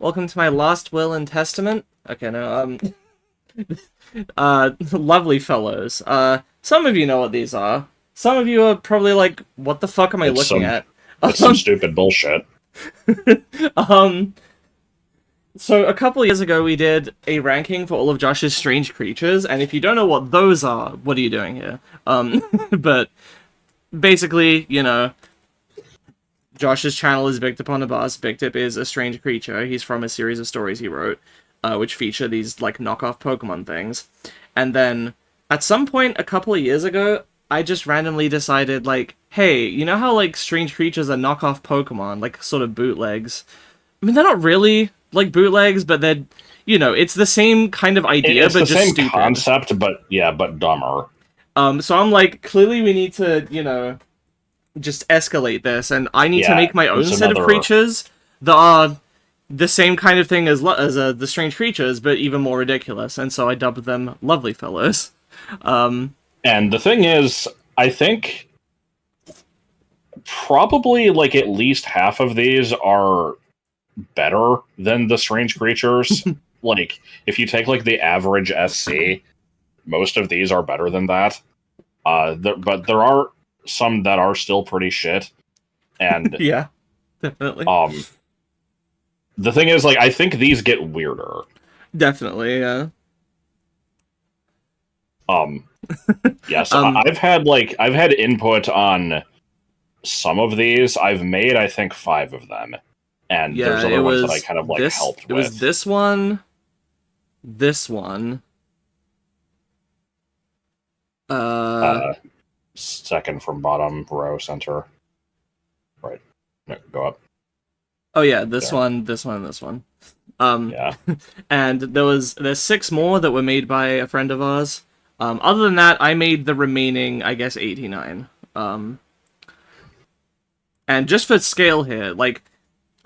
Welcome to my last will and testament. Okay, no, lovely fellows. Some of you know what these are. Some of you are probably like, what the fuck am I It's looking some at? it's some stupid bullshit. Um, so a couple of years ago we did a ranking for all of Josh's strange creatures, and if you don't know what those are, what are you doing here? But basically, Josh's channel is Bikdip on a Bus. Bikdip is a strange creature. He's from a series of stories he wrote, which feature these, like, knockoff Pokemon things. And then, at some point a couple of years ago, I just randomly decided, like, hey, you know how, like, strange creatures are knockoff Pokemon, like, sort of bootlegs? I mean, they're not really, like, bootlegs, but they're, it's the same kind of idea, It's but the just same stupid. concept, but dumber. So I'm like, clearly we need to, just escalate this, and I need to Yeah, make my own it's set of another. creatures that are the same kind of thing as the strange creatures, but even more ridiculous. And so I dubbed them Lovely Fellows. And the thing is, I think probably like at least half of these are better than the strange creatures. Like, if you take like the average SC, most of these are better than that. But there are some that are still pretty shit. And Yeah, definitely. the thing is, like, I think these get weirder. Definitely, yeah. Yes, Um, I've had input on some of these. I've made, I think, 5 of them, and yeah, there's it other ones that I was kind of like this. helped It with. was this one, this one. Second from bottom row center. Right. No, go up. Oh yeah, this There. one, this one, this one. Yeah. And there's 6 more that were made by a friend of ours. Other than that, I made the remaining, I guess, 89. And just for scale here, like,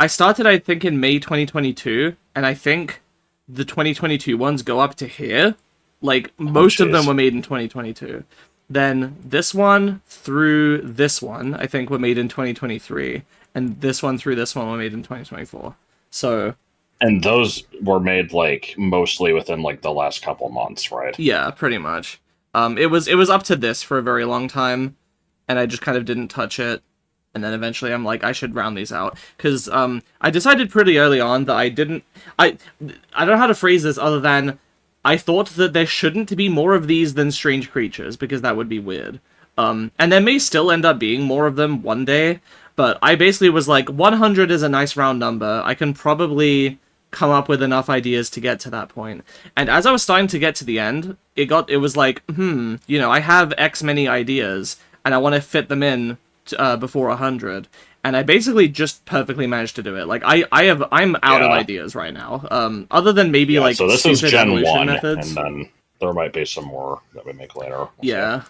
I started, I think, in May 2022, and I think the 2022 ones go up to here. Like, most of them were made in 2022. Then this one through this one, I think, were made in 2023. And this one through this one were made in 2024. So... And those were made, like, mostly within, like, the last couple months, right? Yeah, pretty much. It was up to this for a very long time, and I just kind of didn't touch it. And then eventually I'm like, I should round these out. Because I decided pretty early on that I don't know how to phrase this other than I thought that there shouldn't be more of these than strange creatures, because that would be weird. And there may still end up being more of them one day, but I basically was like, 100 is a nice round number. I can probably come up with enough ideas to get to that point. And as I was starting to get to the end, it was like, I have X many ideas, and I want to fit them in before 100. And I basically just perfectly managed to do it. Like, I'm out of ideas right now. Other than maybe, so this is Gen 1, methods. and then there might be some more that we make later. Yeah.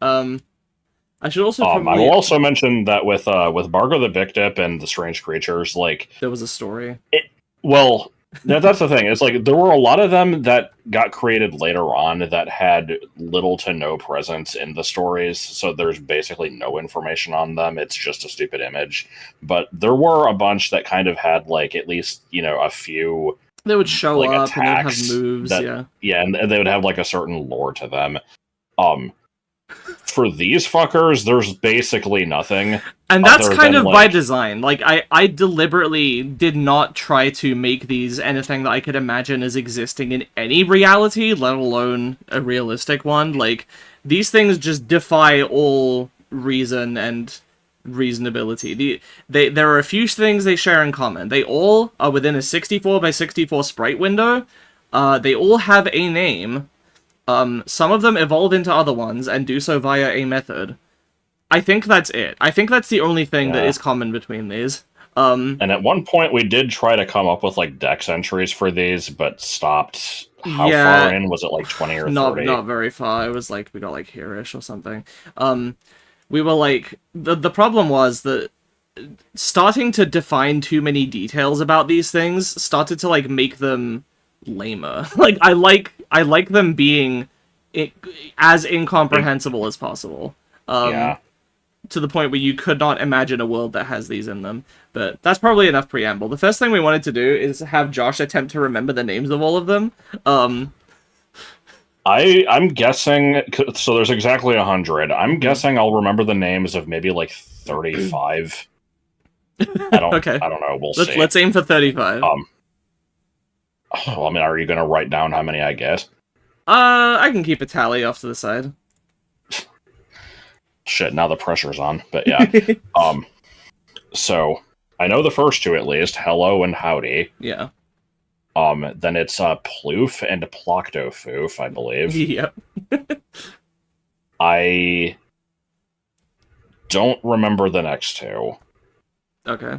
I should also I will also mention that with Bargo the Bikdip and the strange creatures, like... There was a story. Well, that's the thing. It's like there were a lot of them that got created later on that had little to no presence in the stories, so there's basically no information on them. It's just a stupid image. But there were a bunch that kind of had, like, at least, a few... They would show like, up and they'd have attacks moves, yeah. Yeah, and they would have, like, a certain lore to them. For these fuckers, there's basically nothing. And that's kind of by design. Like, I deliberately did not try to make these anything that I could imagine as existing in any reality, let alone a realistic one. Like, these things just defy all reason and reasonability. There are a few things they share in common. They all are within a 64 by 64 sprite window. They all have a name. Some of them evolve into other ones and do so via a method. I think that's it. I think that's the only thing that is common between these. And at one point we did try to come up with, like, dex entries for these, but stopped. How far in? Was it, like, 20 or 30? Not very far. It was, like, we got, like, here-ish or something. We were, like... The problem was that starting to define too many details about these things started to, like, make them lamer. Like, I like them being as incomprehensible as possible. to the point where you could not imagine a world that has these in them. But that's probably enough preamble. The first thing we wanted to do is have Josh attempt to remember the names of all of them. I'm guessing, so there's exactly 100. I'm guessing I'll remember the names of maybe like 35. Okay. I don't know. We'll see. Let's aim for 35. I mean, are you going to write down how many I get? I can keep a tally off to the side. Shit, now the pressure's on. But yeah. So I know the first two at least, hello and howdy. Yeah. Then it's Ploof and Ploctofoof, I believe. Yep. I don't remember the next two. Okay.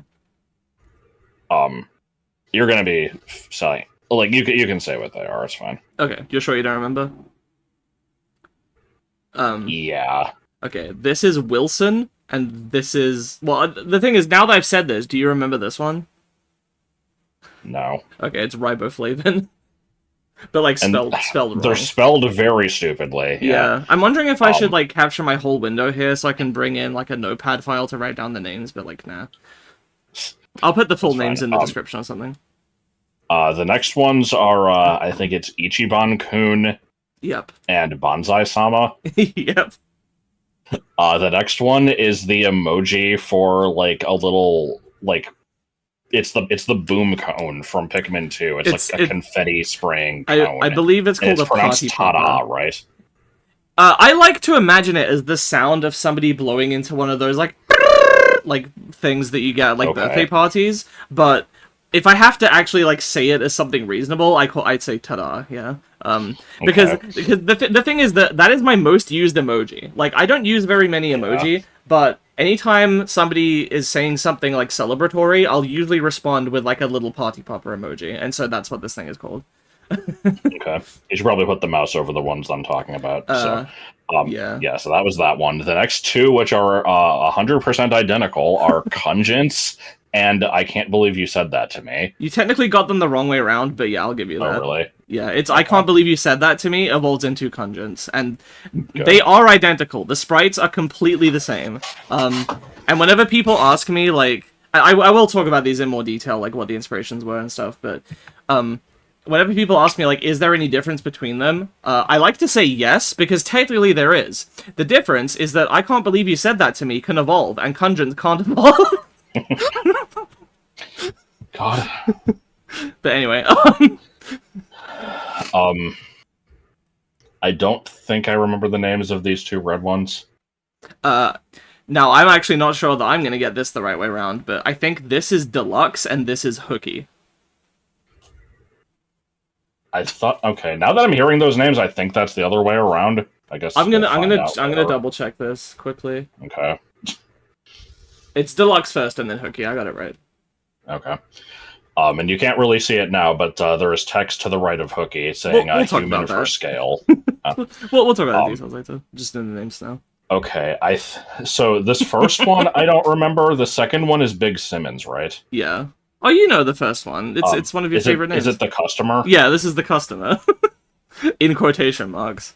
You're gonna be saying, like, you can say what they are. It's fine. Okay. You're sure you don't remember? Yeah. Okay. This is Wilson, and this is... Well, the thing is, now that I've said this, do you remember this one? No. Okay, it's riboflavin. But, like, spelled wrong. They're spelled very stupidly. Yeah. I'm wondering if I should, like, capture my whole window here so I can bring in, like, a notepad file to write down the names, but, like, nah. I'll put the full names in the description or something. The next ones are, I think it's Ichiban-kun. Yep. And Banzai-sama. Yep. The next one is the emoji for, like, a little, like... It's the boom cone from Pikmin 2. It's like a confetti spraying cone. I believe it's called a pronounced ta-da, right? I like to imagine it as the sound of somebody blowing into one of those, like things that you get at, like, birthday parties. But if I have to actually, like, say it as something reasonable, I'd say ta-da, yeah. Because the thing is that is my most used emoji. Like, I don't use very many emoji, but anytime somebody is saying something, like, celebratory, I'll usually respond with, like, a little party popper emoji, and so that's what this thing is called. Okay. You should probably put the mouse over the ones I'm talking about. Yeah, so that was that one. The next two, which are 100% identical, are Cungents, and I can't believe you said that to me. You technically got them the wrong way around, but yeah, I'll give you that. Oh, really? Yeah, it's I can't believe you said that to me evolves into Cungents, and they are identical. The sprites are completely the same. And whenever people ask me, like, I will talk about these in more detail, like what the inspirations were and stuff, but whenever people ask me, like, is there any difference between them? I like to say yes, because technically there is. The difference is that I can't believe you said that to me can evolve, and Cungents can't evolve. God. But anyway, I don't think I remember the names of these two red ones. now I'm actually not sure that I'm gonna get this the right way around, but I think this is Deluxe and this is Hooky. I thought, okay, now that I'm hearing those names, I think that's the other way around. I guess I'm gonna double check this quickly. Okay. It's Deluxe first and then Hooky. I got it right. Okay. And you can't really see it now, but there is text to the right of Hooky saying we'll human for scale. We'll talk about the details later. Just in the names now. Okay. So this first one, I don't remember. The second one is Big Simmons, right? Yeah. Oh, you know the first one. It's one of your favorite names. Is it the customer? Yeah, this is the customer. In quotation marks.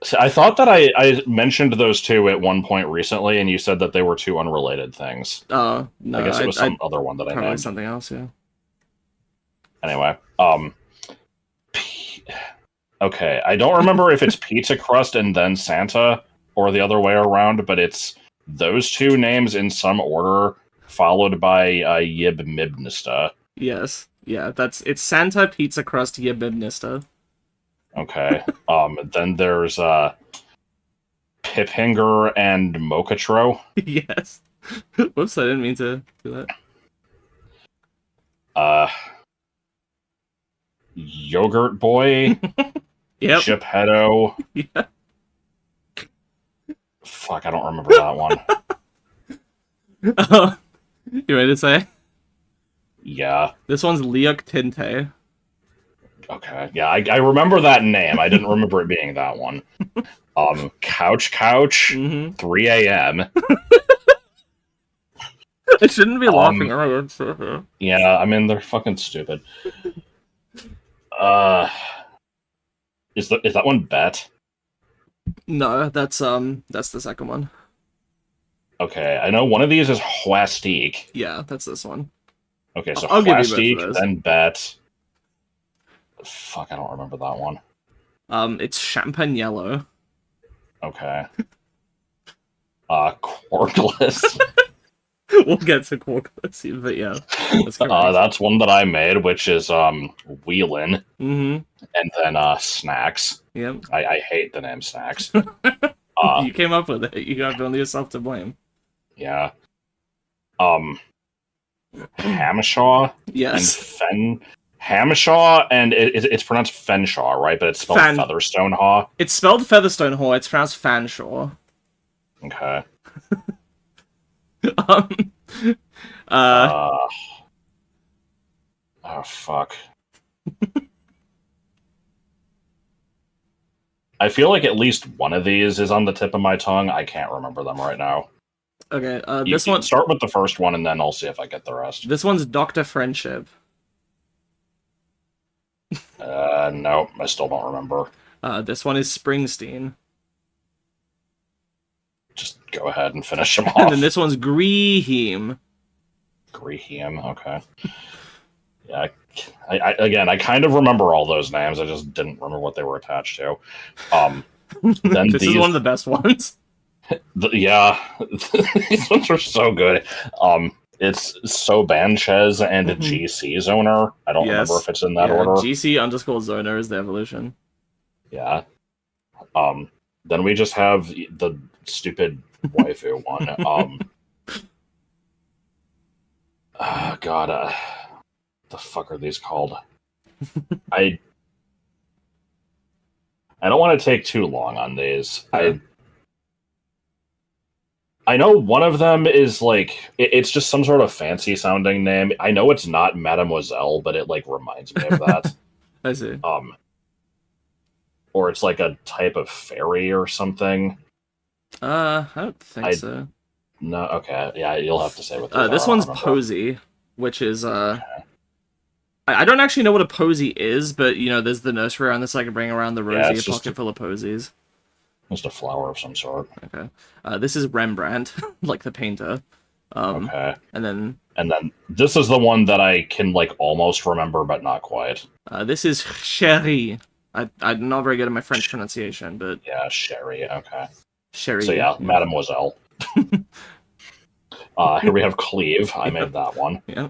See, I thought that I mentioned those two at one point recently, and you said that they were two unrelated things. Oh, no. I guess it was some other one that I named. Probably something else, yeah. Anyway, okay, I don't remember if it's Pizza Crust and then Santa, or the other way around, but it's those two names in some order, followed by Yib Mibnista. Yes. Yeah, it's Santa, Pizza Crust, Yib Mibnista. Okay. Then there's Piphinger and Mokatro. Yes. Whoops, I didn't mean to do that. Yogurt Boy. Yep. Geppetto. Yeah. Fuck, I don't remember that one. You ready to say? Yeah. This one's Leok Tinte. Okay, yeah, I remember that name. I didn't remember it being that one. Couch, 3 a.m. I shouldn't be laughing. Yeah, I mean, they're fucking stupid. Is that one Bet? No, that's the second one. Okay, I know one of these is Hwastique. Yeah, that's this one. Okay, so I'll give you both of Hwastique, those. then Bet. Fuck, I don't remember that one. It's Champagne Yellow. Okay. Quarkless. We'll get to Quarkless, but yeah, that's correct. That's one that I made, which is Wheelin, Mm-hmm. and then Snacks. Yep. I hate the name Snacks. You came up with it. You have only yourself to blame. Yeah. Hamshaw Yes. and Hamshaw, and it's pronounced Fenshaw, right? But it's spelled Featherstone Haw. It's spelled Featherstone Haw. It's pronounced Fanshaw. Okay. um, Oh fuck. I feel like at least one of these is on the tip of my tongue. I can't remember them right now. Okay, You this one... Start with the first one, and then I'll see if I get the rest. This one's Dr. Friendship. No, I still don't remember. This one is Springsteen. Just go ahead and finish them off. And then this one's Greeheme. Greeheme, okay. Yeah, I kind of remember all those names. I just didn't remember what they were attached to. Then this is one of the best ones. Yeah, these ones are so good. It's Sobanchez and GC Zoner. I don't remember if it's in that order. GC_Zoner is the evolution. Yeah. Then we just have the stupid waifu one. God, the fuck are these called? I don't want to take too long on these. Yeah. I know one of them is like it's just some sort of fancy sounding name. I know it's not Mademoiselle, but it like reminds me of that. I see. Or it's like a type of fairy or something. I don't think so. No, okay, yeah, you'll have to say what this one's Posy, which is I don't actually know what a posy is, but you know, there's the nursery around this I can bring around the rosy, a pocket full of posies. Just a flower of some sort. Okay. This is Rembrandt, like the painter. Okay. And then this is the one that I can like almost remember, but not quite. This is Chérie. I'm not very good at my French pronunciation, but yeah, Sherry. Okay. Sherry. So yeah, Mademoiselle. Here we have Cleve. I made that one. Yeah.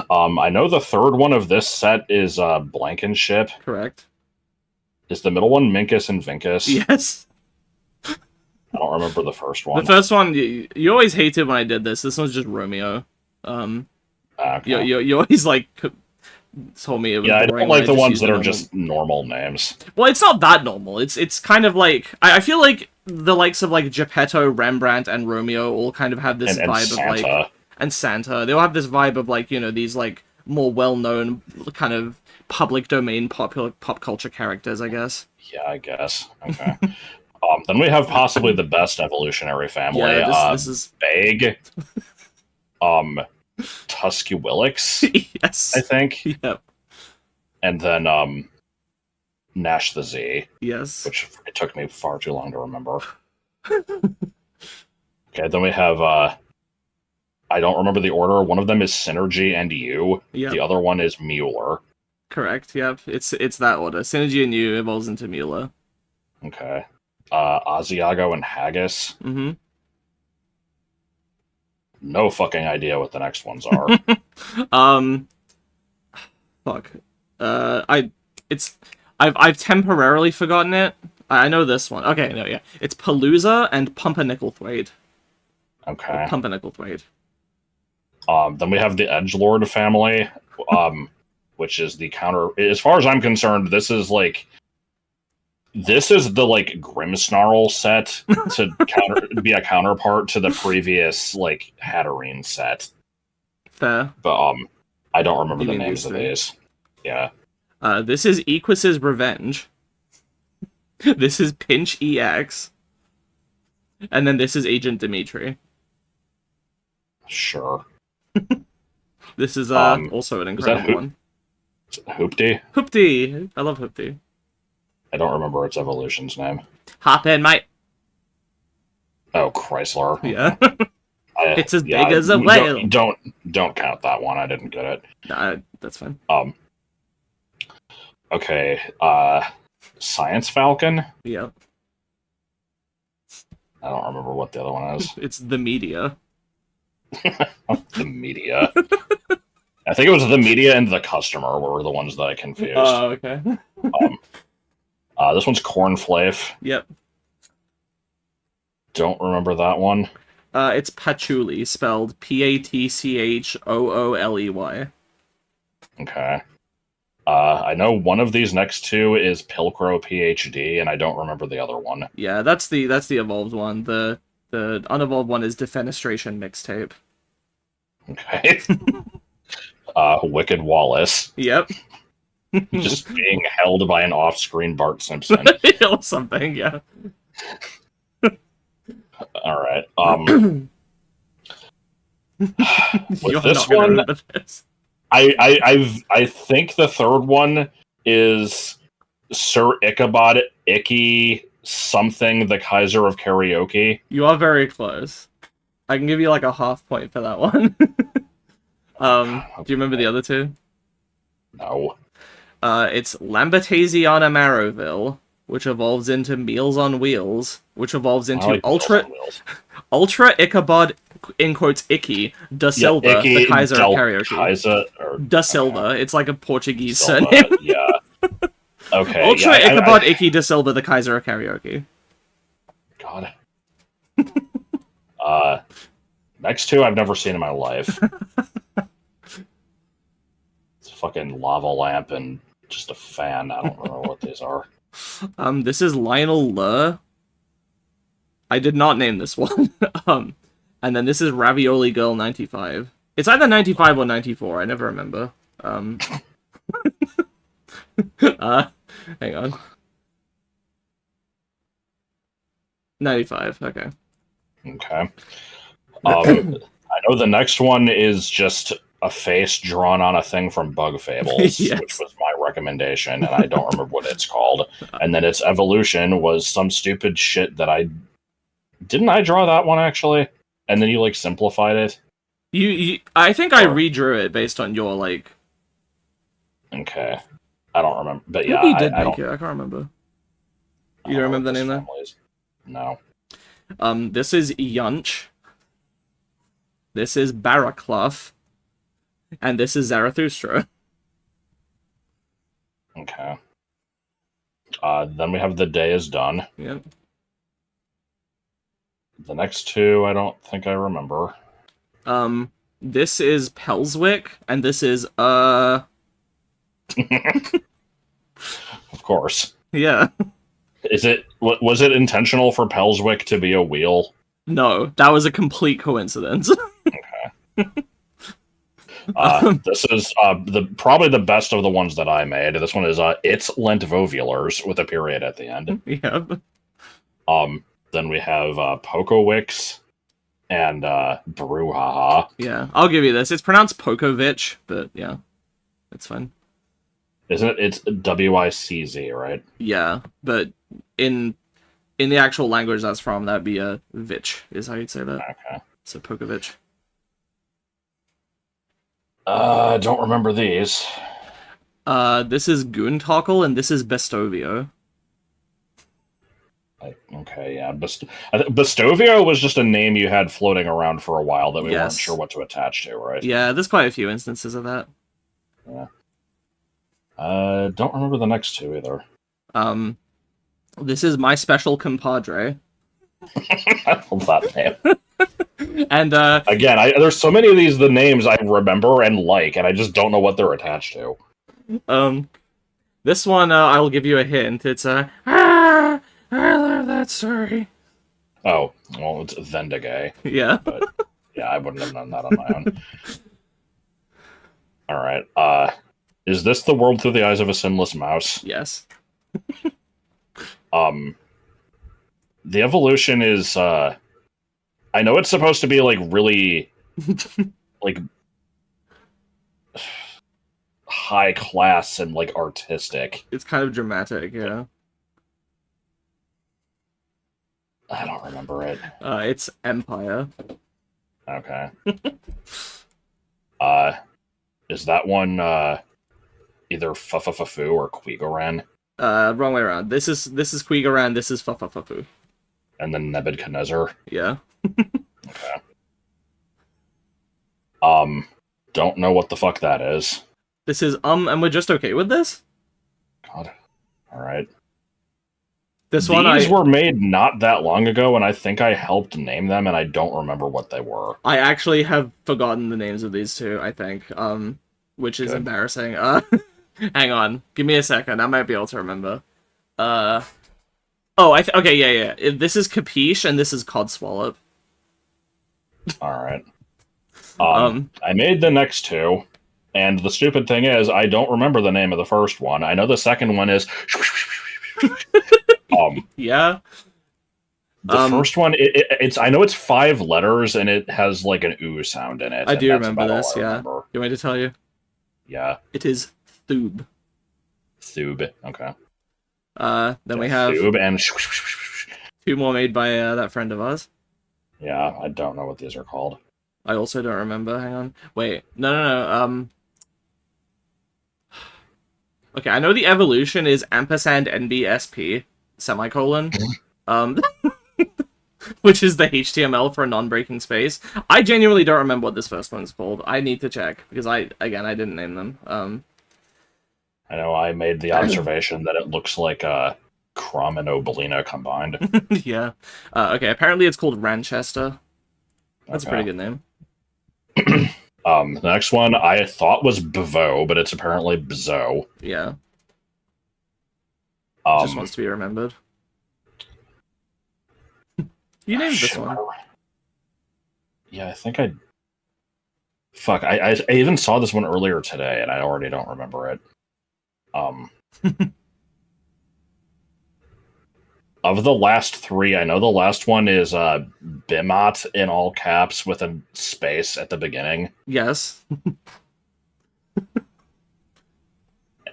I know the third one of this set is Blankenship. Correct. Is the middle one Minkus and Vinkus? Yes. I don't remember the first one. The first one, you always hated when I did this. This one's just Romeo. Okay. You always like told me it was I don't like the ones that are just normal names. Well, it's not that normal. It's kind of like I feel like the likes of like Geppetto, Rembrandt, and Romeo all kind of have this vibe Santa. of like and Santa. They all have this vibe of like, you know, these like more well-known kind of public domain pop culture characters, I guess. Yeah, I guess. Okay. Then we have possibly the best evolutionary family. Yeah, this is Bag. Tusculix. Yes. I think. Yep. And then Nash the Z. Yes. Which it took me far too long to remember. Okay, then we have I don't remember the order. One of them is Synergy and You. Yep. The other one is Mueller. Correct, yep. It's that order. Synergy and You evolves into Mueller. Okay. Asiago and Haggis. Mm-hmm. No fucking idea what the next ones are. Fuck. I've temporarily forgotten it. I know this one. Okay, no, yeah. It's Palooza and Pumpernickelthwaite. Okay. Pumpernickelthwaite. Then we have the Edgelord family, which is the counter. As far as I'm concerned, this is the like Grimmsnarl set to be a counterpart to the previous like Hatterene set. Fair. But I don't remember the names of these. Yeah. This is Equus's Revenge. This is Pinch EX. And then this is Agent Dimitri. Sure. This is also an incredible one. Hoopty? Hoopty! I love Hoopty. I don't remember its evolution's name. Hop in, mate! Oh, Chrysler. Yeah. It's as Yeah, big as a whale. don't count that one. I didn't get it. Nah, that's fine. Okay. Science Falcon. Yep. I don't remember what the other one is. It's the media. The media. I think it was the media and the customer were the ones that I confused. Oh, okay. This one's Cornflake. Yep. Don't remember that one. It's patchouli, spelled Patchooley. Okay. I know one of these next two is Pilcrow PhD, and I don't remember the other one. Yeah, that's the evolved one. The unevolved one is Defenestration Mixtape. Okay. Wicked Wallace. Yep. Just being held by an off-screen Bart Simpson. Or something, yeah. All right. You're with this not gonna one, remember this. I think the third one is Sir Ichabod Icky something, the Kaiser of Karaoke. You are very close. I can give you like a half point for that one. Do you remember the other two? No. It's Lambertasiana Marrowville, which evolves into Meals on Wheels, which evolves into Ultra Ichabod, in quotes, Icky, da Silva, yeah, Icky, the Kaiser of Karaoke. Kaiser, or, da Silva, it's like a Portuguese Silva, surname. Yeah. Okay. Ultra Ichabod Icky da Silva, the Kaiser of Karaoke. God. Next two I've never seen in my life. It's a fucking lava lamp and just a fan. I don't remember what these are. This is Lionel Lur. I did not name this one. And then this is Ravioli Girl 95. It's either 95 or 94. I never remember. Hang on. 95. Okay. Okay. I know the next one is just a face drawn on a thing from Bug Fables, Yes. which was my recommendation, and I don't remember what it's called. And then its evolution was some stupid shit that I draw that one actually, and then you like simplified it. I think I redrew it based on your like. Okay, I don't remember, but yeah, Maybe you did I make don't. it. I can't remember. You don't remember the name there? No. This is Yunch. This is Baraclough. And this is Zarathustra. Okay. Then we have The Day Is Done. Yep. The next two, I don't think I remember. This is Pelswick, and this is, Of course. Yeah. Was it intentional for Pelswick to be a wheel? No, that was a complete coincidence. Okay. This is probably the best of the ones that I made. This one is It's Lentvovulars with a period at the end. Yep. Then we have Pokowix and Brouhaha. Yeah, I'll give you this. It's pronounced Pokovich, but yeah, it's fine. Isn't it? It's WICZ, right? Yeah, but in the actual language that's from, that'd be a Vich, is how you'd say that. Okay. So Pokovich. I don't remember these. This is Goontockle, and this is Bestovio. Okay, yeah. Bestovio was just a name you had floating around for a while that we weren't Yes. sure what to attach to, right? Yeah, there's quite a few instances of that. Yeah. Don't remember the next two either. This is My Special Compadre. I love that name. And, Again, there's so many of these, the names I remember and like, and I just don't know what they're attached to. This one, I'll give you a hint. It's I love that story. Oh, well, it's Vendigay. Yeah. But, yeah, I wouldn't have done that on my own. Alright, is this The World Through the Eyes of a Sinless Mouse? Yes. The evolution is, I know it's supposed to be, like, really, like, high class and, like, artistic. It's kind of dramatic, yeah. I don't remember it. It's Empire. Okay. Is that one either Fufafafu or Quigoran? Wrong way around. This is Quigoran, this is Fufafafu. And then Nebuchadnezzar? Yeah. Okay. Don't know what the fuck that is. This is, and we're just okay with this? God. Alright. These were made not that long ago, and I think I helped name them, and I don't remember what they were. I actually have forgotten the names of these two, I think, which is embarrassing. Hang on. Give me a second. I might be able to remember. Okay, yeah. This is Capiche, and this is Codswallop. Alright. I made the next two, and the stupid thing is, I don't remember the name of the first one. I know the second one is... yeah. The first one, it's I know it's 5 letters, and it has, like, an ooh sound in it. I do remember this, yeah. You want me to tell you? Yeah. It is Thoob. Thoob, okay. Then we have... Thoob and... 2 more made by that friend of ours. Yeah, I don't know what these are called. I also don't remember. Hang on. Wait. No. Okay, I know the evolution is ampersand NBSP, semicolon. Which is the HTML for a non-breaking space. I genuinely don't remember what this first one's called. I need to check, because I didn't name them. I know I made the observation that it looks like Crom and Obelina combined. Yeah. Okay, apparently it's called Ranchester. That's a pretty good name. The next one I thought was Bevo, but it's apparently Bzo. Yeah. Just wants to be remembered. You named this one. Yeah, I think I... Fuck, I even saw this one earlier today, and I already don't remember it. Of the last 3, I know the last one is Bimot in all caps with a space at the beginning. Yes.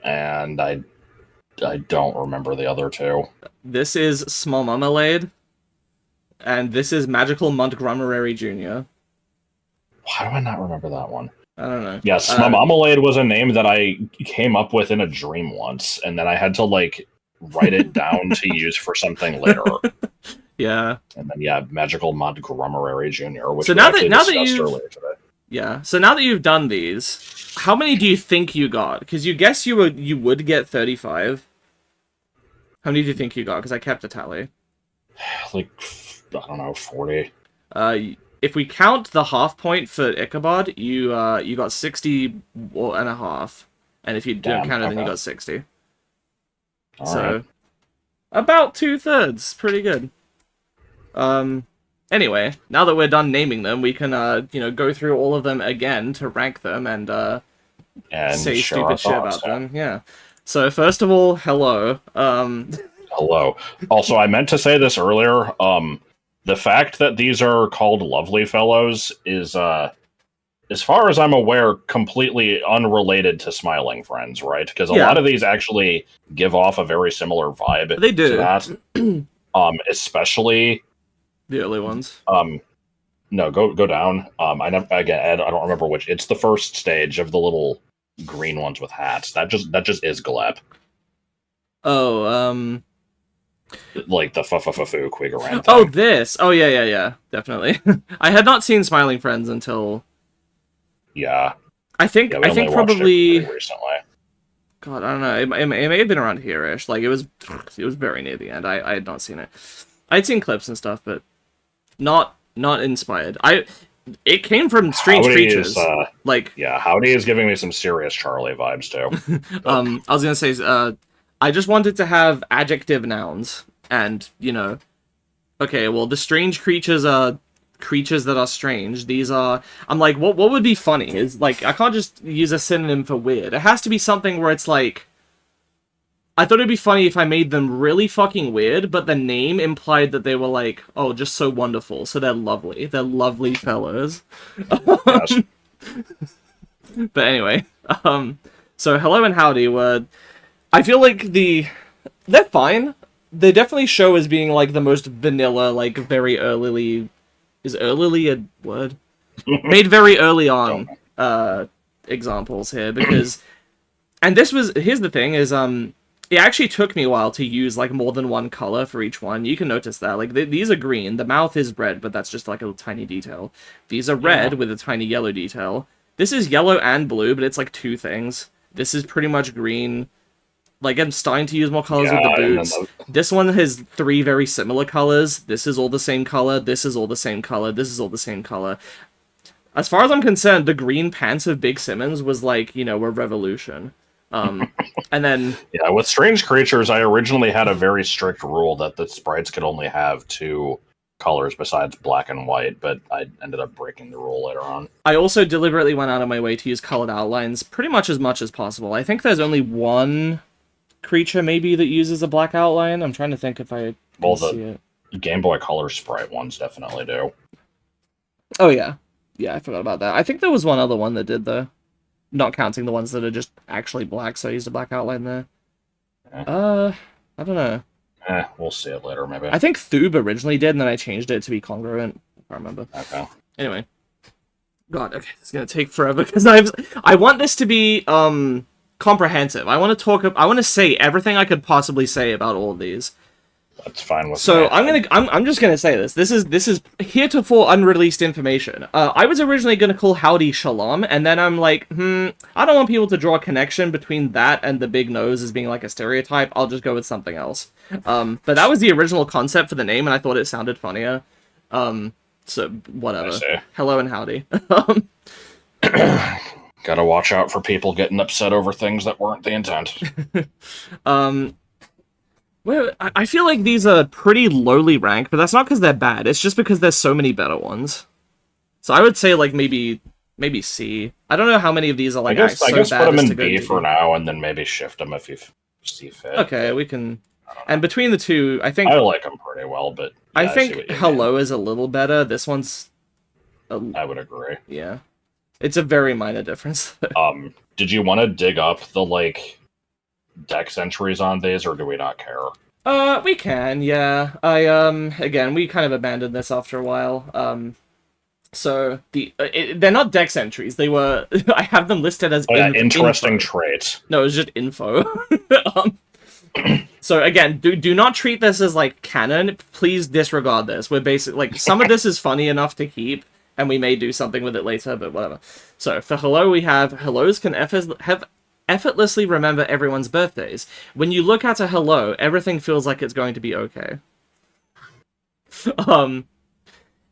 And I don't remember the other 2. This is Small Marmalade, and this is Magical Montgomery Jr. Why do I not remember that one? I don't know. Yes, Marmalade was a name that I came up with in a dream once, and then I had to, like, write it down to use for something later. Yeah. And then, yeah, Magical Montgomery Jr., which so we now actually that discussed you've... earlier today. Yeah, so now that you've done these, how many do you think you got? Because you guess you would get 35. How many do you think you got? Because I kept a tally. Like, I don't know, 40. If we count the half point for Ichabod, you got 60 and a half. And if you don't count it, then you got 60. All right. About 2/3. Pretty good. Anyway, now that we're done naming them, we can, go through all of them again to rank them and say stupid shit about them. Yeah. So, first of all, hello. Hello. Also, I meant to say this earlier. The fact that these are called Lovely Fellows is, as far as I'm aware, completely unrelated to Smiling Friends, right? Because a lot of these actually give off a very similar vibe. They do. To that. Especially... The early ones. No, go down. I don't remember which. It's the first stage of the little green ones with hats. That just is Glep. Oh, like the Fufafafu Quigoran thing. Oh, this. Oh, yeah, definitely. I had not seen Smiling Friends until. Yeah. I think probably recently. God, I don't know. It may have been around here-ish. Like it was very near the end. I had not seen it. I'd seen clips and stuff, but not inspired. It came from Strange Creatures. Howdy is giving me some serious Charlie vibes too. I was gonna say, I just wanted to have adjective nouns, and okay, well, the strange creatures are creatures that are strange. These are. I'm like, what would be funny is like I can't just use a synonym for weird. It has to be something where it's like. I thought it'd be funny if I made them really fucking weird, but the name implied that they were like, oh, just so wonderful. So they're lovely. They're lovely fellows. Yes. But anyway, so Hello and Howdy were... I feel like they're fine. they definitely show as being like the most vanilla, like very early. Is early a word? Made very early on examples here because, and this was here's the thing is it actually took me a while to use like more than one color for each one. You can notice that like these are green, the mouth is red, but that's just like a little tiny detail. These are red with a tiny yellow detail. This is yellow and blue, but it's like two things. This is pretty much green. Like, I'm starting to use more colors with the boots. This one has three very similar colors. This is all the same color. This is all the same color. This is all the same color. As far as I'm concerned, the green pants of Big Simmons was like, a revolution. And then... Yeah, with Strange Creatures, I originally had a very strict rule that the sprites could only have two colors besides black and white, but I ended up breaking the rule later on. I also deliberately went out of my way to use colored outlines pretty much as possible. I think there's only one creature maybe that uses a black outline. I'm trying to think if I can see it. Game Boy Color sprite ones definitely do. Oh yeah. Yeah, I forgot about that. I think there was one other one that did though. Not counting the ones that are just actually black, so I used a black outline there. I don't know. We'll see it later, maybe. I think Thoob originally did, and then I changed it to be congruent. If I remember. Okay. Anyway. God, okay, it's gonna take forever because I want this to be comprehensive. I want to say everything I could possibly say about all of these. That's fine with me. So I'm just gonna say this. This is heretofore unreleased information. I was originally gonna call Howdy Shalom, and then I'm like, I don't want people to draw a connection between that and the big nose as being like a stereotype. I'll just go with something else. But that was the original concept for the name, and I thought it sounded funnier. So whatever. Hello and howdy. Gotta watch out for people getting upset over things that weren't the intent. Well, I feel like these are pretty lowly ranked, but that's not because they're bad. It's just because there's so many better ones. So I would say like maybe C. I don't know how many of these are like. I guess put them in B for now, and then maybe shift them if you see fit. Okay, we can. And between the two, I think I like them pretty well, but yeah, I think Hello is a little better. This one's. I would agree. Yeah, it's a very minor difference. Did you want to dig up the dex entries on these, or do we not care? We can, yeah. Again, we kind of abandoned this after a while. So they're not dex entries. They were. I have them listed as interesting info. traits. No, it's just info. So again, do not treat this as like canon. Please disregard this. We're basically some of this is funny enough to keep, and we may do something with it later, but whatever. So for hello, we have hellos can effortlessly remember everyone's birthdays. When you look at a hello, everything feels like it's going to be okay.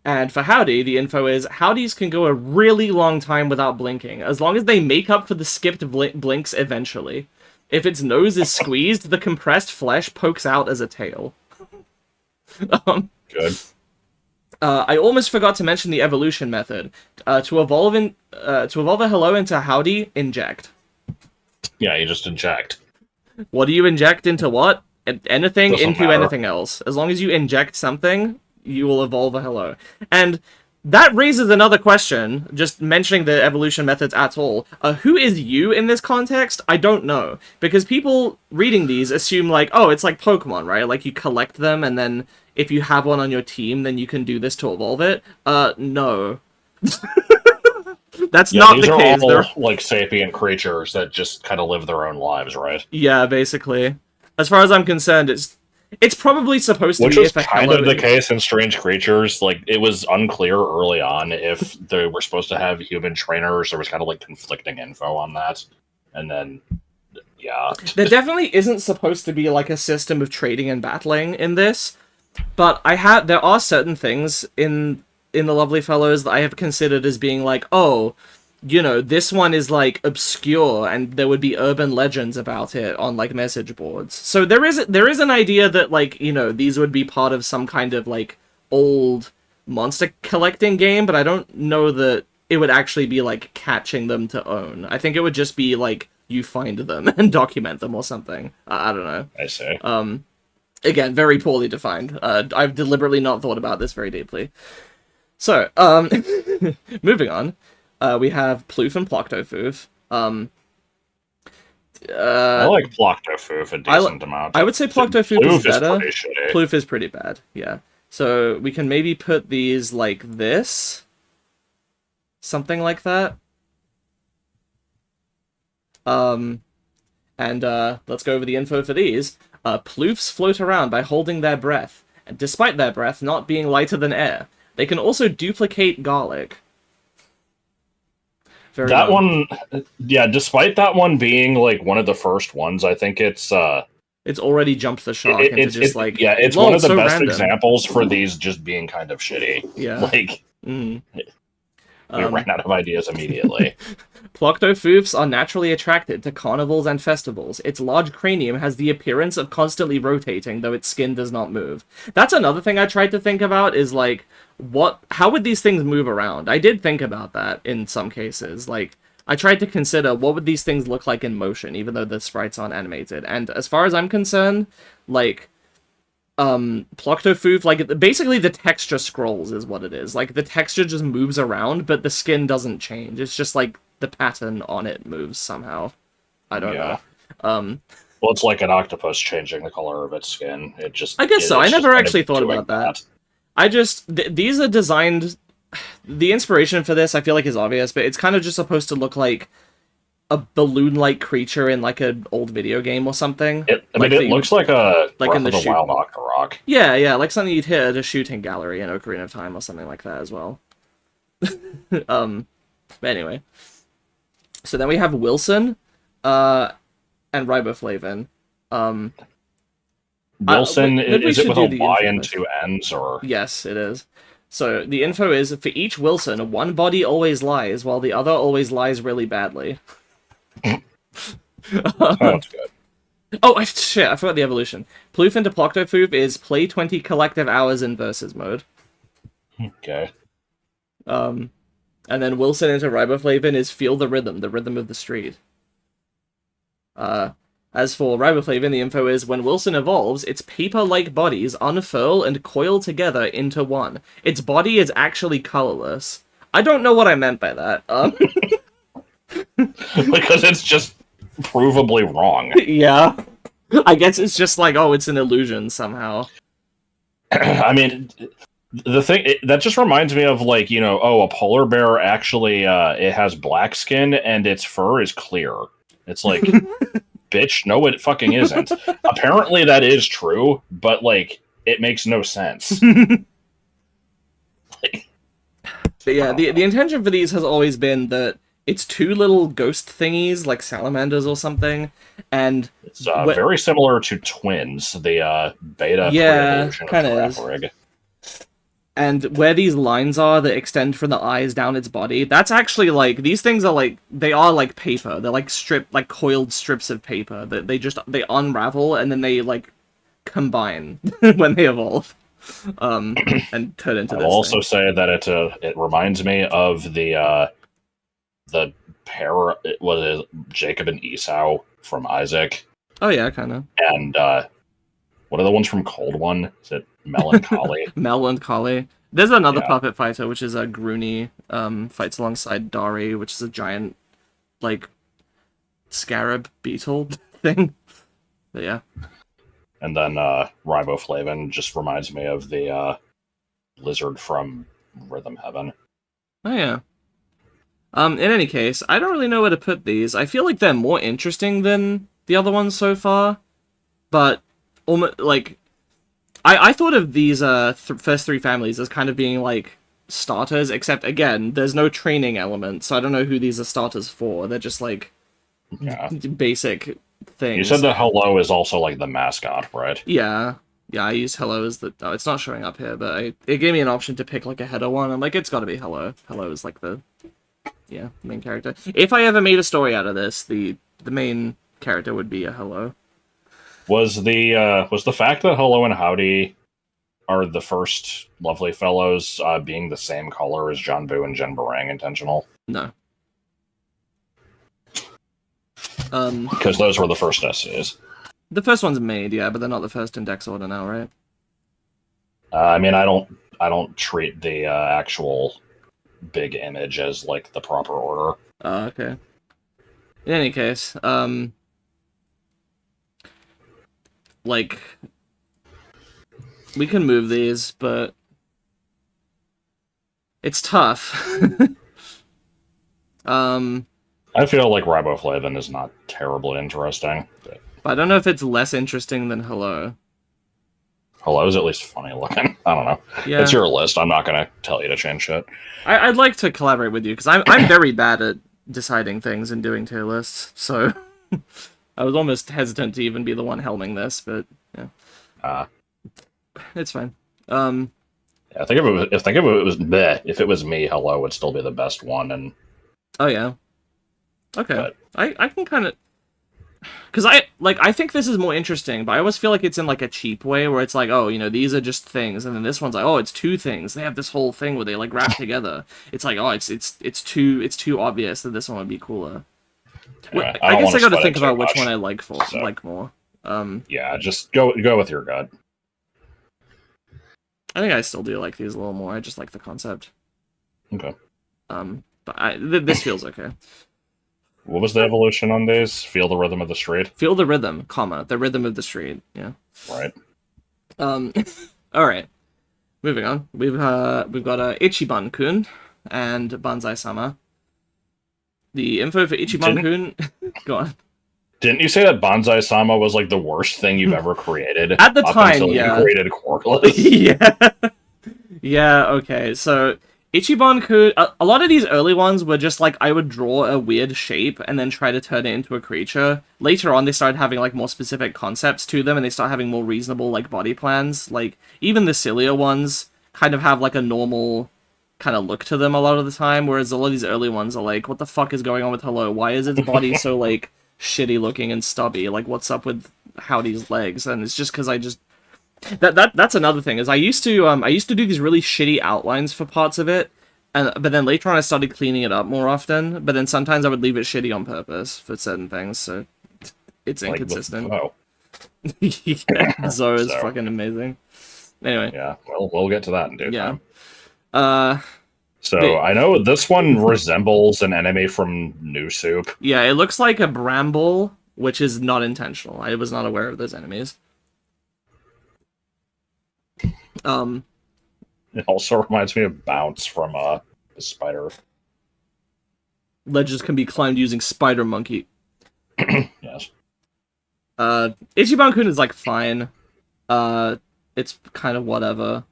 And for howdy, the info is howdies can go a really long time without blinking, as long as they make up for the skipped blinks eventually. If its nose is squeezed, the compressed flesh pokes out as a tail. Good. I almost forgot to mention the evolution method. To evolve a hello into howdy, inject. Yeah, you just inject. What do you inject into what? Anything Doesn't into matter. anything else. As long as you inject something, you will evolve a hello. And that raises another question, just mentioning the evolution methods at all. Who is you in this context? I don't know. Because people reading these assume oh, it's like Pokemon, right? Like you collect them, and then if you have one on your team, then you can do this to evolve it. No. That's not the case. These are all sapient creatures that just kind of live their own lives, right? Yeah, basically. As far as I'm concerned, it's probably supposed to Which be was kind of the case in Strange Creatures. It was unclear early on if they were supposed to have human trainers. There was kind of conflicting info on that. And then, yeah. There definitely isn't supposed to be a system of trading and battling in this. But there are certain things in the Lovely Fellows that I have considered as being this one is obscure, and there would be urban legends about it on message boards. So there is an idea that these would be part of some kind of old monster collecting game, but I don't know that it would actually be catching them to own. I think it would just be you find them and document them or something. I don't know. I see. Again, very poorly defined. I've deliberately not thought about this very deeply. So, moving on. We have Ploof and Ploctofoof. I Uh, like Plochtofoof a I decent amount. I would say Plochtofoof is Floof is better. pretty shitty. Ploof is pretty bad. Yeah. So we can maybe put these like this, something like that. Um, and let's go over the info for these. Ploofs float around by holding their breath, and despite their breath not being lighter than air, they can also duplicate garlic. Very That long. one, yeah, despite that one being like one of the first ones, I think It's already jumped the shark into just like, yeah, it's one lol, of the so best random. examples for these just being kind of shitty. Yeah. Like Mm. we ran Um, out of ideas immediately. Ploctofoofs are naturally attracted to carnivals and festivals. Its large cranium has the appearance of constantly rotating, though its skin does not move. That's another thing I tried to think about, is like, how would these things move around? I did think about that in some cases. Like, I tried to consider what would these things look like in motion, even though the sprites aren't animated. And as far as I'm concerned, like, Ploctofoof, like, basically the texture scrolls is what it is. Like, the texture just moves around, but the skin doesn't change. It's just, like, the pattern on it moves somehow. I don't Yeah. know. Um, Well, it's like an octopus changing the color of its skin. I guess so. I It's just never kind of actually thought doing about that. I just... these are designed... The inspiration for this, I feel like, is obvious, but it's kind of just supposed to look like a balloon-like creature in, like, an old video game or something. I mean, it looks like a like in Breath the of the Wild Octorok. Yeah, like something you'd hit at a shooting gallery in Ocarina of Time or something like that as well. But anyway. So then we have Wilson, and Riboflavin. Wilson, maybe we is it should with do a the Y info and first. two N's, or? Yes, it is. So the info is, for each Wilson, one body always lies, while the other always lies really badly. Sounds good. Oh, shit, I forgot the evolution. Ploof into Ploctofoof is play 20 collective hours in versus mode. Okay. And then Wilson into Riboflavin is feel the rhythm of the street. As for Riboflavin, the info is, when Wilson evolves, its paper-like bodies unfurl and coil together into one. Its body is actually colorless. I don't know what I meant by that. Because it's just provably wrong. Yeah. I guess it's just like, oh, it's an illusion somehow. I mean, the thing that just reminds me of, like, a polar bear actually it has black skin and its fur is clear. It's like, bitch, no, it fucking isn't. Apparently that is true, but like, it makes no sense. But yeah, the intention for these has always been that it's two little ghost thingies, like salamanders or something, and It's very similar to twins, the beta pre-evolution of kinda Giraffe is. Rig. And where these lines are that extend from the eyes down its body, that's actually like, these things are like, they are like paper. They're like coiled strips of paper that they unravel and then they like combine when they evolve. And turn into I this will also thing. say that it reminds me of the pair, was it Jacob and Esau from Isaac, Oh yeah, kind of. and what are the ones from Cold One? Is it Melancholy? Mel and Collie. There's another Yeah. puppet fighter, which is a Groony, fights alongside Dari, which is a giant, like, scarab beetle thing. But yeah. And then Riboflavin just reminds me of the lizard from Rhythm Heaven. Oh yeah. In any case, I don't really know where to put these. I feel like they're more interesting than the other ones so far, but almost like I thought of these first three families as kind of being like starters, except again, there's no training element, so I don't know who these are starters for. They're just like basic things. You said that Hello is also like the mascot, right? Yeah. Yeah, I use Hello as the... Oh, it's not showing up here, but it gave me an option to pick, like, a header one. I'm like, it's gotta be Hello. Hello is, like, the main character. If I ever made a story out of this, the main character would be a Hello. Was the fact that Hello and Howdy are the first lovely fellows being the same color as John Boo and Jen Barang intentional? No. Because those were the first essays. The first one's made, yeah, but they're not the first in Dex order now, right? I mean, I don't treat the actual big image as like the proper order. Oh, okay. In any case, like, we can move these, but it's tough. I feel like Riboflavin is not terribly interesting. But I don't know if it's less interesting than Hello. Hello's at least funny looking. I don't know. Yeah. It's your list. I'm not going to tell you to change shit. I'd like to collaborate with you, because I'm very bad at deciding things and doing tier lists, so I was almost hesitant to even be the one helming this, but yeah. It's fine. Yeah, I think if it was me, Hello would still be the best one, and Oh yeah. Okay. But- I can kind of, because I think this is more interesting, but I always feel like it's in like a cheap way where it's like, oh, these are just things, and then this one's like, oh, it's two things. They have this whole thing where they like wrap together. It's like, oh, it's too obvious that this one would be cooler. yeah, I guess I got to sweat think it about too which much, one I like so- like more. Yeah, just go with your gut. I think I still do like these a little more. I just like the concept. Okay. But this feels okay. What was the evolution on these? Feel the rhythm of the street? Feel the rhythm, the rhythm of the street. Yeah. Right. All right. Moving on. We've got Ichiban-kun and Banzai-sama. The info for Ichiban-kun. Go on. Didn't you say that Banzai-sama was like the worst thing you've ever created? At the up time, until yeah. You created Quarkless? Yeah. Yeah, okay. So Ichiban-kun, a lot of these early ones were just like, I would draw a weird shape and then try to turn it into a creature. Later on, they started having like more specific concepts to them, and they start having more reasonable like body plans. Like, even the sillier ones kind of have like a normal kind of look to them a lot of the time, whereas a lot of these early ones are like, what the fuck is going on with Hello? Why is its body so like shitty looking and stubby? Like, what's up with Howdy's legs? And it's just because I just that's another thing, is I used to do these really shitty outlines for parts of it, but then later on I started cleaning it up more often, but then sometimes I would leave it shitty on purpose for certain things, so it's Like inconsistent. oh, Yeah, Zoe is So. fucking amazing. Anyway, yeah. Well, we'll get to that in due yeah. time. So Wait. I know this one resembles an enemy from New Soup. Yeah, it looks like a bramble, which is not intentional. I was not aware of those enemies. It also reminds me of Bounce from the Spider. Ledges can be climbed using Spider Monkey. Yes. Ichiban-kun is like fine. It's kind of whatever.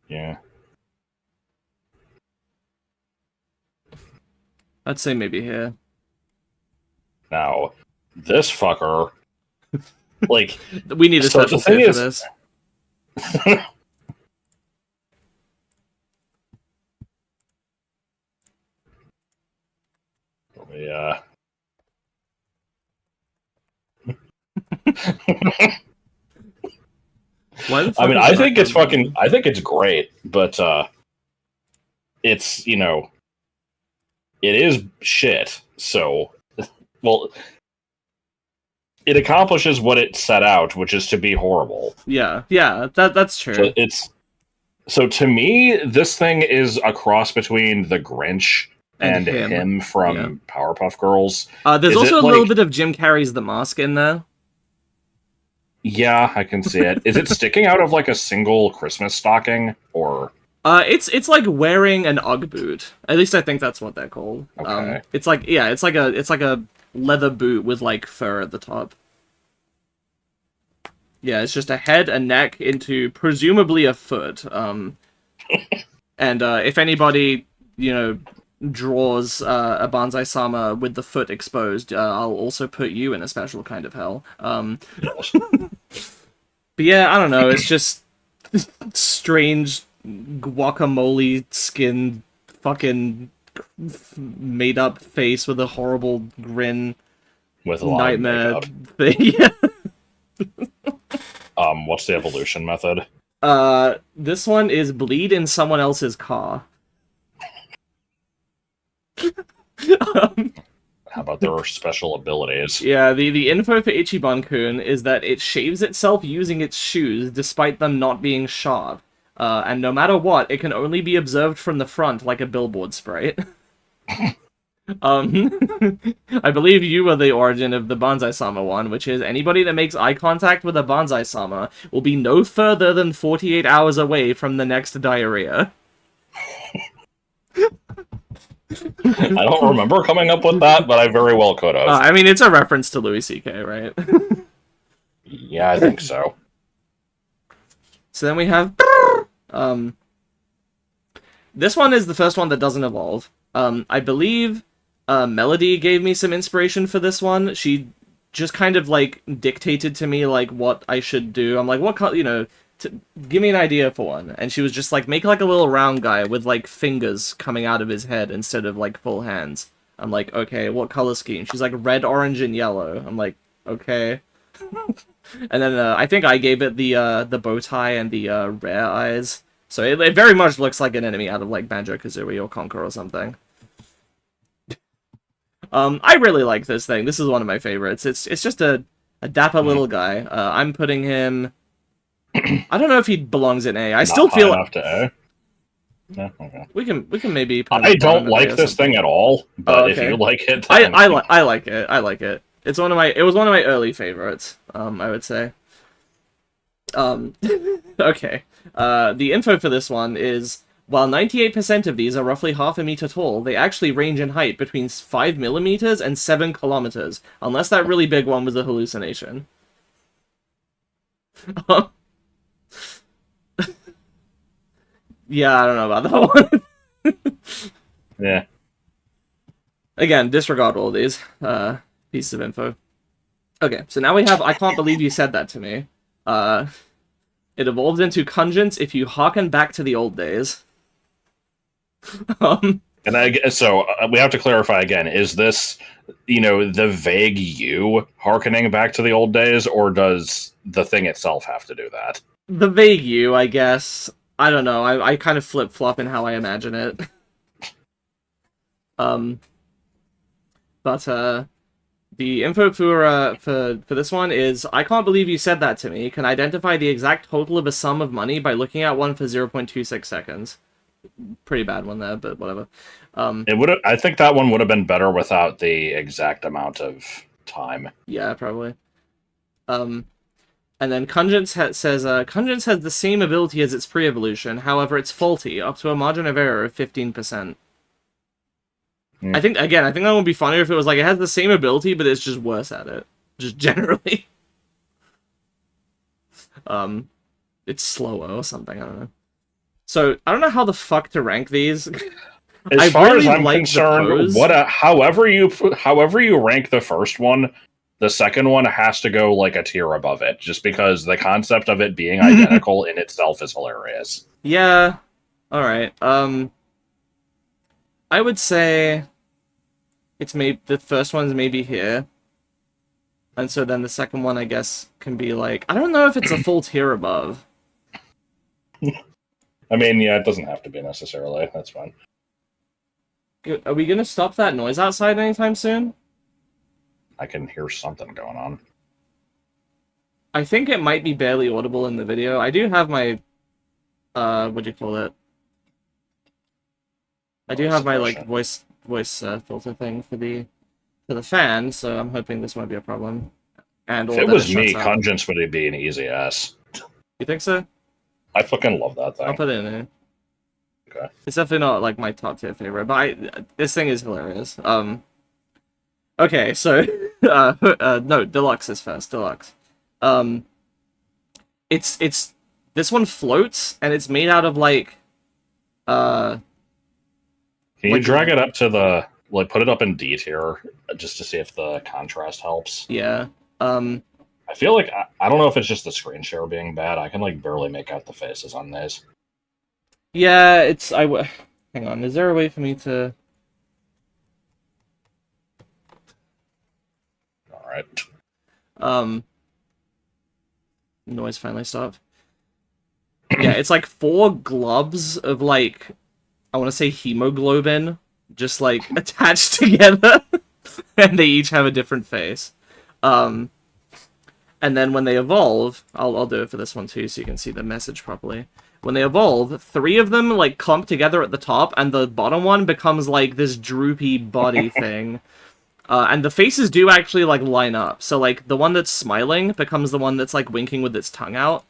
Yeah. I'd say maybe here. Now, this fucker, like, We need a So special the thing tier for is- this. yeah. Why the fuck I mean, is I that think it's going fucking. I think it's great, but it's it is shit. So, well, it accomplishes what it set out, which is to be horrible. Yeah, that's true. So to me, this thing is a cross between the Grinch and him. him from Yeah. Powerpuff Girls. There's Is also it a little like- bit of Jim Carrey's The Mask in there. Yeah, I can see it. Is it sticking out of like a single Christmas stocking, or It's like wearing an UGG boot. At least I think that's what they're called. Okay. It's like it's like a leather boot with like fur at the top. Yeah, it's just a head, a neck, into presumably a foot. And if anybody, draws a Banzai-sama with the foot exposed, I'll also put you in a special kind of hell. But yeah, I don't know, it's just strange guacamole skinned fucking made up face with a horrible grin with a lot nightmare of thing. Yeah. makeup? What's the evolution method? This one is bleed in someone else's car. How about their special abilities? Yeah, the info for Ichiban-kun is that it shaves itself using its shoes, despite them not being sharp. And no matter what, it can only be observed from the front like a billboard sprite. I believe you are the origin of the Banzai-sama one, which is anybody that makes eye contact with a Banzai-sama will be no further than 48 hours away from the next diarrhea. I don't remember coming up with that, but I very well could have. I mean, it's a reference to Louis C.K., right? Yeah, I think so. So then we have... this one is the first one that doesn't evolve. I believe Melody gave me some inspiration for this one. She just kind of, like, dictated to me, like, what I should do. I'm like, what color, you know, give me an idea for one. And she was just like, make, like, a little round guy with, like, fingers coming out of his head instead of, like, full hands. I'm like, okay, what color scheme? She's like, red, orange, and yellow. I'm like, okay. And then I think I gave it the bow tie and the rare eyes. So it very much looks like an enemy out of, like, Banjo-Kazooie or Conquer or something. I really like this thing. This is one of my favorites. It's just a dapper little guy. I'm putting him... I don't know if he belongs in A. I still feel... enough to A? Yeah, okay. We can maybe... Put I don't like this thing at all, but if you like it... Then... I like it. I like it. It was one of my early favorites, I would say. Okay. The info for this one is, while 98% of these are roughly half a meter tall, they actually range in height between 5 millimeters and 7 kilometers, unless that really big one was a hallucination. Yeah, I don't know about that one. Yeah. Again, disregard all these pieces of info. Okay, so now we have I Can't Believe You Said That to Me. It evolves into Conjunce if you harken back to the old days. And so we have to clarify again, is this, you know, the vague you harkening back to the old days, or does the thing itself have to do that? The vague you, I guess. I don't know. I kind of flip-flop in how I imagine it. But the info for this one is, I can't believe you said that to me. Can identify the exact total of a sum of money by looking at one for 0.26 seconds. Pretty bad one there, but whatever. It would. I think that one would have been better without the exact amount of time. Yeah, probably. And then Conjunce says, Conjunce has the same ability as its pre-evolution, however it's faulty, up to a margin of error of 15%. I think that would be funnier if it was like, it has the same ability, but it's just worse at it. Just generally. It's slower or something, I don't know. So, I don't know how the fuck to rank these. As far as I'm concerned, however you rank the first one, the second one has to go like a tier above it, just because the concept of it being identical in itself is hilarious. Yeah. Alright. I would say it's the first one's maybe here. And so then the second one, I guess, can be like... I don't know if it's a full tier above. I mean, yeah, it doesn't have to be necessarily. That's fine. Are we gonna stop that noise outside anytime soon? I can hear something going on. I think it might be barely audible in the video. I do have my... what do you call it? I do have my, like, voice filter thing for the fan, so I'm hoping this won't be a problem. And if it was me, Conjunce would be an easy ass. You think so? I fucking love that thing. I'll put it in there. Okay. It's definitely not, like, my top tier favorite, but this thing is hilarious. Okay, so... no, Deluxe is first. Deluxe. It's... This one floats, and it's made out of, like... Can you drag it up to the... Like, put it up in D tier, just to see if the contrast helps? Yeah. I feel like... I don't know if it's just the screen share being bad. I can, like, barely make out the faces on these. Yeah, it's... Hang on, is there a way for me to... Alright. Noise finally stopped. Yeah, it's like 4 globs of, like... I want to say hemoglobin, just, like, attached together. And they each have a different face. And then when they evolve, I'll do it for this one too, so you can see the message properly. When they evolve, 3 of them, like, clump together at the top, and the bottom one becomes, like, this droopy body thing. And the faces do actually, like, line up. So, like, the one that's smiling becomes the one that's, like, winking with its tongue out.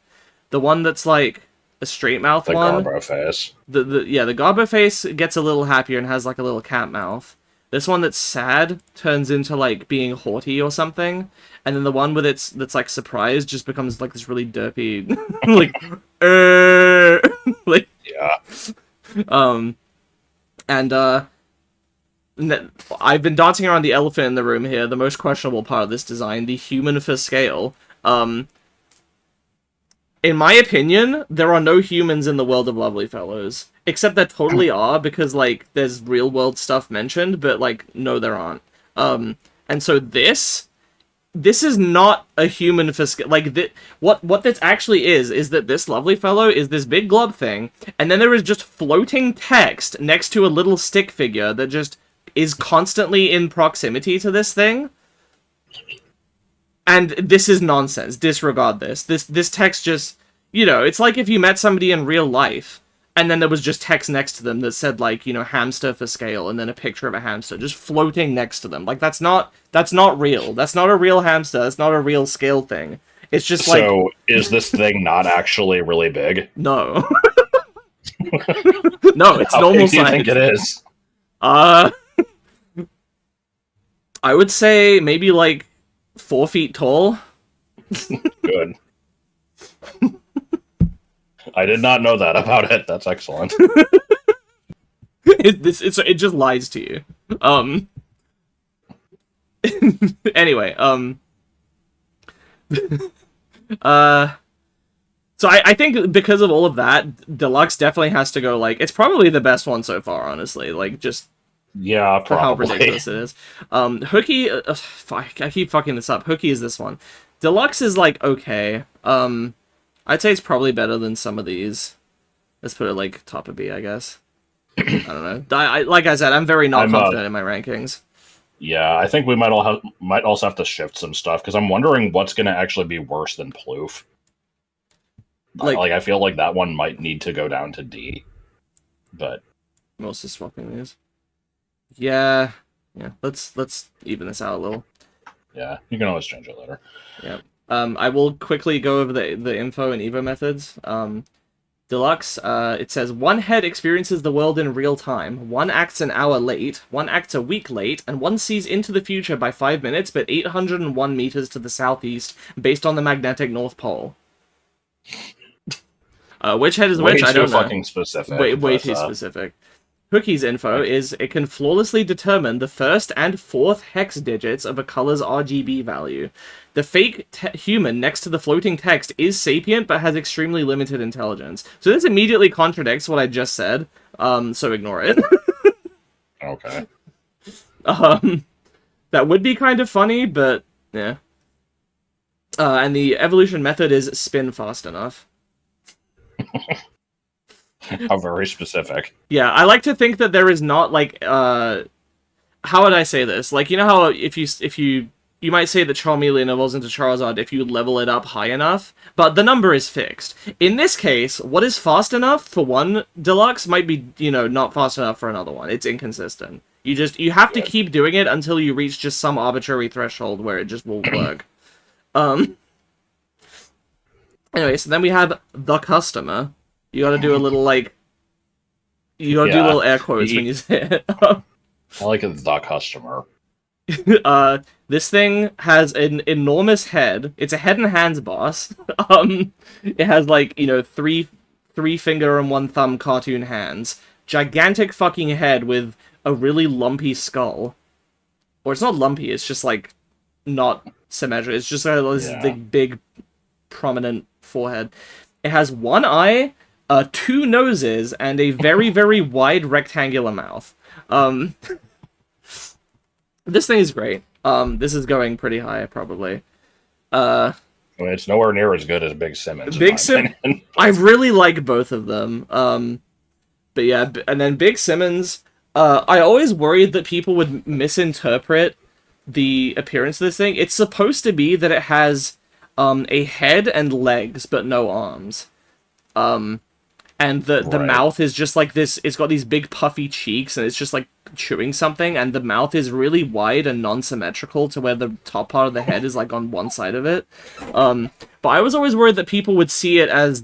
The one that's, like, a straight mouth The one... Garbo face. The Garbo face gets a little happier and has, like, a little cat mouth. This one that's sad turns into, like, being haughty or something. And then the one with that's, like, surprised just becomes, like, this really derpy... like... like... Yeah. And, I've been dancing around the elephant in the room here, the most questionable part of this design, the human for scale. In my opinion, there are no humans in the world of Lovely Fellows. Except there totally are, because, like, there's real-world stuff mentioned, but, like, no, there aren't. And so this is not a human for scale. Like, what this actually is that this Lovely Fellow is this big glob thing, and then there is just floating text next to a little stick figure that just is constantly in proximity to this thing. And this is nonsense. Disregard this. This text just, you know, it's like if you met somebody in real life, and then there was just text next to them that said, like, you know, hamster for scale, and then a picture of a hamster just floating next to them. Like, that's not real. That's not a real hamster. That's not a real scale thing. It's just like... So, is this thing not actually really big? No. No, it's How normal big do you size. think it is? I would say maybe, like, 4 feet tall. Good. I did not know that about it. That's excellent. It just lies to you. Anyway, so I think because of all of that, Deluxe definitely has to go, like, it's probably the best one so far, honestly. Like, just Yeah, for how probably. ridiculous it is. Hooky, fuck, I keep fucking this up. Hooky is this one. Deluxe is, like, okay. I'd say it's probably better than some of these. Let's put it, like, top of B, I guess. I don't know. Like I said, I'm very not confident in my rankings. Yeah, I think we might also have to shift some stuff, because I'm wondering what's going to actually be worse than Ploof. Like, I feel like that one might need to go down to D. But I'm also swapping these. Yeah. Let's even this out a little. yeah, you can always change it later. Yeah. I will quickly go over the info and Evo methods. Deluxe, it says, 1 head experiences the world in real time, 1 acts an hour late, 1 acts a week late, and 1 sees into the future by 5 minutes, but 801 meters to the southeast, based on the magnetic North Pole. Which head is which? I don't know. Fucking specific. Way too specific. Hookie's info is it can flawlessly determine the first and 4th hex digits of a color's RGB value. The fake human next to the floating text is sapient but has extremely limited intelligence. So this immediately contradicts what I just said, so ignore it. Okay. That would be kind of funny, but yeah. And the evolution method is spin fast enough. How very specific. Yeah, I like to think that there is not, like, how would I say this? Like, you know how if you might say that Charmeleon evolves into Charizard if you level it up high enough, but the number is fixed. In this case, what is fast enough for one Deluxe might be, you know, not fast enough for another one. It's inconsistent. You have to keep doing it until you reach just some arbitrary threshold where it just will work. Anyway, so then we have the customer. You gotta do a little, like... You gotta do little air quotes when you say it. I like the customer. This thing has an enormous head. It's a head and hands boss. It has, like, you know, three finger and 1 thumb cartoon hands. Gigantic fucking head with a really lumpy skull. Or it's not lumpy, it's just, like, not symmetric. It's just this big, prominent forehead. It has 1 eye, 2 noses, and a very, very wide rectangular mouth. This thing is great. This is going pretty high, probably. I mean, it's nowhere near as good as Big Simmons. I really like both of them. But yeah, and then Big Simmons, I always worried that people would misinterpret the appearance of this thing. It's supposed to be that it has a head and legs, but no arms. and the Right. mouth is just like this. It's got these big puffy cheeks, and it's just like chewing something, and the mouth is really wide and non-symmetrical to where the top part of the head is like on one side of it. But I was always worried that people would see it as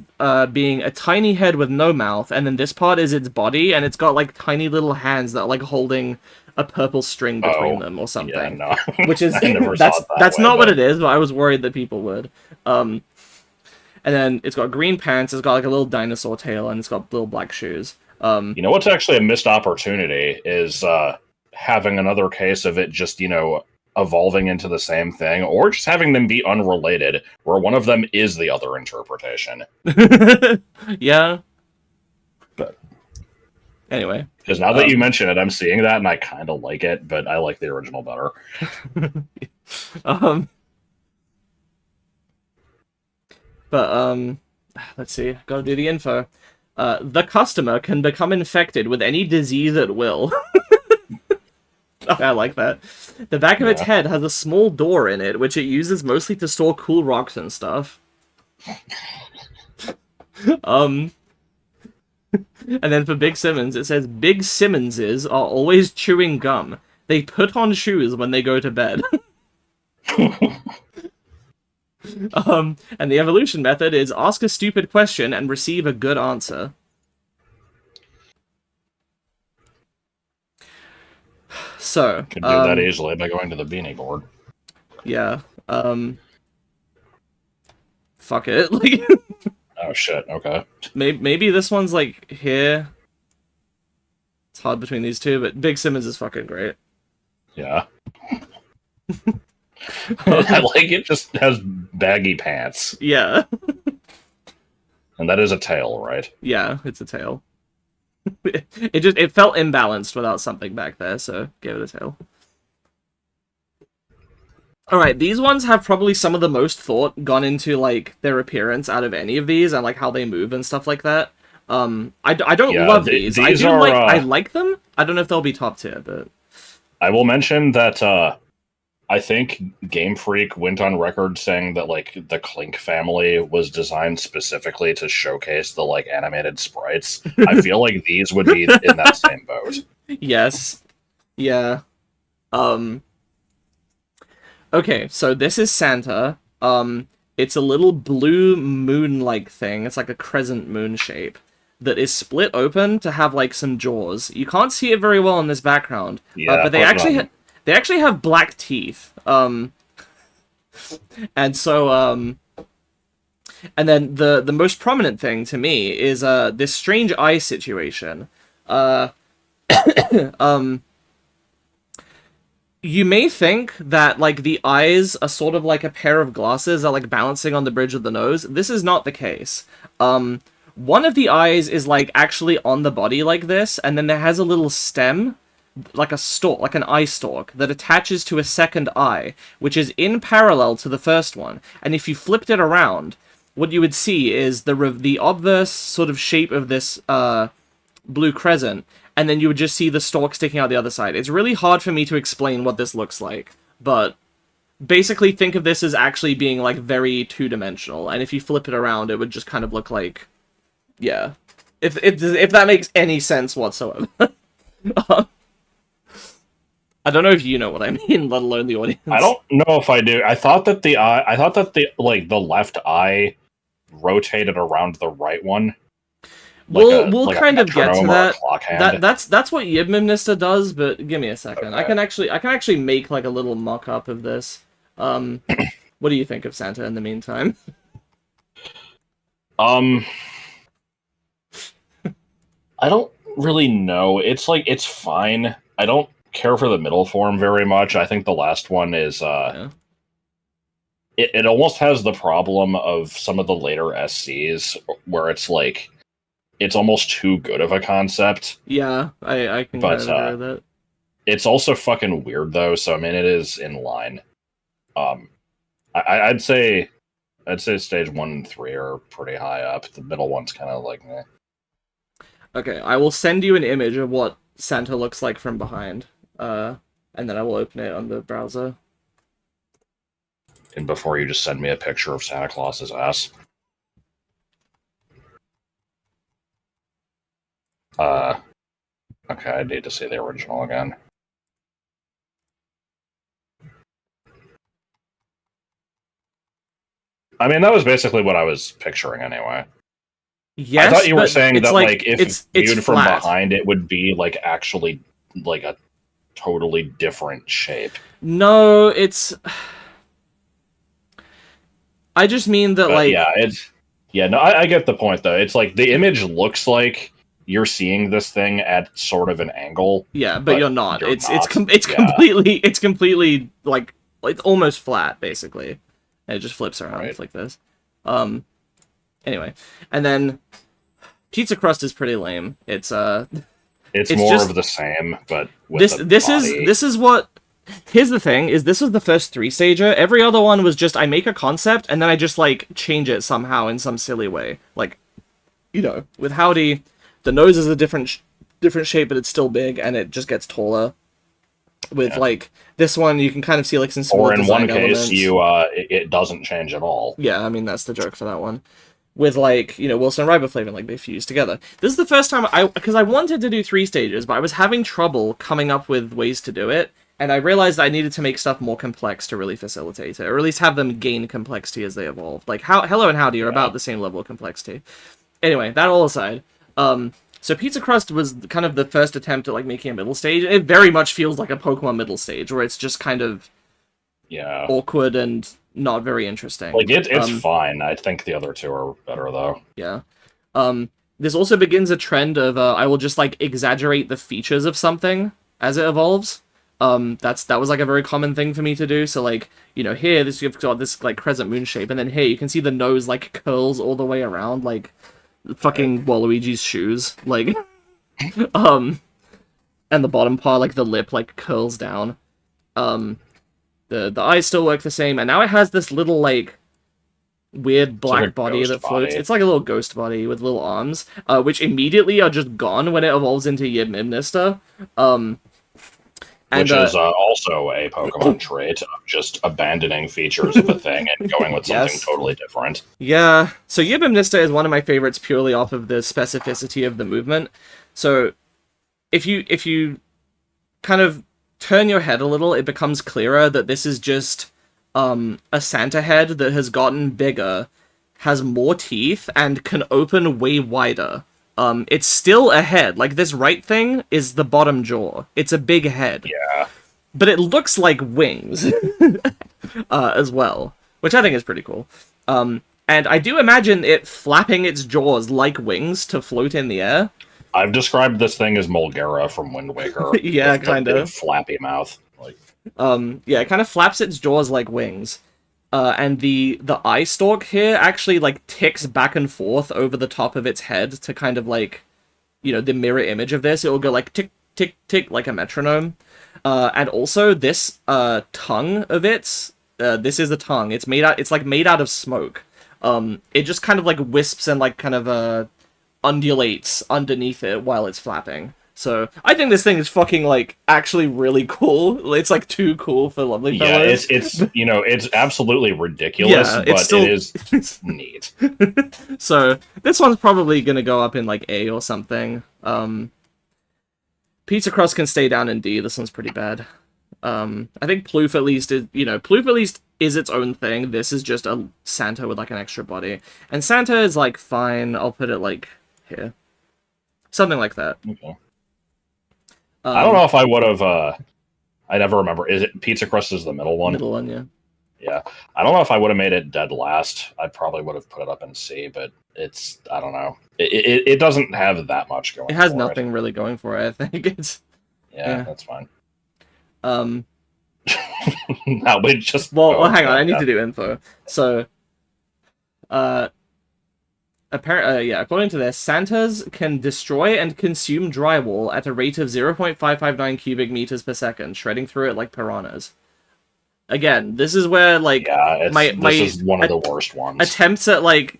being a tiny head with no mouth, and then this part is its body, and it's got like tiny little hands that are like holding a purple string between them or Yeah, something. no. Which is I never saw it that that's way, not what but it is, but I was worried that people would. And then it's got green pants, it's got like a little dinosaur tail, and it's got little black shoes. you know what's actually a missed opportunity is having another case of it just, evolving into the same thing, or just having them be unrelated, where one of them is the other interpretation. Yeah. But anyway. Because now that you mention it, I'm seeing that, and I kind of like it, but I like the original better. Let's see. Gotta do the info. The customer can become infected with any disease at will. I like that. The back of its head has a small door in it, which it uses mostly to store cool rocks and stuff. And then for Big Simmons, it says, Big Simmonses are always chewing gum. They put on shoes when they go to bed. And the evolution method is ask a stupid question and receive a good answer. So, Could do that easily by going to the beanie board. Yeah. Fuck it. Like, oh shit, okay. maybe this one's like here. It's hard between these two, but Big Simmons is fucking great. Yeah. I like it just has baggy pants. Yeah. And that is a tail, right? Yeah, it's a tail. It felt imbalanced without something back there, so gave it a tail. Alright, these ones have probably some of the most thought gone into, like, their appearance out of any of these, and, like, how they move and stuff like that. I don't love these. I like them. I don't know if they'll be top tier, but... I will mention that, I think Game Freak went on record saying that, like, the Clink family was designed specifically to showcase the, like, animated sprites. I feel like these would be in that same boat. Yes. Yeah. Okay, so this is Santa. It's a little blue moon-like thing. It's like a crescent moon shape that is split open to have, like, some jaws. You can't see it very well in this background, but they actually have black teeth. And so, and then the most prominent thing to me is this strange eye situation. You may think that, like, the eyes are sort of like a pair of glasses that are, like, balancing on the bridge of the nose. This is not the case. One of the eyes is, like, actually on the body like this, and then there has a little stem, like a stalk, like an eye stalk, that attaches to a second eye, which is in parallel to the first one. And if you flipped it around, what you would see is the obverse sort of shape of this blue crescent, and then you would just see the stalk sticking out the other side. It's really hard for me to explain what this looks like, but basically think of this as actually being, like, very two-dimensional, and if you flip it around, it would just kind of look like... Yeah. If that makes any sense whatsoever. I don't know if you know what I mean, let alone the audience. I don't know if I do. I thought that the left eye rotated around the right one. We'll kind of get to that. That's what Yibminister does, but give me a second. Okay. I can actually make, like, a little mock-up of this. What do you think of Santa in the meantime? I don't really know. It's fine. I don't care for the middle form very much. I think the last one is it almost has the problem of some of the later SCs where it's like it's almost too good of a concept. Yeah, I can kind of agree with that. It's also fucking weird though, so I mean it is in line. I'd say stage 1 and 3 are pretty high up. The middle one's kind of like meh. Okay, I will send you an image of what Santa looks like from behind, and then I will open it on the browser. And before you just send me a picture of Santa Claus's ass. Uh, okay, I need to see the original again. I mean, that was basically what I was picturing anyway. I Yes, thought you were but saying it's that, like like, if it's viewed from flat. behind, it would be, like, actually, like, a totally different shape. No, it's. I just mean that But yeah, like no, I get the point though. It's like the image looks like you're seeing this thing at sort of an angle, yeah, but but you're not. you're not. It's Yeah, completely like it's almost flat basically. And it just flips around right. like this. Um. Anyway, and then pizza crust is pretty lame. It's It's more just of the same, but with a body. this is what. Here's the thing: is this was the first 3-stager. Every other one was just I make a concept and then I just like change it somehow in some silly way. Like, with Howdy, the nose is a different shape, but it's still big and it just gets taller. With Yeah. like this one, you can kind of see like some small Or in one design case, elements. it doesn't change at all. Yeah, I mean that's the joke for that one. With like Wilson and Riboflavin, like they fuse together. This is the first time because I wanted to do 3 stages, but I was having trouble coming up with ways to do it, and I realized I needed to make stuff more complex to really facilitate it, or at least have them gain complexity as they evolve. Like Hello and Howdy are about the same level of complexity. Anyway, that all aside, so Pizza Crust was kind of the first attempt at like making a middle stage. It very much feels like a Pokemon middle stage, where it's just kind of Yeah, awkward and not very interesting. like it's fine. I think the other two are better though. Yeah. This also begins a trend of I will just like exaggerate the features of something as it evolves. That was like a very common thing for me to do. So like, here you've got this like crescent moon shape, and then here you can see the nose like curls all the way around like fucking Waluigi's shoes. Like and the bottom part, like the lip like curls down. The eyes still work the same, and now it has this little like weird black like body that floats. body. It's like a little ghost body with little arms, which immediately are just gone when it evolves into Yib-Mimnista. Which is also a Pokemon trait of just abandoning features of a thing and going with something totally different. Yeah, so Yib-Mimnista is one of my favorites purely off of the specificity of the movement. So if you kind of turn your head a little, it becomes clearer that this is just a Santa head that has gotten bigger, has more teeth, and can open way wider. It's still a head. Like, this right thing is the bottom jaw. It's a big head. Yeah. But it looks like wings as well, which I think is pretty cool. And I do imagine it flapping its jaws like wings to float in the air. I've described this thing as Mulgera from Wind Waker. Yeah, kind of. Flappy mouth. Like, yeah, it kind of flaps its jaws like wings. And the eye stalk here actually like ticks back and forth over the top of its head to kind of like, the mirror image of this. It will go like tick, tick, tick like a metronome. And also this tongue of its, this is the tongue. It's made out of smoke. It just kind of like wisps and like kind of undulates underneath it while it's flapping. So I think this thing is fucking like actually really cool. It's like too cool for Lovely Fellows. Yeah, it's absolutely ridiculous, but still... it is neat. So this one's probably gonna go up in like A or something. Pizza Crust can stay down in D. This one's pretty bad. I think Ploof at least is its own thing. This is just a Santa with like an extra body, and Santa is like fine. I'll put it like here, something like that. Okay. I don't know if I would have. I never remember. Is it Pizza Crust is the middle one? Middle one, yeah. Yeah, I don't know if I would have made it dead last. I probably would have put it up in C, but I don't know. It doesn't have that much going. It has nothing really going for it. I think it's. Yeah, that's fine. No, we just. Well, hang on. I need to do info. So, according to this, Santas can destroy and consume drywall at a rate of 0.559 cubic meters per second, shredding through it like piranhas. Again, this is where like this is one of the worst ones. Attempts at like.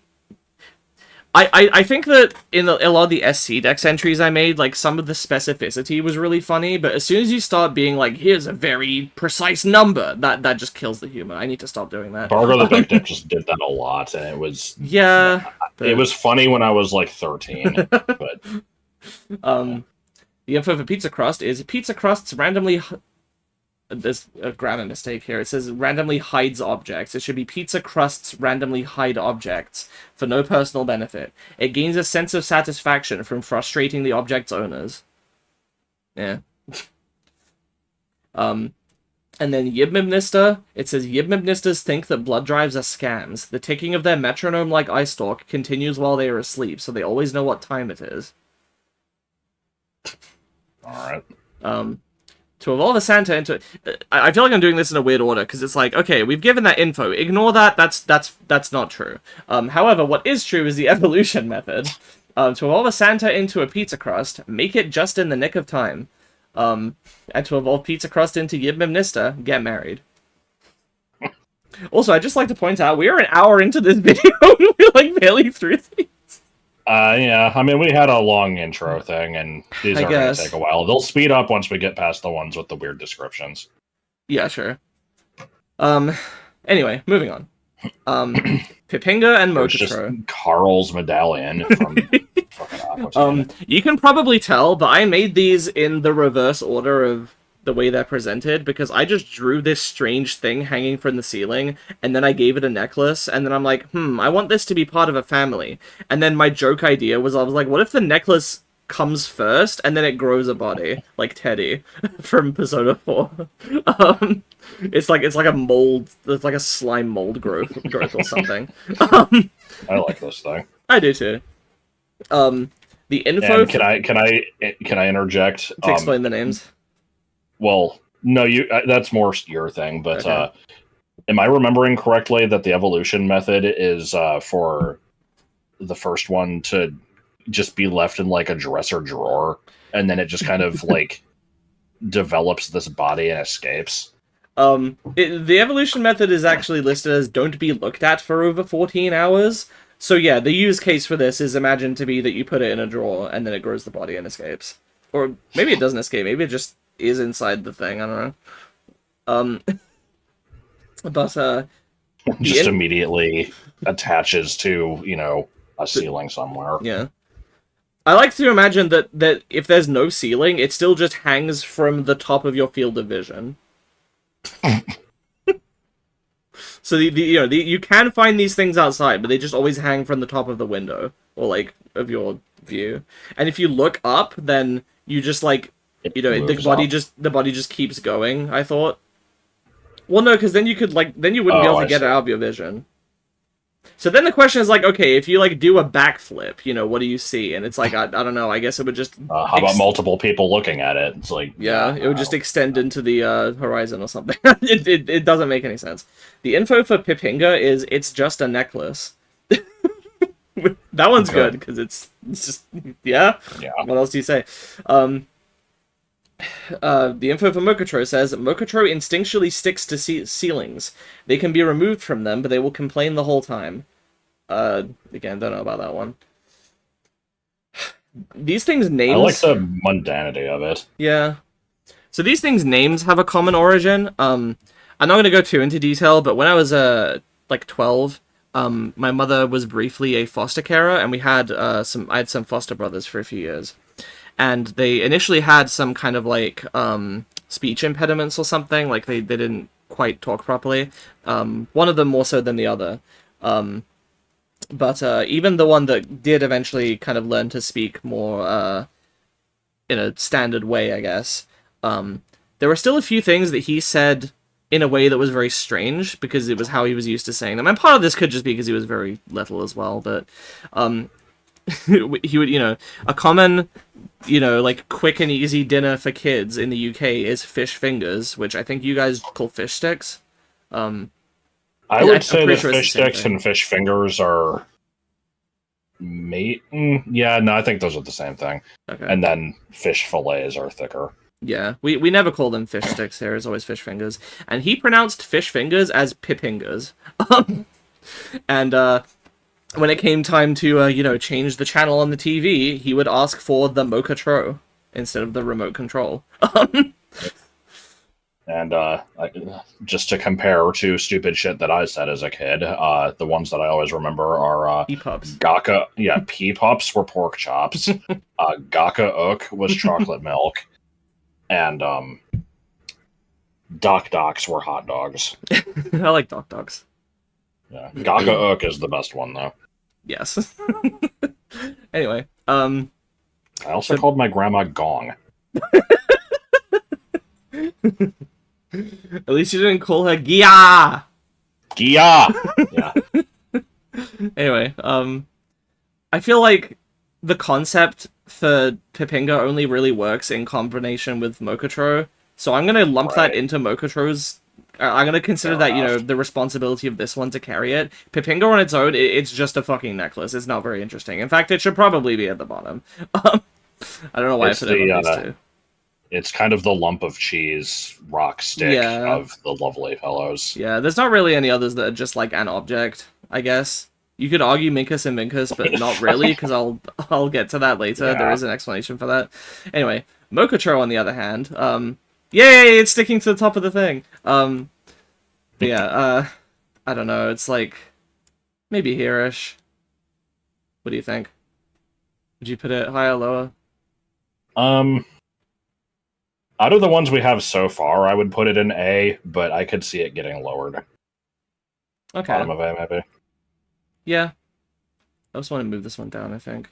I think that in a lot of the SC Dex entries I made, like, some of the specificity was really funny, but as soon as you start being like, here's a very precise number, that just kills the humor. I need to stop doing that. Bargo the Bikdip just did that a lot, and it was... Yeah. It was funny when I was, like, 13, but... The info for pizza crust is pizza crusts randomly. There's a grammar mistake here. It says randomly hides objects. It should be pizza crusts randomly hide objects for no personal benefit. It gains a sense of satisfaction from frustrating the object's owners. Yeah. And then Yibmibnista, it says Yibmibnistas think that blood drives are scams. The ticking of their metronome-like eye stalk continues while they are asleep, so they always know what time it is. Alright. To evolve a Santa into... I feel like I'm doing this in a weird order, because it's like, okay, we've given that info. Ignore that, that's not true. However, what is true is the evolution method. To evolve a Santa into a pizza crust, make it just in the nick of time. And to evolve pizza crust into Yibmibnista, get married. Also, I'd just like to point out, we are an hour into this video, and we're like barely through these. Yeah, I mean, we had a long intro thing, and these are going to take a while. They'll speed up once we get past the ones with the weird descriptions. Yeah, sure. Anyway, moving on. Pipinga and Mokotro. Carl's medallion from fucking Aqua. You can probably tell, but I made these in the reverse order of the way they're presented, because I just drew this strange thing hanging from the ceiling, and then I gave it a necklace, and then I'm like, I want this to be part of a family. And then my joke idea was, I was like, what if the necklace comes first, and then it grows a body, like Teddy from Persona 4. It's like a mold, it's like a slime mold growth or something. I like this thing. I do too. The info... And can I interject? To explain the names? Well, no, that's more your thing, but okay. Am I remembering correctly that the evolution method is for the first one to just be left in like a dresser drawer, and then it just kind of like develops this body and escapes? The evolution method is actually listed as don't be looked at for over 14 hours. So yeah, the use case for this is imagined to be that you put it in a drawer and then it grows the body and escapes. Or maybe it doesn't escape, maybe it just is inside the thing, I don't know. But just immediately attaches to, a ceiling somewhere. Yeah. I like to imagine that if there's no ceiling, it still just hangs from the top of your field of vision. So you can find these things outside, but they just always hang from the top of the window or like of your view. And if you look up, then you just like the body just keeps going, I thought. Well, no, because then you wouldn't be able to get it out of your vision. So then the question is like, okay, if you like do a backflip, what do you see? And it's like, I don't know, I guess it would just... how about multiple people looking at it? It's like... Yeah, it would just extend into the horizon or something. It doesn't make any sense. The info for Pipinga is it's just a necklace. That one's good, because it's just... Yeah? What else do you say? The info for Mokotro says, Mokotro instinctually sticks to ceilings. They can be removed from them, but they will complain the whole time. Again, don't know about that one. These things' names... I like the mundanity of it. Yeah. So these things' names have a common origin. I'm not going to go too into detail, but when I was, 12, my mother was briefly a foster carer, and I had some foster brothers for a few years. And they initially had some kind of like speech impediments or something, like they didn't quite talk properly. One of them more so than the other. But even the one that did eventually kind of learn to speak more in a standard way, I guess, there were still a few things that he said in a way that was very strange, because it was how he was used to saying them. And part of this could just be because he was very little as well, but... he would, a common, like quick and easy dinner for kids in the UK is fish fingers, which I think you guys call fish sticks. I would say that fish sticks and fish fingers are yeah, no, I think those are the same thing. Okay. And then fish fillets are thicker. Yeah, we never call them fish sticks here, it's always fish fingers. And he pronounced fish fingers as pipingas. And, when it came time to, change the channel on the TV, he would ask for the Mokotro instead of the remote control. And just to compare to stupid shit that I said as a kid, the ones that I always remember are E-pups. Gaka. Yeah, P-pups were pork chops. Gaka ook was chocolate milk, and Doc Docs were hot dogs. I like Doc Docs. Yeah, Gaka ook is the best one though. Yes. Anyway, I also called my grandma Gong. At least you didn't call her Gia. Gia. Yeah. Anyway, I feel like the concept for Pipinga only really works in combination with Mokotro, so I'm gonna lump that into Mokotro's. I'm gonna consider that, you know, the responsibility of this one to carry it. Pipinga on its own, it's just a fucking necklace. It's not very interesting. In fact, it should probably be at the bottom. I don't know why I put it on these two. It's kind of the lump of cheese rock stick of the lovely fellows. Yeah, there's not really any others that are just like an object, I guess. You could argue Minkus and Minkus, but not really, because I'll get to that later. Yeah. There is an explanation for that. Anyway, Mokotro, on the other hand, yay, it's sticking to the top of the thing. But yeah, I don't know, it's like, maybe here-ish. What do you think? Would you put it higher or lower? Out of the ones we have so far, I would put it in A, but I could see it getting lowered. Okay. Bottom of A, maybe. Yeah. I just want to move this one down, I think.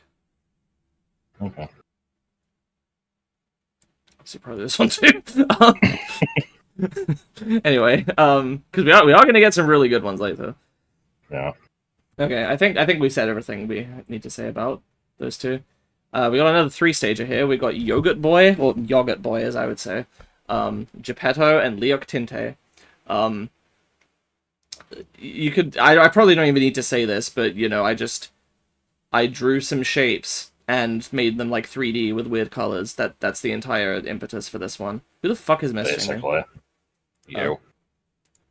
Okay. See, probably this one too. Anyway, because we are going to get some really good ones later. Yeah. Okay, I think we said everything we need to say about those two. We got another 3-stager here. We got Yogurt Boy, or Yogurt Boy, as I would say. Geppetto and Leok Tinte. You could... I probably don't even need to say this, but, you know, I drew some shapes and made them, like, 3D with weird colors. That's the entire impetus for this one. Who the fuck is messaging Basically. me? You.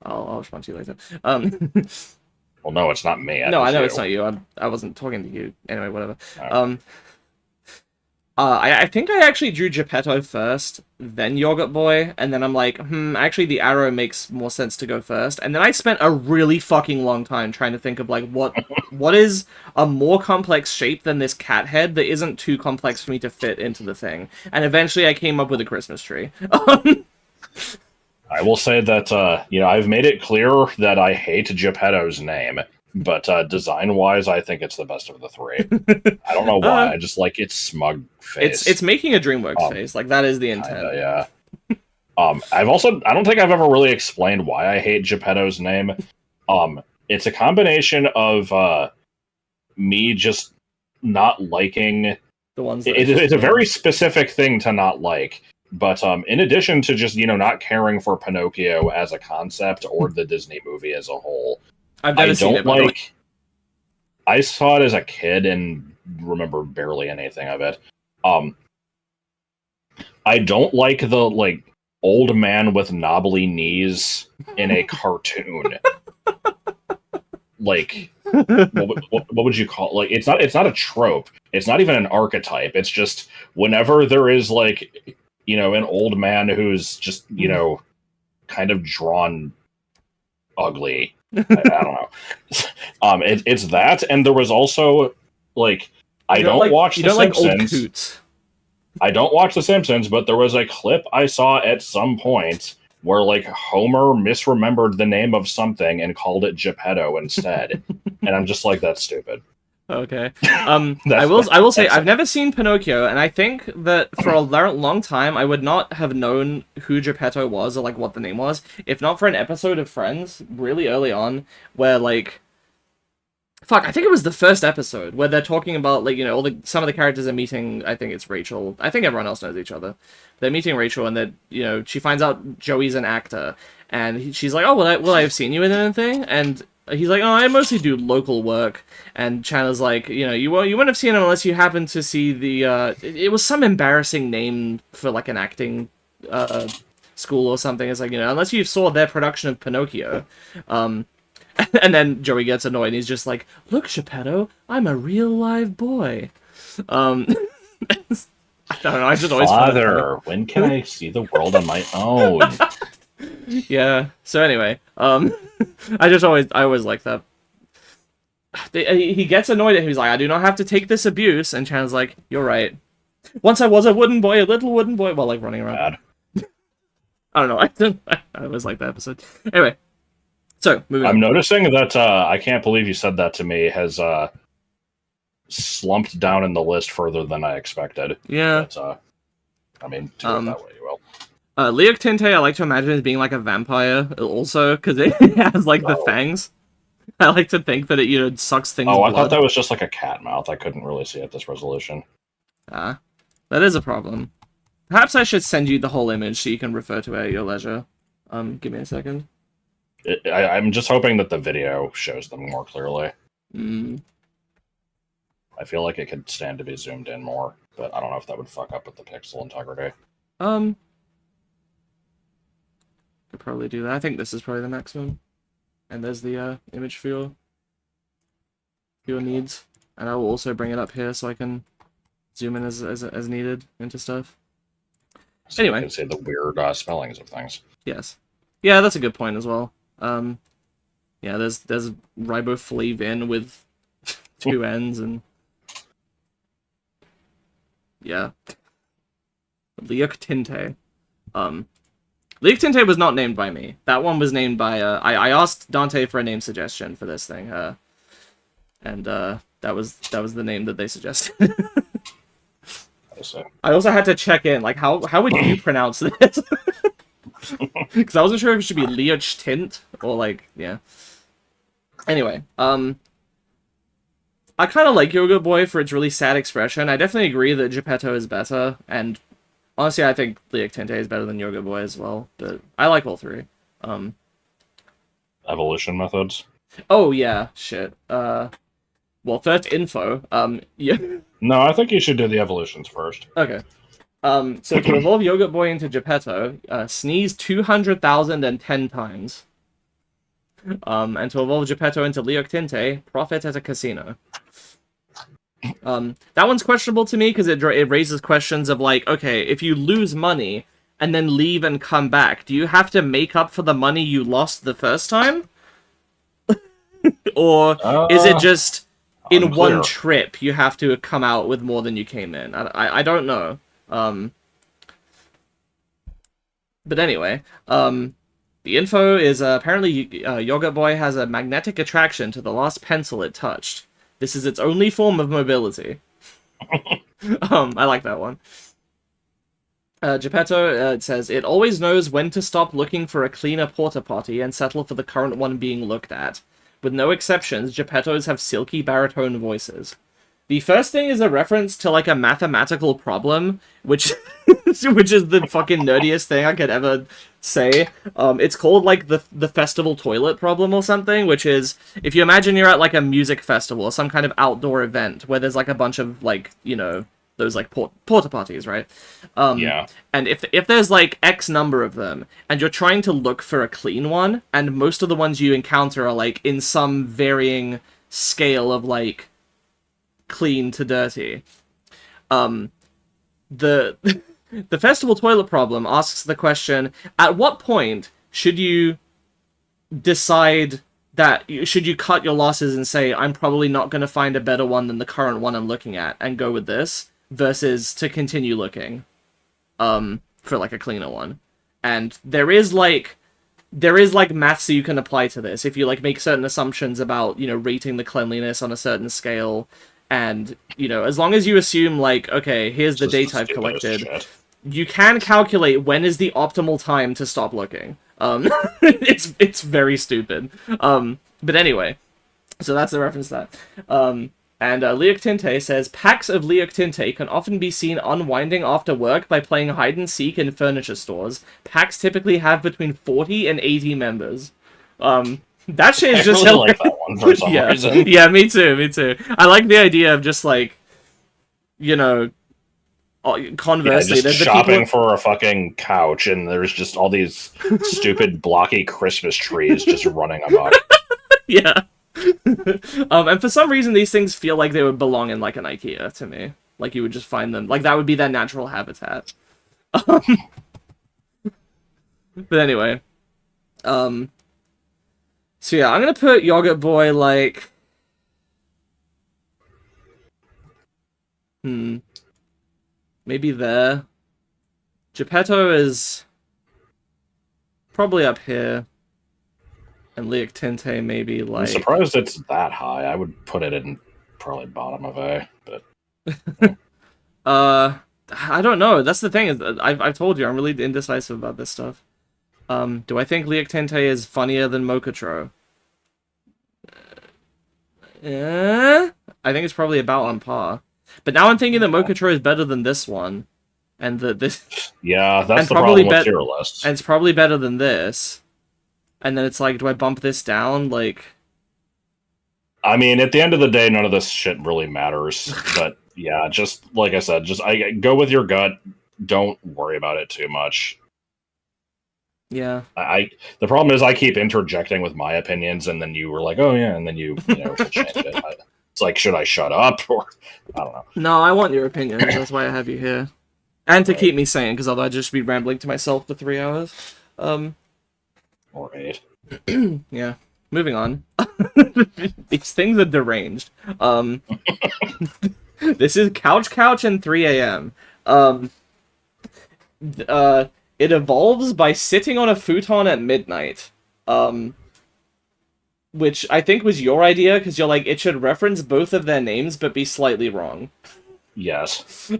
I'll respond to you later. Well, no, it's not me. No, I know it's not you. I wasn't talking to you. Anyway, whatever. Right. I think I actually drew Geppetto first, then Yogurt Boy, and then I'm like, actually the arrow makes more sense to go first. And then I spent a really fucking long time trying to think of, like, what is a more complex shape than this cat head that isn't too complex for me to fit into the thing. And eventually I came up with a Christmas tree. I will say that, you know, I've made it clear that I hate Geppetto's name. But design-wise, I think it's the best of the three. I don't know why. I just like its smug face. It's making a DreamWorks face. Like, that is the intent. Yeah. I don't think I've ever really explained why I hate Geppetto's name. It's a combination of me just not liking the ones. It's a very specific thing to not like. But in addition to just, you know, not caring for Pinocchio as a concept or the Disney movie as a whole. I've never seen it. I saw it as a kid and remember barely anything of it. I don't like the old man with knobbly knees in a cartoon. What would you call it? It's not a trope. It's not even an archetype. It's just whenever there is an old man who's just kind of drawn ugly. I don't know. It's that, and there was also I don't watch The Simpsons. I don't watch The Simpsons, but there was a clip I saw at some point where Homer misremembered the name of something and called it Geppetto instead, and I'm just like, that's stupid. Okay. I will say I've never seen Pinocchio, and I think that for a long time I would not have known who Geppetto was or what the name was, if not for an episode of Friends really early on where I think it was the first episode where they're talking about some of the characters are meeting. I think it's Rachel. I think everyone else knows each other. They're meeting Rachel, and that she finds out Joey's an actor, and she's like, "Oh, will I have seen you in anything?" And he's like, "Oh, I mostly do local work." And Chandler's like, you wouldn't have seen him unless you happened to see the, it was some embarrassing name for an acting school or something. It's unless you saw their production of Pinocchio. And then Joey gets annoyed and he's just like, "Look, Geppetto, I'm a real live boy." I don't know, I just always Father, when can I see the world on my own? Yeah. So anyway, I always like that. He gets annoyed at him. He's like, I do not have to take this abuse. And Chan's like, you're right. Once I was a wooden boy, a little wooden boy, while like running around. Bad. I don't know. I always like that episode. Anyway, so moving I'm on. noticing that I can't believe you said that to me has slumped down in the list further than I expected. Yeah. But, I mean, do it that way you will. Leok Tinte, I like to imagine as being like a vampire, also, because it has like the fangs. I like to think that it, sucks things. Oh, I blood. thought that was just like a cat mouth. I couldn't really see at this resolution. Ah, that is a problem. Perhaps I should send you the whole image so you can refer to it at your leisure. Give me a second. I'm just hoping that the video shows them more clearly. I feel like it could stand to be zoomed in more, but I don't know if that would fuck up with the pixel integrity. Could probably do that. I think this is probably the maximum. And there's the image for your needs. And I will also bring it up here so I can zoom in as needed into stuff. So anyway, you can see the weird spellings of things. Yes, yeah, that's a good point as well. Yeah, there's riboflavin with 2 N's and yeah, Leok Tinte. Leok Tinte was not named by me. That one was named by I asked Dante for a name suggestion for this thing, and that was the name that they suggested. I also had to check in, like, how would you pronounce this? Because I wasn't sure if it should be Leok Tint or like, yeah. Anyway, I kind of like Yoga Boy for its really sad expression. I definitely agree that Geppetto is better, and honestly, I think Leok Tinte is better than Yoga Boy as well. But I like all three. Evolution methods. Oh yeah, shit. Well, first info. Yeah. No, I think you should do the evolutions first. Okay. So to evolve Yogurt Boy into Geppetto, sneeze 200,010 times. And to evolve Geppetto into Leok Tinte, profit at a casino. That one's questionable to me because it raises questions of like, okay, if you lose money and then leave and come back, do you have to make up for the money you lost the first time? Or is it just in unclear. one trip you have to come out with more than you came in? I don't know. But anyway, the info is apparently Yogurt Boy has a magnetic attraction to the last pencil it touched. This is its only form of mobility. I like that one. Geppetto, it says, it always knows when to stop looking for a cleaner porta potty and settle for the current one being looked at. With no exceptions, Geppettos have silky baritone voices. The first thing is a reference to, like, a mathematical problem, which which is the fucking nerdiest thing I could ever say. It's called, like, the festival toilet problem or something, which is, if you imagine you're at, like, a music festival or some kind of outdoor event where there's, like, a bunch of, like, you know, those, like, porta potties, right? Yeah. And if there's, like, X number of them, and you're trying to look for a clean one, and most of the ones you encounter are, like, in some varying scale of, like, clean to dirty. The festival toilet problem asks the question, at what point should you decide that should you cut your losses and say, I'm probably not going to find a better one than the current one I'm looking at and go with this, versus to continue looking for like a cleaner one. And there is like maths that you can apply to this if you like make certain assumptions about, you know, rating the cleanliness on a certain scale. And, you know, as long as you assume, like, okay, here's the data I've collected, you can calculate when is the optimal time to stop looking. It's very stupid. But anyway, so that's the reference to that. And Leok Tinte says, packs of Leok Tinte can often be seen unwinding after work by playing hide-and-seek in furniture stores. Packs typically have between 40 and 80 members. That shit is just... I really like that one for some reason. Yeah, me too. I like the idea of just, like, you know, conversely... just shopping for a fucking couch, and there's just all these stupid, blocky Christmas trees just running amok. Yeah. And for some reason, these things feel like they would belong in, like, an IKEA to me. Like, you would just find them... Like, that would be their natural habitat. But anyway, so yeah, I'm gonna put Yogurt Boy like, maybe there. Geppetto is probably up here, and Liuctinte maybe I'm like. surprised it's that high. I would put it in probably bottom of A, but I don't know. That's the thing is, I've told you I'm really indecisive about this stuff. Do I think Liuctinte is funnier than Mokotro? I think it's probably about on par. But now I'm thinking that Mokotro is better than this one, and that this, yeah, that's and the probably problem with tier lists. and it's probably better than this. And then it's like, do I bump this down? Like, I mean, at the end of the day, none of this shit really matters. But yeah, just like I said, just I go with your gut. Don't worry about it too much. yeah. The problem is I keep interjecting with my opinions, and then you were like, "Oh yeah," and then you will change it. It's like, should I shut up or I don't know. No, I want your opinion. That's why I have you here, and to keep me sane, because otherwise I'd just be rambling to myself for 3 hours. Or 8. Yeah. Moving on. These things are deranged. This is Couch and 3 a.m. It evolves by sitting on a futon at midnight. Which I think was your idea, because you're like, it should reference both of their names, but be slightly wrong. Yes.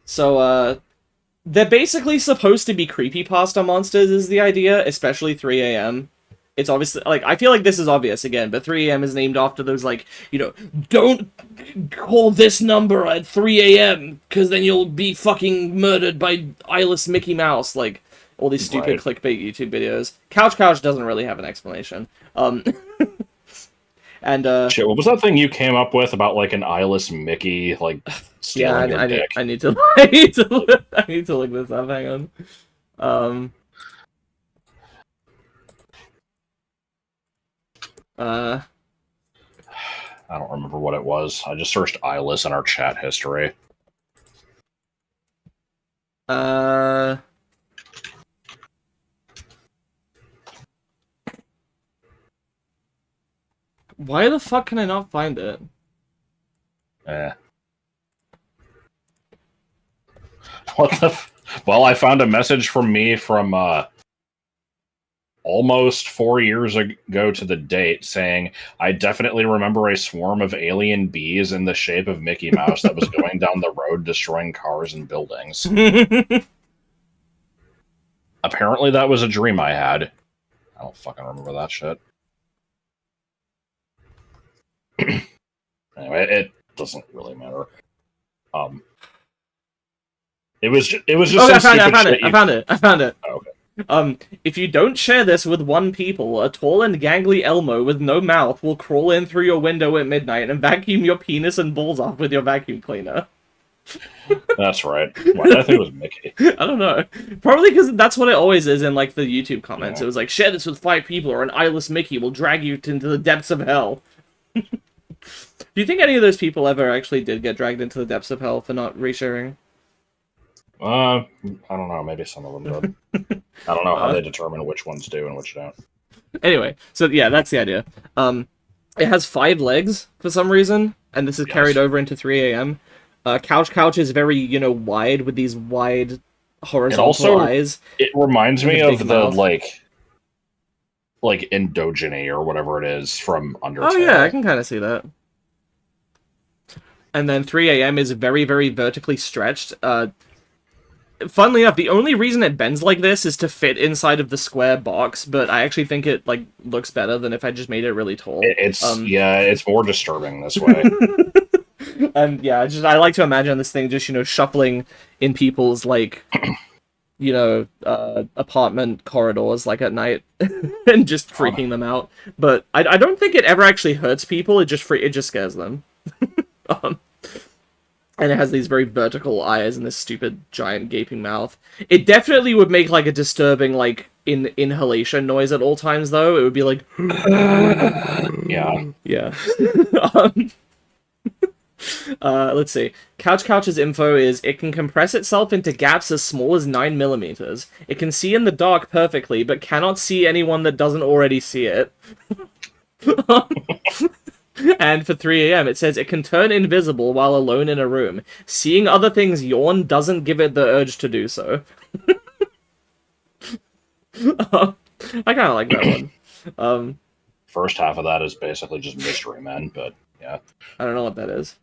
So, they're basically supposed to be creepypasta monsters, is the idea, especially 3 a.m. It's obviously, like, I feel like this is obvious again, but 3 a.m. is named after those, like, don't call this number at 3 a.m., because then you'll be fucking murdered by eyeless Mickey Mouse, like, all these stupid clickbait YouTube videos. Couch doesn't really have an explanation. And, shit, what was that thing you came up with about, like, an eyeless Mickey, like, stealing your dick? I need to look this up, hang on. I don't remember what it was. I just searched eyeless in our chat history. Why the fuck can I not find it? What the well, I found a message from me from almost 4 years ago to the date saying, I definitely remember a swarm of alien bees in the shape of Mickey Mouse that was going down the road destroying cars and buildings. Apparently that was a dream I had. I don't fucking remember that shit. Anyway, it doesn't really matter. It was just I found it. Oh, okay. If you don't share this with one people, a tall and gangly Elmo with no mouth will crawl in through your window at midnight and vacuum your penis and balls off with your vacuum cleaner. That's right. Why did I think it was Mickey? I don't know. Probably because that's what it always is in, like, the YouTube comments. Yeah. It was like, share this with 5 people or an eyeless Mickey will drag you into the depths of hell. Do you think any of those people ever actually did get dragged into the depths of hell for not resharing? I don't know. Maybe some of them did. I don't know how they determine which ones do and which don't. Anyway, so yeah, that's the idea. It has 5 legs for some reason, and this is carried over into 3 a.m. Couch is very, wide with these wide horizontal eyes. It reminds me of the mouth. like endogeny or whatever it is from Undertale. Oh yeah, I can kind of see that. And then 3 a.m. is very, very vertically stretched. Funnily enough, the only reason it bends like this is to fit inside of the square box, but I actually think it looks better than if I just made it really tall. It's more disturbing this way. And yeah, I like to imagine this thing just shuffling in people's apartment corridors at night and just freaking them out. But I don't think it ever actually hurts people. It just scares them. And it has these very vertical eyes and this stupid giant gaping mouth. It definitely would make a disturbing inhalation noise at all times, though. It would be like yeah. yeah. Let's see. Couch's info is it can compress itself into gaps as small as 9 millimeters. It can see in the dark perfectly, but cannot see anyone that doesn't already see it. And for 3 a.m., it says it can turn invisible while alone in a room. Seeing other things yawn doesn't give it the urge to do so. I kind of like that one. First half of that is basically just Mystery Men, but yeah. I don't know what that is.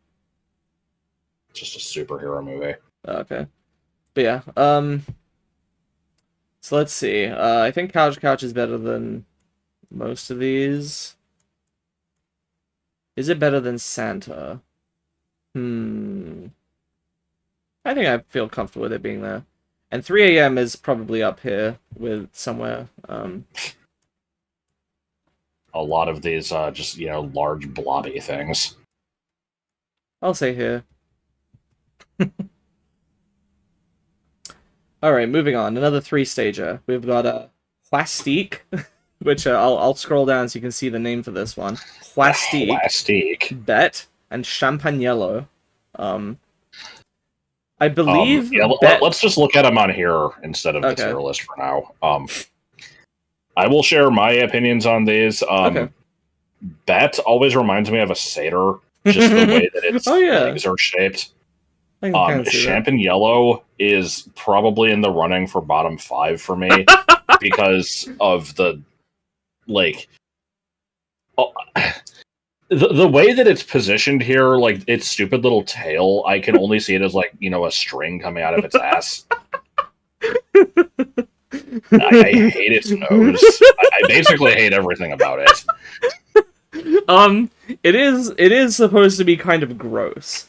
It's just a superhero movie. Okay. But yeah, so let's see. I think Couch is better than most of these. Is it better than Santa? I think I feel comfortable with it being there. And 3 a.m. is probably up here with somewhere. A lot of these just, large blobby things. I'll say here. Alright, moving on. Another 3-stager. We've got a Plastique, which I'll scroll down so you can see the name for this one. Plastique. Bet, and Champagnello. I believe... let's just look at them on here instead of the tier list for now. I will share my opinions on these. Bet always reminds me of a satyr, just the way that its legs are shaped. Champagnello is probably in the running for bottom 5 for me because of the the way that it's positioned here, like its stupid little tail. I can only see it as a string coming out of its ass. I hate its nose. I basically hate everything about it. It is supposed to be kind of gross.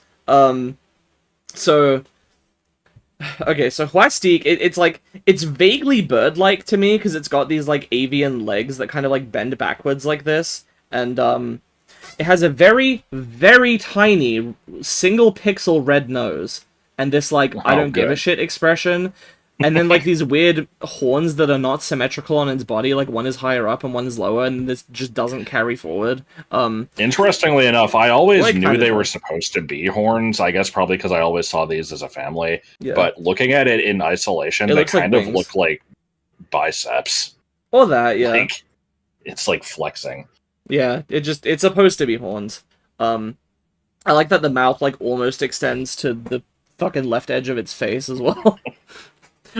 So Plastique, it's vaguely bird-like to me because it's got these avian legs that kind of bend backwards like this, and it has a very, very tiny single pixel red nose, and this I don't give a shit expression. And then, these weird horns that are not symmetrical on its body, one is higher up and one is lower, and this just doesn't carry forward. Interestingly enough, I always knew they were supposed to be horns, I guess probably because I always saw these as a family. Yeah. But looking at it in isolation, they kind of look like biceps. Or that, yeah. It's flexing. Yeah, it's supposed to be horns. I like that the mouth, almost extends to the fucking left edge of its face as well.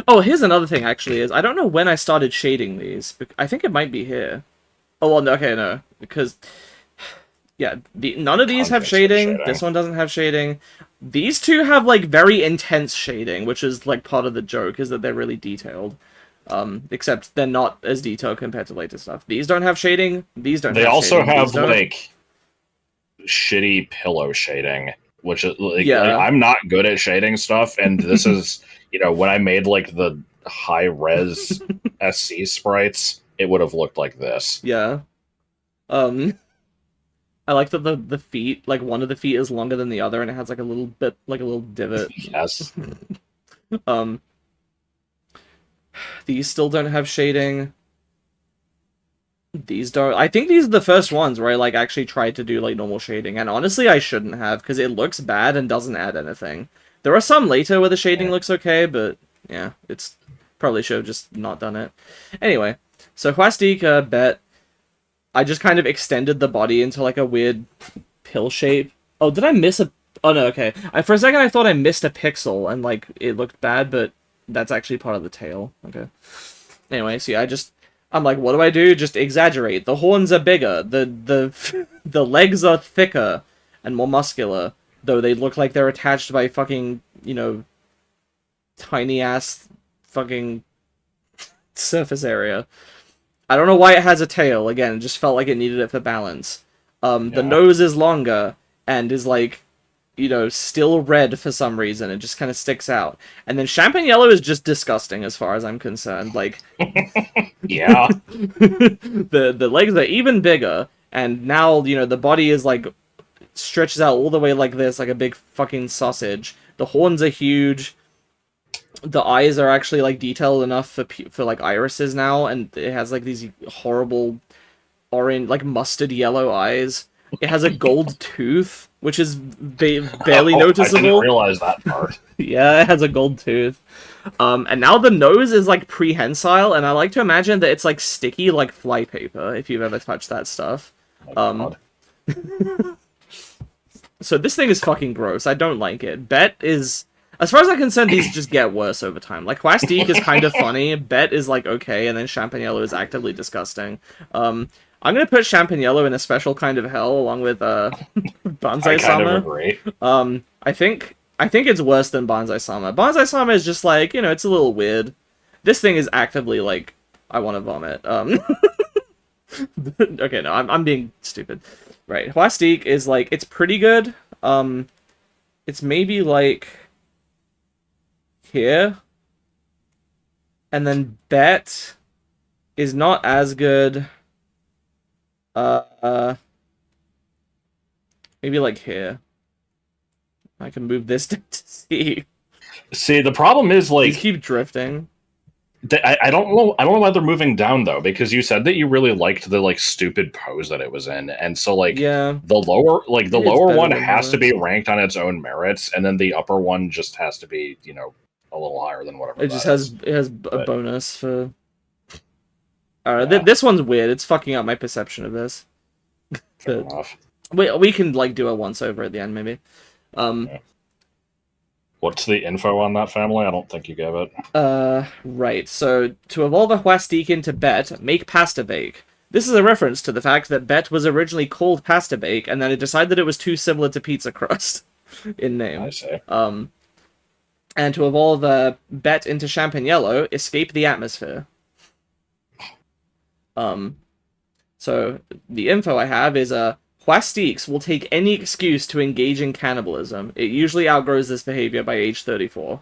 Oh, here's another thing, actually, is I don't know when I started shading these. I think it might be here. Oh, well, okay, no. Because, yeah, none of these have shading. This one doesn't have shading. These two have, very intense shading, which is, part of the joke, is that they're really detailed. Except they're not as detailed compared to later stuff. These don't have shading. These don't have shading. They also have, shitty pillow shading, which is, I'm not good at shading stuff, and this is... when I made the high-res SC sprites, it would have looked like this. Yeah. I like that the feet, one of the feet is longer than the other, and it has a little bit, a little divot. Yes. These still don't have shading. These don't. I think these are the first ones where I actually tried to do normal shading, and honestly I shouldn't have, because it looks bad and doesn't add anything. There are some later where the shading looks okay, but yeah, it's probably should have just not done it. Anyway, so Plastique, Bet, I just kind of extended the body into a weird pill shape. Oh, did I miss a... Oh no, okay. For a second I thought I missed a pixel and it looked bad, but that's actually part of the tail. Okay. Anyway, see, I'm like, what do I do? Just exaggerate. The horns are bigger. The legs are thicker and more muscular. Though they look like they're attached by fucking, tiny-ass fucking surface area. I don't know why it has a tail. Again, it just felt like it needed it for balance. The nose is longer and is, still red for some reason. It just kind of sticks out. And then Champagnello is just disgusting as far as I'm concerned. Yeah. The legs are even bigger, and now, the body is, stretches out all the way like this, like a big fucking sausage. The horns are huge. The eyes are actually detailed enough for irises now, and it has these horrible orange, mustard yellow eyes. It has a gold tooth, which is barely Oh, I didn't noticeable. realize that part. Yeah, it has a gold tooth. And now the nose is like prehensile, and I like to imagine that it's like sticky like flypaper, if you've ever touched that stuff. Oh my Um, God. so this thing is fucking gross. I don't like it. Bet is, as far as I'm concerned, these just get worse over time. Like Plastique is kind of funny. Bet is like okay, and then Champignello is actively disgusting. I'm gonna put Champignello in a special kind of hell along with I Banzai kind of Sama. agree. I think it's worse than Banzai Sama. Banzai Sama is just like, it's a little weird. This thing is actively like, I want to vomit. Okay, no, I'm being stupid. Right, Plastique is like, it's pretty good. It's maybe like here, and then Bet is not as good. Maybe like here. I can move this to see. See, the problem is These like keep drifting. I don't know. I don't know why they're moving down though, because you said that you really liked the like stupid pose that it was in, and so like Yeah, the lower maybe it's lower better one than has to be this. ranked on its own merits, and then the upper one just has to be a little higher than whatever It that just is. has a But bonus for. Alright, yeah, this one's weird. It's fucking up my perception of this. fair But enough. we can like do a once over at the end maybe. Yeah. What's the info on that family? I don't think you gave it. Right. So to evolve a Huastique into Bet, make pasta bake. This is a reference to the fact that Bet was originally called pasta bake, and then it decided that it was too similar to pizza crust in name. I say. And to evolve Bet into Champignello, escape the atmosphere. So the info I have is Huastiques will take any excuse to engage in cannibalism. It usually outgrows this behavior by age 34.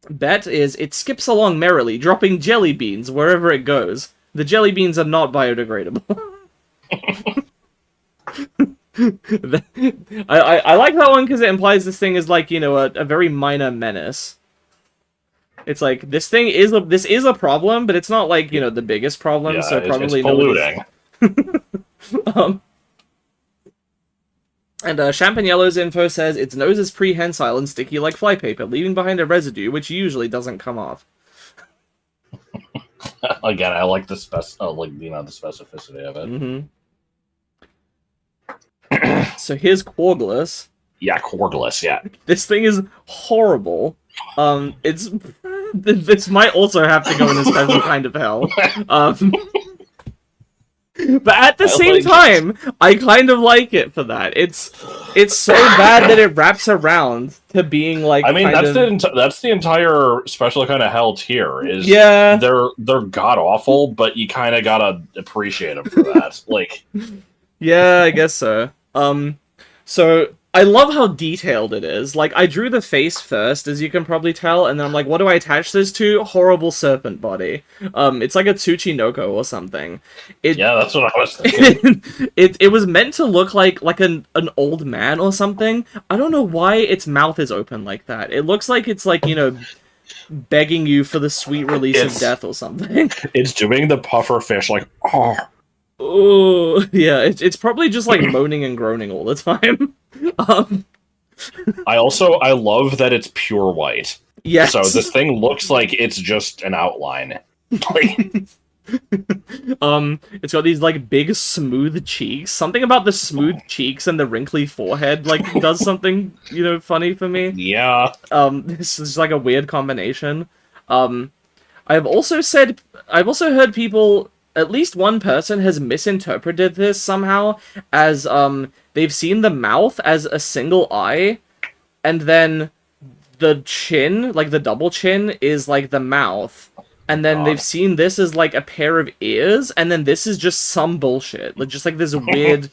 Bet is it skips along merrily, dropping jelly beans wherever it goes. The jelly beans are not biodegradable. I like that one because it implies this thing is like, a very minor menace. It's like this is a problem, but it's not like, the biggest problem, Yeah, so it's probably polluting. And Champignello's info says its nose is prehensile and sticky like flypaper, leaving behind a residue which usually doesn't come off. Again, I like the the specificity of it. So here's Quagless. Yeah, cordless. Yeah, This thing is horrible. It's this might also have to go in a special kind of hell. But at the same time, I kind of like it for that. It's so bad that it wraps around to being like. I mean, that's the entire special kind of hell tier. Is Yeah. they're god awful, but you kind of gotta appreciate them for that. Like, Yeah, I guess so. So I love how detailed it is. Like, I drew the face first, as you can probably tell, and then I'm like, what do I attach this to? Horrible serpent body. It's like a Tsuchinoko or something. yeah, that's what I was thinking. It was meant to look like an old man or something. I don't know why its mouth is open like that. It looks like it's like, begging you for the sweet release of death or something. It's doing the puffer fish, like, oh. Oh, yeah, it's probably just like moaning and groaning all the time. I love that it's pure white. Yes. So this thing looks like it's just an outline. Like, it's got these like big smooth cheeks. Something about the smooth cheeks and the wrinkly forehead like does something, funny for me. yeah. This is like a weird combination. I've also heard people, at least one person has misinterpreted this somehow as they've seen the mouth as a single eye, and then the chin, like the double chin, is like the mouth, and then they've seen this as like a pair of ears, and then this is just some bullshit, like just like this weird.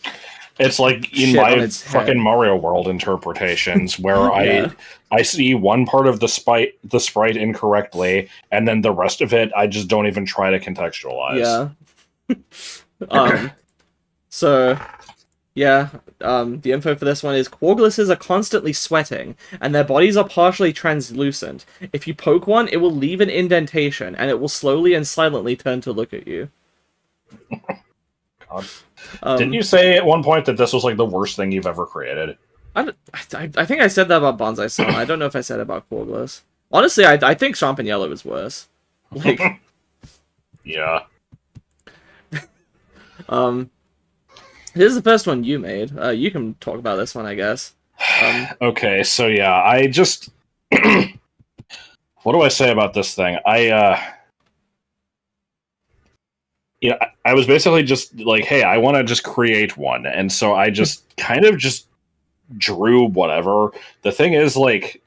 It's like in shit on my its fucking head. Mario World interpretations where Yeah. I see one part of the sprite incorrectly, and then the rest of it I just don't even try to contextualize. Yeah. So, yeah, the info for this one is Quaglisses are constantly sweating, and their bodies are partially translucent. If you poke one, it will leave an indentation, and it will slowly and silently turn to look at you. God. Didn't Um, you say at one point that this was like the worst thing you've ever created? I think I said that about Bonsai Sun. I don't know if I said it about Corbless. Honestly, I think Champ Yellow is worse. Like, Yeah. here's the first one you made. You can talk about this one, I guess. Okay, so yeah, I just what do I say about this thing? I was basically just like, hey, I want to just create one, and so I just kind of just drew whatever. The thing is, like,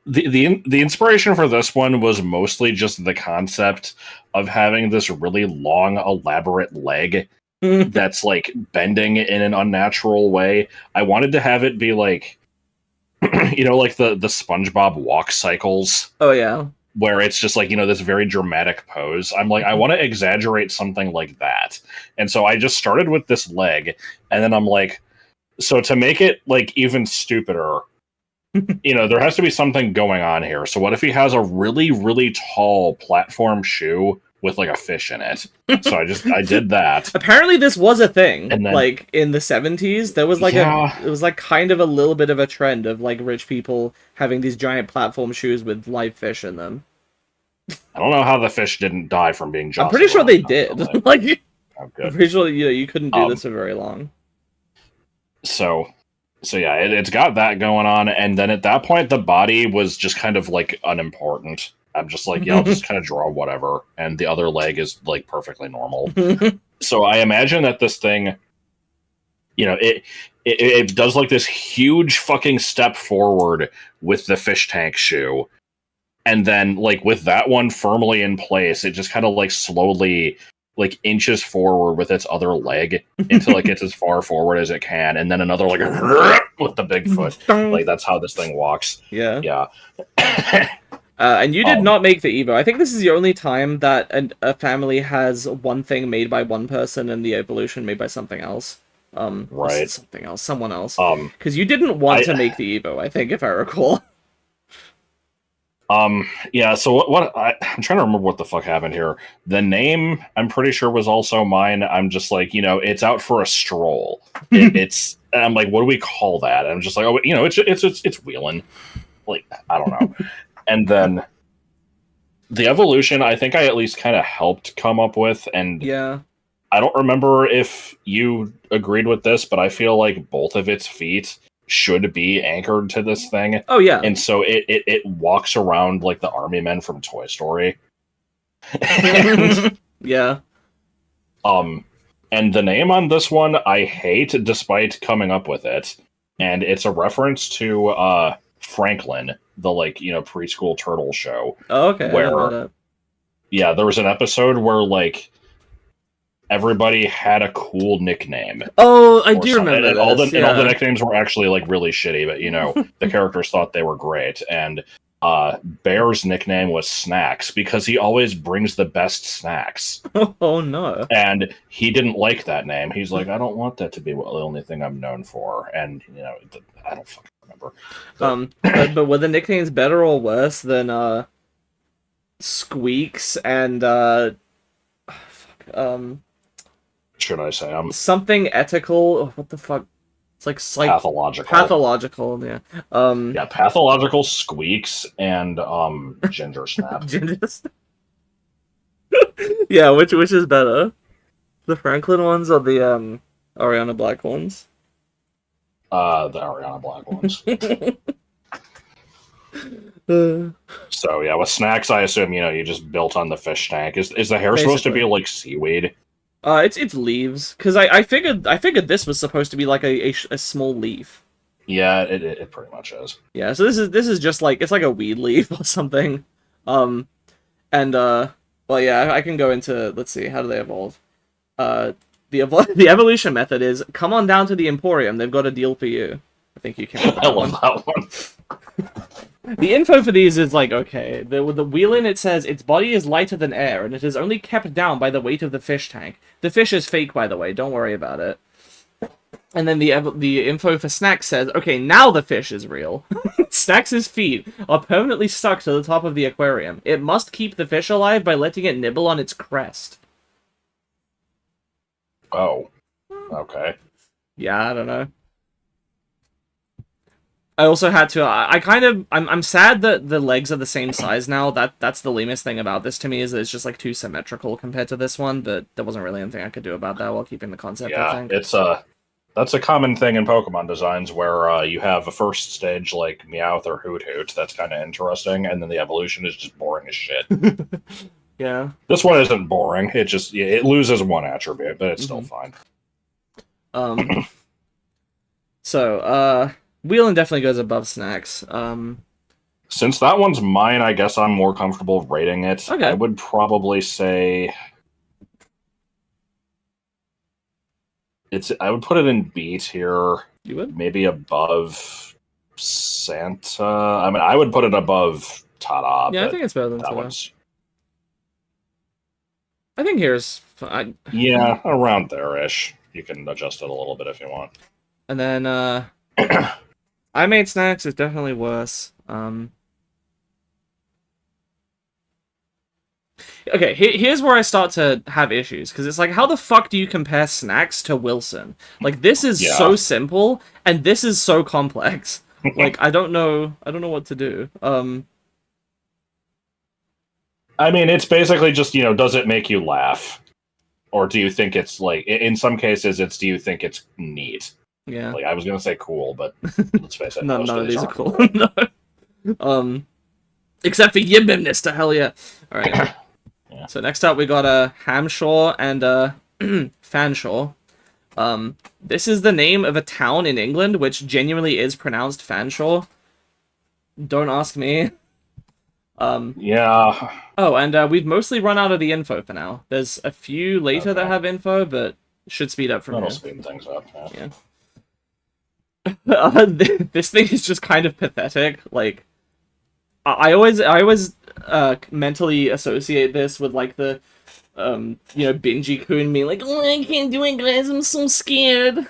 the inspiration for this one was mostly just the concept of having this really long, elaborate leg that's like bending in an unnatural way. I wanted to have it be like, like the SpongeBob walk cycles Oh yeah. where it's just like, this very dramatic pose. I'm like, I want to exaggerate something like that. And so I just started with this leg, and then I'm like, so to make it like even stupider, there has to be something going on here. So what if he has a really, really tall platform shoe with like a fish in it? So I did that. Apparently this was a thing. And then, like in the 70s, there was like it was like kind of a little bit of a trend of like rich people having these giant platform shoes with live fish in them. I don't know how the fish didn't die from being jostled. I'm pretty sure they did. Like, oh, good. I'm pretty sure you couldn't do this for very long. So yeah, it's got that going on, and then at that point, the body was just kind of like unimportant. I'm just like, yeah, I'll just kind of draw whatever, and the other leg is like perfectly normal. So I imagine that this thing, it does like this huge fucking step forward with the fish tank shoe, and then like with that one firmly in place, it just kind of like slowly like inches forward with its other leg until it gets as far forward as it can, and then another like with the big foot. Like that's how this thing walks. Yeah. And you did not make the Evo. I think this is the only time that a family has one thing made by one person and the evolution made by something else. Right. Someone else. Because you didn't want to make the Evo, I think, if I recall. Yeah, so what I'm trying to remember what the fuck happened here. The name, I'm pretty sure, was also mine. I'm just like, it's out for a stroll. And I'm like, what do we call that? And I'm just like, oh, it's wheeling. Like, I don't know. And then the evolution, I think I at least kind of helped come up with, and yeah, I don't remember if you agreed with this, but I feel like both of its feet should be anchored to this thing. Oh yeah. And so it walks around like the army men from Toy Story. Yeah. And the name on this one I hate despite coming up with it. And it's a reference to Franklin, the preschool turtle show. Oh, okay. Where there was an episode where like everybody had a cool nickname. Oh, I do remember and this. And all the nicknames were actually like really shitty, but the characters thought they were great. And Bear's nickname was Snacks because he always brings the best snacks. Oh no. And he didn't like that name. He's like, I don't want that to be the only thing I'm known for. And I don't fucking remember. But were the nicknames better or worse than Squeaks and should I say something ethical? Oh, what the fuck? It's like pathological. Pathological, yeah. Yeah, pathological, Squeaks, and Ginger Snap. Ginger Snap. Yeah, which is better? The Franklin ones or the Ariana Black ones? The Ariana Black ones. So yeah, with Snacks, I assume you just built on the fish tank. Is the hair supposed to be like seaweed? It's leaves, because I figured this was supposed to be like a small leaf. Yeah, it pretty much is. Yeah, so this is just like, it's like a weed leaf or something. Well, yeah, I can go into, let's see, how do they evolve? The evolution method is, come on down to the Emporium, they've got a deal for you. I think you can. I love that one. The info for these is like, okay, with the wheelin, it says its body is lighter than air, and it is only kept down by the weight of the fish tank. The fish is fake, by the way, don't worry about it. And then the info for Snacks says, okay, now the fish is real. Snacks' feet are permanently stuck to the top of the aquarium. It must keep the fish alive by letting it nibble on its crest. Oh, okay. Yeah, I don't know. I also had to. I kind of. I'm sad that the legs are the same size now. That's the lamest thing about this to me is that it's just like too symmetrical compared to this one. But there wasn't really anything I could do about that while keeping the concept. I Yeah, think. it's that's a common thing in Pokemon designs where you have a first stage like Meowth or Hoot Hoot that's kind of interesting, and then the evolution is just boring as shit. Yeah. This one isn't boring. It just it loses one attribute, but it's still Mhm. fine. So Wheelan definitely goes above Snacks. Since that one's mine, I guess I'm more comfortable rating it. Okay. I would probably say I would put it in B tier. You would? Maybe above Santa. I mean, I would put it above Tada. Yeah, I but think it's better than that Tada. one's I think here's fine. yeah, around there-ish. You can adjust it a little bit if you want. And then I Made Snacks is definitely worse. Okay, here's where I start to have issues because it's like, how the fuck do you compare Snacks to Wilson? Like, this is so simple and this is so complex. Like, I don't know what to do. I mean, it's basically just, does it make you laugh? Or do you think it's like, in some cases, do you think it's neat? Yeah. Like, I was going to say cool, but let's face it. None of these are cool. No. Except for Yibimnista, hell yeah. Alright. Yeah. So next up we got Hamshaw and Fanshawe. This is the name of a town in England which genuinely is pronounced Fanshawe. Don't ask me. Yeah. Oh, and we've mostly run out of the info for now. There's a few later that have info, but should speed up from That'll here. speed things up. Yeah. This thing is just kind of pathetic. Like, I always mentally associate this with like the Benji-kun being like, oh, I can't do it, guys, I'm so scared.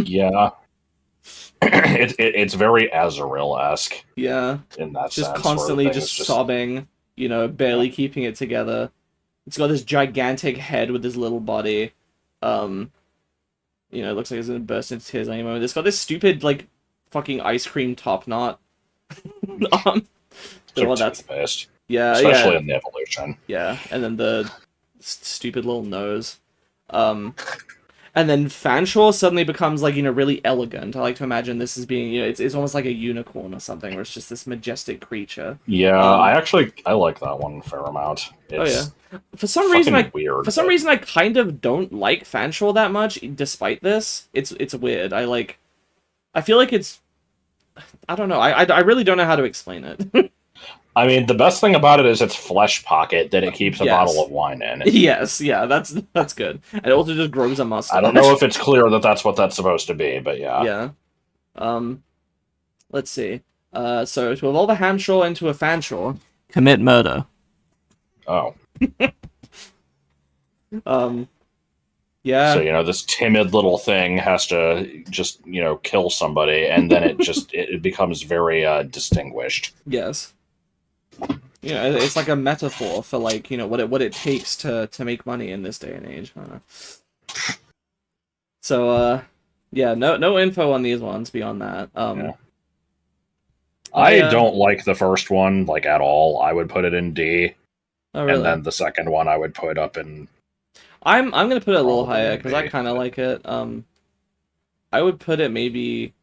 Yeah. It's very Azrael-esque. Yeah. In that just sense, constantly just sobbing, barely keeping it together. It's got this gigantic head with this little body. It looks like it's gonna burst into tears any moment. It's got this stupid, like, fucking ice cream top knot. That's best. Yeah, especially in the evolution. Yeah, and then the stupid little nose. And then Fanshawe suddenly becomes, like, really elegant. I like to imagine this as being, it's almost like a unicorn or something, where it's just this majestic creature. Yeah, I like that one a fair amount. For some reason, weird, I kind of don't like Fanshawe that much, despite this. It's weird. I feel like it's, I don't know. I really don't know how to explain it. I mean, the best thing about it is its flesh pocket that it keeps a bottle of wine in. Yes, yeah, that's good. And it also just grows a mustache. I don't know if it's clear that that's what that's supposed to be, but yeah. Yeah. Let's see. So to evolve a Hamshaw into a Fanshawe, commit murder. Oh. Yeah. So, this timid little thing has to just, kill somebody, and then it becomes very distinguished. Yes. It's like a metaphor for, like, what it takes to make money in this day and age. I don't know. So, yeah, no info on these ones beyond that. Yeah. I don't like the first one, like, at all. I would put it in D. Oh, really? And then the second one I would put up in... I'm gonna put it a little higher, because I kind of like it. I would put it maybe...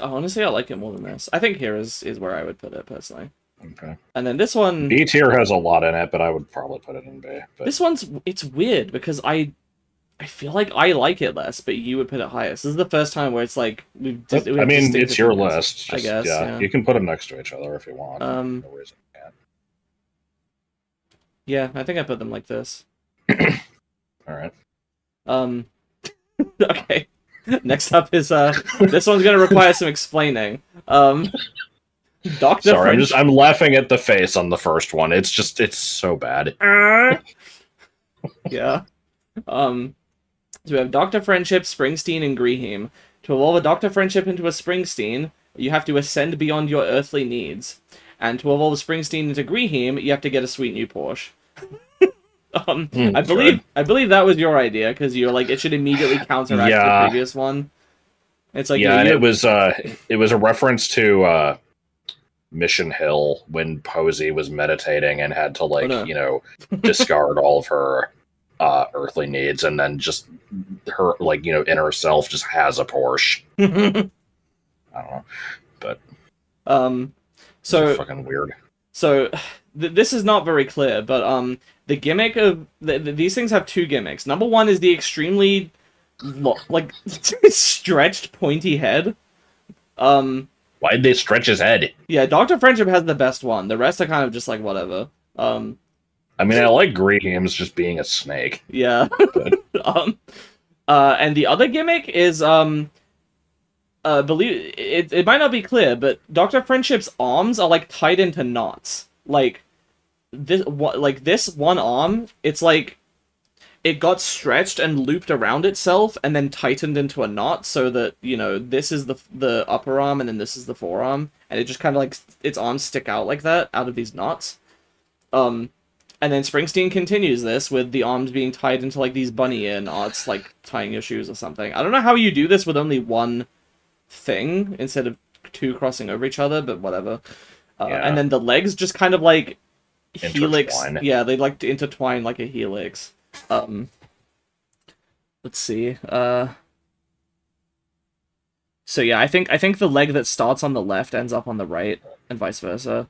honestly, I like it more than this. I think here is where I would put it, personally. Okay. And then this one... B tier has a lot in it, but I would probably put it in B. But... This it's weird, because I feel like I like it less, but you would put it highest. This is the first time where it's like... it's your list. I guess, yeah. You can put them next to each other if you want. No reason you can't. Yeah, I think I put them like this. Alright. Okay. Next up is, this one's gonna require some explaining. Dr. Sorry, I'm laughing at the face on the first one. It's so bad. Yeah. So we have Dr. Friendship, Springsteen, and Greeheme. To evolve a Dr. Friendship into a Springsteen, you have to ascend beyond your earthly needs. And to evolve a Springsteen into Greeheme, you have to get a sweet new Porsche. I believe that was your idea because you're like it should immediately counteract the previous one. It's like and it was a reference to Mission Hill when Posey was meditating and had to discard all of her earthly needs, and then just her inner self just has a Porsche. I don't know, but so fucking weird. So this is not very clear, but the gimmick of these things have two gimmicks. Number one is the extremely stretched pointy head. Why'd they stretch his head? Yeah, Dr. Friendship has the best one. The rest are kind of just like whatever. I mean, I like Greetham's just being a snake. Yeah. And the other gimmick is believe it might not be clear, but Dr. Friendship's arms are like tied into knots. Like this one arm, it's like it got stretched and looped around itself and then tightened into a knot so that, this is the upper arm and then this is the forearm, and it just kind of like its arms stick out like that out of these knots. And then Springsteen continues this with the arms being tied into like these bunny ear knots, like tying your shoes or something. I don't know how you do this with only one thing instead of two crossing over each other, but whatever. And then the legs just kind of like helix. Yeah, they like to intertwine like a helix. Let's see. So yeah, I think the leg that starts on the left ends up on the right, and vice versa.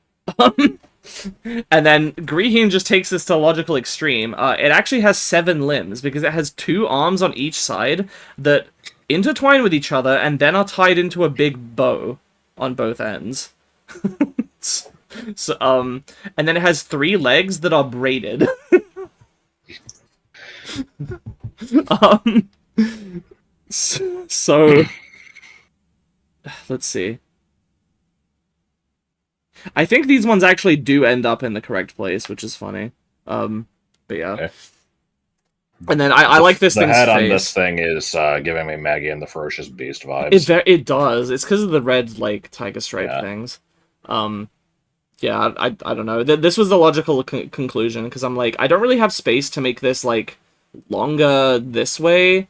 And then Greeheen just takes this to a logical extreme. It actually has 7 limbs because it has 2 arms on each side that intertwine with each other and then are tied into a big bow on both ends. So, and then it has 3 legs that are braided. So let's see. I think these ones actually do end up in the correct place, which is funny. But yeah. Okay. And then I like this thing's head face. On this thing is giving me Maggie and the Ferocious Beast vibes. It does. It's because of the red, like, tiger stripe things. Yeah, I don't know. This was the logical conclusion, because I'm like, I don't really have space to make this, like, longer this way,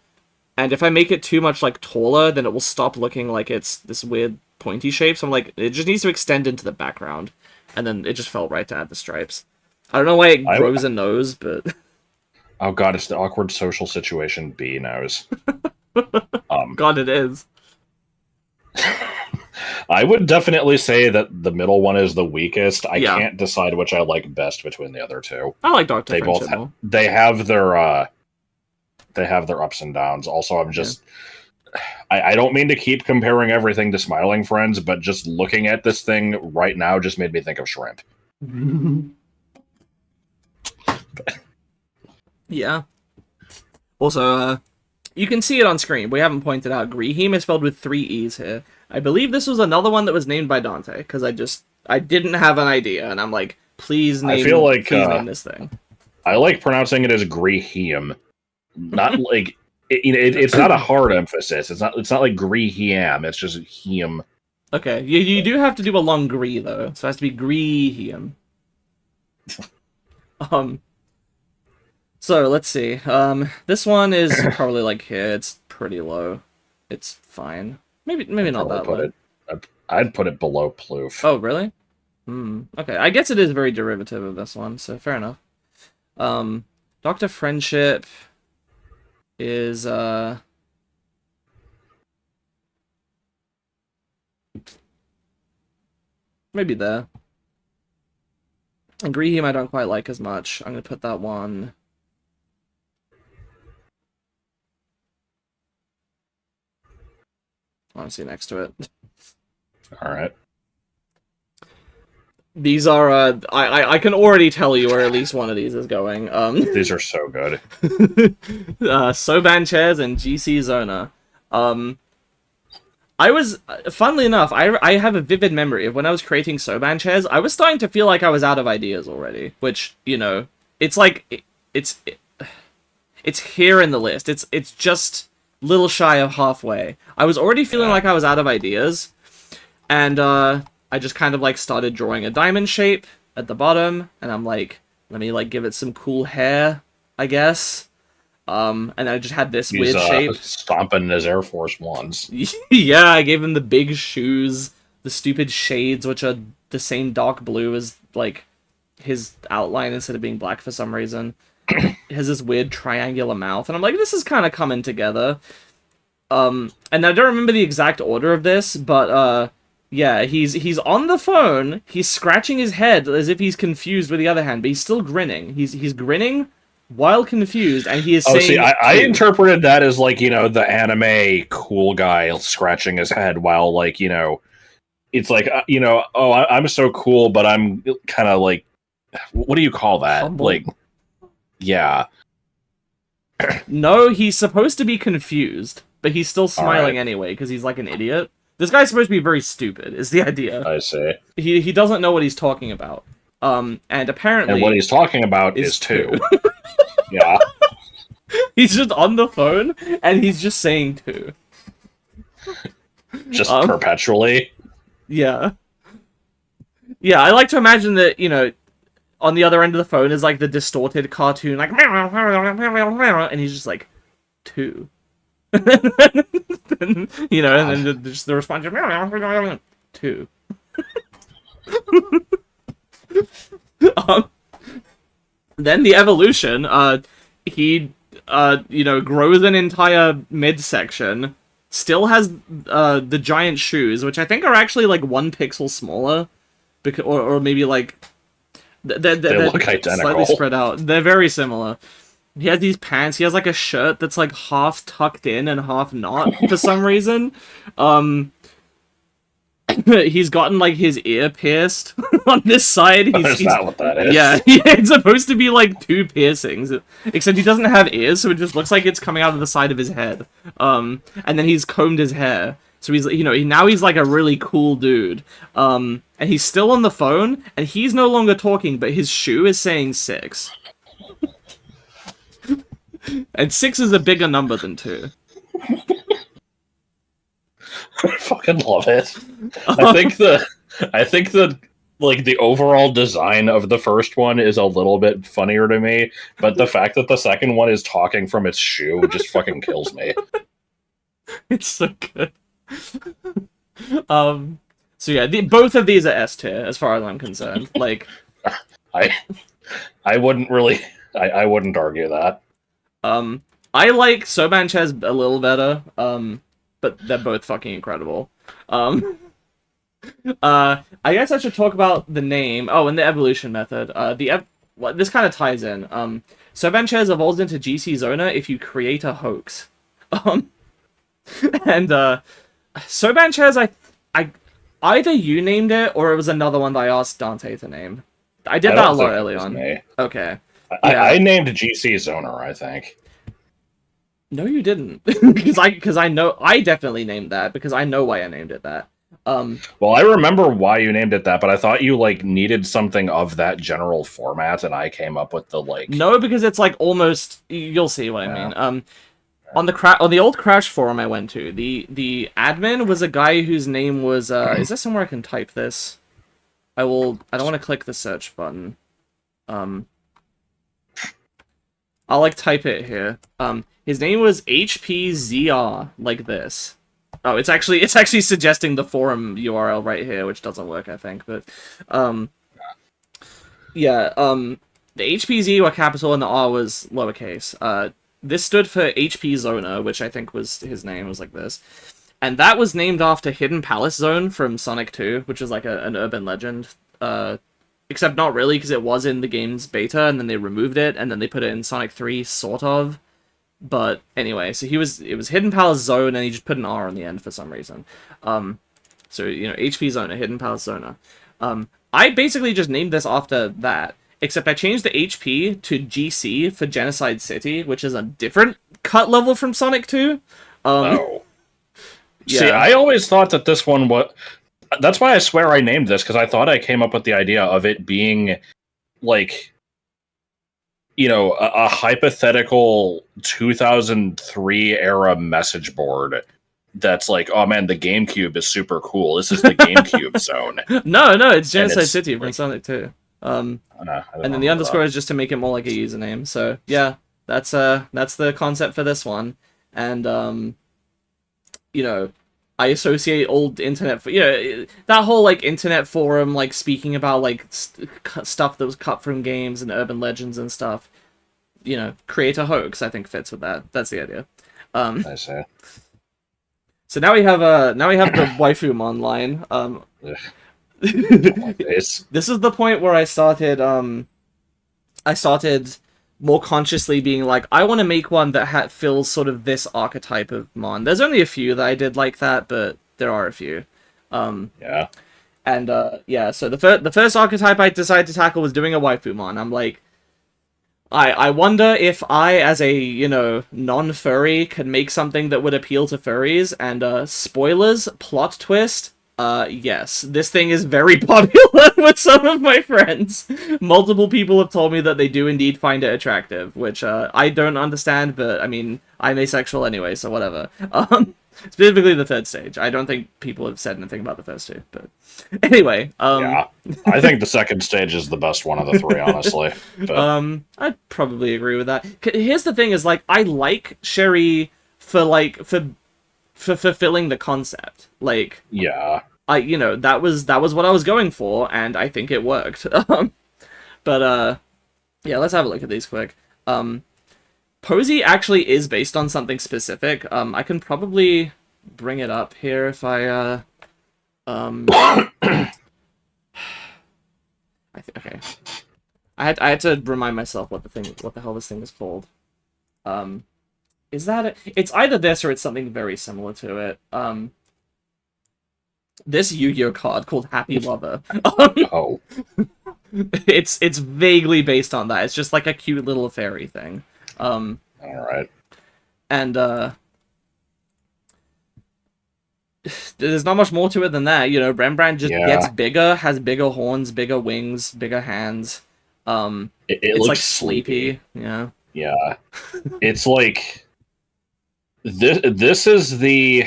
and if I make it too much, like, taller, then it will stop looking like it's this weird pointy shape, so I'm like, it just needs to extend into the background, and then it just felt right to add the stripes. I don't know why it grows a nose, but... Oh god, it's the awkward social situation B nose. God, it is. I would definitely say that the middle one is the weakest. I can't decide which I like best between the other two. I like Dr. They Friendship both they have their ups and downs. Also, I'm just I don't mean to keep comparing everything to Smiling Friends, but just looking at this thing right now just made me think of shrimp. Yeah. Also, you can see it on screen. We haven't pointed out Greeheen is spelled with 3 E's here. I believe this was another one that was named by Dante, because I didn't have an idea, and I'm like, please name this thing. I like pronouncing it as Greehiem. Not like it's not a hard emphasis. It's not like Greehiem. It's just hiem. Okay, you do have to do a long gree though, so it has to be Greehiem. So let's see. This one is probably like here. It's pretty low. It's fine. Maybe not that low. I'd put it below Ploof. Oh really? Okay, I guess it is very derivative of this one, so fair enough. Dr. Friendship is maybe there. And Greehiem I don't quite like as much. I'm gonna put that one. Honestly, next to it. All right. These are I can already tell you where at least one of these is going. These are so good. Soban chairs and GC Zona. I was, funnily enough, I have a vivid memory of when I was creating Soban chairs. I was starting to feel like I was out of ideas already, which, it's like it's here in the list. It's just little shy of halfway. I was already feeling like I was out of ideas, and I just kind of like started drawing a diamond shape at the bottom, and I'm like, let me like give it some cool hair, I guess. And I just had this He's weird shape. stomping his Air Force Ones. Yeah, I gave him the big shoes, the stupid shades, which are the same dark blue as, like, his outline instead of being black for some reason. He has this weird triangular mouth, and I'm like, this is kind of coming together. And I don't remember the exact order of this, but, yeah, he's on the phone, he's scratching his head as if he's confused with the other hand, but he's still grinning. He's grinning while confused, and he is saying... see, I interpreted that as, like, you know, the anime cool guy scratching his head while, like, you know, it's like, you know, oh, I'm so cool, but I'm kind of, like, what do you call that? Humble. Like, yeah. No, he's supposed to be confused, but he's still smiling anyway, because he's like an idiot. This guy's supposed to be very stupid, is the idea. I see. He doesn't know what he's talking about. And apparently... And what he's talking about is two. Yeah. He's just on the phone, and he's just saying two. Just perpetually? Yeah. Yeah, I like to imagine that, you know, on the other end of the phone is, like, the distorted cartoon, like... And he's just like, two. Then, you know, and then just the response is... two. Then the evolution, he, you know, grows an entire midsection, still has, the giant shoes, which I think are actually, like, 1 pixel smaller, or maybe, like, they're look identical. Slightly spread out. They're very similar. He has these pants, he has, like, a shirt that's, like, half tucked in and half not, for some reason. He's gotten, like, his ear pierced on this side. Is that what that is? Yeah, it's supposed to be, like, 2 piercings. Except he doesn't have ears, so it just looks like it's coming out of the side of his head. And then he's combed his hair. So he's, you know, now he's, like, a really cool dude. And he's still on the phone, and he's no longer talking, but his shoe is saying 6. And 6 is a bigger number than 2. I fucking love it. I think the like the overall design of the first one is a little bit funnier to me, but the fact that the second one is talking from its shoe just fucking kills me. It's so good. So yeah, both of these are S tier as far as I'm concerned. Like, I wouldn't really, I wouldn't argue that. I like Sobanchez a little better. But they're both fucking incredible. I guess I should talk about the name. Oh, and the evolution method. This kind of ties in. Sobanchez evolves into GC Zona if you create a hoax. And Sobanchez, I either you named it or it was another one that I asked Dante to name. I did that a lot early on. Me. Okay. I named GC Zona, I think. No, you didn't. because I know I definitely named that because I know why I named it that. Well, I remember why you named it that, but I thought you like needed something of that general format, and I came up with the like. No, because it's like almost. You'll see what I mean. On the old Crash forum I went to, the admin was a guy whose name was. Is there somewhere I can type this? I don't want to click the search button. I'll like type it here. His name was HPZR, like this. Oh, it's actually suggesting the forum URL right here, which doesn't work, I think. But, yeah, the HPZ were capital and the R was lowercase. This stood for HP Zona, which I think was his name, was like this. And that was named after Hidden Palace Zone from Sonic 2, which is like an urban legend. Except not really, because it was in the game's beta, and then they removed it, and then they put it in Sonic 3, sort of. But anyway, so it was Hidden Palace Zone, and he just put an R on the end for some reason. So, you know, HP Zona, Hidden Palace Zona. I basically just named this after that, except I changed the HP to GC for Genocide City, which is a different cut level from Sonic 2. Oh. Yeah. See, I always thought that this one was... That's why I swear I named this, because I thought I came up with the idea of it being, like, you know, a hypothetical 2003 era message board that's like, oh man, the GameCube is super cool. This is the GameCube zone. No, it's Genocide City from Sonic 2. And then the underscore is just to make it more like a username. So, yeah. That's the concept for this one, and you know, I associate old internet, that whole like internet forum like speaking about like stuff that was cut from games and urban legends and stuff. Create a hoax. I think fits with that. That's the idea. I say. So now we have the Waifumon line. Don't like this. This is the point where I started more consciously being like, I want to make one that fills sort of this archetype of Mon. There's only a few that I did like that, but there are a few. Yeah. And yeah, so the first archetype I decided to tackle was doing a Waifumon. I'm like, I wonder if I, as a, non-furry, could make something that would appeal to furries, and, spoilers, plot twist, yes, this thing is very popular with some of my friends. Multiple people have told me that they do indeed find it attractive, which, I don't understand, but, I mean, I'm asexual anyway, so whatever. Specifically the third stage. I don't think people have said anything about the first two, but anyway. Yeah, I think the second stage is the best one of the three, honestly. But... I'd probably agree with that. Here's the thing: is like I like Sherry for fulfilling the concept. Like, yeah, that was what I was going for, and I think it worked. But yeah, let's have a look at these quick. Posey actually is based on something specific. I can probably bring it up here if I okay. I had to remind myself what the hell this thing is called. Is that it? It's either this or it's something very similar to it. This Yu-Gi-Oh card called Happy Lover. Oh, it's vaguely based on that. It's just like a cute little fairy thing. All right. And there's not much more to it than that. Rembrandt just gets bigger, has bigger horns, bigger wings, bigger hands. It it's looks like sleepy. Yeah. Yeah. It's like this is the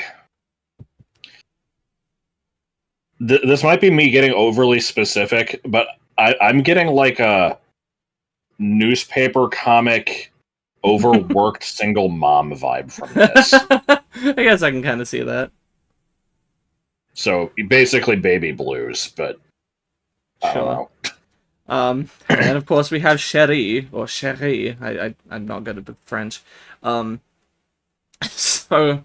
this might be me getting overly specific, but I'm getting like a newspaper comic overworked single mom vibe from this. I guess I can kind of see that. So basically baby blues, but I don't know. And then of course we have Cherie, or Cherie. I'm not good at French. So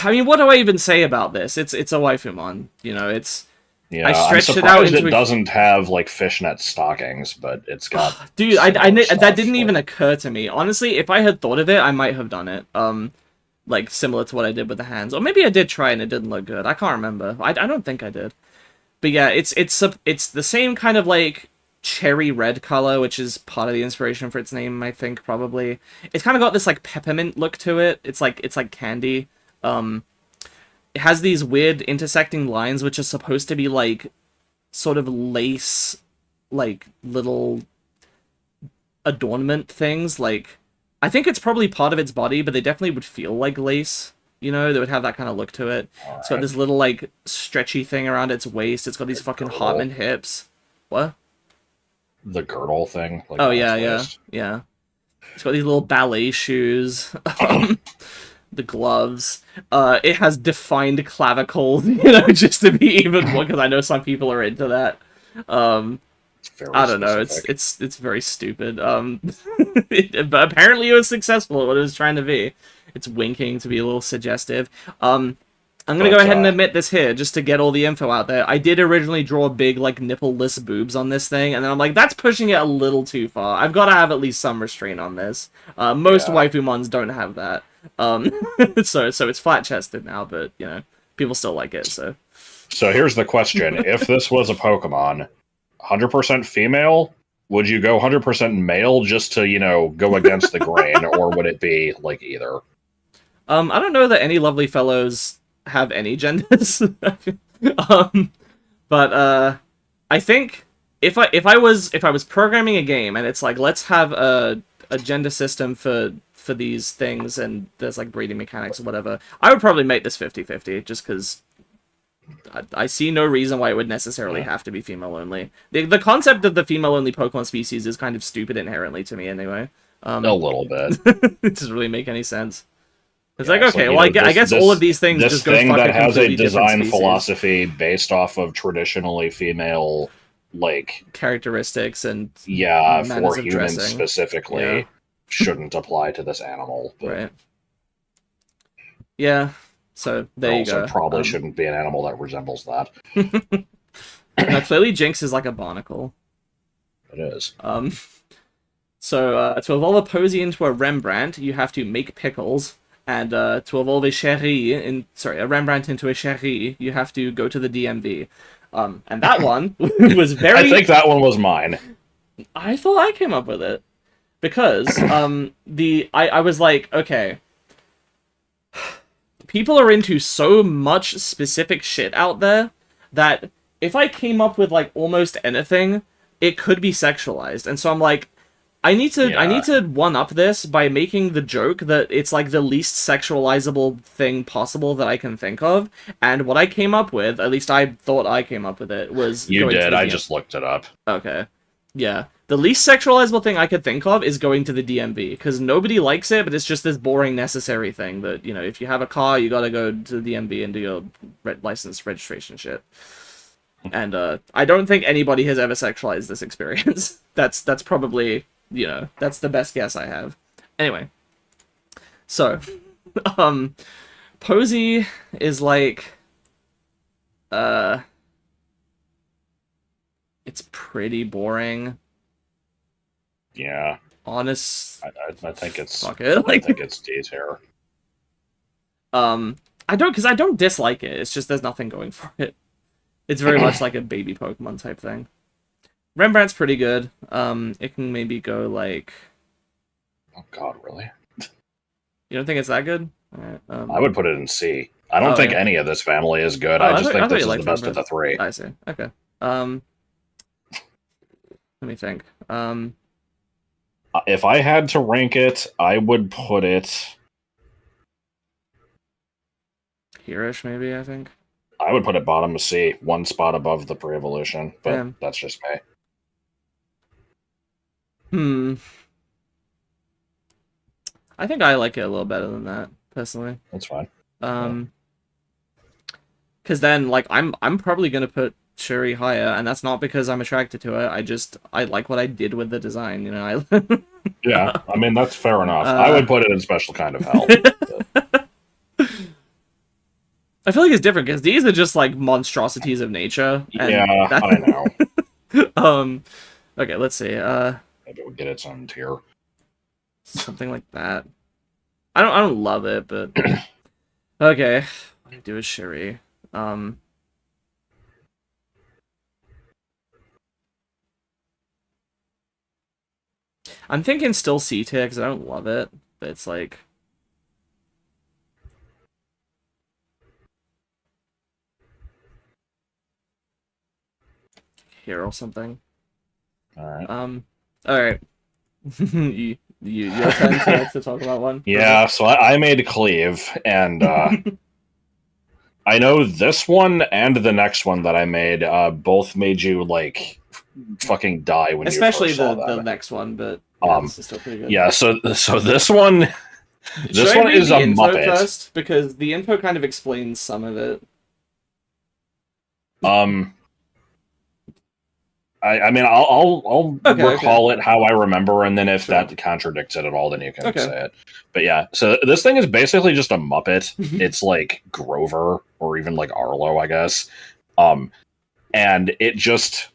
I mean, what do I even say about this? It's a Waifumon. It's I stretched it out into it doesn't have like fishnet stockings, but it's got dude. That didn't even occur to me. Honestly, if I had thought of it, I might have done it. Like similar to what I did with the hands, or maybe I did try and it didn't look good. I can't remember. I don't think I did. But yeah, it's the same kind of like cherry red color, which is part of the inspiration for its name, I think, probably. It's kind of got this like peppermint look to it. It's like candy. It has these weird intersecting lines, which are supposed to be like sort of lace, like little adornment things. Like, I think it's probably part of its body, but they definitely would feel like lace. They would have that kind of look to it. All It's got right. this little like stretchy thing around its waist. It's got these fucking Hartman hips. What? The girdle thing. Like Oh on yeah, its yeah, waist. yeah. It's got these little ballet shoes. The gloves. It has defined clavicles, just to be even more, because I know some people are into that. It's very I don't know. specific. It's very stupid. But apparently it was successful at what it was trying to be. It's winking to be a little suggestive. I'm gonna go ahead and admit this here, just to get all the info out there. I did originally draw big, like, nipple-less boobs on this thing, and then I'm like, that's pushing it a little too far. I've got to have at least some restraint on this. Most Waifumons don't have that. So it's flat-chested now, but, people still like it, so... So here's the question. If this was a Pokemon, 100% female, would you go 100% male just to, go against the grain, or would it be, like, either? I don't know that any lovely fellows have any genders. But I think if I was programming a game and it's like, let's have a gender system for these things, and there's like breeding mechanics or whatever, I would probably make this 50-50, just because I see no reason why it would necessarily have to be female only. The concept of the female only Pokemon species is kind of stupid inherently to me anyway. A little bit. It doesn't really make any sense. It's Yeah, like, okay, well, I guess all of these things just go fuck a completely different species. Philosophy based off of traditionally female, like, characteristics and yeah, manners for of humans dressing. specifically, Yeah. shouldn't apply to this animal. But Right. Yeah. So there you go. Probably shouldn't be an animal that resembles that. Now, clearly Jinx is like a barnacle. It is. So to evolve a Posy into a Rembrandt, you have to make pickles, and to evolve a Rembrandt into a Cherie, you have to go to the DMV. And that one was very. I think that one was mine. I thought I came up with it because I was like, okay, people are into so much specific shit out there that if I came up with like almost anything, it could be sexualized, and so I'm like, I need to one up this by making the joke that it's like the least sexualizable thing possible that I can think of. And what I came up with, at least I thought I came up with it, was you did. I just looked it up. Okay, yeah. The least sexualizable thing I could think of is going to the DMV because nobody likes it, but it's just this boring necessary thing that, you know, if you have a car, you gotta go to the DMV and do your license registration shit. And I don't think anybody has ever sexualized this experience. That's probably, you know, that's the best guess I have. Anyway, so Posy is like it's pretty boring. Yeah. Honest. I think it's fuck it. I think it's D's hair. I don't dislike it. It's just there's nothing going for it. It's very much like a baby Pokemon type thing. Rembrandt's pretty good. It can maybe go like. Oh God, really? You don't think it's that good? Right, I would put it in C. I don't think any of this family is good. I just think this is the best of the three. I see. Okay. Let me think. If I had to rank it, I would put it here-ish, maybe. I think. I would put it bottom of C, one spot above the pre-evolution, but that's just me. I think I like it a little better than that, personally. That's fine. Because then, like, I'm probably gonna put Cherie higher, and that's not because I'm attracted to it. I like what I did with the design, you know. Yeah, I mean that's fair enough. I would put it in special kind of hell. I feel like it's different because these are just like monstrosities of nature. Yeah, I know. Okay, let's see. Maybe we'll get its own tier. Something like that. I don't love it, but okay. What do you do with Cherie? I'm thinking still C tier because I don't love it, but it's like. Here or something. Alright. Alright. Your turn to talk about one? Yeah, so I made Cleave, and I know this one and the next one that I made both made you, like, fucking die when especially you first saw the next one, but yeah, this is still pretty good. Yeah, so this one is a Muppet. First, because the info kind of explains some of it. I mean, I'll recall it how I remember, and then if that contradicts it at all, then you can say it. But yeah, so this thing is basically just a Muppet. It's like Grover, or even like Arlo, I guess. And it just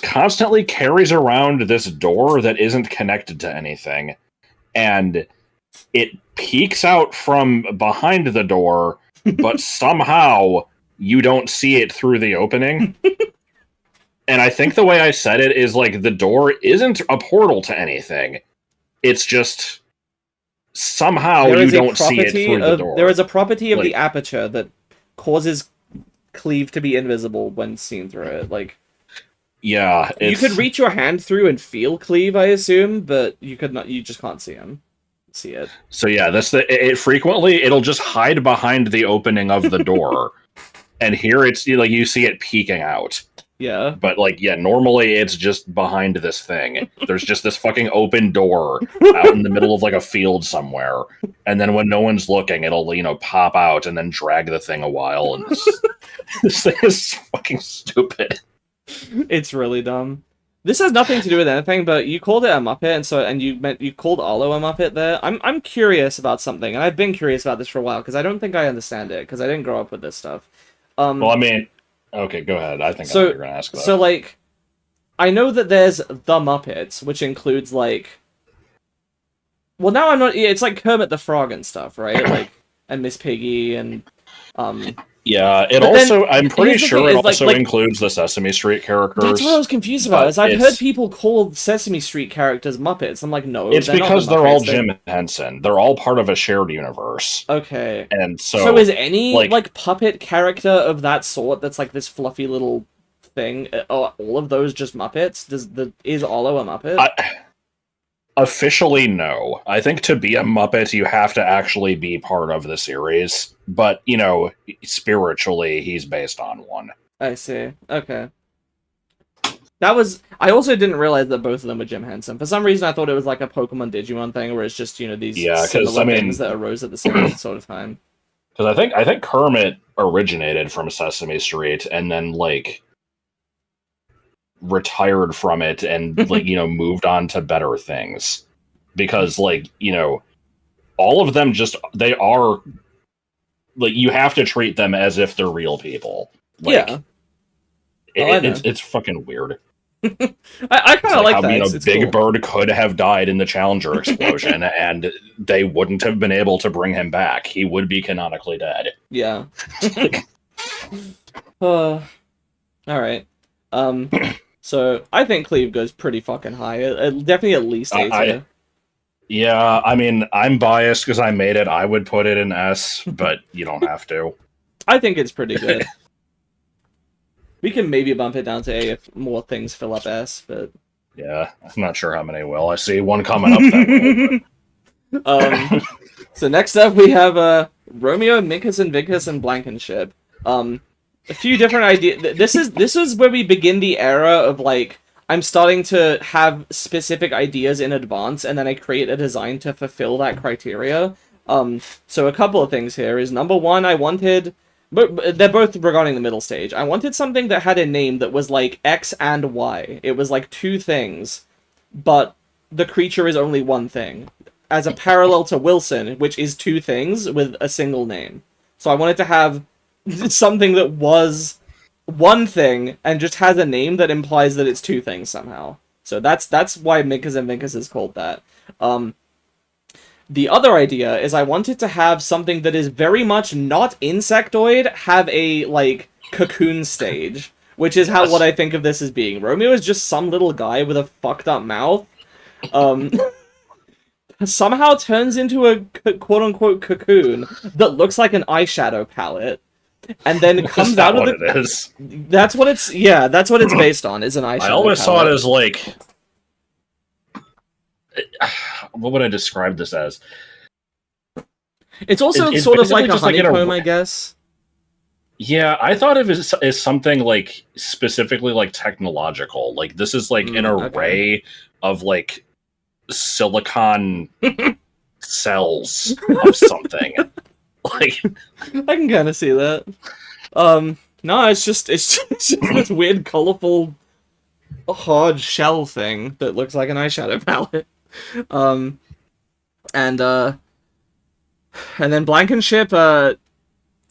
constantly carries around this door that isn't connected to anything. And it peeks out from behind the door, but somehow you don't see it through the opening. And I think the way I said it is like the door isn't a portal to anything. It's just somehow you don't see it through the door. There is a property of the aperture that causes Cleave to be invisible when seen through it. Like, yeah, you could reach your hand through and feel Cleave, I assume, but you could not. You just can't see him. See it. So yeah, it frequently it'll just hide behind the opening of the door, and here it's like you see it peeking out. Yeah. But like, yeah, normally it's just behind this thing. There's just this fucking open door out in the middle of like a field somewhere, and then when no one's looking, it'll pop out and then drag the thing a while. And this thing is fucking stupid. It's really dumb. This has nothing to do with anything, but you called it a Muppet, and you called Arlo a Muppet there. I'm curious about something, and I've been curious about this for a while because I don't think I understand it because I didn't grow up with this stuff. Well, I mean, okay, go ahead. I think I know what you're gonna ask. So like, I know that there's the Muppets, which includes like, well, now I'm not. It's like Kermit the Frog and stuff, right? Like, and Miss Piggy and Yeah, I'm pretty sure it also includes the Sesame Street characters. That's what I was confused about, is I've heard people call Sesame Street characters Muppets. I'm like, no, it's because they're all Jim Henson. They're all part of a shared universe. Okay. And so is any, like, puppet character of that sort that's, like, this fluffy little thing, are all of those just Muppets? Is Arlo a Muppet? Officially, no. I think to be a Muppet, you have to actually be part of the series. But, spiritually, he's based on one. I see. Okay. I also didn't realize that both of them were Jim Henson. For some reason, I thought it was like a Pokemon Digimon thing, where it's just, these similar things that arose at the same sort of time. Because I think Kermit originated from Sesame Street, and then, like, retired from it and moved on to better things, because all of them they are like, you have to treat them as if they're real people. It's fucking weird. I kind of like that. Big cool. Bird could have died in the Challenger explosion and they wouldn't have been able to bring him back. He would be canonically dead. Yeah. All right. So I think Cleve goes pretty fucking high. Definitely at least A tier. Yeah, I mean, I'm biased because I made it. I would put it in S, but you don't have to. I think it's pretty good. We can maybe bump it down to A if more things fill up S, but... Yeah, I'm not sure how many will. I see one coming up that will. So next up we have Romeo, Minkus and Vinkus, and Blankenship. A few different ideas. This is where we begin the era of, like, I'm starting to have specific ideas in advance, and then I create a design to fulfill that criteria. So a couple of things here is, number one, I wanted... But they're both regarding the middle stage. I wanted something that had a name that was, like, X and Y. It was, like, two things, but the creature is only one thing. As a parallel to Wilson, which is two things with a single name. So I wanted to have something that was one thing and just has a name that implies that it's two things somehow. So that's why Minkus and Vinkus is called that. The other idea is I wanted to have something that is very much not insectoid have a, like, cocoon stage, which is what I think of this as being. Romeo is just some little guy with a fucked up mouth. Somehow turns into a quote-unquote cocoon that looks like an eyeshadow palette. And then comes out of the... It is? That's what it's... Yeah, that's what it's based on, is an eyeshadow I always palette. saw it as, like... What would I describe this as? It's also sort of like a honeycomb, I guess. Yeah, I thought of it as something, like, specifically, like, technological. Like, this is, like, an array of, like, silicon cells of something. Like, I can kind of see that. No, it's just this weird, colorful, hard shell thing that looks like an eyeshadow palette. And then Blankenship, it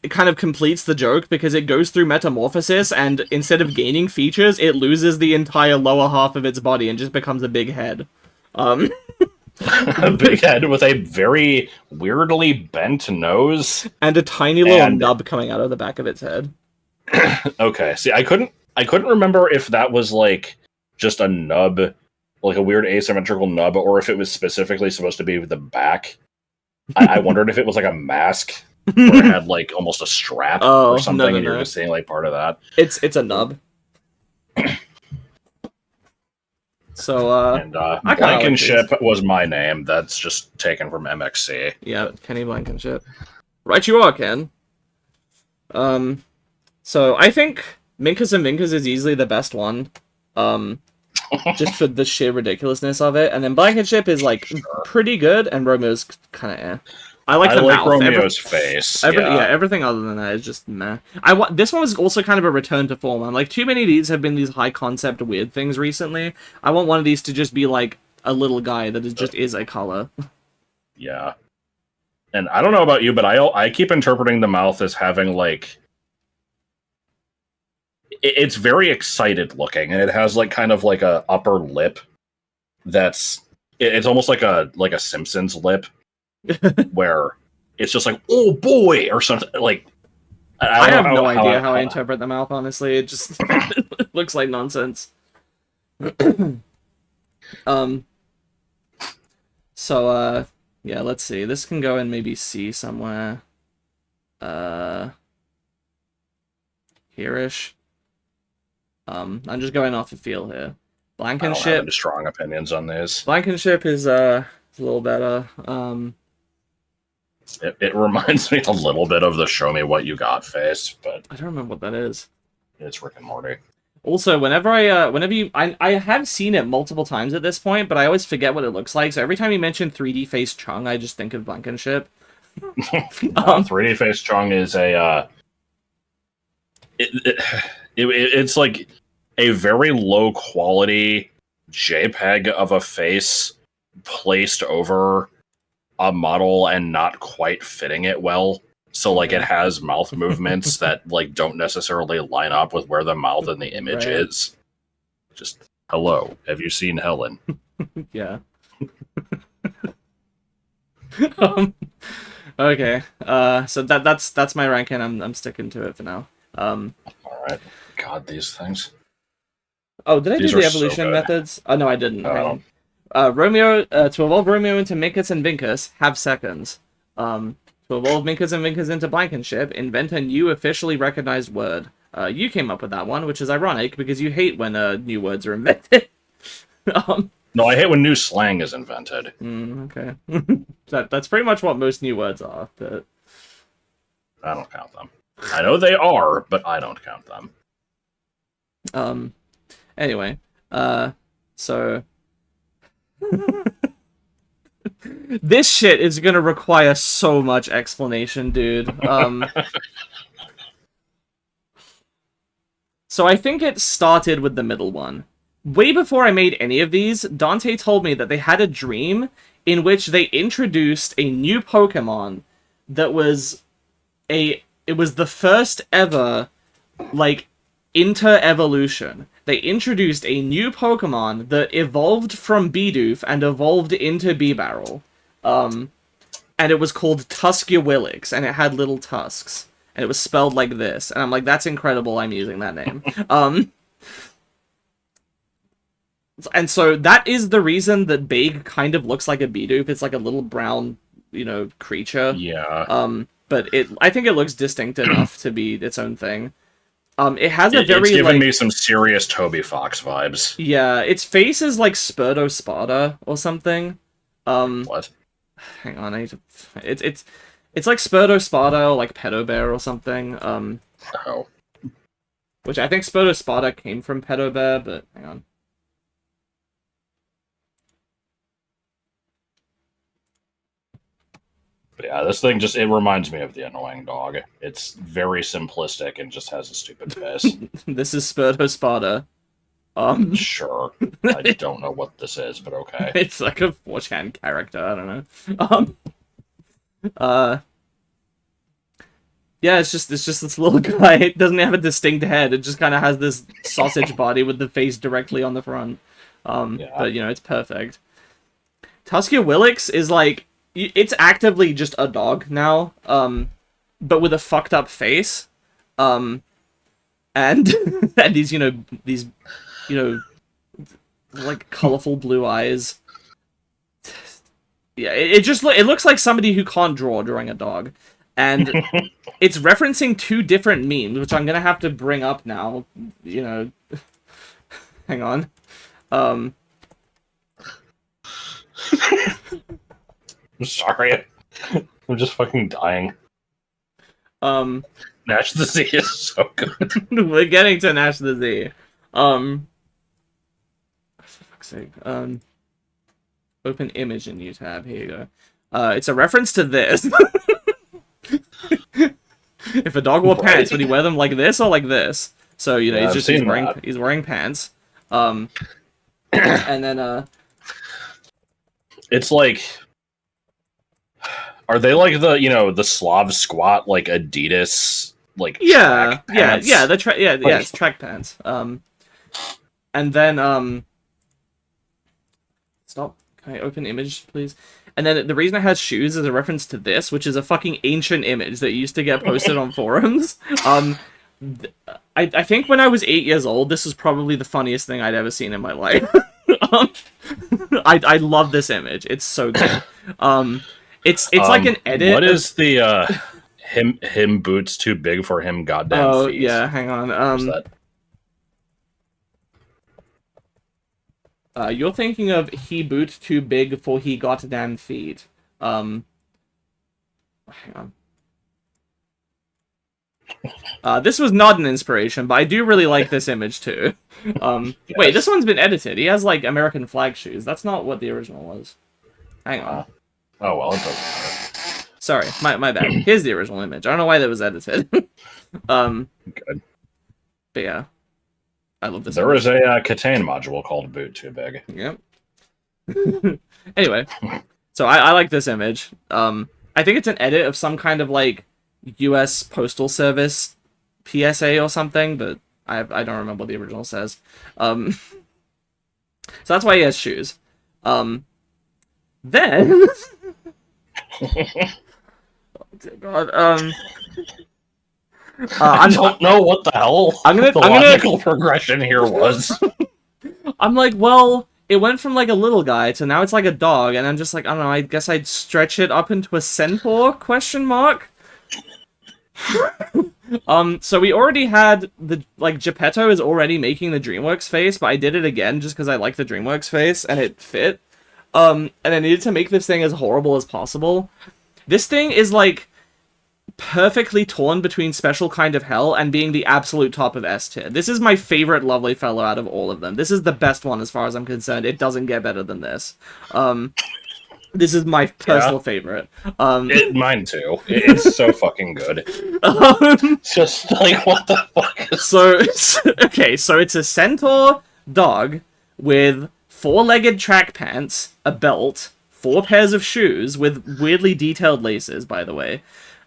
kind of completes the joke because it goes through metamorphosis, and instead of gaining features, it loses the entire lower half of its body and just becomes a big head. A big head with a very weirdly bent nose and a tiny little nub coming out of the back of its head. Okay, see, I couldn't remember if that was, like, just a nub, like a weird asymmetrical nub, or if it was specifically supposed to be the back. I wondered if it was like a mask, or it had, like, almost a strap or something, and you're just seeing, like, part of that. It's a nub. So, and Blankenship was my name. That's just taken from MXC. Yeah, Kenny Blankenship. Right you are, Ken. So I think Minkus and Minkus is easily the best one. Just for the sheer ridiculousness of it. And then Blankenship is, like, pretty good, and Romeo's kind of eh. I like the mouth. Romeo's face. Yeah. Everything other than that is just meh. This one was also kind of a return to form. I'm like, too many of these have been these high concept weird things recently. I want one of these to just be like a little guy that is a color. Yeah. And I don't know about you, but I keep interpreting the mouth as having, like, it's very excited looking, and it has, like, kind of like a upper lip it's almost like a Simpsons lip where it's just like, oh boy, or something. Like, I have no idea how I interpret the mouth, honestly. It just looks like nonsense. So yeah, let's see. This can go in maybe C somewhere. Here-ish. I'm just going off the feel here. Blankenship. I don't have strong opinions on this. Blankenship is a little better. It reminds me a little bit of the "Show Me What You Got" face, but I don't remember what that is. It's Rick and Morty. Also, whenever I have seen it multiple times at this point, but I always forget what it looks like. So every time you mention 3D face Chung, I just think of Blankenship. 3D face Chung is a it's like a very low quality JPEG of a face placed over a model and not quite fitting it well. So, like, it has mouth movements that, like, don't necessarily line up with where the mouth in the image is. Just, hello, have you seen Helen? Yeah. Okay. So that's my ranking. I'm sticking to it for now. All right. God, these things. Oh, did I do the evolution methods? Oh, no, I didn't. Romeo, to evolve Romeo into Minkus and Vinkus, have seconds. To evolve Minkus and Vinkus into Blankenship, invent a new officially recognized word. You came up with that one, which is ironic, because you hate when new words are invented. No, I hate when new slang is invented. Okay. That's pretty much what most new words are, but... I don't count them. I know they are, but I don't count them. Anyway, so... This shit is gonna require so much explanation, dude. So I think it started with the middle one. Way before I made any of these, Dante told me that they had a dream in which they introduced a new Pokemon that was it was the first ever, like, inter-evolution. They introduced a new Pokemon that evolved from Bidoof and evolved into Bibarel. And it was called Tuskywillix, and it had little tusks. And it was spelled like this. And I'm like, that's incredible, I'm using that name. And so that is the reason that Big kind of looks like a Bidoof. It's like a little brown, creature. Yeah. But I think it looks distinct enough to be its own thing. It has a very, it's giving me some serious Toby Fox vibes. Yeah, its face is like Spurdo or something. What? Hang on, it's like Spurdo or like Pedobear or something. Oh. Which I think Spurdo came from Pedobear, but hang on. But yeah, this thing it reminds me of the annoying dog. It's very simplistic and just has a stupid face. This is Spurdo. Sure. I don't know what this is, but okay. It's like a 4chan character, I don't know. Yeah, it's just this little guy. It doesn't have a distinct head. It just kind of has this sausage body with the face directly on the front. Yeah. But, it's perfect. Tuskywillix is like... It's actively just a dog now, but with a fucked up face, and and these like colorful blue eyes. Yeah, it looks like somebody who can't draw drawing a dog, and it's referencing two different memes, which I'm gonna have to bring up now. Hang on. I'm sorry. I'm just fucking dying. Nash the Z is so good. We're getting to Nash the Z. For fuck's sake. Open image in new tab. Here you go. It's a reference to this. If a dog wore pants, would he wear them like this or like this? So you know, Yeah, he's wearing pants. And then it's like, are they like the Slav squat like Adidas like track pants? It's track pants. And then stop. Can I open image, please? And then the reason I had shoes is a reference to this, which is a fucking ancient image that used to get posted on forums. I think when I was 8 years old, this was probably the funniest thing I'd ever seen in my life. I love this image. It's so good. It's like an edit. What is the him boots too big for him goddamn feet? Yeah, hang on. You're thinking of he boot too big for he goddamn feet. Hang on. This was not an inspiration, but I do really like this image too. Yes. Wait, this one's been edited. He has like American flag shoes. That's not what the original was. Hang on. Oh well, it doesn't matter. Sorry, my bad. Here's the original image. I don't know why that was edited. Good. But yeah. I love this. There is a Catane module called Boot Too Big. Yep. Anyway, so I like this image. I think it's an edit of some kind of like U.S. Postal Service PSA or something, but I don't remember what the original says. So that's why he has shoes. Then, oh dear God. I don't know what the hell the logical progression here was. I'm like, well, it went from like a little guy to now it's like a dog, and I'm just like, I don't know, I guess I'd stretch it up into a centaur, question mark? So we already had the, like, Geppetto is already making the DreamWorks face, but I did it again just because I like the DreamWorks face, and it fit. And I needed to make this thing as horrible as possible. This thing is, like, perfectly torn between Special Kind of Hell and being the absolute top of S tier. This is my favorite Lovely Fellow out of all of them. This is the best one as far as I'm concerned. It doesn't get better than this. This is my personal favorite. Mine too. It's so fucking good. Just like, what the fuck is so it's a centaur dog with 4-legged track pants, a belt, 4 pairs of shoes with weirdly detailed laces, by the way,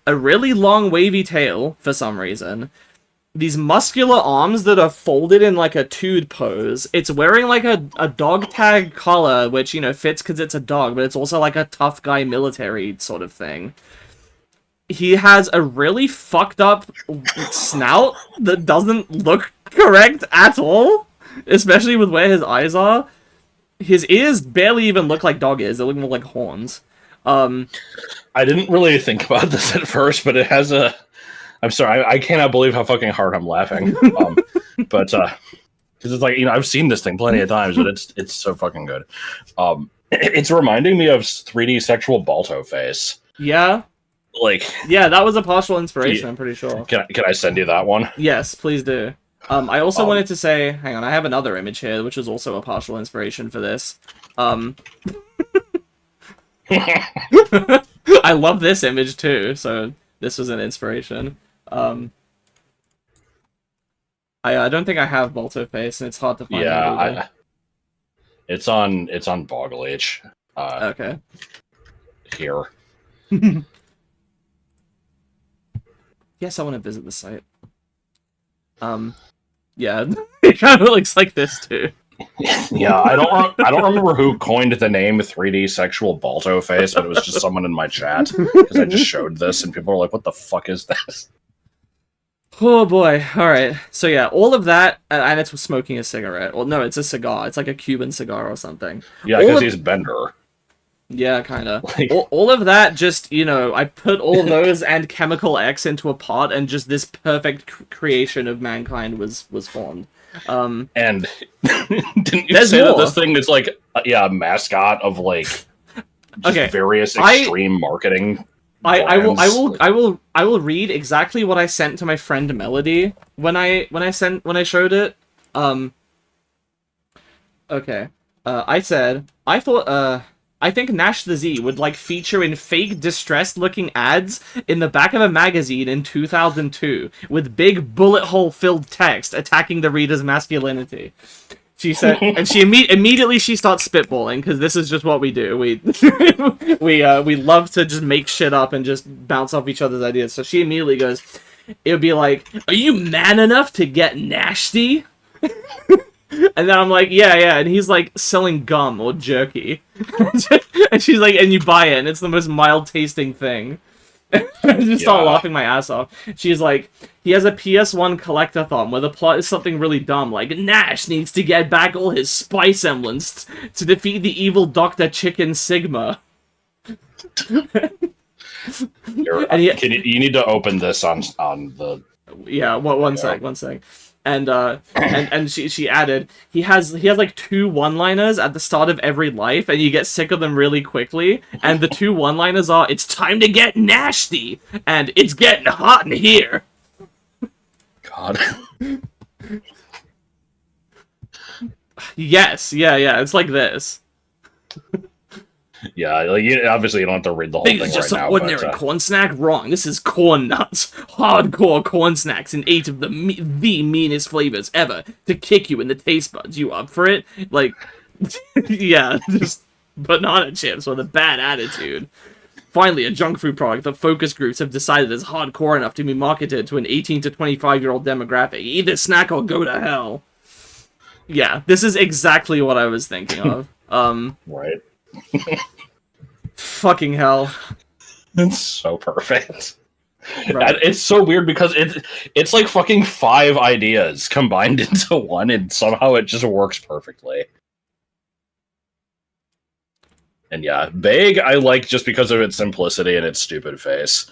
a really long wavy tail for some reason, these muscular arms that are folded in like a tood pose. It's wearing like a dog tag collar, which, you know, fits because it's a dog, but it's also like a tough guy military sort of thing. He has a really fucked up snout that doesn't look correct at all, especially with where his eyes are. His ears barely even look like dog ears, they look more like horns. I didn't really think about this at first, but it has a... I'm sorry, I cannot believe how fucking hard I'm laughing. But, because it's like, you know, I've seen this thing plenty of times, but it's so fucking good. It's reminding me of 3D Sexual Balto Face. Yeah? Like... Yeah, that was a partial inspiration, I'm pretty sure. Can I send you that one? Yes, please do. I also wanted to say... Hang on, I have another image here, which is also a partial inspiration for this. I love this image too, so this was an inspiration. I don't think I have Balto Face, and it's hard to find. Yeah, it's on Boggle H. Okay. Here. Yes, I want to visit the site. Yeah, it kind of looks like this too. Yeah, I don't remember who coined the name 3D Sexual Balto Face, but it was just someone in my chat because I just showed this, and people were like, "What the fuck is this?" Oh boy! All right, so yeah, all of that, and it's smoking a cigarette. Well, no, it's a cigar. It's like a Cuban cigar or something. Yeah, because he's Bender. Yeah, kind of. All of that, just, you know, I put all those and Chemical X into a pot, and just this perfect creation of mankind was formed. And didn't you say that this thing is like, a mascot of like just various extreme marketing? I will read exactly what I sent to my friend Melody when I showed it. Okay. I said, I think Nash the Z would like feature in fake distressed looking ads in the back of a magazine in 2002 with big bullet hole filled text attacking the reader's masculinity. She said, and she immediately she starts spitballing because this is just what we do. We we love to just make shit up and just bounce off each other's ideas. So she immediately goes, it would be like, "Are you man enough to get nasty?" And then I'm like, yeah, and he's like selling gum or jerky, and she's like, and you buy it, and it's the most mild tasting thing. I just start laughing my ass off. She's like, he has a PS1 collectathon where the plot is something really dumb, like Nash needs to get back all his spice emblem to defeat the evil Dr. Chicken Sigma. You need to open this on the... Yeah, one sec. And she added, he has like 2 one-liners at the start of every life, and you get sick of them really quickly. And the 2 one-liners are, "It's time to get nasty," and "It's getting hot in here." God. Yes, yeah, it's like this. Yeah, like obviously you don't have to read the whole thing right now. This is just some ordinary corn snack? Wrong. This is corn nuts. Hardcore corn snacks in 8 of the meanest flavors ever to kick you in the taste buds. You up for it? Like, yeah, just banana chips with a bad attitude. Finally, a junk food product that focus groups have decided is hardcore enough to be marketed to an 18 to 25-year-old demographic. Eat this snack or go to hell. Yeah, this is exactly what I was thinking of. Right. Fucking hell. It's so perfect. Right. It's so weird because it's like fucking 5 ideas combined into one, and somehow it just works perfectly. And yeah, Vague I like just because of its simplicity and its stupid face.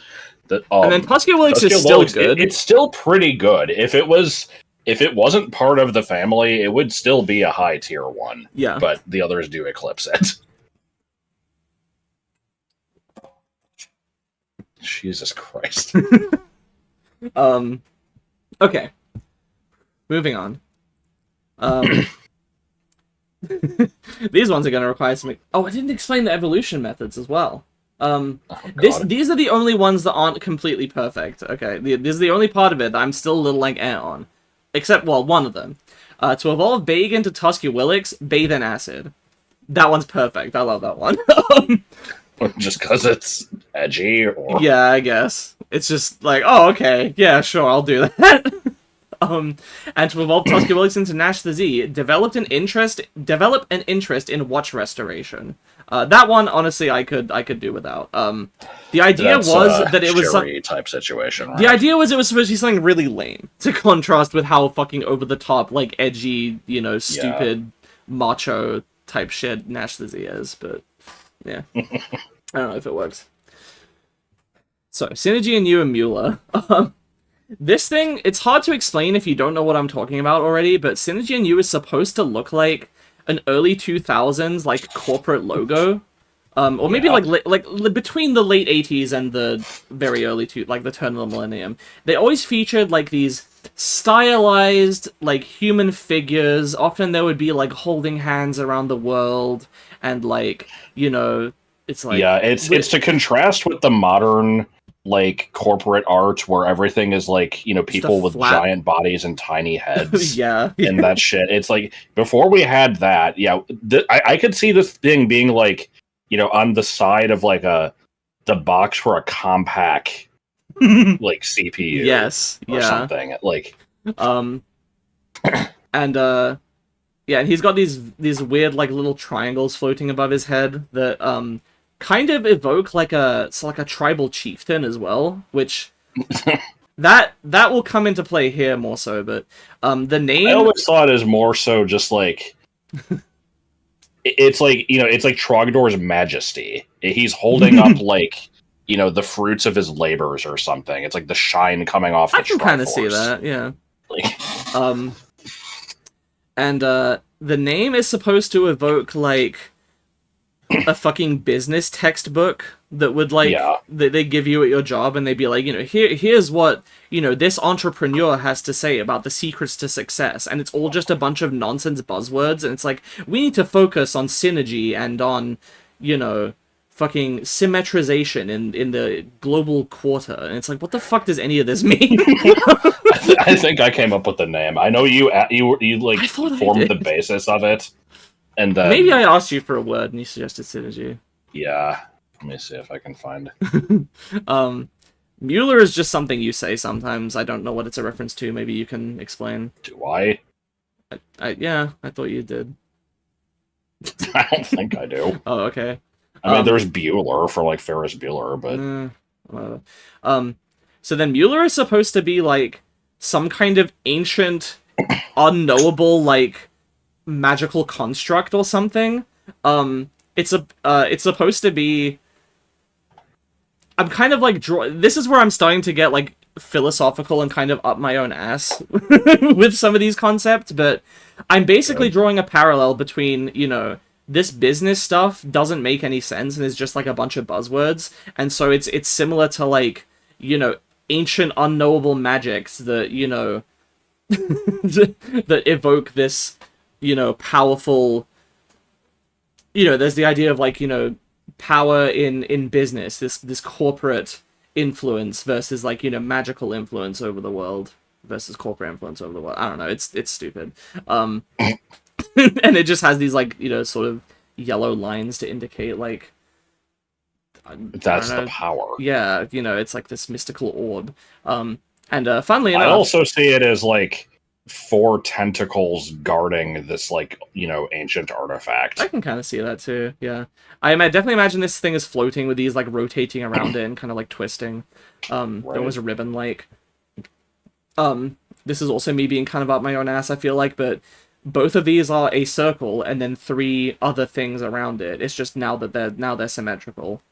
And then Tuscaloosa is still good. It's still pretty good. If it wasn't part of the family, it would still be a high tier 1. Yeah. But the others do eclipse it. Jesus Christ. Okay. Moving on. These ones are going to require some... Oh, I didn't explain the evolution methods as well. These are the only ones that aren't completely perfect. Okay, this is the only part of it that I'm still a little like on. Except, well, one of them. To evolve Baig into Tuscaloosa, bathe in acid. That one's perfect. I love that one. Just because it's edgy? Or... Yeah, I guess. It's just like, oh, okay. Yeah, sure, I'll do that. And to evolve Tuscaloosa into Nash the Z, develop an interest in watch restoration. That one, honestly, I could do without. The idea was that it was some type situation. Right? The idea was it was supposed to be something really lame to contrast with how fucking over the top, like edgy, stupid, macho type shit Nash the Z is. But yeah, I don't know if it works. So Synergy and you and Mueller. This thing, it's hard to explain if you don't know what I'm talking about already, but Synergy and You is supposed to look like an early 2000s, like, corporate logo. Or maybe, like between the late 80s and the very early, the turn of the millennium. They always featured, like, these stylized, like, human figures. Often there would be, like, holding hands around the world, and, like, it's like... Yeah, it's to contrast with the modern... like corporate art where everything is like people with giant bodies and tiny heads. yeah and that shit. It's like before we had that, I could see this thing being like on the side of like the box for a compact like CPU. Yes, or something like and and he's got these weird like little triangles floating above his head that kind of evoke like a tribal chieftain as well, which that will come into play here more so. But the name, I always thought is more so just like it's like it's like Trogdor's majesty. He's holding up like the fruits of his labors or something. It's like the shine coming off. I can kind of see that, yeah. And the name is supposed to evoke like a fucking business textbook that would like that they give you at your job, and they'd be like, here's what this entrepreneur has to say about the secrets to success, and it's all just a bunch of nonsense buzzwords, and it's like, we need to focus on synergy and on fucking symmetrization in the global quarter, and it's like, what the fuck does any of this mean? I think I came up with the name. I know you like formed the basis of it, and then maybe I asked you for a word and you suggested synergy. Yeah, let me see if I can find it. Mueller is just something you say sometimes. I don't know what it's a reference to. Maybe you can explain. Do I? Yeah, I thought you did. I don't think I do. Oh, okay. I mean, there's Bueller for like Ferris Bueller, but so then Mueller is supposed to be like some kind of ancient, unknowable like magical construct or something. It's supposed to be. I'm kind of like this is where I'm starting to get like philosophical and kind of up my own ass with some of these concepts, but I'm basically drawing a parallel between this business stuff doesn't make any sense and is just like a bunch of buzzwords, and so it's similar to like ancient unknowable magics that that evoke this powerful there's the idea of like power in business, this corporate influence versus like magical influence over the world versus corporate influence over the world. I don't know, it's stupid. And it just has these like sort of yellow lines to indicate like that's the power. Yeah, it's like this mystical orb. And funnily enough, I also see it as like 4 tentacles guarding this like ancient artifact. I can kind of see that too. Yeah, I definitely imagine this thing is floating with these like rotating around it and kind of like twisting. Right. There was a ribbon like. This is also me being kind of up my own ass, I feel like, but both of these are a circle and then 3 other things around it. It's just now that they're symmetrical.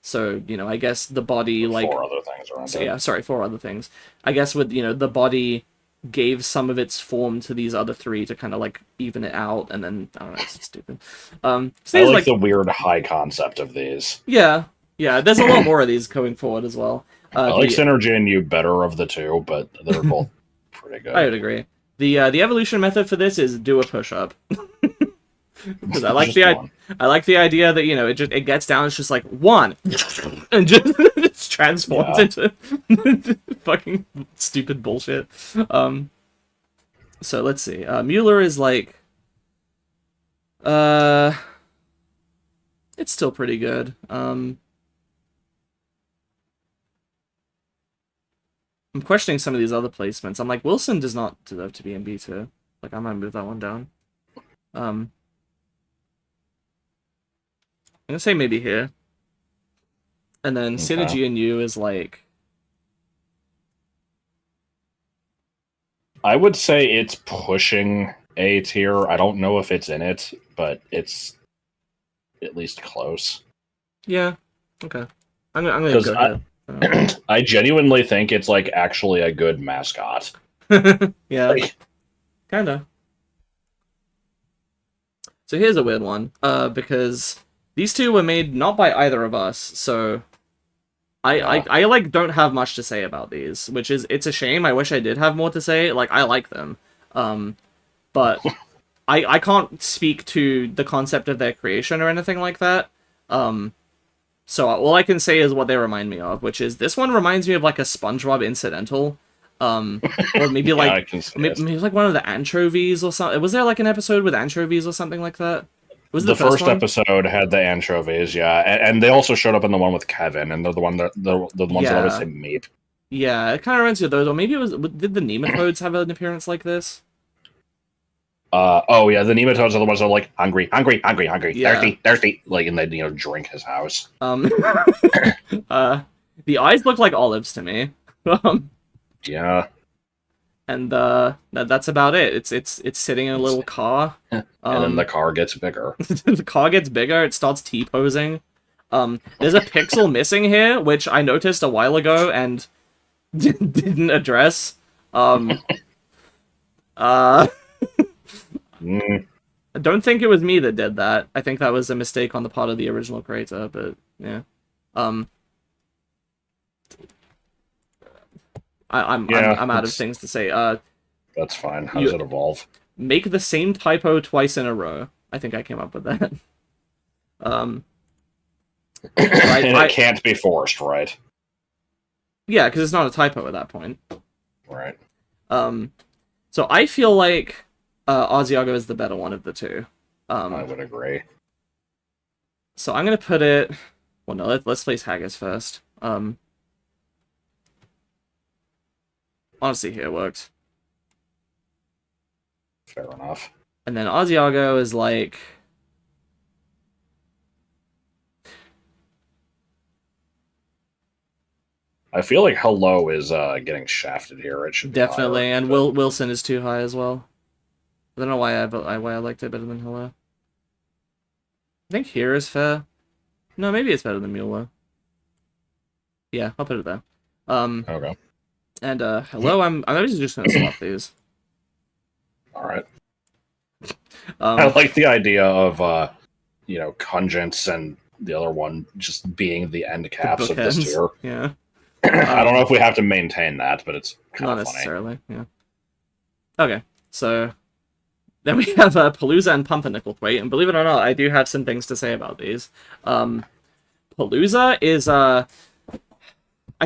So, I guess the body like 4 other things around it. Yeah, sorry, 4 other things. I guess with the body gave some of its form to these other 3 to kind of like even it out, and then I don't know, it's stupid. So I like the weird high concept of these. Yeah, there's a lot more of these going forward as well. I like Synergy and You better of the 2, but they're both pretty good. I would agree. The evolution method for this is do a push-up. Because I like the idea that it gets down, it's just like 1 and just transforms into fucking stupid bullshit. So let's see. Mueller is like it's still pretty good. I'm questioning some of these other placements. I'm like, Wilson does not deserve to be in B2. Like, I might move that one down. I'm gonna say maybe here. And then Synergy and You is like... I would say it's pushing A tier. I don't know if it's in it, but it's at least close. Yeah, okay. I'm gonna go ahead. I genuinely think it's like actually a good mascot. Yeah, like, kinda. So here's a weird one, because these 2 were made not by either of us, so I like don't have much to say about these, which is, it's a shame. I wish I did have more to say. Like, I like them, but I can't speak to the concept of their creation or anything like that. So all I can say is what they remind me of, which is this one reminds me of like a SpongeBob incidental, or maybe like maybe like one of the anchovies or something. Was there like an episode with anchovies or something like that? Was it the first episode had the anchovies, yeah, and they also showed up in the one with Kevin, and they're the ones that always say Meep. Yeah, it kind of reminds me of those. Or maybe did the nematodes have an appearance like this? Oh yeah, the nematodes are the ones that are like hungry, thirsty, like, and they drink his house. The eyes look like olives to me. Yeah. And that's about it. It's sitting in a little car. And then the car gets bigger. The car gets bigger. It starts T-posing. There's a pixel missing here, which I noticed a while ago and didn't address. I don't think it was me that did that. I think that was a mistake on the part of the original creator, but yeah. I'm out of things to say. That's fine. How does it evolve? Make the same typo twice in a row. I think I came up with that. And it can't be forced, right? Yeah, because it's not a typo at that point. Right. So I feel like Asiago is the better one of the two. I would agree. So I'm gonna put it. Well, no, let's place Haggis first. Honestly, here works. Fair enough. And then Asiago is like. I feel like Hello is getting shafted here. It should definitely, be higher, and Wilson is too high as well. I don't know why I liked it better than Hello. I think here is fair. No, maybe it's better than Mueller. Yeah, I'll put it there. Okay. And Hello, I'm just gonna swap these. All right. I like the idea of Congents and the other one just being the end caps of this tier. Yeah. I don't know if we have to maintain that, but it's kind not of funny. Necessarily. Yeah. Okay, so then we have Palooza and Pumpernickel Thwaite, and believe it or not, I do have some things to say about these. Palooza is I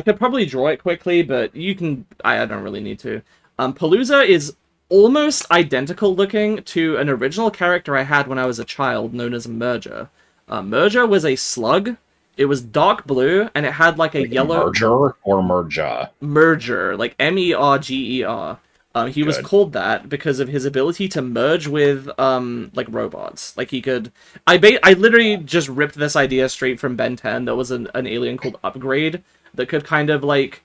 could probably draw it quickly, but you can. I don't really need to. Palooza is almost identical looking to an original character I had when I was a child, known as Merger. Merger was a slug. It was dark blue, and it had like a yellow... Merger or Merja? Merger, like Merger. He was called that because of his ability to merge with, like, robots. Like, he could... I literally just ripped this idea straight from Ben 10. There was an alien called Upgrade that could kind of, like,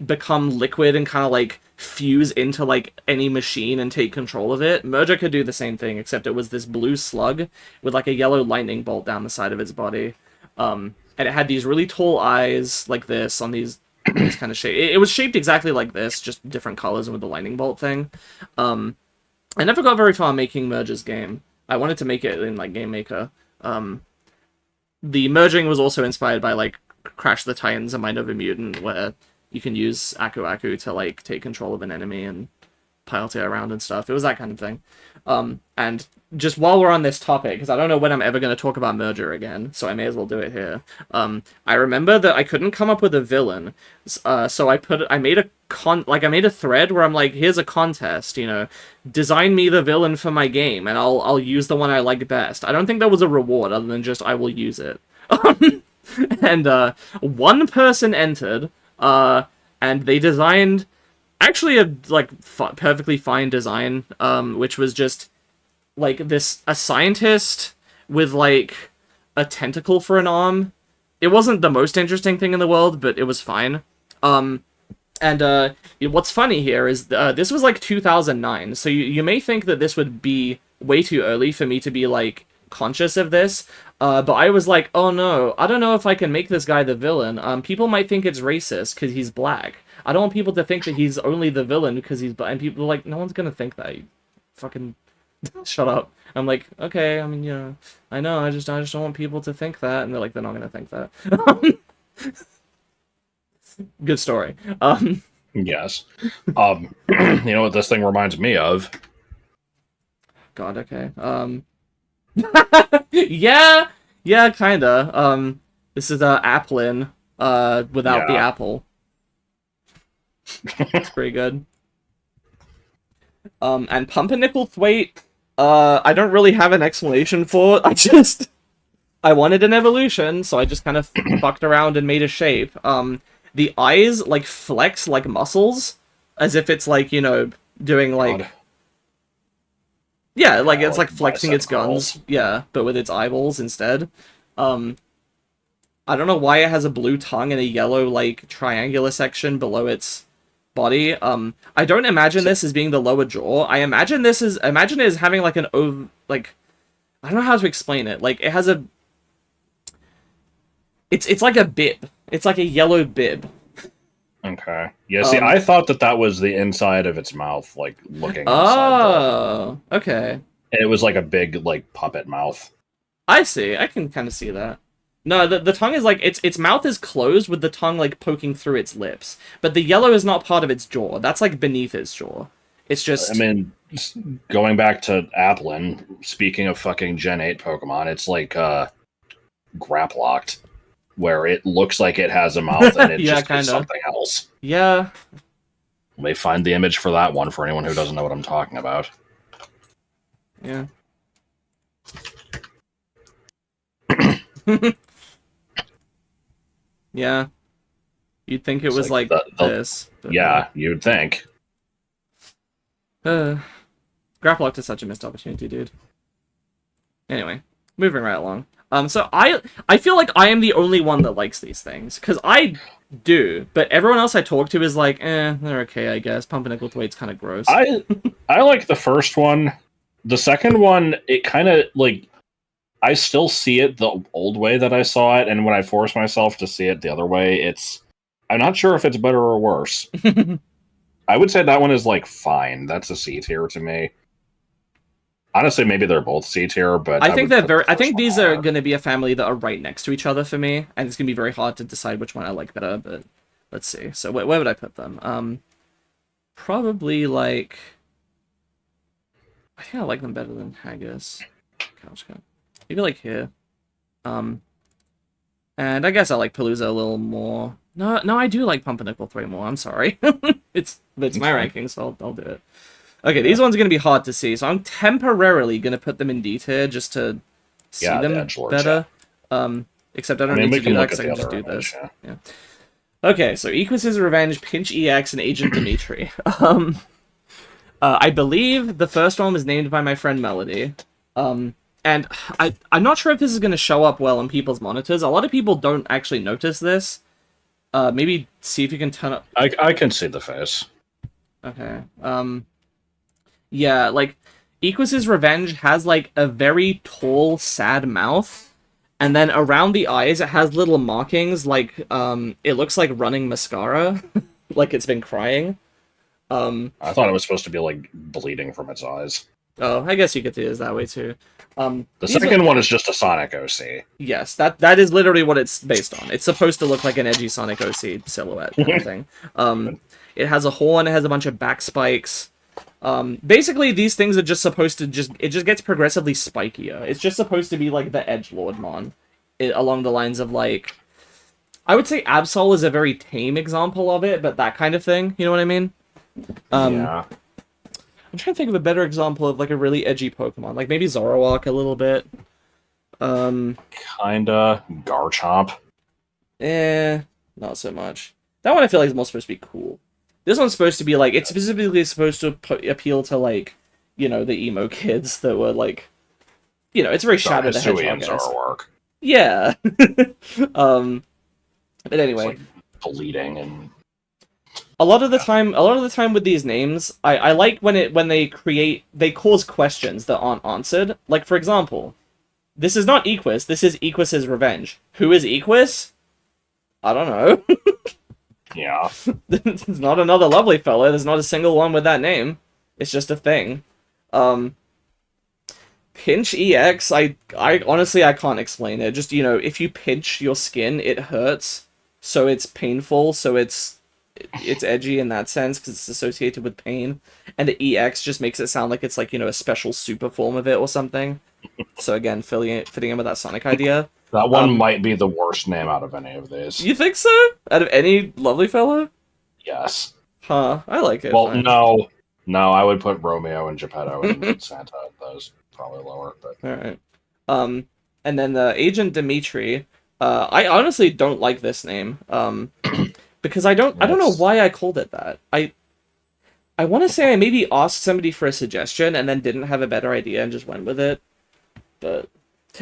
become liquid and kind of, like, fuse into, like, any machine and take control of it. Merger could do the same thing, except it was this blue slug with, like, a yellow lightning bolt down the side of its body. And it had these really tall eyes like this on these kind of shape. It was shaped exactly like this, just different colors and with the lightning bolt thing. I never got very far making Merger's game. I wanted to make it in like Game Maker. The merging was also inspired by like Crash the Titans and Mind of a Mutant, where you can use Aku Aku to like take control of an enemy and pilot it around and stuff. It was that kind of thing. And just while we're on this topic, because I don't know when I'm ever going to talk about Merger again, so I may as well do it here. I remember that I couldn't come up with a villain, so I made a thread where I'm like, here's a contest, design me the villain for my game, and I'll use the one I like best. I don't think there was a reward other than just I will use it. And one person entered, and they designed actually a perfectly fine design, which was just like a scientist with like a tentacle for an arm. It wasn't the most interesting thing in the world, but it was fine. And what's funny here is this was like 2009, so you may think that this would be way too early for me to be like conscious of this, but I was like, oh no, I don't know if I can make this guy the villain. People might think it's racist because he's black. I don't want people to think that he's only the villain because he's black. And people are like, no one's gonna think that. You fucking shut up. I'm like, okay, I mean, I know, I just don't want people to think that. And they're like, they're not gonna think that. Good story. Yes. You know what this thing reminds me of? God, okay. Yeah, kinda. This is Applin, without the apple. It's pretty good. And Pumpernickel Thwaite, I don't really have an explanation for. I wanted an evolution, so I just kind of fucked around and made a shape. The eyes, like, flex like muscles, as if it's, like, doing, like... God. Yeah, like, it's, like, flexing its guns. Yeah, but with its eyeballs instead. I don't know why it has a blue tongue and a yellow, like, triangular section below its body. I don't imagine this as being the lower jaw. I imagine it as having, like, I don't know how to explain it. Like, it has a... It's like a bib. It's like a yellow bib. Okay. Yeah, see, I thought that was the inside of its mouth, like, looking inside. Oh, okay. And it was like a big, like, puppet mouth. I see. I can kind of see that. No, the tongue is like its mouth is closed with the tongue like poking through its lips, but the yellow is not part of its jaw. That's like beneath its jaw. It's I just mean, going back to Applin, speaking of fucking Gen 8 Pokemon, it's like Graplocked, where it looks like it has a mouth and it yeah, just is kind of. something else. Yeah, You may find the image for that one for anyone who doesn't know what I'm talking about. yeah. Yeah, you'd think it It's was like this. But yeah, you'd think. Graplocked is such a missed opportunity, dude. Anyway, moving right along. So I feel like I am the only one that likes these things because I do, but everyone else I talk to is like, they're okay, I guess. Pumpernickel Thwaite's kind of gross. I like the first one. The second one, it kind of like I still see it the old way that I saw it, and when I force myself to see it the other way, I'm not sure if it's better or worse. I would say that one is like fine. That's a C tier to me. Honestly, maybe they're both C tier, but I think I think these are higher. going to be a family that are right next to each other for me, and it's going to be very hard to decide which one I like better. But let's see. So where would I put them? Probably like. I think I like them better than Haggis. Maybe like here. And I guess I like Palooza a little more. No, I do like Pumpernickel 3 more. I'm sorry. it's my ranking, so I'll do it. Okay, these ones are going to be hard to see, so I'm temporarily going to put them in D tier just to see them better. Except I don't need to do that because I can just do this. Yeah. Okay, so Equus' Revenge, Pinch EX, and Agent Dimitri. I believe the first one was named by my friend Melody. And I'm not sure if this is going to show up well on people's monitors. A lot of people don't actually notice this. Maybe see if you can turn up... I can see the face. Okay. Yeah, like, Equus' Revenge has, like, a very tall, sad mouth. And then around the eyes, it has little markings, like, it looks like running mascara. Like it's been crying. I thought it was supposed to be, like, bleeding from its eyes. Oh, I guess you could do it that way, too. The second one is just a Sonic OC. Yes, that is literally what it's based on. It's supposed to look like an edgy Sonic OC silhouette kind of thing. It has a horn, it has a bunch of back spikes. Basically, these things are just supposed to it just gets progressively spikier. It's just supposed to be like the Edgelord Mon. Along the lines of like... I would say Absol is a very tame example of it, but that kind of thing. You know what I mean? Yeah. I'm trying to think of a better example of like a really edgy Pokemon. Like maybe Zoroark a little bit. Kinda. Garchomp. Not so much. That one I feel like is more supposed to be cool. This one's supposed to be like, it's specifically supposed to appeal to like, you know, the emo kids that were like, you know, it's very Shadow the Hedgehog. Zoroark. Yeah. But anyway, it's like bleeding and a lot of the time with these names, I like when they cause questions that aren't answered. Like for example, this is not Equus, this is Equus' Revenge. Who is Equus? I don't know. yeah. It's not another lovely fellow. There's not a single one with that name. It's just a thing. Pinch EX, I honestly I can't explain it. Just, you know, if you pinch your skin, it hurts. So it's painful, so it's edgy in that sense because it's associated with pain. And the EX just makes it sound like it's like, you know, a special super form of it or something. So again, fitting in with that Sonic idea. That one might be the worst name out of any of these. You think so? Out of any lovely fellow? Yes. Huh, I like it. Well, fine. no, I would put Romeo and Geppetto and Santa. Those probably lower, but alright. And then the Agent Dimitri, I honestly don't like this name. Because I don't know why I called it that. I want to say I maybe asked somebody for a suggestion and then didn't have a better idea and just went with it. But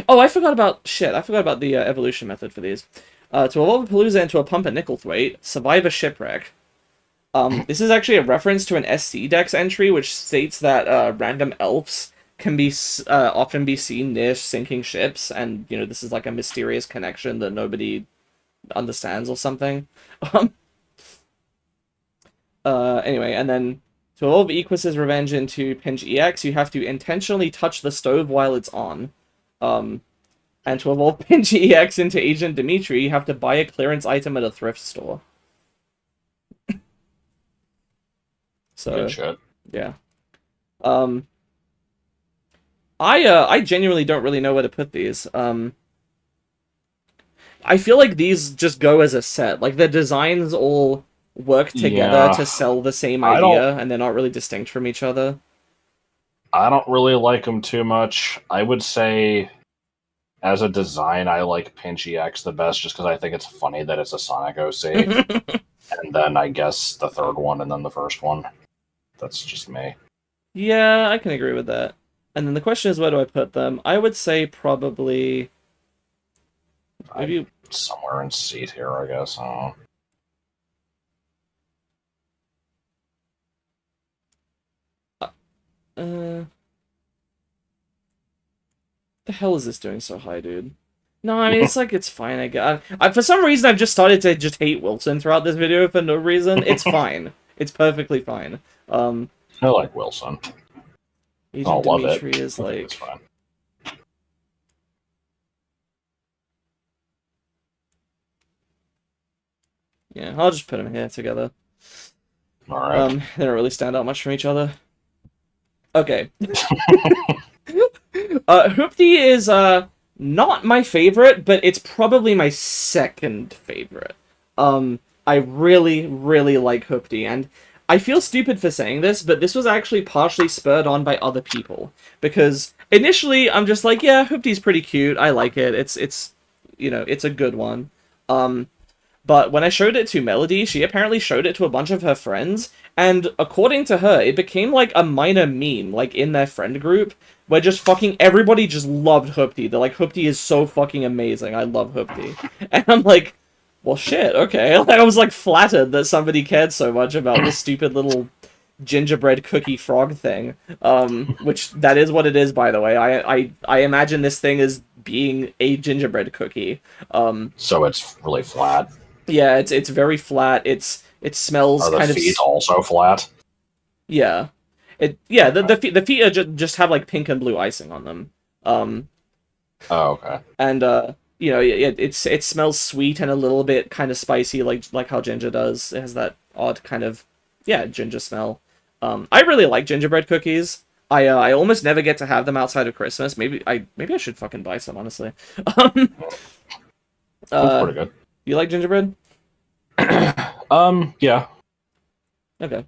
oh, I forgot about the evolution method for these. To evolve a Palooza into a Pumpernickel Thwaite, survive a shipwreck. This is actually a reference to an SC Dex entry which states that random elves can be often be seen near sinking ships, and you know this is like a mysterious connection that nobody understands or something. Anyway, and then to evolve Equus' Revenge into Pinch EX, you have to intentionally touch the stove while it's on. And to evolve Pinchy EX into Agent Dimitri, you have to buy a clearance item at a thrift store. So, Good shit. yeah. I genuinely don't really know where to put these. I feel like these just go as a set. Like, the designs all work together to sell the same idea, and they're not really distinct from each other. I don't really like them too much. I would say, as a design, I like Pinchy X the best just because I think it's funny that it's a Sonic OC. And then I guess the third one and then the first one. That's just me. Yeah, I can agree with that. And then the question is, where do I put them? I would say probably... maybe... somewhere in C tier, I guess. The hell is this doing so high, dude? No, I mean, it's like, it's fine, I guess. For some reason, I've just started to just hate Wilson throughout this video for no reason. It's fine. It's perfectly fine. I like Wilson. Agent Dimitri is like... It's fine. Yeah, I'll just put them here together. Alright. They don't really stand out much from each other. Okay. Hoopty is, not my favorite, but it's probably my second favorite. I really, really like Hoopty, and I feel stupid for saying this, but this was actually partially spurred on by other people. Because initially, I'm just like, yeah, Hoopty's pretty cute, I like it, it's you know, it's a good one. But when I showed it to Melody, she apparently showed it to a bunch of her friends, and according to her, it became like a minor meme, like in their friend group, where just fucking everybody just loved Hoopty. They're like, Hoopty is so fucking amazing, I love Hoopty. And I'm like, well shit, okay. Like, I was like flattered that somebody cared so much about this stupid little gingerbread cookie frog thing. Which, that is what it is, by the way. I imagine this thing as being a gingerbread cookie. So it's really flat. Yeah, it's very flat. It smells Are the kind feet of... also flat? Yeah. The feet are just have like pink and blue icing on them. Oh, okay. And you know, it smells sweet and a little bit kind of spicy, like how ginger does. It has that odd kind of ginger smell. I really like gingerbread cookies. I almost never get to have them outside of Christmas. Maybe I should fucking buy some, honestly. That's pretty good. You like gingerbread? Yeah. Okay.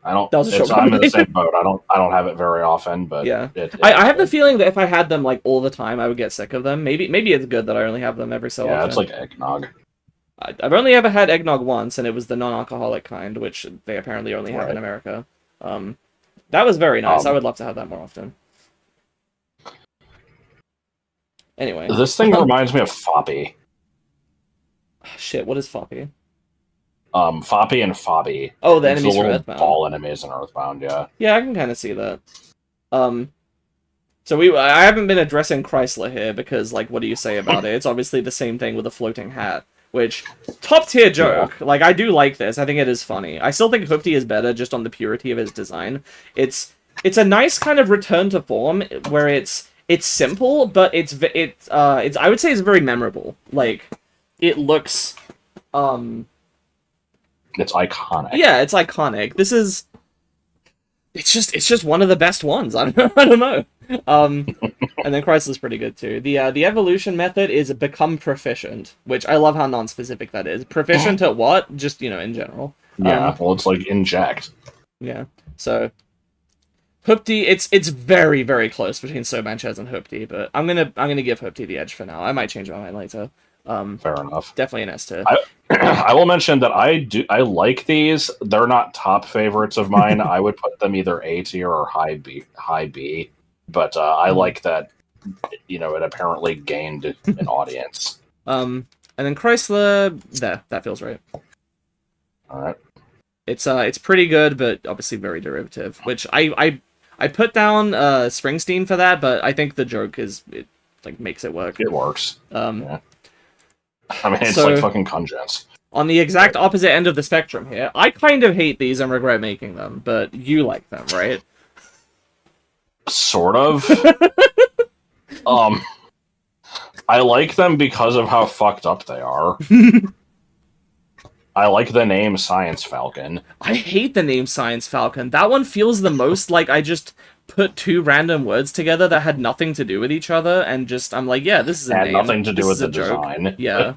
I don't. That was a short I'm in the conversation. same boat. I don't have it very often, but Yeah. It I have the feeling that if I had them like all the time, I would get sick of them. Maybe it's good that I only have them every so often. Yeah, it's like eggnog. I've only ever had eggnog once, and it was the non-alcoholic kind, which they apparently only have in America. That was very nice. I would love to have that more often. Anyway. This thing reminds me of Foppy. Shit, what is Foppy? Foppy and Fobby. Oh, the It's enemies the from little Earthbound. ball enemies in Earthbound, yeah. Yeah, I can kind of see that. So I haven't been addressing Chrysler here because, like, what do you say about it? It's obviously the same thing with a floating hat, which, top tier joke. Yeah. Like, I do like this. I think it is funny. I still think Hoopty is better just on the purity of his design. It's a nice kind of return to form where it's simple, but it's I would say it's very memorable. Like, it looks it's iconic. Yeah, it's iconic. This is it's just one of the best ones. I don't know. And then Chrysler's pretty good too. The evolution method is become proficient, which I love how non-specific that is. Proficient at what? Just, you know, in general. Yeah, well, it's like inject. Yeah. So Hoopty, it's very, very close between Sobanchez and Hoopty, but I'm gonna give Hoopty the edge for now. I might change my mind later. Fair enough. Definitely an S tier. I will mention that I like these. They're not top favorites of mine. I would put them either A tier or high B. But I like that, you know, it apparently gained an audience. And then Chrysler, that feels right. All right. It's pretty good, but obviously very derivative. Which I put down Springsteen for that, but I think the joke makes it work. It works. Yeah. I mean, it's like fucking Congens. On the exact opposite end of the spectrum here, I kind of hate these and regret making them, but you like them, right? Sort of. I like them because of how fucked up they are. I like the name Science Falcon. I hate the name Science Falcon. That one feels the most like I just put two random words together that had nothing to do with each other, and just I'm like, yeah, this is a Had name. nothing to do This with is the a joke. design. Yeah.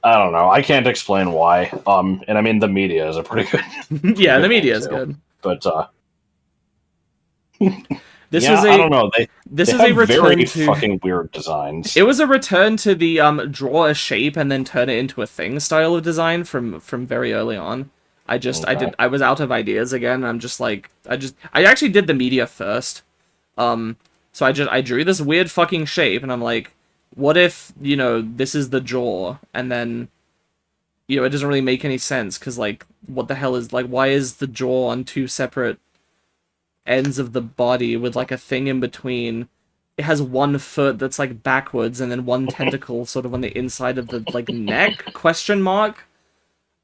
I don't know. I can't explain why. And I mean the media is a pretty good. Yeah, the good media name, is too. good. But This yeah, was I don't know. this they is a have return very to fucking weird designs. It was a return to the draw a shape and then turn it into a thing style of design from very early on. Okay. I was out of ideas again. And I'm just like I actually did the media first. So I drew this weird fucking shape and I'm like, what if, this is the jaw and then it doesn't really make any sense because like what the hell is like why is the jaw on two separate ends of the body with like a thing in between? It has one foot that's like backwards and then one tentacle sort of on the inside of the like neck question mark,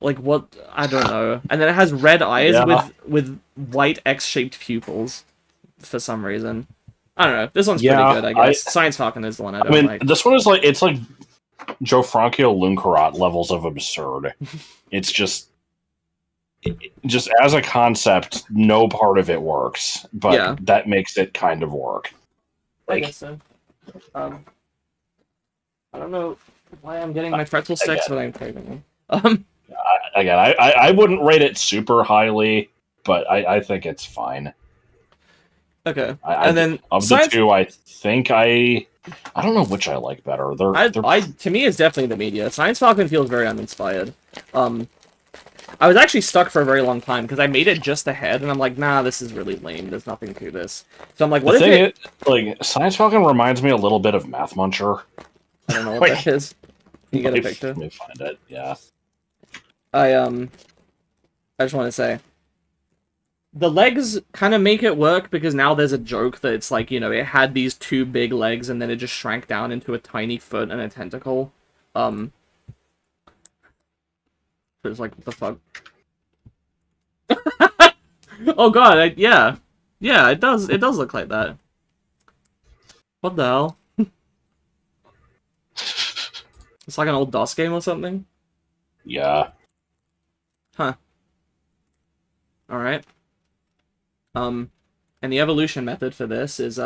like what, I don't know. And then it has red eyes Yeah. with white X-shaped pupils for some reason. I don't know, this one's pretty Yeah, good, I guess. Science Falcon is the one I I don't mean, like. this one is like it's like Joe Franchio Luncarat levels of absurd. It's just as a concept, no part of it works, but Yeah, that makes it kind of work. I Like, guess so. I don't know why I'm getting my pretzel sticks, but I'm craving them. again, I wouldn't rate it super highly, but I think it's fine. Okay, I and then of the two, I think I don't know which I like better. They're to me, it's definitely the media. Science Falcon feels very uninspired. I was actually stuck for a very long time because I made it just ahead, and I'm like, nah, this is really lame. There's nothing to this. So I'm like, what the if thing it? is, like Science Falcon reminds me a little bit of Math Muncher. I don't know what Like, that is. Can you get a picture? Let me find it. Yeah. I just want to say, the legs kind of make it work because now there's a joke that it's like, it had these two big legs and then it just shrank down into a tiny foot and a tentacle. It's like, what the fuck? Oh god, yeah. Yeah, it does look like that. What the hell? It's like an old DOS game or something? Yeah. Huh. Alright. And the evolution method for this is,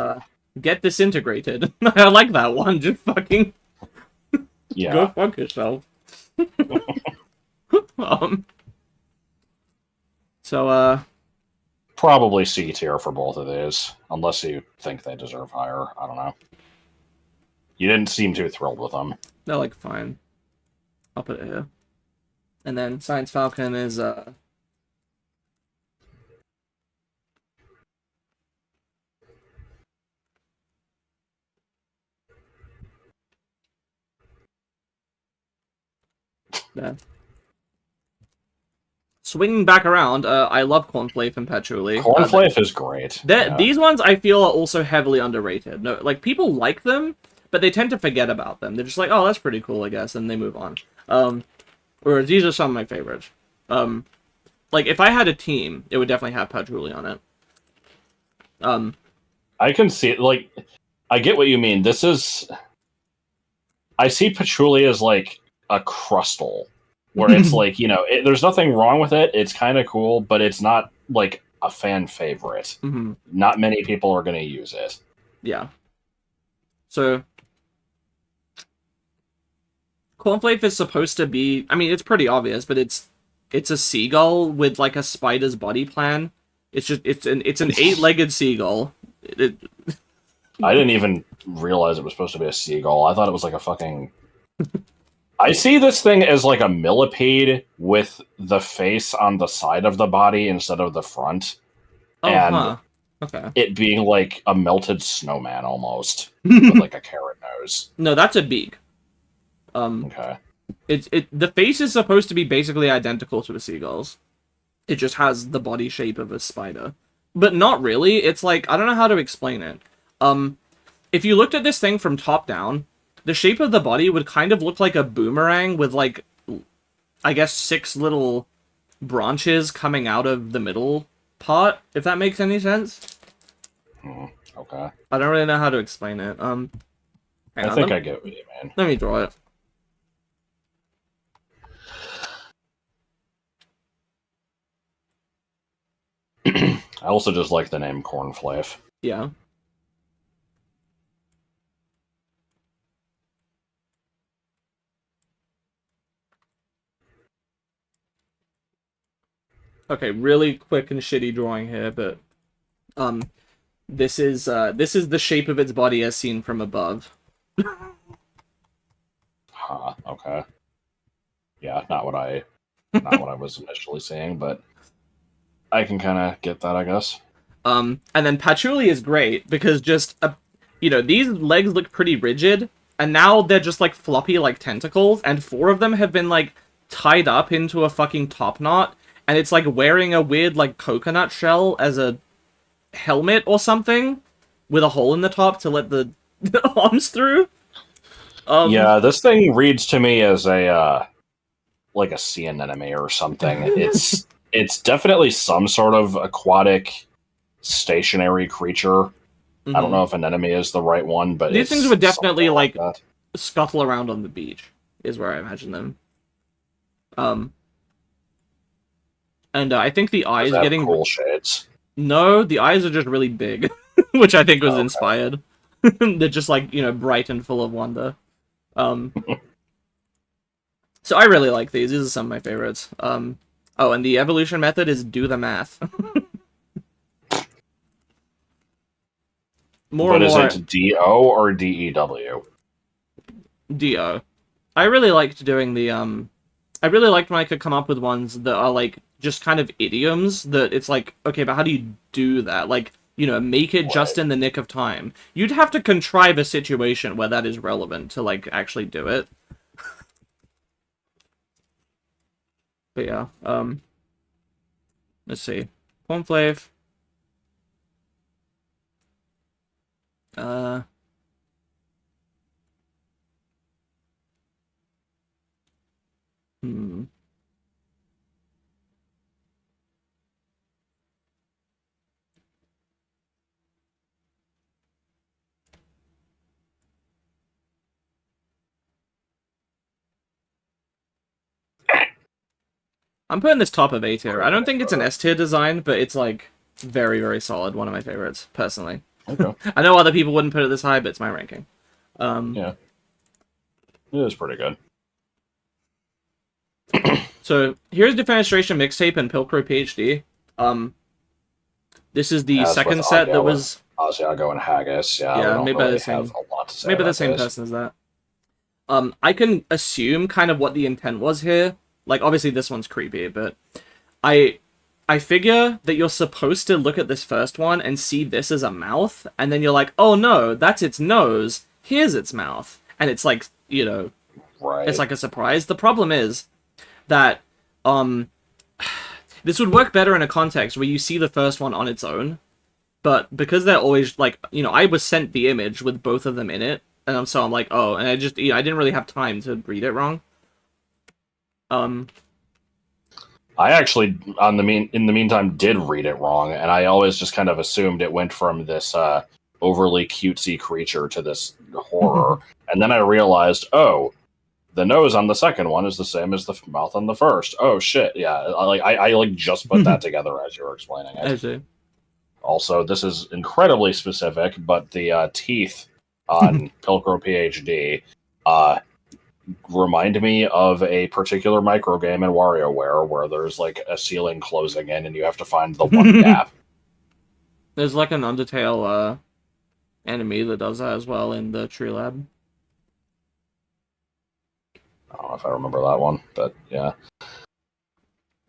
get disintegrated. I like that one, just fucking Yeah. go fuck yourself. So, Probably C tier for both of these, unless you think they deserve higher. I don't know. You didn't seem too thrilled with them. they're like fine. I'll put it here. And then Science Falcon is, there. Swinging back around, I love Cornflake and Patchouli. Cornflake is great. Yeah. These ones I feel are also heavily underrated. No, like people like them, but they tend to forget about them. They're just like, oh, that's pretty cool, I guess, and they move on. Whereas these are some of my favorites. Like if I had a team, it would definitely have Patchouli on it. I can see it. Like, I get what you mean. This is. I see Patchouli as like a crustal, where it's like, there's nothing wrong with it. It's kind of cool, but it's not like a fan favorite. Mm-hmm. Not many people are going to use it. Yeah. So, Cornflake is supposed to be. I mean, it's pretty obvious, but it's a seagull with like a spider's body plan. It's an 8-legged seagull. I didn't even realize it was supposed to be a seagull. I thought it was like a fucking. I see this thing as like a millipede with the face on the side of the body instead of the front. Oh, and huh. Okay. it being like a melted snowman almost with like a carrot nose. No, that's a beak. Okay. The face is supposed to be basically identical to a seagull's. It just has the body shape of a spider. But not really. It's like, I don't know how to explain it. If you looked at this thing from top down, the shape of the body would kind of look like a boomerang with like, I guess 6 little branches coming out of the middle part, if that makes any sense. Okay. I don't really know how to explain it. Hang I on, think I get what you mean. let me draw it. I also just like the name Cornflake. Yeah. Okay, really quick and shitty drawing here, but um, this is the shape of its body as seen from above. Huh, okay. Yeah, not what I was initially seeing, but I can kind of get that, I guess. And then Patchouli is great because just these legs look pretty rigid, and now they're just like floppy like tentacles, and 4 of them have been like tied up into a fucking top knot, and it's like wearing a weird like coconut shell as a helmet or something with a hole in the top to let the arms through. Yeah, this thing reads to me as a like a sea anemone or something. It's definitely some sort of aquatic stationary creature. I don't know if anemone is the right one, but these things would definitely like that. scuttle around on the beach, is where I imagine them. And I think the eyes Have getting cool shades. no, the eyes are just really big, which I think was Okay. inspired. They're just like bright and full of wonder. So I really like these. These are some of my favorites. Oh, and the evolution method is do the math. More But and is more it DO or DEW? Do. I really liked doing the I really liked when I could come up with ones that are like just kind of idioms that it's like, okay, but how do you do that? Like, make it just in the nick of time. You'd have to contrive a situation where that is relevant to like actually do it. But yeah, let's see. Cornflake. Uh hmm. I'm putting this top of A tier. I don't think it's an S tier design, but it's like very, very solid. One of my favorites, personally. Okay. I know other people wouldn't put it this high, but it's my ranking. Yeah. It is pretty good. So here's Defenestration Mixtape and Pilcrow PhD. This is the As second with set that Agio was Asiago and Haggis. Yeah, we yeah, don't made by really the same have a lot to say maybe the about same this. person as that. I can assume kind of what the intent was here. Like obviously this one's creepy, but I figure that you're supposed to look at this first one and see this as a mouth, and then you're like, oh no, that's its nose. Here's its mouth, and it's like Right. it's like a surprise. The problem is that this would work better in a context where you see the first one on its own, but because they're always like, I was sent the image with both of them in it, and so I'm like, oh, and I just I didn't really have time to read it wrong. I actually, in the meantime, did read it wrong, and I always just kind of assumed it went from this overly cutesy creature to this horror, and then I realized, oh, the nose on the second one is the same as the mouth on the first. Oh shit, yeah, I just put that together as you were explaining it. I see. Also, this is incredibly specific, but the teeth on Pilcrow PhD remind me of a particular micro game in WarioWare where there's like a ceiling closing in and you have to find the one gap. There's like an Undertale enemy that does that as well in the Tree Lab. I don't know if I remember that one, but yeah.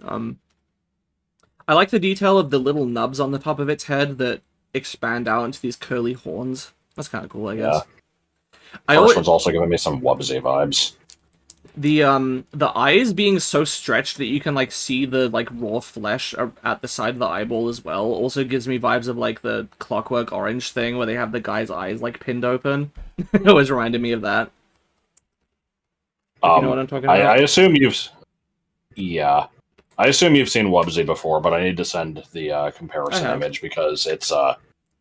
I like the detail of the little nubs on the top of its head that expand out into these curly horns. That's kind of cool, I guess. First one's also giving me some Wubsy vibes. The eyes being so stretched that you can like see the like raw flesh at the side of the eyeball as well also gives me vibes of like the Clockwork Orange thing where they have the guy's eyes like pinned open. It always reminded me of that. If you know what I'm talking about. I assume I assume you've seen Wubsy before, but I need to send the comparison image because it's a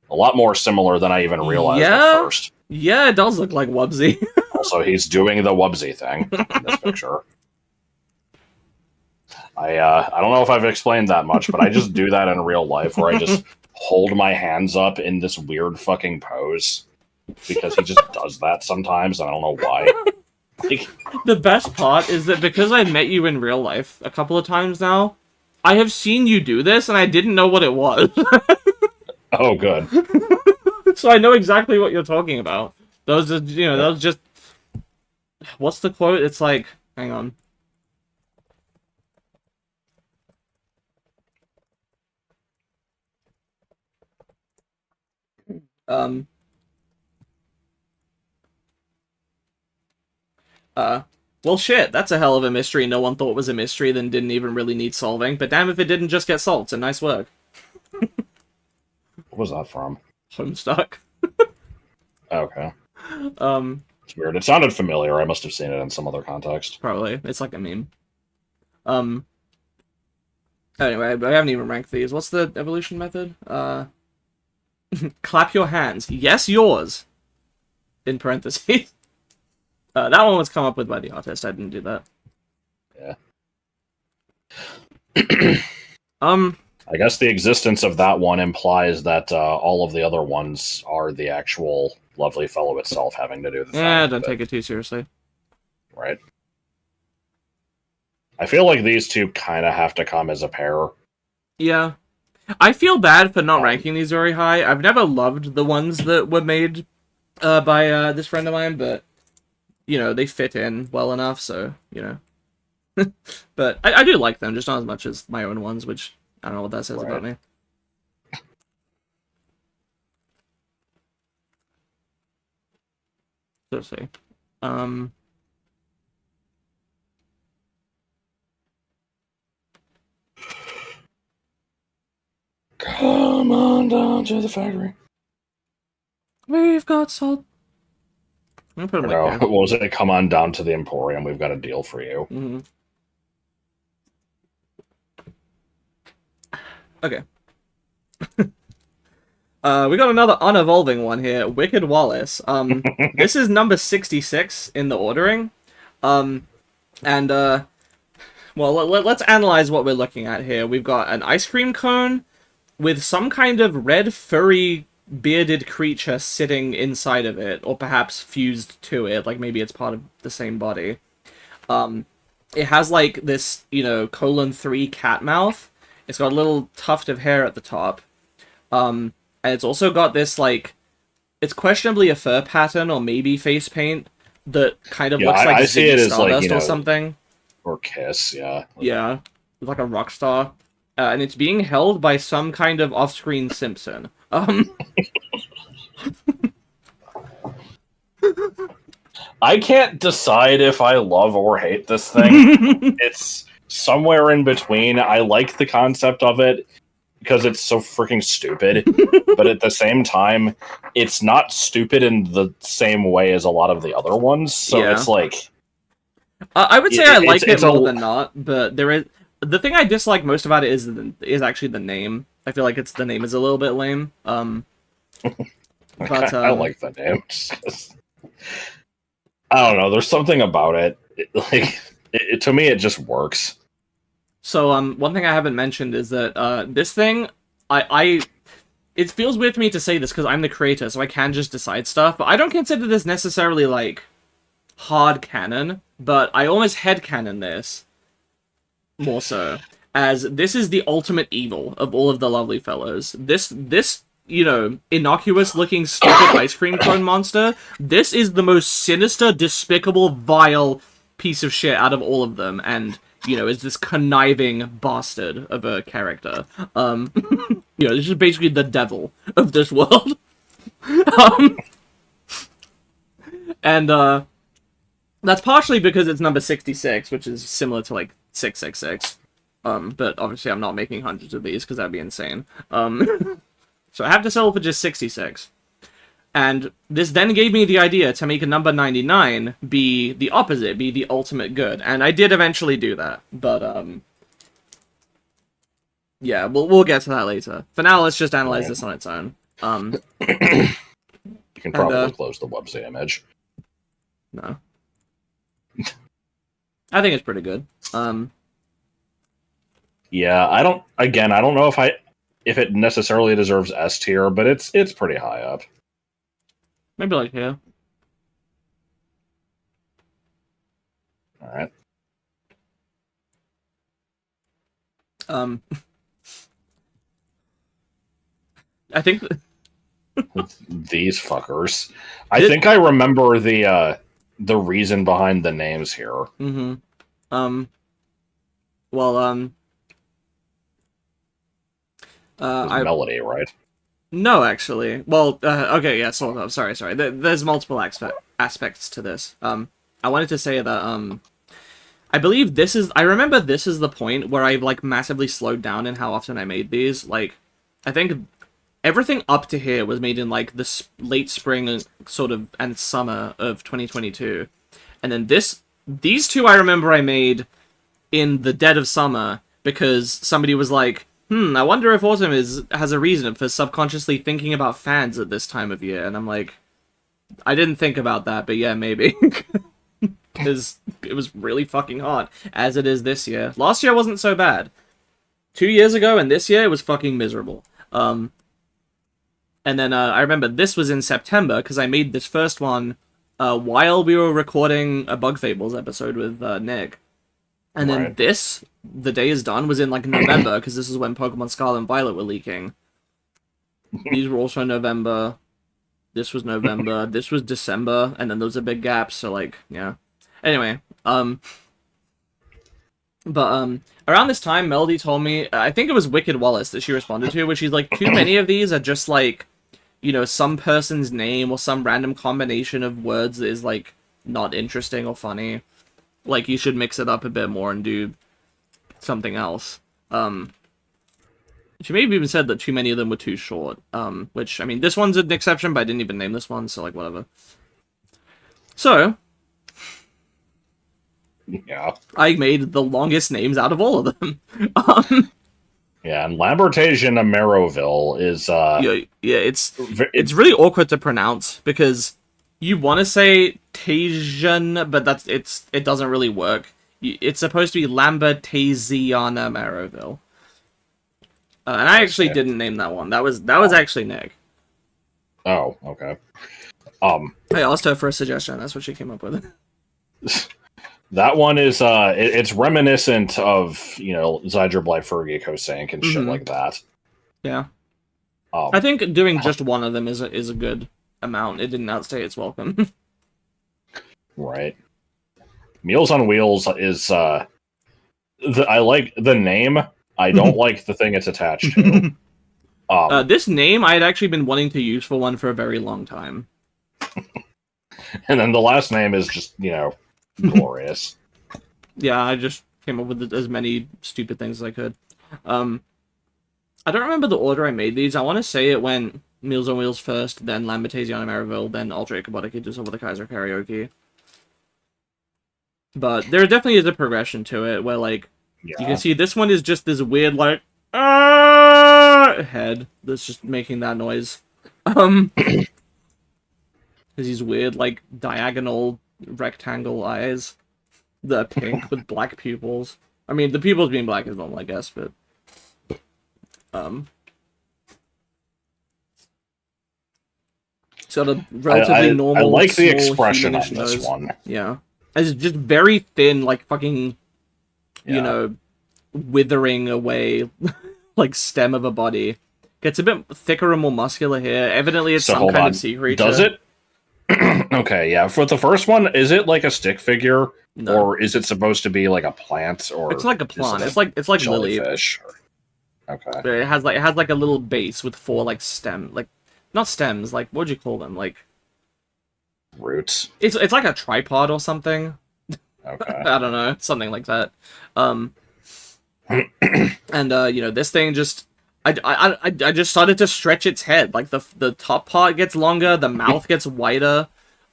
lot more similar than I even realized at first. Yeah, it does look like Wubsy. Also, he's doing the Wubsy thing in this picture. I don't know if I've explained that much, but I just do that in real life, where I just hold my hands up in this weird fucking pose because he just does that sometimes. I don't know why. Like, The best part is that because I've met you in real life a couple of times now, I have seen you do this, and I didn't know what it was. oh, good. So I know exactly what you're talking about. Those are, that was just... What's the quote? It's like... Hang on. Um... Well, shit, that's a hell of a mystery no one thought was a mystery, then didn't even really need solving. But damn if it didn't just get solved, so nice work. What was that from? Homestuck. Okay. It's weird. It sounded familiar. I must have seen it in some other context. Probably. It's like a meme. Anyway, I haven't even ranked these. What's the evolution method? Clap your hands. Yes, yours. In parentheses. That one was come up with by the artist. I didn't do that. Yeah. I guess the existence of that one implies that all of the other ones are the actual lovely fellow itself having to do the thing. Yeah, don't take it too seriously. Right. I feel like these two kind of have to come as a pair. Yeah. I feel bad for not ranking these very high. I've never loved the ones that were made by this friend of mine, but, they fit in well enough, so, But I do like them, just not as much as my own ones, which I don't know what that says about me. Let's see. Come on down to the factory. We've got salt. I'm gonna put them what was it? Come on down to the Emporium. We've got a deal for you. Mm-hmm. Okay. We got another unevolving one here. Wicked Wallace. This is number 66 in the ordering. Well, let's analyze what we're looking at here. We've got an ice cream cone with some kind of red, furry, bearded creature sitting inside of it, or perhaps fused to it, like maybe it's part of the same body. It has, like, this, 3 cat mouth. It's got a little tuft of hair at the top. And it's also got this, like, it's questionably a fur pattern or maybe face paint that kind of looks like I see it as Stardust or something. Or Kiss, yeah. Yeah, like a rock star. And it's being held by some kind of off-screen Simpson. I can't decide if I love or hate this thing. It's somewhere in between. I like the concept of it because it's so freaking stupid, but at the same time, it's not stupid in the same way as a lot of the other ones. So it's like... I would say I like it more than not, but there is... The thing I dislike most about it is actually the name. I feel like the name is a little bit lame. But I like the name. I don't know. There's something about it. To me, it just works. So, one thing I haven't mentioned is that this thing, it feels weird for me to say this because I'm the creator, so I can just decide stuff. But I don't consider this necessarily like hard canon. But I almost headcanon this more so, as this is the ultimate evil of all of the lovely fellows. This innocuous-looking, stupid ice cream cone monster, this is the most sinister, despicable, vile piece of shit out of all of them, and, is this conniving bastard of a character. This is basically the devil of this world. That's partially because it's number 66, which is similar to, like, 666. But obviously I'm not making hundreds of these, because that'd be insane. So I have to settle for just 66. And this then gave me the idea to make a number 99 be the opposite, be the ultimate good. And I did eventually do that. But, yeah, we'll get to that later. For now, let's just analyze this on its own. You can And, probably close the WebZ image. No. I think it's pretty good. Yeah, I don't know if it necessarily deserves S tier, but it's pretty high up. Maybe like here. All right. I think These fuckers. I think I remember the reason behind the names here. Mm-hmm. Well, Melody, right? No, actually. Well, okay, yeah, sort of. Sorry. There's multiple aspects to this. I wanted to say that, I believe this is... I remember this is the point where I, like, massively slowed down in how often I made these. Like, I think everything up to here was made in, like, the late spring sort of and summer of 2022. And then these two I remember I made in the dead of summer because somebody was like, I wonder if autumn has a reason for subconsciously thinking about fans at this time of year. And I'm like, I didn't think about that, but yeah, maybe. Because it was really fucking hot, as it is this year. Last year wasn't so bad. 2 years ago and this year, it was fucking miserable. And then I remember this was in September, because I made this first one while we were recording a Bug Fables episode with Nick. And then this, The Day Is Done, was in, like, November, because this is when Pokemon Scarlet and Violet were leaking. These were also November. This was November. This was December, and then there was a big gap, so, like, yeah. Anyway, around this time, Melody told me, I think it was Wicked Wallace that she responded to, where she's like, too many of these are just, like, you know, some person's name or some random combination of words that is, like, not interesting or funny. Like, you should mix it up a bit more and do something else. She may have even said that too many of them were too short. Which, I mean, this one's an exception, but I didn't even name this one, so, like, whatever. So, yeah, I made the longest names out of all of them. Yeah, and Lambertasian Ameroville is it's really awkward to pronounce because you want to say Tasian, but it doesn't really work. It's supposed to be Lambertasiana Maroville. And I actually didn't name that one. That was actually Nick. Oh, okay. I asked her for a suggestion. That's what she came up with. That one is it's reminiscent of, you know, Zyger Blyfergie Kosank and shit like that. Yeah. I think doing just one of them is a good amount. It didn't outstay its welcome. Right. Meals on Wheels is I like the name. I don't like the thing it's attached to. This name I had actually been wanting to use for one for a very long time. And then the last name is just, you know, glorious. Yeah, I just came up with as many stupid things as I could. I don't remember the order I made these. I want to say it went Meals on Wheels first, then Lambertasiana Maryville, then Ultra Ichabodic Idris over the Kaiser Karaoke. But there definitely is a progression to it, where, like, you can see this one is just this weird, like, head that's just making that noise. Because these weird, like, diagonal rectangle eyes. The pink with black pupils. I mean, the pupils being black is normal, I guess, but... Sort of relatively normal. I like the small, expression on humanish this nose. one. Yeah. It's just very thin, like fucking, you know, withering away, like stem of a body. Gets a bit thicker and more muscular here. Evidently, it's some kind of sea creature. Does it? Okay, yeah. For the first one, is it like a stick figure, or is it supposed to be like a plant? Or it's like a plant. It's like jellyfish. Lily. Okay. It has like a little base with 4 like not stems. Like, what would you call them? Like roots. It's like a tripod or something. Okay. I don't know, something like that. And you know, this thing just I just started to stretch its head. Like the top part gets longer, the mouth gets wider,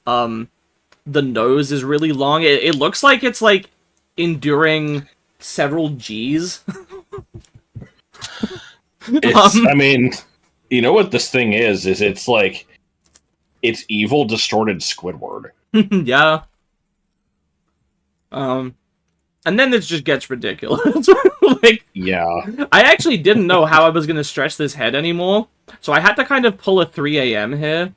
the nose is really long. It looks like it's like enduring several G's. I mean, you know what this thing is it's like It's evil, distorted Squidward. Yeah. And then it just gets ridiculous. Like, Yeah. I actually didn't know how I was going to stretch this head anymore, so I had to kind of pull a 3 a.m. here,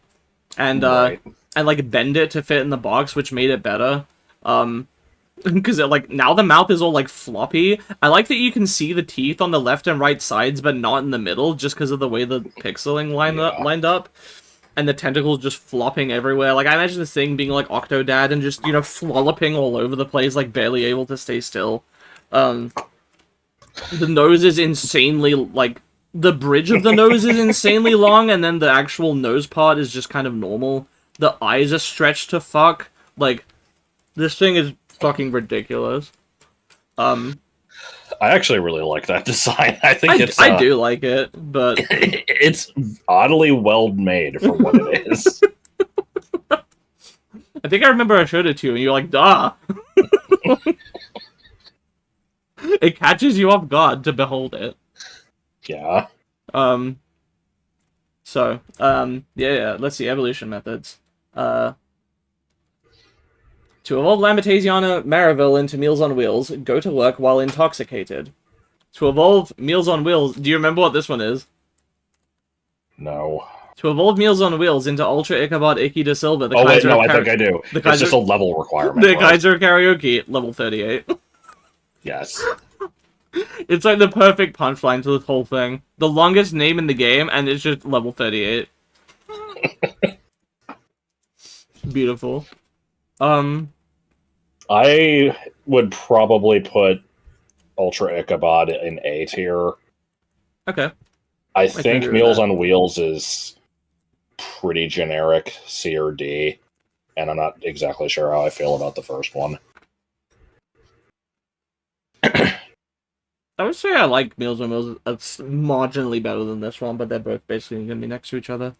and Right. and like bend it to fit in the box, which made it better. Because like now the mouth is all like floppy. I like that you can see the teeth on the left and right sides, but not in the middle, just because of the way the pixeling lined up, and the tentacles just flopping everywhere. Like I imagine this thing being like Octodad and just flopping all over the place, like barely able to stay still. The nose is insanely like the bridge of the nose is insanely long, and then the actual nose part is just kind of normal. The eyes are stretched to fuck. Like this thing is fucking ridiculous. I actually really like that design. I think I do like it, but it's oddly well made for what it is. I think I remember I showed it to you, and you're like, "Duh." It catches you off guard to behold it. Yeah. Yeah. Let's see evolution methods. To evolve Lambertasiana Marivel into Meals on Wheels, go to work while intoxicated. To evolve Meals on Wheels, do you remember what this one is? No. To evolve Meals on Wheels into Ultra Ichabod Icky de Silva, I think I do. It's just a level requirement. The Kaiser Karaoke, level 38. Yes. It's like the perfect punchline to this whole thing. The longest name in the game, and it's just level 38. Beautiful. I would probably put Ultra Ichabod in A tier. Okay. I think Meals on Wheels is pretty generic C or D, and I'm not exactly sure how I feel about the first one. I would say I like Meals on Wheels. It's marginally better than this one, but they're both basically going to be next to each other.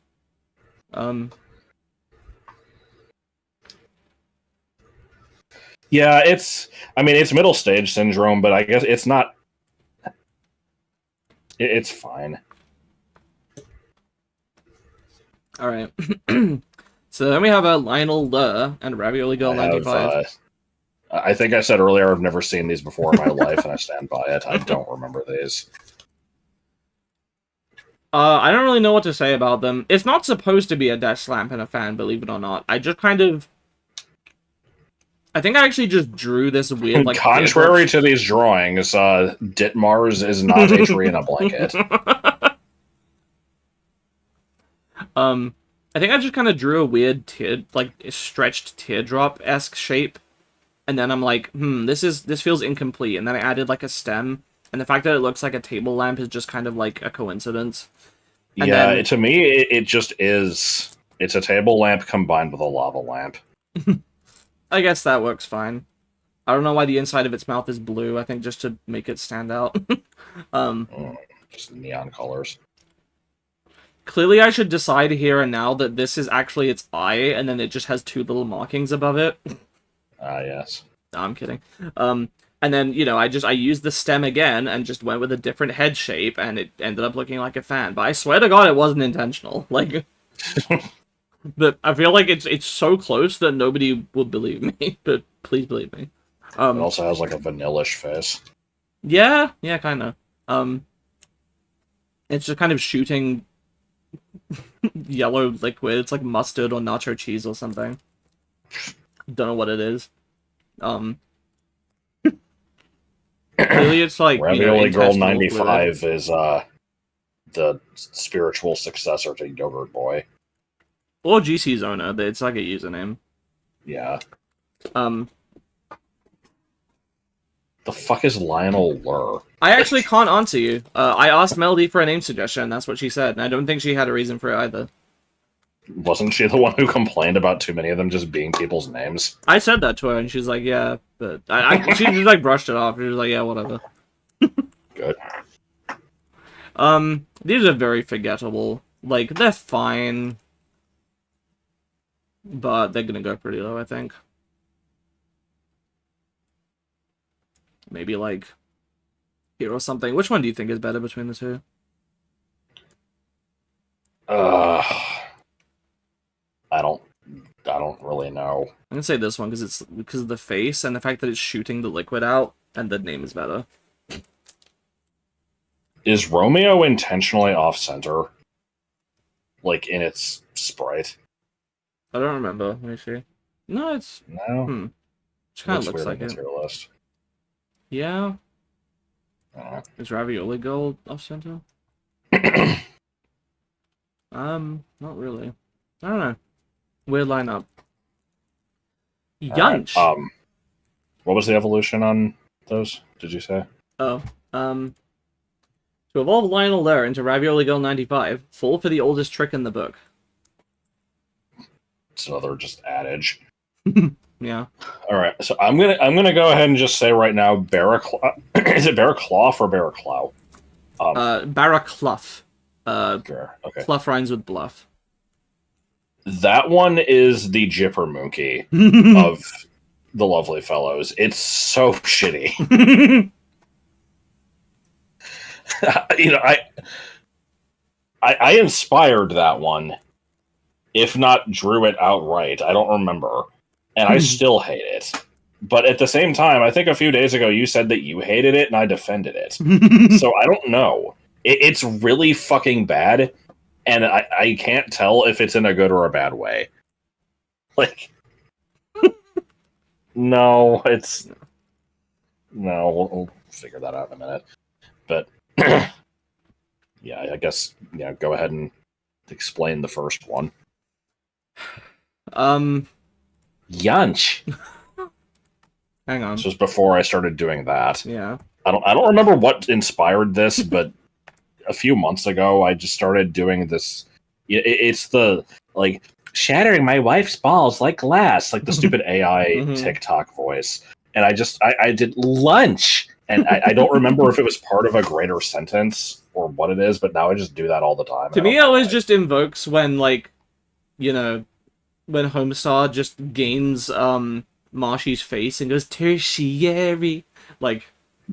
Yeah, it's middle stage syndrome, but I guess it's not. It's fine. All right. So then we have a Lionel Lur and Ravioli Girl 95. I think I said earlier I've never seen these before in my life, and I stand by it. I don't remember these. I don't really know what to say about them. It's not supposed to be a desk lamp and a fan, believe it or not. I just kind of... I think I actually just drew this weird, like... Contrary to these drawings, Ditmars is not a tree in a blanket. I think I just kind of drew a weird stretched teardrop-esque shape. And then I'm like, this feels incomplete. And then I added like a stem. And the fact that it looks like a table lamp is just kind of like a coincidence. And to me, it just is. It's a table lamp combined with a lava lamp. I guess that works fine. I don't know why the inside of its mouth is blue. I think just to make it stand out. Just neon colors. Clearly, I should decide here and now that this is actually its eye, and then it just has two little markings above it. Yes. No, I'm kidding. And then, I used the stem again and just went with a different head shape, and it ended up looking like a fan. But I swear to God, it wasn't intentional. Like, but I feel like it's so close that nobody would believe me. But please believe me. It also has like a vanillish face. Yeah, kind of. It's just kind of shooting yellow liquid. It's like mustard or nacho cheese or something. Don't know what it is. Clearly it's like Ravioli Girl 95 is the spiritual successor to Yogurt Boy. Or GC's owner. It's like a username. Yeah. The fuck is Lionel Lur? I actually can't answer you. I asked Melody for a name suggestion, and that's what she said, and I don't think she had a reason for it either. Wasn't she the one who complained about too many of them just being people's names? I said that to her, and she's like, yeah, but... she just, like, brushed it off. She was like, yeah, whatever. Good. These are very forgettable. Like, they're fine. But they're gonna go pretty low, I think. Maybe, like, here or something. Which one do you think is better between the two? I don't really know. I'm gonna say this one because of the face and the fact that it's shooting the liquid out, and the name is better. Is Romeo intentionally off-center? Like, in its sprite? I don't remember. Let me see. No, it's... No? It kind of looks weird like in it. the tier list. Yeah. Uh, Is Ravioli Gold off-center? Not really. I don't know. Weird lineup. Yunch! Right. What was the evolution on those, did you say? Oh, to evolve Lionel Lair into Ravioli Girl 95, fall for the oldest trick in the book. It's another just adage. Yeah. All right, so I'm gonna go ahead and just say right now, is it Barraclough or Barraclough? Barraclough. Sure. Okay. Clough rhymes with bluff. That one is the Jipper Mookie of the Lovely Fellows. It's so shitty. You know, I inspired that one, if not drew it outright. I don't remember, and I still hate it. But at the same time, I think a few days ago you said that you hated it, and I defended it. So I don't know. It's really fucking bad, and I can't tell if it's in a good or a bad way. Like, no, it's... No, we'll figure that out in a minute. But, yeah, I guess, yeah, go ahead and explain the first one. Yunch! Hang on. This was before I started doing that. Yeah. I don't remember what inspired this, but a few months ago I just started doing this. It's the, like, shattering my wife's balls like glass, like the stupid AI TikTok voice. And I did lunch, and I don't remember if it was part of a greater sentence or what it is, but now I just do that all the time. To me, it always just invokes when, like, you know, when Homestar just gains Marshy's face and goes tertiary. Like,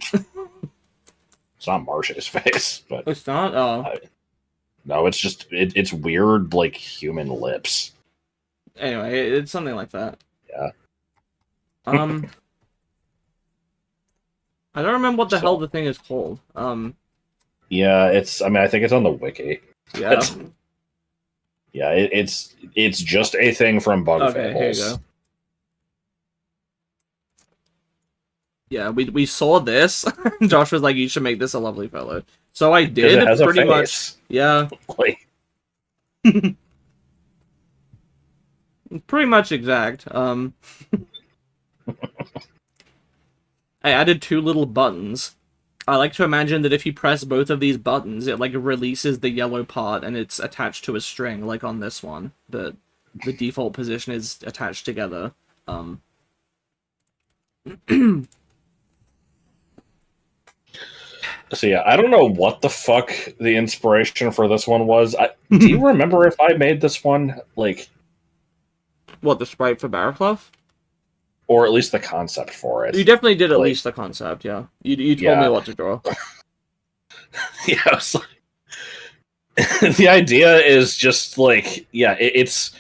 it's not Marshy's face, but it's not. Oh, no, it's just it's weird, like human lips. Anyway, it's something like that. Yeah. I don't remember what the hell the thing is called. Yeah, it's. I mean, I think it's on the wiki. Yeah. Yeah, it's just a thing from Bug Fables. Here you go. Yeah, we saw this. Josh was like, "You should make this a Lovely Fellow." So I did. It has pretty a face. Much. Yeah. Like... pretty much exact. I added 2 little buttons. I like to imagine that if you press both of these buttons, it like releases the yellow part and it's attached to a string, like on this one. But the default position is attached together. So yeah, I don't know what the fuck the inspiration for this one was. Do you remember if I made this one? Like, what, the sprite for Barraclough? Or at least the concept for it. You definitely did at least the concept, yeah. You told me what to draw. Yeah, I was like... the idea is just like, yeah, it's...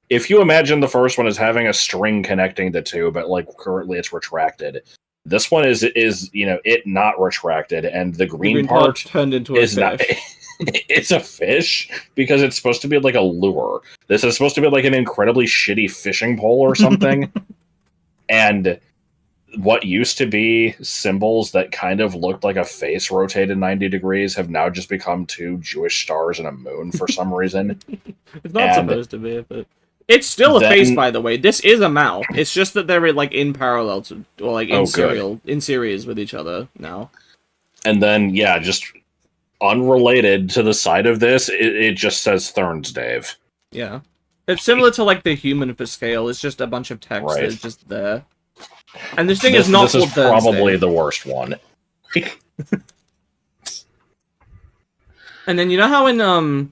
If you imagine the first one as having a string connecting the two, but like currently it's retracted. This one is you know, it not retracted, and the green part turned into a fish. Not, it's a fish because it's supposed to be like a lure. This is supposed to be like an incredibly shitty fishing pole or something. And what used to be symbols that kind of looked like a face rotated 90 degrees have now just become 2 Jewish stars and a moon for some reason. It's not supposed to be, but... It's still a face, by the way. This is a mouth. It's just that they're like in parallel to, or like in series with each other now. And then, yeah, just unrelated to the side of this, it just says Thurns Dave. Yeah. It's similar to like the human for scale. It's just a bunch of text that's just there. And this thing is not called This is probably the worst one. And then you know how in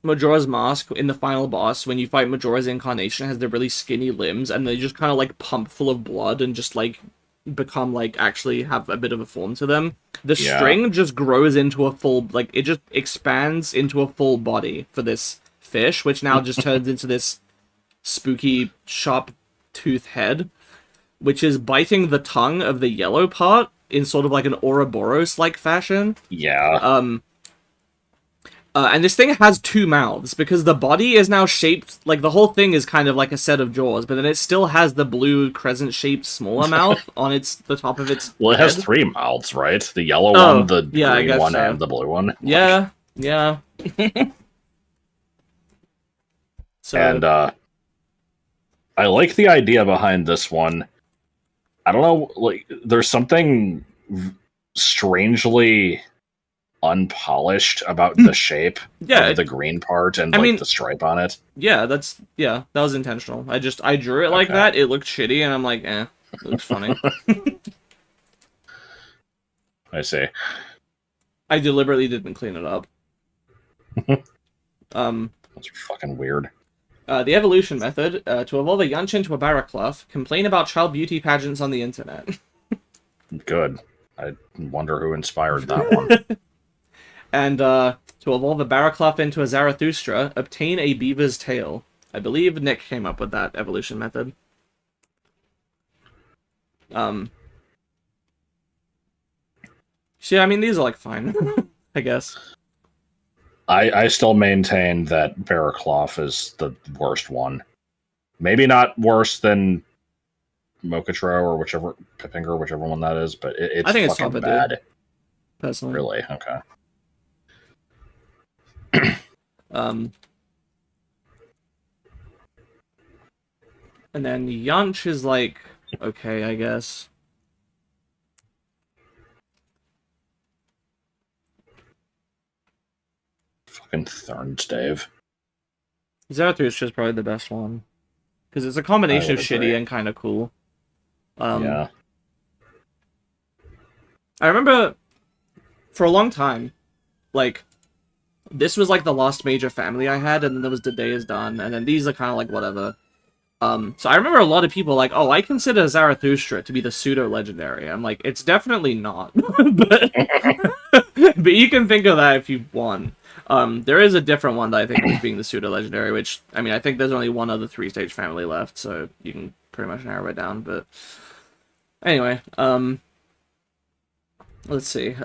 Majora's Mask, in the final boss, when you fight Majora's Incarnation, it has the really skinny limbs, and they just kind of like pump full of blood and just like become like actually have a bit of a form to them. The string just grows into a full, like it just expands into a full body for this fish, which now just turns into this spooky, sharp tooth head, which is biting the tongue of the yellow part in sort of like an Ouroboros-like fashion. Yeah. And this thing has two mouths, because the body is now shaped, like, the whole thing is kind of like a set of jaws, but then it still has the blue crescent-shaped smaller mouth on the top of its Well, it has head. 3 mouths, right? The yellow Oh, one, the green one, so. and the blue one. Yeah, yeah. So, And I like the idea behind this one. I don't know, like, there's something strangely unpolished about the shape yeah, of the green part and I like mean, the stripe on it. yeah, that was intentional. I drew it like Okay. that, it looked shitty, and I'm like, it looks funny. I see. I deliberately didn't clean it up. That's fucking weird. The evolution method, to evolve a Yunch into a Barraclough, complain about child beauty pageants on the internet. Good. I wonder who inspired that one. And, to evolve a Barraclough into a Zarathustra, obtain a beaver's tail. I believe Nick came up with that evolution method. So, I mean, these are, like, fine, I guess. I still maintain that Barraclough is the worst one. Maybe not worse than Mokatro or Pipinger, whichever one that is, but it's I think it's fucking top bad. dude, personally. Really? Okay. And then Yunch is like, okay, I guess. Fucking Thornstave. Zarathustra is probably the best one. Because it's a combination of I would shitty agree. and kind of cool. Yeah. I remember for a long time, like, this was like the last major family I had, and then there was The Day Is Done, and then these are kind of like whatever. So I remember a lot of people like, oh, I consider Zarathustra to be the pseudo-legendary. I'm like, it's definitely not. but you can think of that if you want. There is a different one that I think is being the pseudo-legendary, which, I mean, I think there's only one other 3-stage family left, so you can pretty much narrow it down, but... Anyway, let's see,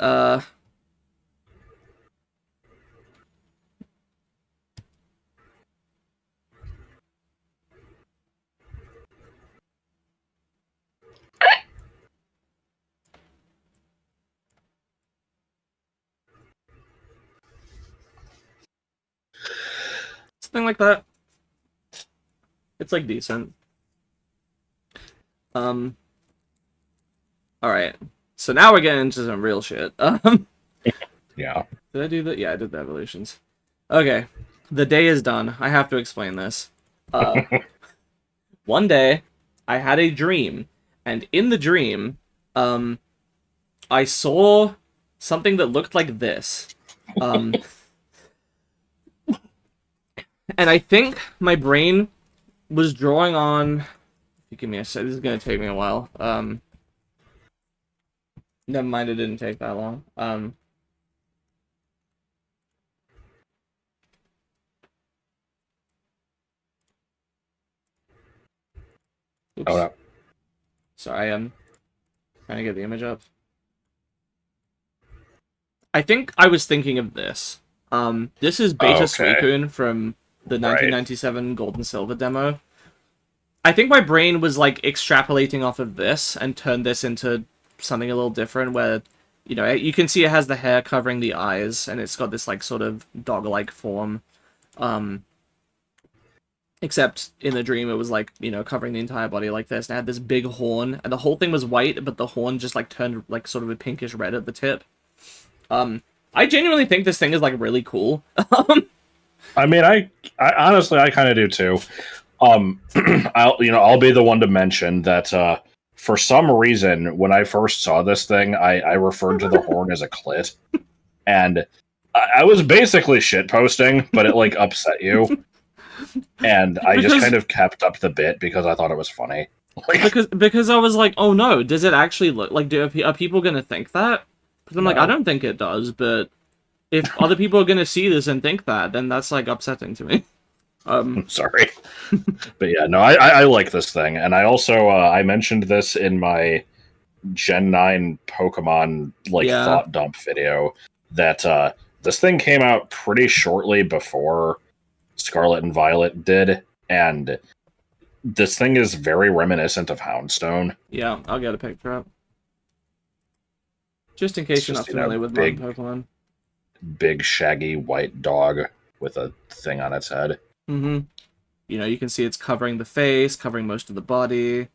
something like that. It's, like, decent. Alright. So now we're getting into some real shit. Yeah. Did I do that? Yeah, I did the evolutions. Okay. The Day Is Done. I have to explain this. One day, I had a dream, and in the dream, I saw something that looked like this. And I think my brain was drawing on... If you give me a sec, this is gonna take me a while. Never mind, it didn't take that long. Oops. Oh, no. Sorry, I'm trying to get the image up. I think I was thinking of this. This is Beta Suicune from the 1997 Gold and Silver demo. I think my brain was, like, extrapolating off of this and turned this into something a little different where, you know, you can see it has the hair covering the eyes and it's got this, like, sort of dog-like form. Except in the dream it was, like, you know, covering the entire body like this, and it had this big horn, and the whole thing was white, but the horn just, like, turned, like, sort of a pinkish red at the tip. I genuinely think this thing is, like, really cool. I mean, I honestly, I kind of do too. I'll be the one to mention that for some reason, when I first saw this thing, I referred to the horn as a clit, and I was basically shitposting, but it, like, upset you. And I just kind of kept up the bit because I thought it was funny. because I was like, oh no, does it actually look like? Are people gonna think that? Because I'm like, I don't think it does. But if other people are gonna see this and think that, then that's, like, upsetting to me. Um, Sorry. But yeah, no, I like this thing. And I also, I mentioned this in my Gen 9 Pokemon, like, yeah, thought dump video, that this thing came out pretty shortly before Scarlet and Violet did. And this thing is very reminiscent of Houndstone. yeah, I'll get a picture up. Just in It's case you're not just, familiar with modern Pokemon. big, shaggy white dog with a thing on its head. Mm-hmm. You know, you can see it's covering the face, covering most of the body.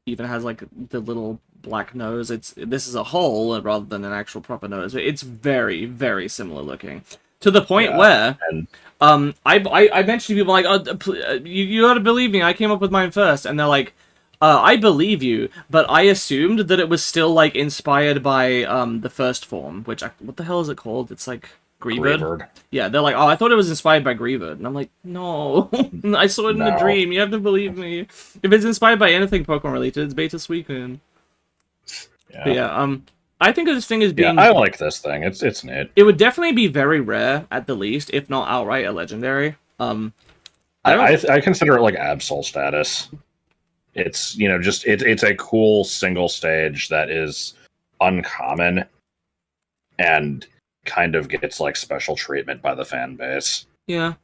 Even has like the little black nose. This is a hole rather than an actual proper nose. It's very, very similar looking. To the point where And I mentioned to people like, you gotta believe me, I came up with mine first, and they're like, I believe you, but I assumed that it was still like inspired by the first form, what the hell is it called? It's like Greavard. Yeah, they're like, oh, I thought it was inspired by Greavard, and I'm like, no, I saw it in a dream. You have to believe me. If it's inspired by anything Pokemon related, it's Beta Suicune. Yeah. But yeah, I think of this thing as being. Yeah, I like this thing. It's neat. It would definitely be very rare at the least, if not outright a legendary. I consider it like Absol status. It's just it's a cool single stage that is uncommon and kind of gets like special treatment by the fan base. Yeah.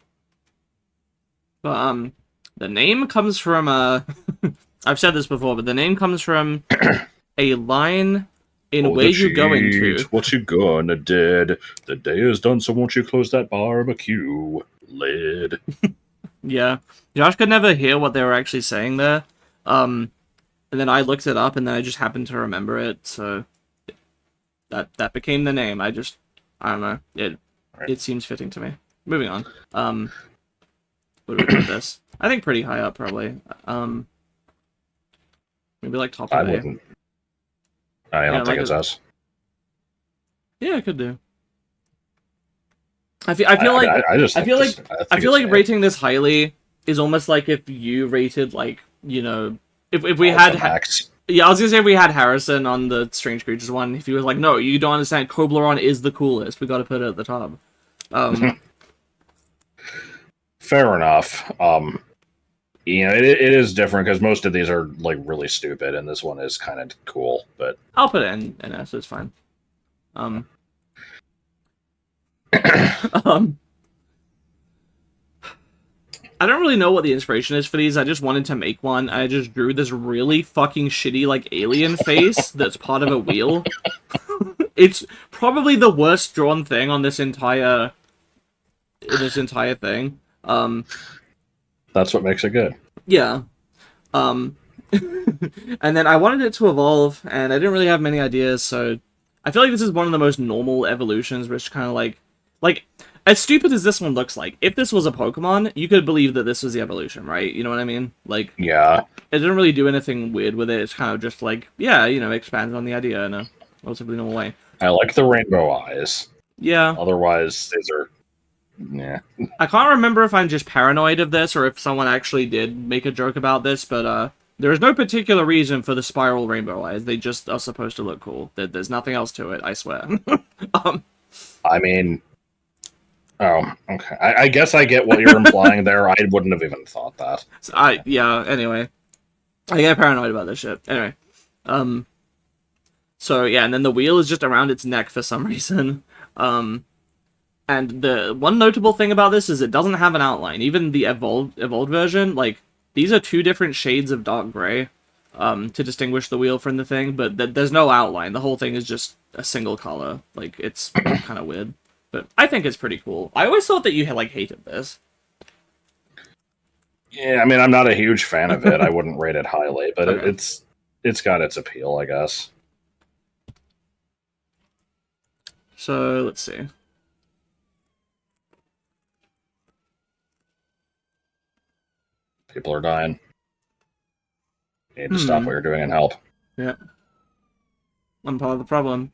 But the name comes from I've said this before, but the name comes from a line in Where You Going To. What you gonna did? The day is done, so won't you close that barbecue lid? Yeah. Josh could never hear what they were actually saying there. And then I looked it up, and then I just happened to remember it, so that became the name. I don't know. It seems fitting to me. Moving on. What do we put this? I think pretty high up, probably. Maybe like top of I A. wouldn't. I don't think it's us. Yeah, it could do. I feel like rating this highly is almost like if you rated like, if we had yeah, I was gonna say if we had Harrison on the Strange Creatures one, if he was like, no, you don't understand, Kobleron is the coolest, we gotta put it at the top. Fair enough. It is different because most of these are like really stupid, and this one is kind of cool. But I'll put it in S. It's fine. I don't really know what the inspiration is for these. I just wanted to make one. I just drew this really fucking shitty like alien face that's part of a wheel. It's probably the worst drawn thing on this entire thing. That's what makes it good. Yeah. And then I wanted it to evolve, and I didn't really have many ideas, so I feel like this is one of the most normal evolutions, which kind of like as stupid as this one looks like, if this was a Pokemon, you could believe that this was the evolution, right? You know what I mean? Like, yeah, it didn't really do anything weird with it. It's kind of just like, yeah, expands on the idea in a relatively normal way. I like the rainbow eyes. Yeah. Otherwise, these are. Yeah. I can't remember if I'm just paranoid of this or if someone actually did make a joke about this, but there is no particular reason for the spiral rainbow eyes. They just are supposed to look cool. There's nothing else to it, I swear. I mean, oh, okay. I guess I get what you're implying there. I wouldn't have even thought that. Anyway. I get paranoid about this shit. Anyway. So, yeah, and then the wheel is just around its neck for some reason. And the one notable thing about this is it doesn't have an outline. Even the evolved version, like, these are two different shades of dark gray to distinguish the wheel from the thing, but there's no outline. The whole thing is just a single color. Like, it's kind of weird. But I think it's pretty cool. I always thought that you had, like, hated this. Yeah, I mean, I'm not a huge fan of it. I wouldn't rate it highly, but okay. It's got its appeal, I guess. So, let's see. People are dying. You need to stop what you're doing and help. Yeah. I'm part of the problem.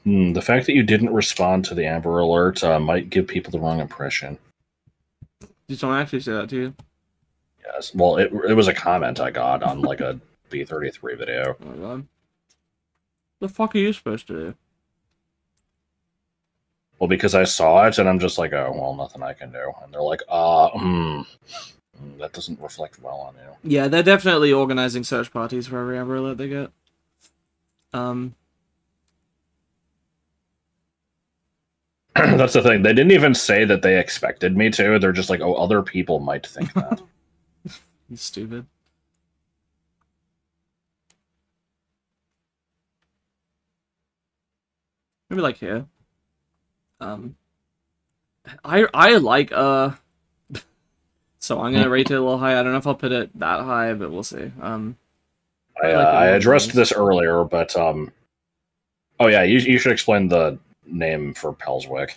The fact that you didn't respond to the Amber Alert might give people the wrong impression. Did someone actually say that to you? Yes. Well, it was a comment I got on like a B33 video. Oh my god. The fuck are you supposed to do? well, because I saw it, and I'm just like, oh, well, nothing I can do. And they're like, that doesn't reflect well on you. Yeah, they're definitely organizing search parties for every Amber Alert they get. That's the thing. They didn't even say that they expected me to. They're just like, oh, other people might think that. He's stupid. Maybe like here. I like so I'm gonna rate it a little high. I don't know if I'll put it that high, but we'll see. I addressed this earlier, but oh yeah, you should explain the name for Pelswick.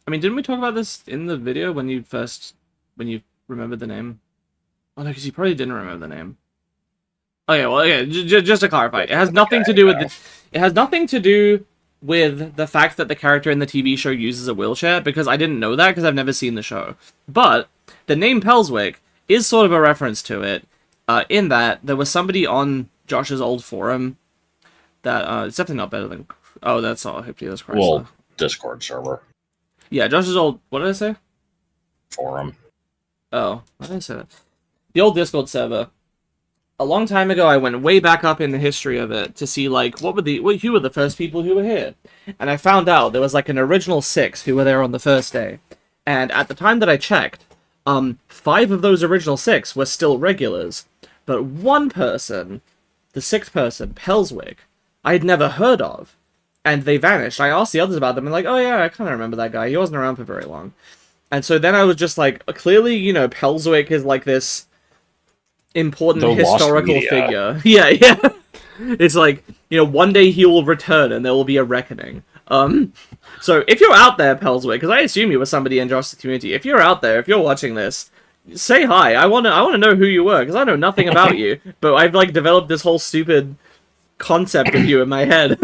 I mean, didn't we talk about this in the video when you remembered the name? Oh no, because you probably didn't remember the name. Okay, well, yeah, just to clarify, it has nothing to do with it has nothing to do with the fact that the character in the TV show uses a wheelchair, because I didn't know that because I've never seen the show. But the name Pelswick is sort of a reference to it, in that there was somebody on Josh's old forum that it's definitely not better than. Oh, that's all. That's Chrysler. Well, Discord server. Yeah, Josh's old. What did I say? Forum. Oh, what did I say? The old Discord server. A long time ago, I went way back up in the history of it to see, like, who were the first people who were here. And I found out there was, like, an original 6 who were there on the first day. And at the time that I checked, 5 of those original 6 were still regulars. But one person, the 6th person, Pelswick, I had never heard of. And they vanished. I asked the others about them, and like, oh yeah, I kind of remember that guy. He wasn't around for very long. And so then I was just like, clearly, Pelswick is like this important historical figure. Yeah. It's like, one day he will return and there will be a reckoning. So if you're out there, Pelswick, because I assume you were somebody in Josh's community, if you're out there, if you're watching this, say hi. I want to know who you were, because I know nothing about you, but I've like developed this whole stupid concept of you in my head.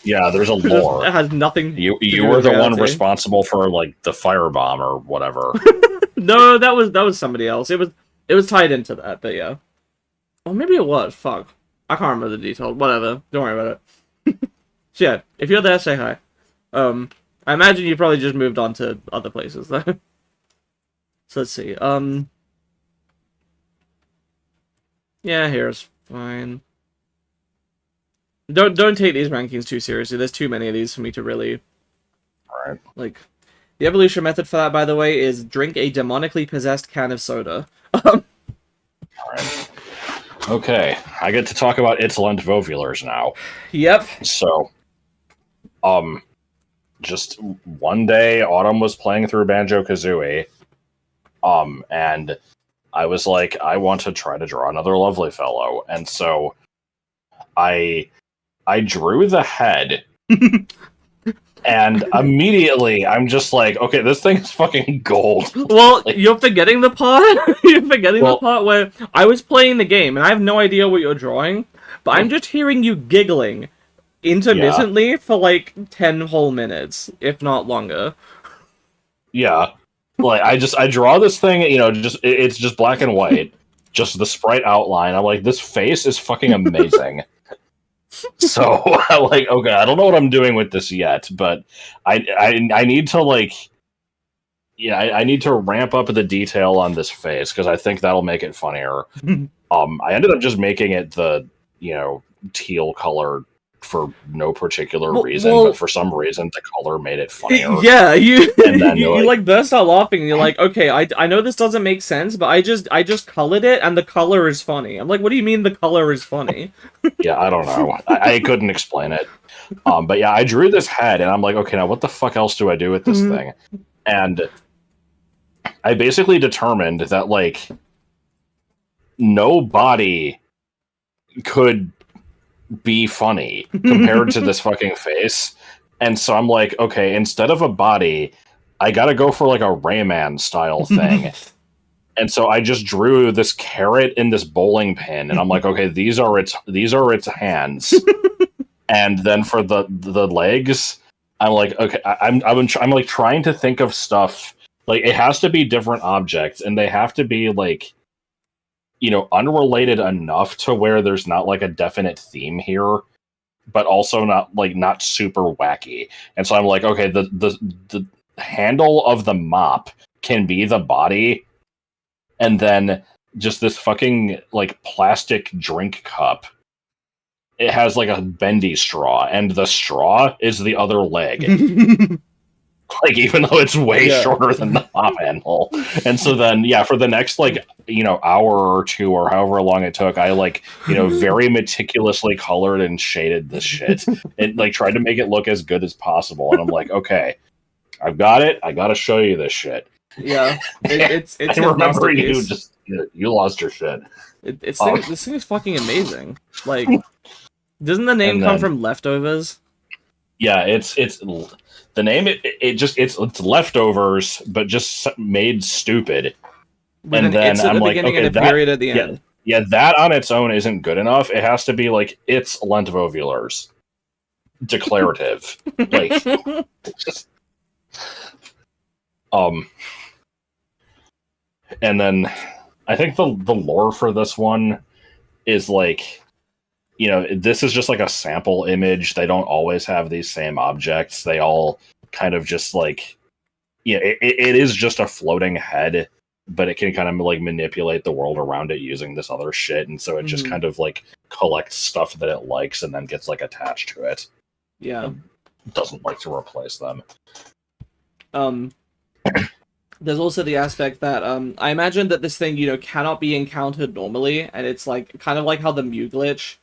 Yeah, there's a lore. It has nothing. You were the one responsible for like the firebomb or whatever. No, that was somebody else. It was tied into that, but yeah. Or maybe it was. Fuck, I can't remember the details. Whatever. Don't worry about it. So yeah, if you're there, say hi. I imagine you probably just moved on to other places though. So let's see. Yeah, here's fine. Don't take these rankings too seriously. There's too many of these for me to really... Alright. Like, the evolution method for that, by the way, is drink a demonically possessed can of soda. Alright. Okay, I get to talk about Itzelent Vovulars now. Yep. So, just one day, Autumn was playing through Banjo-Kazooie, and I was like, I want to try to draw another lovely fellow, and so I drew the head, and immediately I'm just like, okay, this thing is fucking gold. Well, you're forgetting the part. The part where I was playing the game, and I have no idea what you're drawing, but I'm just hearing you giggling intermittently for like 10 whole minutes, if not longer. Yeah, like I draw this thing, it's just black and white, just the sprite outline. I'm like, this face is fucking amazing. So I'm like, okay, I don't know what I'm doing with this yet, but I need to I need to ramp up the detail on this face because I think that'll make it funnier. I ended up just making it the teal color for no particular reason, but for some reason the color made it funnier. Yeah, and then you like burst out laughing and you're like, okay, I know this doesn't make sense, but I just colored it and the color is funny. I'm like, what do you mean the color is funny? Yeah, I don't know. I couldn't explain it. But yeah, I drew this head and I'm like, okay, now what the fuck else do I do with this thing? And I basically determined that like no body could be funny compared to this fucking face. And so I'm like, okay, instead of a body, I gotta go for like a Rayman style thing. And so I just drew this carrot in this bowling pin, and I'm like, okay, these are its hands. And then for the legs, I'm like, okay, I'm like trying to think of stuff. Like it has to be different objects, and they have to be like, unrelated enough to where there's not like a definite theme here. but also not super wacky. And so I'm like, okay, the handle of the mop can be the body, and then just this fucking like plastic drink cup. It has like a bendy straw, and the straw is the other leg. Like, even though it's way shorter than the mop handle. And so then, for the next, hour or two or however long it took, I, very meticulously colored and shaded this shit. And, tried to make it look as good as possible. And I'm like, okay, I've got it. I gotta show you this shit. Yeah. It's I remember you lost your shit. This thing is fucking amazing. Like, doesn't the name come from Leftovers? Yeah, it's the name. It's Leftovers, but just made stupid. With and then I'm like, okay, and a period at the end. Yeah, that on its own isn't good enough. It has to be like it's Lentvovulars. Declarative. Like, just, and then I think the lore for this one is like, this is just like a sample image. They don't always have these same objects. They all kind of just like, it is just a floating head, but it can kind of like manipulate the world around it using this other shit. And so it just kind of like collects stuff that it likes and then gets like attached to it. Yeah. It doesn't like to replace them. There's also the aspect that I imagine that this thing, cannot be encountered normally, and it's like kind of like how the Mew glitch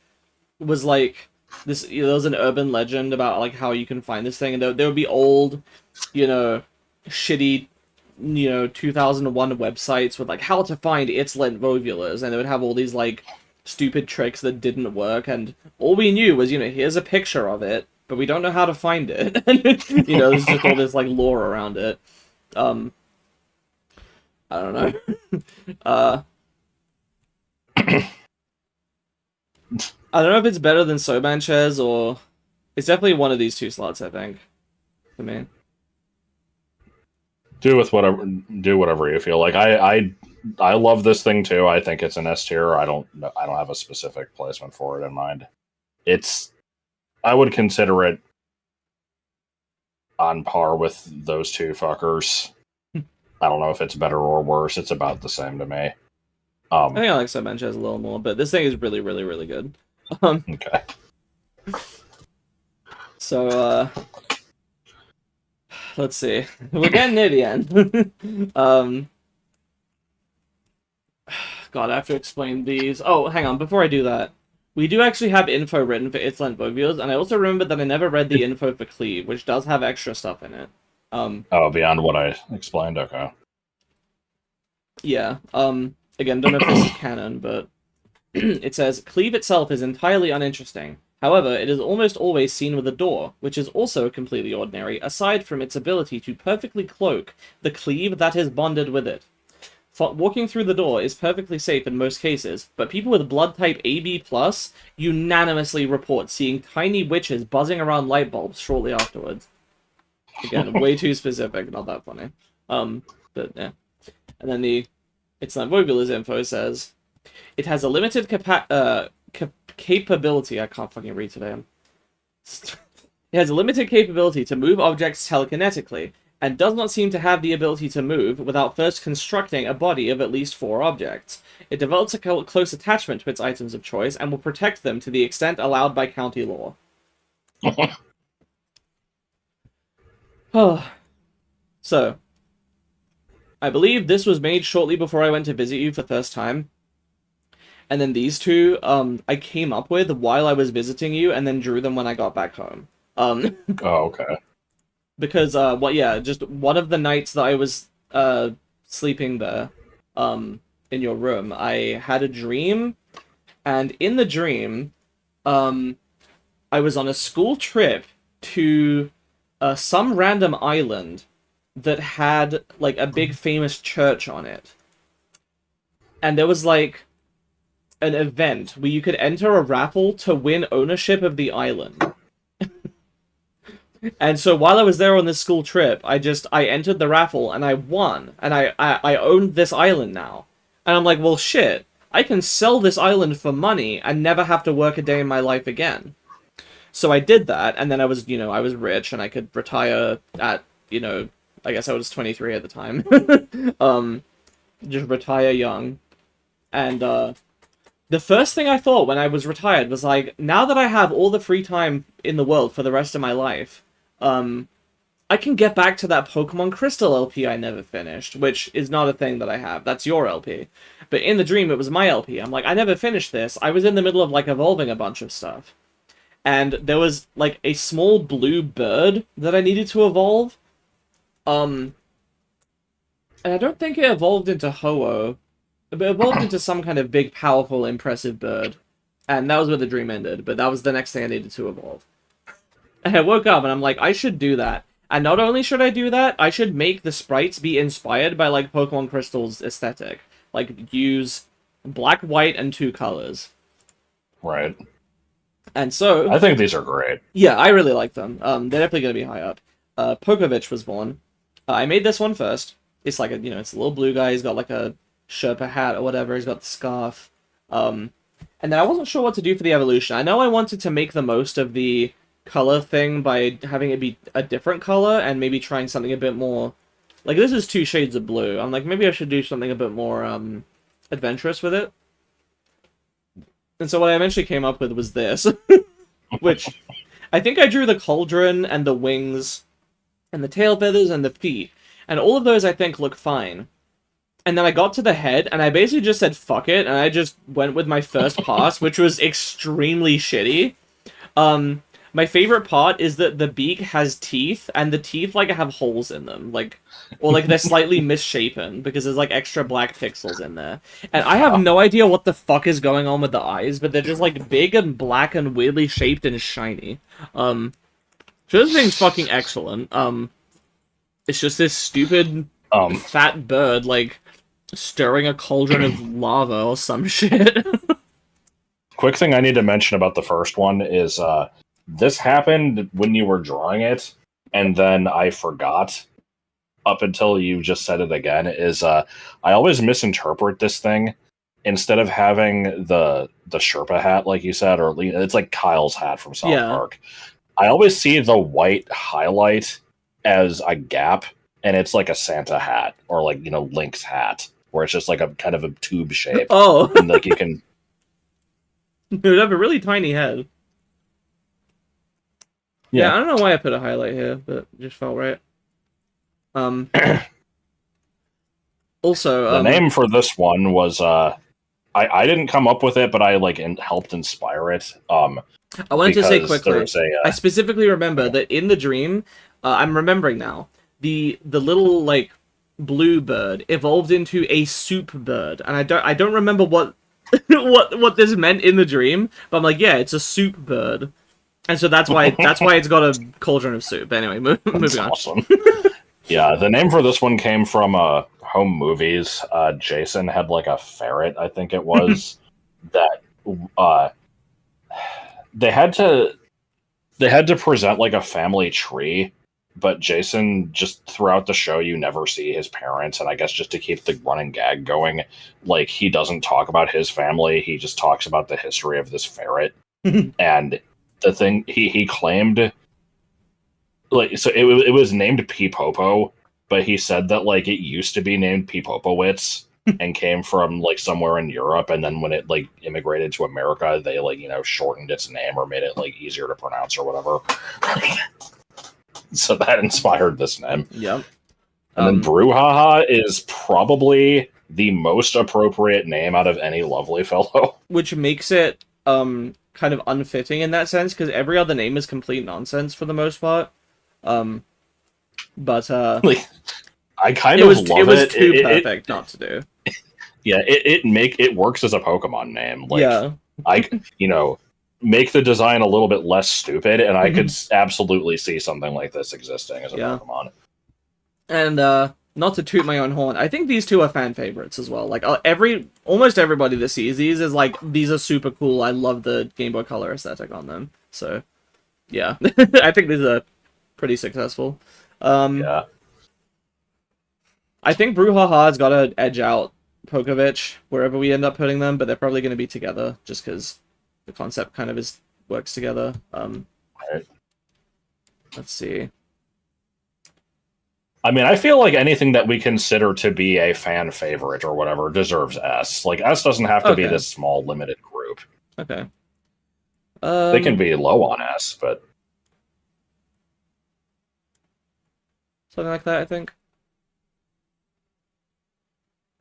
was like this. There was an urban legend about like how you can find this thing, and there would be old, shitty, 2001 websites with like how to find its Lentvovulars, and they would have all these like stupid tricks that didn't work, and all we knew was here's a picture of it, but we don't know how to find it. There's just all this like lore around it. I don't know. I don't know if it's better than Sobanchez, or it's definitely one of these two slots, I think. For me. Do whatever you feel like. I love this thing too. I think it's an S tier. I don't have a specific placement for it in mind. I would consider it on par with those two fuckers. I don't know if it's better or worse. It's about the same to me. I think I like Sobanchez a little more, but this thing is really, really, really good. Okay. So, let's see. We're getting near the end. God, I have to explain these. Oh, hang on. Before I do that, we do actually have info written for its Lentvovulars, and I also remember that I never read the info for Cleave, which does have extra stuff in it. Beyond what I explained, okay. Yeah. Again, don't know if this is canon, but it says, Cleave itself is entirely uninteresting. However, it is almost always seen with a door, which is also completely ordinary, aside from its ability to perfectly cloak the cleave that is bonded with it. Walking through the door is perfectly safe in most cases, but people with blood type AB+, unanimously report seeing tiny witches buzzing around light bulbs shortly afterwards. Again, way too specific, not that funny. But yeah. And then its Lentvovulars info says, it has a limited capability. I can't fucking read today. It has a limited capability to move objects telekinetically, and does not seem to have the ability to move without first constructing a body of at least 4 objects. It develops a close attachment to its items of choice, and will protect them to the extent allowed by county law. So, I believe this was made shortly before I went to visit you for the first time. And then these two, I came up with while I was visiting you, and then drew them when I got back home. Oh, okay. Because, just one of the nights that I was sleeping there, in your room, I had a dream, and in the dream, I was on a school trip to some random island that had, like, a big famous church on it. And there was, like, an event where you could enter a raffle to win ownership of the island. And so while I was there on this school trip, I entered the raffle and I won. And I owned this island now. And I'm like, well, shit. I can sell this island for money and never have to work a day in my life again. So I did that, and then I was, I was rich, and I could retire at, I guess I was 23 at the time. Just retire young. And the first thing I thought when I was retired was like, now that I have all the free time in the world for the rest of my life, I can get back to that Pokemon Crystal LP I never finished, which is not a thing that I have. That's your LP. But in the dream, it was my LP. I'm like, I never finished this. I was in the middle of, like, evolving a bunch of stuff. And there was, like, a small blue bird that I needed to evolve. And I don't think it evolved into Ho-Oh. But it evolved into some kind of big, powerful, impressive bird. And that was where the dream ended. But that was the next thing I needed to evolve. And I woke up and I'm like, I should do that. And not only should I do that, I should make the sprites be inspired by, like, Pokemon Crystal's aesthetic. Like, use black, white, and 2 colors. Right. And so... I think these are great. Yeah, I really like them. They're definitely going to be high up. Pokovich was born. I made this one first. It's like it's a little blue guy. He's got, like, a Sherpa hat or whatever. He's got the scarf. And then I wasn't sure what to do for the evolution. I know I wanted to make the most of the color thing by having it be a different color and maybe trying something a bit more... Like, this is 2 shades of blue. I'm like, maybe I should do something a bit more adventurous with it. And so what I eventually came up with was this. Which, I think I drew the cauldron and the wings and the tail feathers and the feet. And all of those, I think, look fine. And then I got to the head, and I basically just said, fuck it, and I just went with my first pass, which was extremely shitty. My favorite part is that the beak has teeth, and the teeth, like, have holes in them, like, or, like, they're slightly misshapen, because there's, like, extra black pixels in there. And I have no idea what the fuck is going on with the eyes, but they're just, like, big and black and weirdly shaped and shiny. So this thing's fucking excellent. It's just this stupid, fat bird, like, stirring a cauldron of lava or some shit. Quick thing I need to mention about the first one is, this happened when you were drawing it, and then I forgot up until you just said it again, is I always misinterpret this thing. Instead of having the Sherpa hat, like you said, or it's like Kyle's hat from South Park, I always see the white highlight as a gap, and it's like a Santa hat, or like, Link's hat, where it's just like a kind of a tube shape. Oh! And like you can... It would have a really tiny head. Yeah, I don't know why I put a highlight here, but it just felt right. Also, the name for this one was I didn't come up with it, but I helped inspire it. I wanted to say quickly. I specifically remember that in the dream, I'm remembering now, the little like blue bird evolved into a soup bird, and I don't remember what what this meant in the dream, but I'm like, yeah, it's a soup bird. And so that's why it's got a cauldron of soup. Anyway, moving on. Awesome. Yeah, the name for this one came from Home Movies. Jason had like a ferret, I think it was, that they had to present like a family tree, but Jason, just throughout the show, you never see his parents, and I guess just to keep the running gag going, like, he doesn't talk about his family, he just talks about the history of this ferret. And the thing he claimed, like, so it was named Peepopo, but he said that like it used to be named Peepopowitz and came from like somewhere in Europe, and then when it like immigrated to America, they like shortened its name or made it like easier to pronounce or whatever. So that inspired this name. Yep. And then Brouhaha is probably the most appropriate name out of any Lovely Fellow, which makes it kind of unfitting in that sense, because every other name is complete nonsense for the most part. But like, I kind of love it. It was too perfect not to do. Yeah, it works as a Pokemon name. Like, yeah. I make the design a little bit less stupid, and I could absolutely see something like this existing as a Pokemon. And not to toot my own horn, I think these two are fan favorites as well. Like almost everybody that sees these is like, these are super cool. I love the Game Boy Color aesthetic on them. So yeah, I think these are pretty successful. Yeah, I think Brouhaha's got to edge out Pokovich wherever we end up putting them, but they're probably going to be together just because the concept kind of works together. Right. Let's see. I mean, I feel like anything that we consider to be a fan favorite or whatever deserves S. Like, S doesn't have to be Okay. this small, limited group. Okay. They can be low on S, but... Something like that, I think.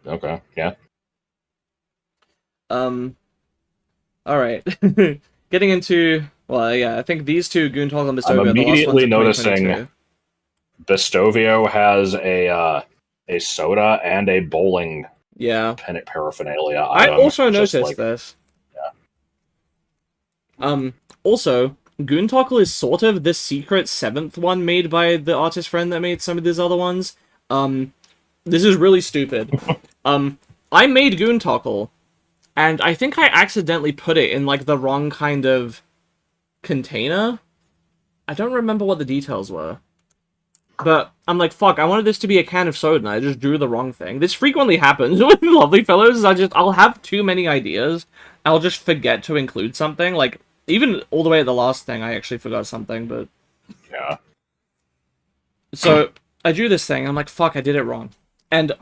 Okay, yeah. All right. Getting into, well, yeah, I think these two, Goontalk and I'm Bestovia, are the last ones immediately of noticing 2022. Bestovio has a soda and a bowling Yeah. paraphernalia I item. also Just noticed like, this. yeah. Also, Goontalk is sort of the secret seventh one made by the artist friend that made some of these other ones. This is really stupid. I made Goontalk, and I think I accidentally put it in, like, the wrong kind of container. I don't remember what the details were. But I'm like, fuck, I wanted this to be a can of soda, and I just drew the wrong thing. This frequently happens with Lovely Fellows. I'll have too many ideas. I'll just forget to include something. Like, even all the way at the last thing, I actually forgot something, but... Yeah. So, I drew this thing, I'm like, fuck, I did it wrong. And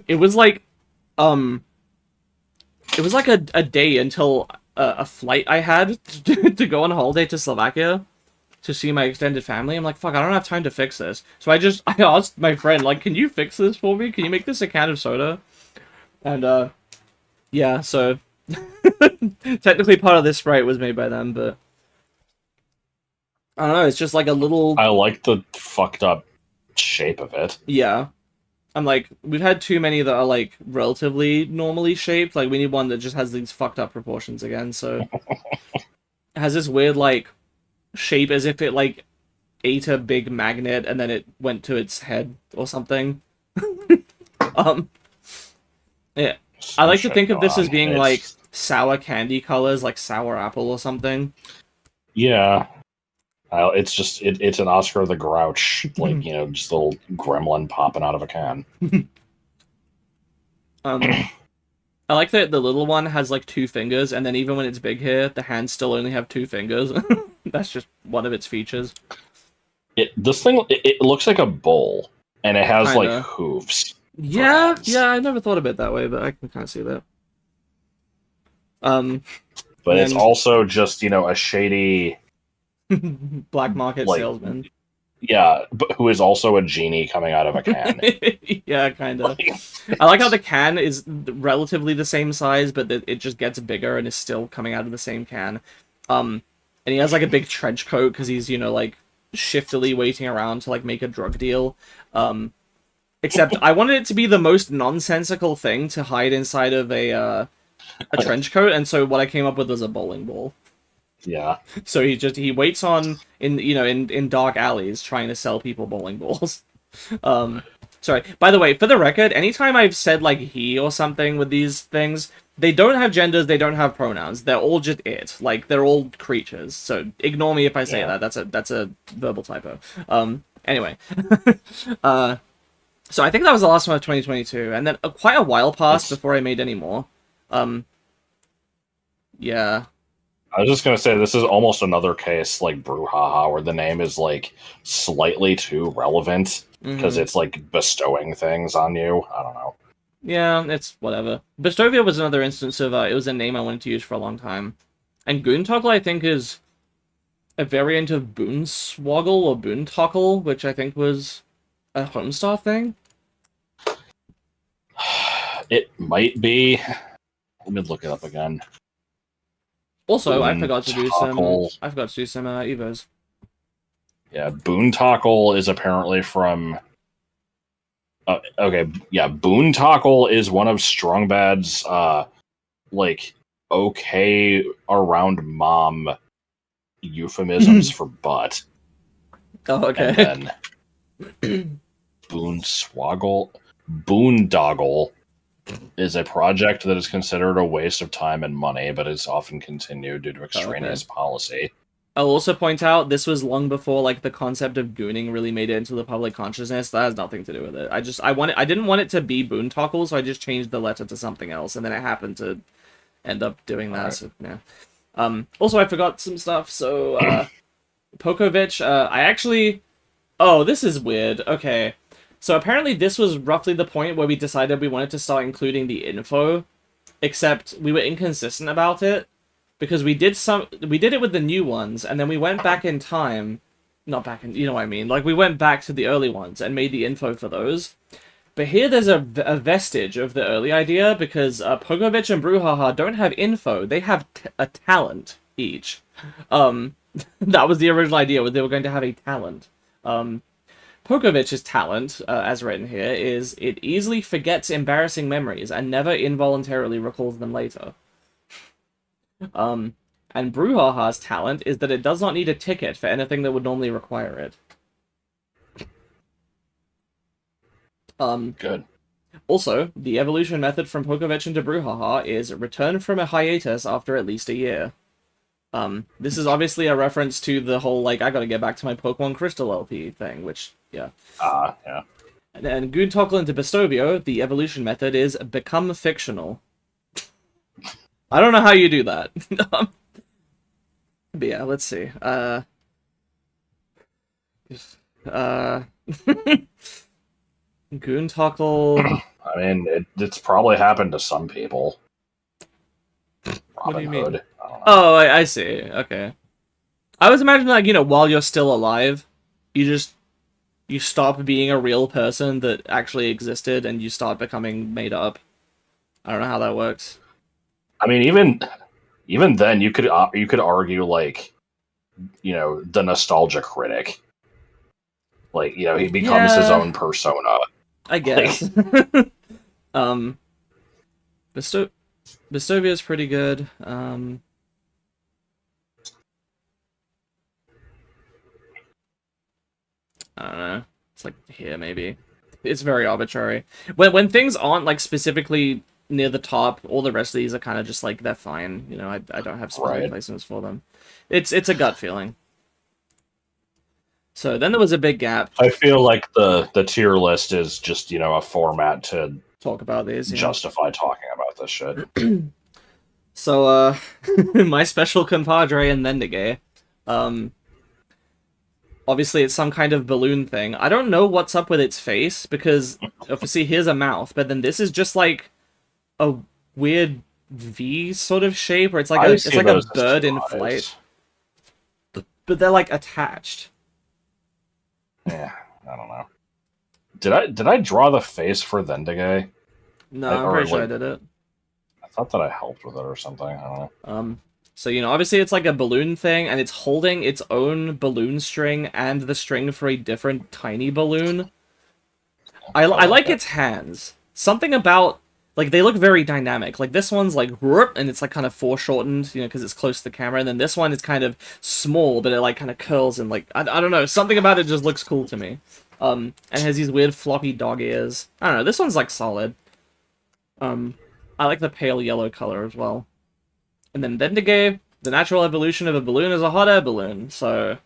it was like, it was like a day until a flight I had to go on holiday to Slovakia to see my extended family. I'm like, fuck, I don't have time to fix this. So I asked my friend, like, can you fix this for me? Can you make this a can of soda? And, yeah, so... technically part of this sprite was made by them, but... I don't know, it's just like a little... I like the fucked up shape of it. Yeah. I'm like, we've had too many that are, like, relatively normally shaped. Like, we need one that just has these fucked up proportions again, so... It has this weird, like, shape as if it, like, ate a big magnet and then it went to its head or something. Yeah. I like to think of this as being, like, sour candy colors, like sour apple or something. Yeah. It's just, it's an Oscar the Grouch, like, just a little gremlin popping out of a can. I like that the little one has, like, 2 fingers, and then even when it's big here, the hands still only have 2 fingers. That's just one of its features. This thing, it looks like a bowl, and it has, Kinda. like, hooves. Yeah, I never thought of it that way, but I can kind of see that. But it's also just, a shady... black market like, salesman. Yeah, but who is also a genie coming out of a can. Yeah, kind of. I like how the can is relatively the same size, but it just gets bigger and is still coming out of the same can. And he has, like, a big trench coat because he's, like, shiftily waiting around to, like, make a drug deal. Except I wanted it to be the most nonsensical thing to hide inside of a trench coat, and so what I came up with was a bowling ball. Yeah. So he waits on in dark alleys trying to sell people bowling balls. Sorry. By the way, for the record, anytime I've said, like, he or something with these things, they don't have genders, they don't have pronouns. They're all just it. Like, they're all creatures. So ignore me if I say that. That's a verbal typo. Anyway. So I think that was the last one of 2022, and then quite a while passed before I made any more. Yeah. I was just gonna say, this is almost another case like Brouhaha, where the name is, like, slightly too relevant because it's, like, bestowing things on you. I don't know. Yeah, it's whatever. Bestovia was another instance of it was a name I wanted to use for a long time, and Goontalk, I think, is a variant of Boonswoggle or Boontockle, which I think was a Homestar thing. It might be. Let me look it up again. Also, I forgot to do some Evos. Yeah, Boontockle is apparently from... okay, yeah, Boontockle is one of Strongbad's, like, okay around mom euphemisms for butt. Oh, okay. And then Boondoggle is a project that is considered a waste of time and money, but is often continued due to extraneous policy. I'll also point out this was long before, like, the concept of gooning really made it into the public consciousness. That has nothing to do with it. I didn't want it to be Boontockle, so I just changed the letter to something else, and then it happened to end up doing that. Right. So, yeah. Also, I forgot some stuff, so Pokovich, I actually... Oh, this is weird. Okay. So apparently this was roughly the point where we decided we wanted to start including the info, except we were inconsistent about it, because we did it with the new ones, and then we went back in time, not back in, you know what I mean, like we went back to the early ones and made the info for those. But here there's a vestige of the early idea, because Pogovich and Brouhaha don't have info, they have a talent each. That was the original idea, was they were going to have a talent. Pokovich's talent, as written here, is it easily forgets embarrassing memories and never involuntarily recalls them later. And Brouhaha's talent is that it does not need a ticket for anything that would normally require it. Good. Also, the evolution method from Pokovich into Brouhaha is return from a hiatus after at least a year. This is obviously a reference to the whole, like, I gotta get back to my Pokemon Crystal LP thing, which, yeah. Yeah. And then Goontockle into Bestovio, the evolution method is become fictional. I don't know how you do that. But yeah, let's see. Goontockle... I mean, it's probably happened to some people. What do you mean? Hood. I don't know. Oh, I see. Okay. I was imagining, like, you know, while you're still alive, you stop being a real person that actually existed and you start becoming made up. I don't know how that works. I mean, even then, you could argue, like, you know, the nostalgia critic. Like, you know, he becomes his own persona. I guess. Bestovia's pretty good. I don't know. It's like here, maybe. It's very arbitrary. When things aren't, like, specifically near the top, all the rest of these are kind of just like, they're fine. You know, I don't have specific placements for them. It's a gut feeling. So then there was a big gap. I feel like the tier list is just, you know, a format to talk about these. Justify talking about this shit. So, my special compadre and Nendige. Obviously it's some kind of balloon thing. I don't know what's up with its face, because obviously here's a mouth, but then this is just like a weird V sort of shape, where it's like a bird in flight. But they're like attached. Yeah, I don't know. Did I draw the face for Vendige? No, I'm pretty sure I did it. I thought that I helped with it or something. I don't know. So, you know, obviously it's like a balloon thing, and it's holding its own balloon string and the string for a different tiny balloon. I like its hands. Something about, like, they look very dynamic. Like, this one's like, whoop, and it's like kind of foreshortened, you know, because it's close to the camera, and then this one is kind of small, but it like kind of curls, and like, I don't know, something about it just looks cool to me. And has these weird floppy dog ears. I don't know, this one's like solid. I like the pale yellow color as well. And then Vendige, the natural evolution of a balloon is a hot air balloon, so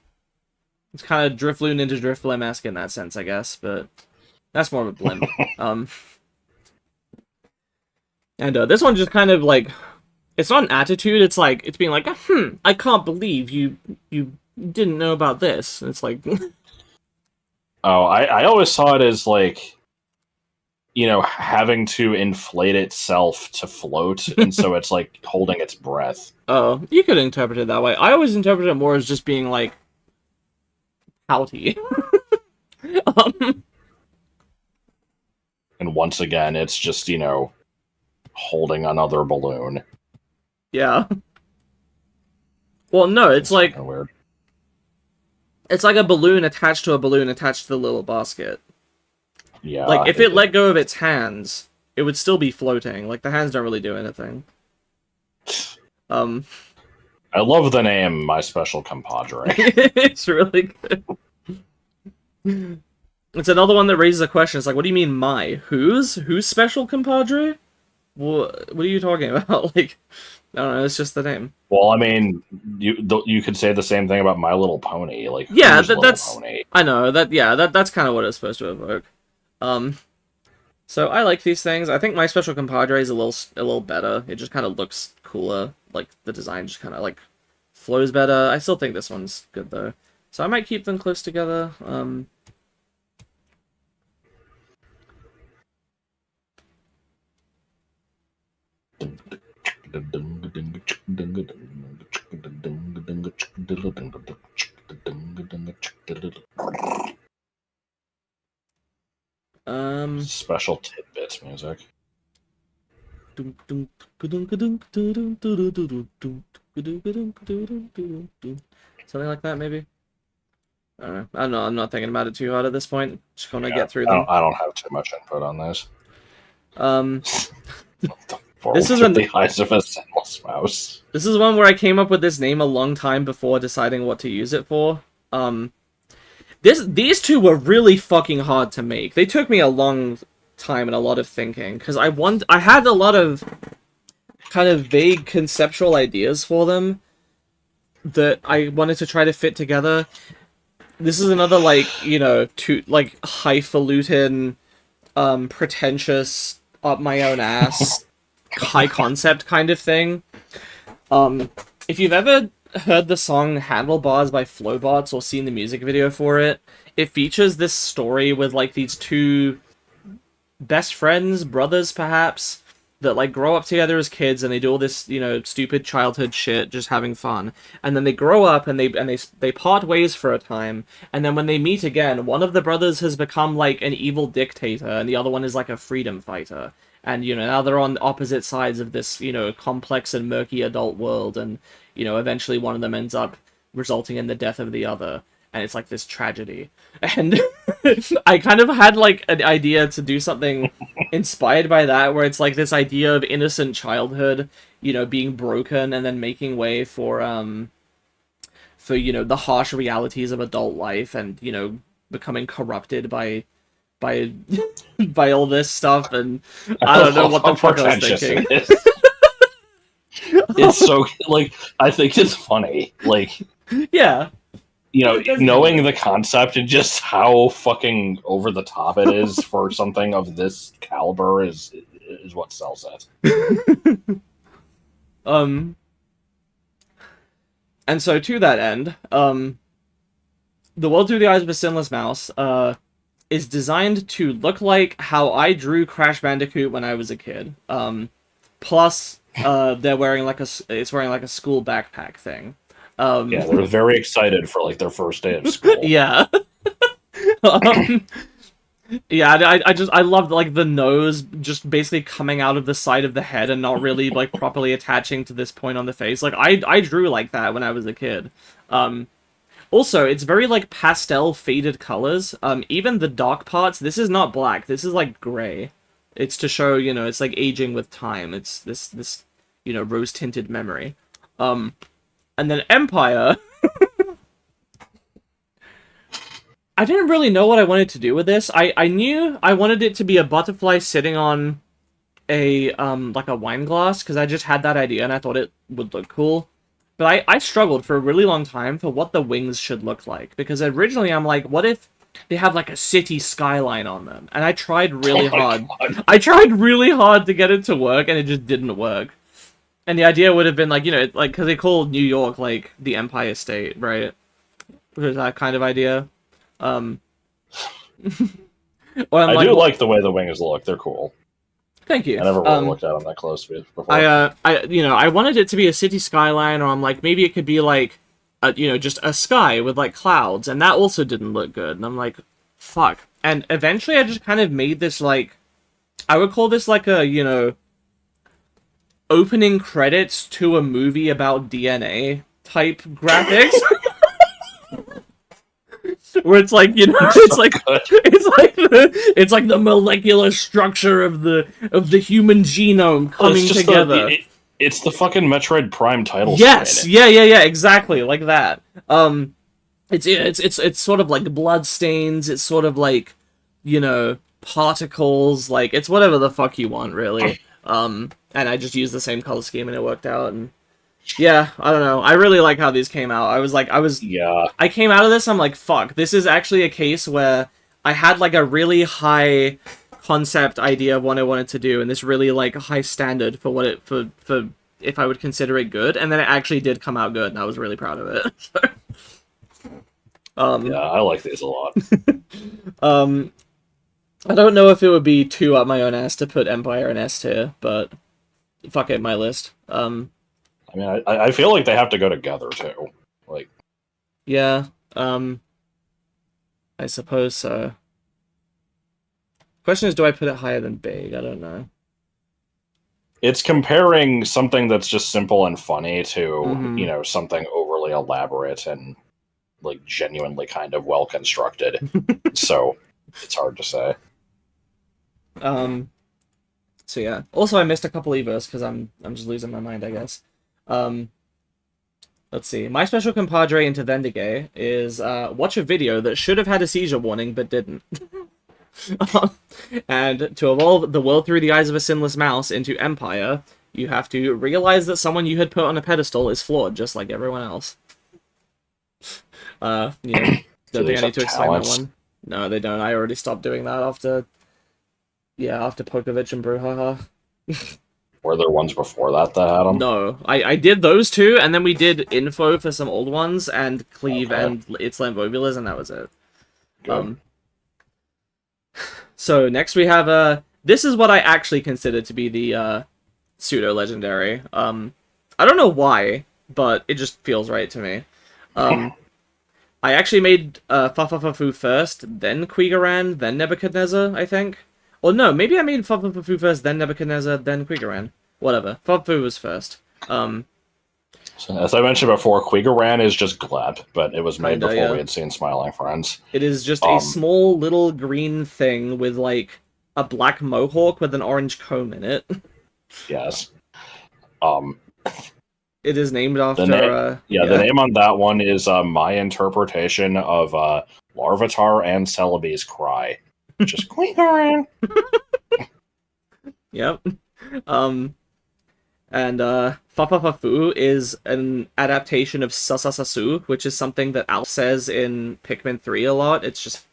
it's kind of Drifloon into Drifblim-esque in that sense, I guess, but that's more of a blimp. And this one just kind of like, it's not an attitude, it's like, it's being like, I can't believe you didn't know about this. And it's like... Oh, I always saw it as like, you know, having to inflate itself to float, and so it's like holding its breath. Oh, you could interpret it that way. I always interpret it more as just being like pouty. And once again, it's just, you know, holding another balloon. Yeah. Well, no, it's like weird. It's like a balloon attached to a balloon attached to the little basket. Yeah. Like, if it let go of its hands, it would still be floating. Like, the hands don't really do anything. I love the name My Special Compadre. It's really good. It's another one that raises a question. It's like, what do you mean my? Whose special compadre? What are you talking about? Like, I don't know, it's just the name. Well, I mean, you could say the same thing about My Little Pony. Like, yeah, that's... Pony? I know, that's kind of what it's supposed to evoke. So I like these things. I think My Special Compadre is a little better. It just kind of looks cooler. Like, the design just kind of, like, flows better. I still think this one's good, though. So I might keep them close together. Special tidbits music. Something like that, maybe. I don't know. I don't know. I'm not thinking about it too hard at this point. Just gonna get through them. I don't have too much input on this. This is the eyes of a sinless mouse. This is one where I came up with this name a long time before deciding what to use it for. These two were really fucking hard to make. They took me a long time and a lot of thinking because I had a lot of kind of vague conceptual ideas for them that I wanted to try to fit together. This is another highfalutin, pretentious, up my own ass, high concept kind of thing. If you've ever heard the song Handlebars by Flowbots or seen the music video for it, it features this story with these two best friends, brothers perhaps, that grow up together as kids and they do all this, stupid childhood shit, just having fun. And then they grow up and they part ways for a time. And then when they meet again, one of the brothers has become an evil dictator and the other one is a freedom fighter. And, now they're on opposite sides of this, complex and murky adult world. And, eventually one of them ends up resulting in the death of the other. And it's this tragedy. And I kind of had an idea to do something inspired by that, where it's this idea of innocent childhood, being broken and then making way for the harsh realities of adult life and, becoming corrupted by by all this stuff. And I don't know what the fuck I was thinking. It's so I think it's funny. Yeah. Knowing the concept and just how fucking over the top it is for something of this caliber is what sells it. And so to that end, The World Through the Eyes of a Sinless Mouse is designed to look like how I drew Crash Bandicoot when I was a kid. Plus, they're wearing it's wearing a school backpack thing. Yeah, they're very excited for their first day of school. Yeah. Yeah, I loved the nose just basically coming out of the side of the head and not really properly attaching to this point on the face. I drew like that when I was a kid. Also, it's very pastel faded colors. Even the dark parts, this is not black. This is gray. It's to show, it's aging with time. It's this rose tinted memory. And then Empire. I didn't really know what I wanted to do with this. I knew I wanted it to be a butterfly sitting on a a wine glass, because I just had that idea and I thought it would look cool. But I struggled for a really long time for what the wings should look like, because originally I'm what if they have a city skyline on them? And I tried really hard. God. I tried really hard to get it to work, and it just didn't work. And the idea would have been because they call New York the Empire State, right? There's that kind of idea. I do like the way the wings look. They're cool. Thank you. I never really looked at them that close before. I wanted it to be a city skyline, or I'm maybe it could be just a sky with clouds, and that also didn't look good. And I'm fuck. And eventually I just kind of made this I would call this a, opening credits to a movie about DNA type graphics. Where it's it's the molecular structure of the human genome coming together. It's the fucking Metroid Prime title. Yes, yeah, exactly like that. It's sort of blood stains. It's sort of particles. It's whatever the fuck you want, really. And I just used the same color scheme and it worked out. And yeah, I don't know. I really like how these came out. I came out of this, I'm fuck, this is actually a case where I had a really high concept idea of what I wanted to do, and this really high standard for what for if I would consider it good, and then it actually did come out good, and I was really proud of it. Yeah, I like these a lot. Um, I don't know if it would be too up my own ass to put Empire in S tier, but fuck it, my list. I mean, I feel like they have to go together too. Like, Yeah, I suppose so. Question is, do I put it higher than Big? I don't know. it's comparing something that's just simple and funny to, Mm-hmm. something overly elaborate and like genuinely kind of well constructed. So it's hard to say. Um, so yeah. Also, I missed a couple Evos because I'm just losing my mind, I guess. Um, let's see. My special compadre into Vendigay is watch a video that should have had a seizure warning but didn't. And to evolve the world through the eyes of a sinless mouse into Empire, you have to realize that someone you had put on a pedestal is flawed, just like everyone else. Don't Do think I these need have to explain that talents? one. No, they don't. I already stopped doing that after Pokovich and Brouhaha. Were there ones before that had them? No, I did those two, and then we did info for some old ones, and Cleave Okay. and its Lambovulas, and that was it. Good. So next we have this is what I actually consider to be the pseudo legendary. I don't know why, but it just feels right to me. I actually made Fafafafu first, then Quigaran, then Nebuchadnezzar, I think. Or no, maybe I made Fafafafu first, then Nebuchadnezzar, then Quigaran. Whatever. Fafafu was first. So, as I mentioned before, Quigaran is just Gleb, but it was made Kinda, before yeah. we had seen Smiling Friends. It is just a small little green thing with like a black mohawk with an orange comb in it. Yes. It is named after the name on that one is my interpretation of Larvitar and Celebi's cry. Just Quigaran. Yep. And Fafafafu is an adaptation of Sasasasu, which is something that Alf says in Pikmin 3 a lot. It's just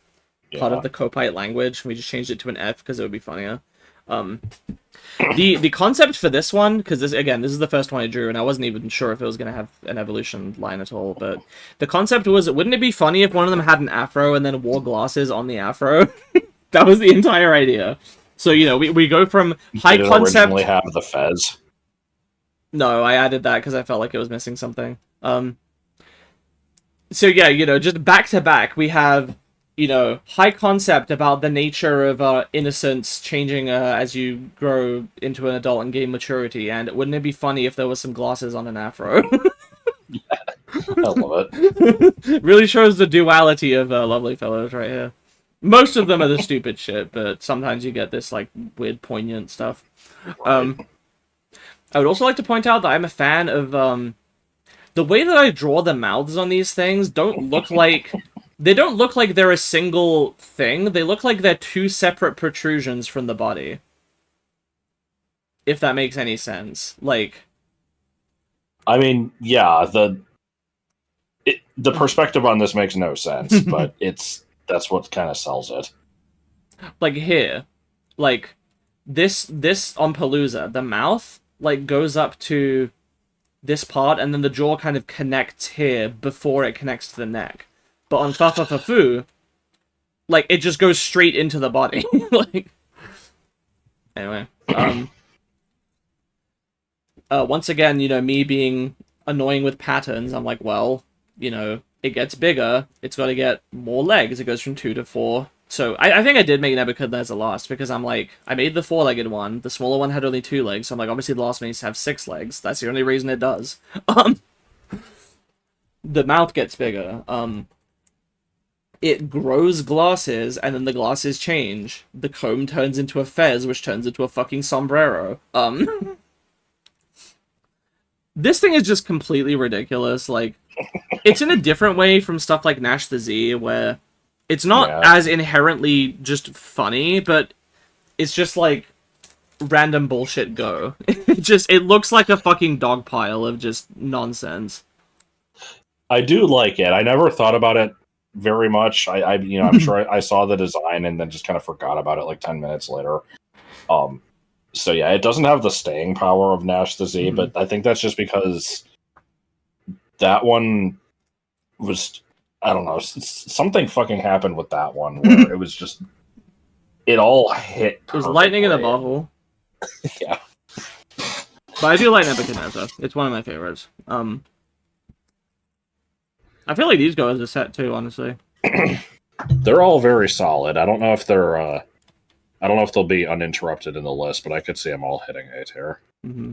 part of the Kopite language. We just changed it to an F because it would be funnier. The concept for this one, because this is the first one I drew, and I wasn't even sure if it was going to have an evolution line at all, but the concept was, wouldn't it be funny if one of them had an afro and then wore glasses on the afro? That was the entire idea. So, we go from high concept... originally have the fez. No, I added that because I felt like it was missing something. So yeah, just back to back, we have, high concept about the nature of innocence changing as you grow into an adult and gain maturity, and wouldn't it be funny if there was some glasses on an afro? Yeah, I love it. Really shows the duality of Lovely Fellows right here. Most of them are the stupid shit, but sometimes you get this, like, weird, poignant stuff. Right. I would also like to point out that I'm a fan of, the way that I draw the mouths on these things don't look like they're a single thing. They look like they're two separate protrusions from the body. If that makes any sense. Like... I mean, yeah, the perspective on this makes no sense, but that's what kind of sells it. Like here, like this on Palooza, the mouth like goes up to this part, and then the jaw kind of connects here before it connects to the neck. But on Fafafafu, like it just goes straight into the body. Like, anyway, once again, me being annoying with patterns, I'm like, well, it gets bigger, it's got to get more legs. It goes from 2 to 4. So I think I did make Nebuchadnezzar last, because I'm like, I made the 4-legged one, the smaller one had only 2 legs, so I'm like, obviously the last one needs to have 6 legs. That's the only reason it does. The mouth gets bigger. It grows glasses, and then the glasses change. The comb turns into a fez, which turns into a fucking sombrero. This thing is just completely ridiculous. Like, it's in a different way from stuff like Nash the Z, where it's not as inherently just funny, but it's just like random bullshit go. It looks like a fucking dog pile of just nonsense. I do like it. I never thought about it very much. I'm sure I saw the design and then just kind of forgot about it like 10 minutes later. So yeah, it doesn't have the staying power of Nash the Z, but I think that's just because that one was... I don't know, something fucking happened with that one where it was just, it all hit It was lightning in a perfectly. bottle. Yeah. But I do like Nebuchadnezzar. It's one of my favorites. I feel like these go as a set too, honestly. They're all very solid. I don't know if they'll be uninterrupted in the list, but I could see them all hitting A tier. Mm-hmm.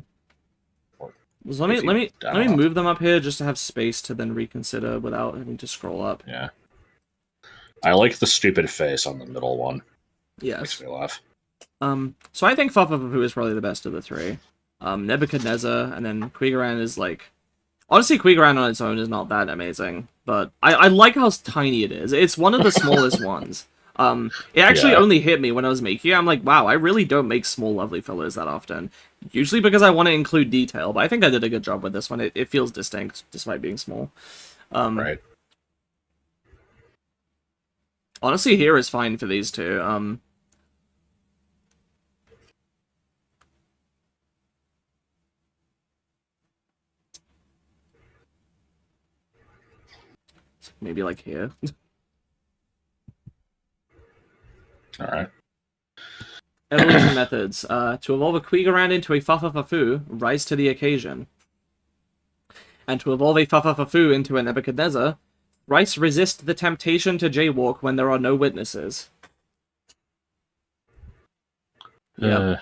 So let me move them up here just to have space to then reconsider without having to scroll up. Yeah. I like the stupid face on the middle one. Yes. Makes me laugh. So I think Fafafu is probably the best of the three. Nebuchadnezzar, and then Quigaran is like... Honestly, Quigaran on its own is not that amazing, but I like how tiny it is. It's one of the smallest ones. It actually only hit me when I was making it. I'm like, wow, I really don't make small lovely fellows that often. Usually because I want to include detail, but I think I did a good job with this one. It feels distinct, despite being small. Right. Honestly, here is fine for these two. Maybe like here. Alright. Evolution methods. To evolve a Quigaran into a Fafafu, rise to the occasion. And to evolve a Fafafu into a Nebuchadnezzar, thrice resist the temptation to jaywalk when there are no witnesses. Yeah.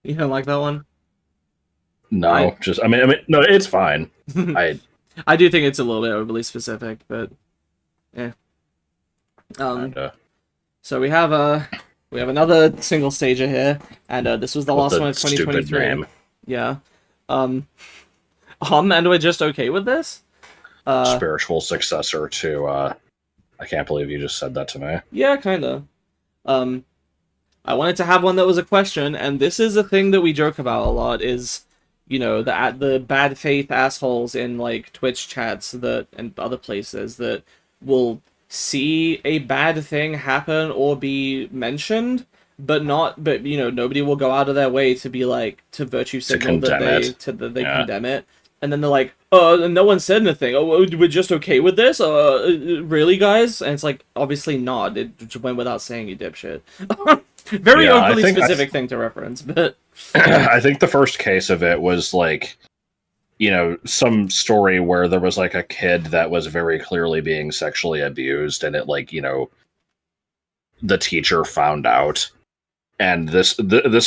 You don't like that one? No, I mean, no, it's fine. I do think it's a little bit overly specific, but yeah. So we have another single stager here, and this was the last one of 2023. Yeah. And we're just okay with this? Spiritual successor to I can't believe you just said that to me. Yeah, kinda. I wanted to have one that was a question, and this is a thing that we joke about a lot, is, you know, the bad faith assholes in, like, Twitch chats and other places that will see a bad thing happen or be mentioned, but you know, nobody will go out of their way to be like, to virtue signal that they condemn it. And then they're like, no one said anything. Oh, we're just okay with this? Really, guys? And it's like, obviously not. It just went without saying, you dipshit. Very overly specific thing to reference, but... I think the first case of it was, like, you know, some story where there was, like, a kid that was very clearly being sexually abused, and it, like, you know, the teacher found out. And this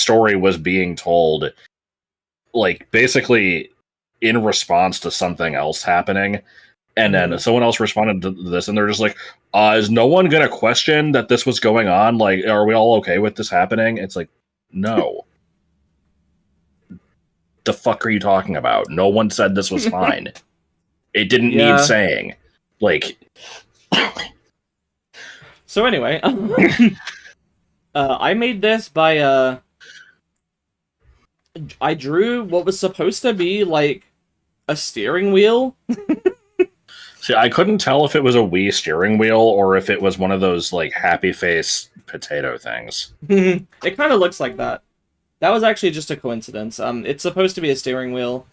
story was being told, like, basically in response to something else happening, and then someone else responded to this, and they're just like, is no one gonna question that this was going on? Like, are we all okay with this happening? It's like, no. The fuck are you talking about? No one said this was fine. It didn't need saying. Like... So anyway, I made this by, I drew what was supposed to be, like, a steering wheel. See, I couldn't tell if it was a Wii steering wheel or if it was one of those, like, happy face potato things. It kind of looks like that. That was actually just a coincidence. It's supposed to be a steering wheel,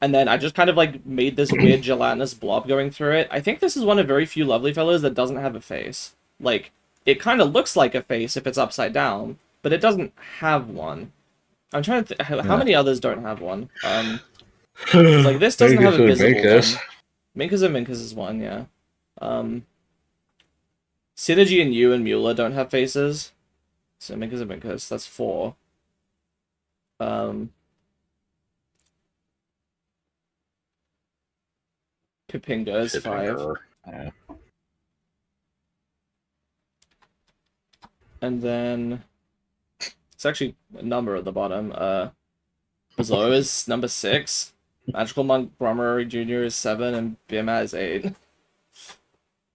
and then I just kind of, like, made this weird gelatinous blob going through it. I think this is one of very few lovely fellows that doesn't have a face. Like, it kind of looks like a face if it's upside down, but it doesn't have one. I'm trying to how many others don't have one? Like, this doesn't have a visible one. Minkus and Minkus is one, yeah. Synergy and you and Mueller don't have faces. So Minkus and Minkus, that's 4. Pipinga is 5. Yeah. And then it's actually a number at the bottom. Bezoe is number 6. Magical Montgomery Jr. is 7, and Biamat is 8.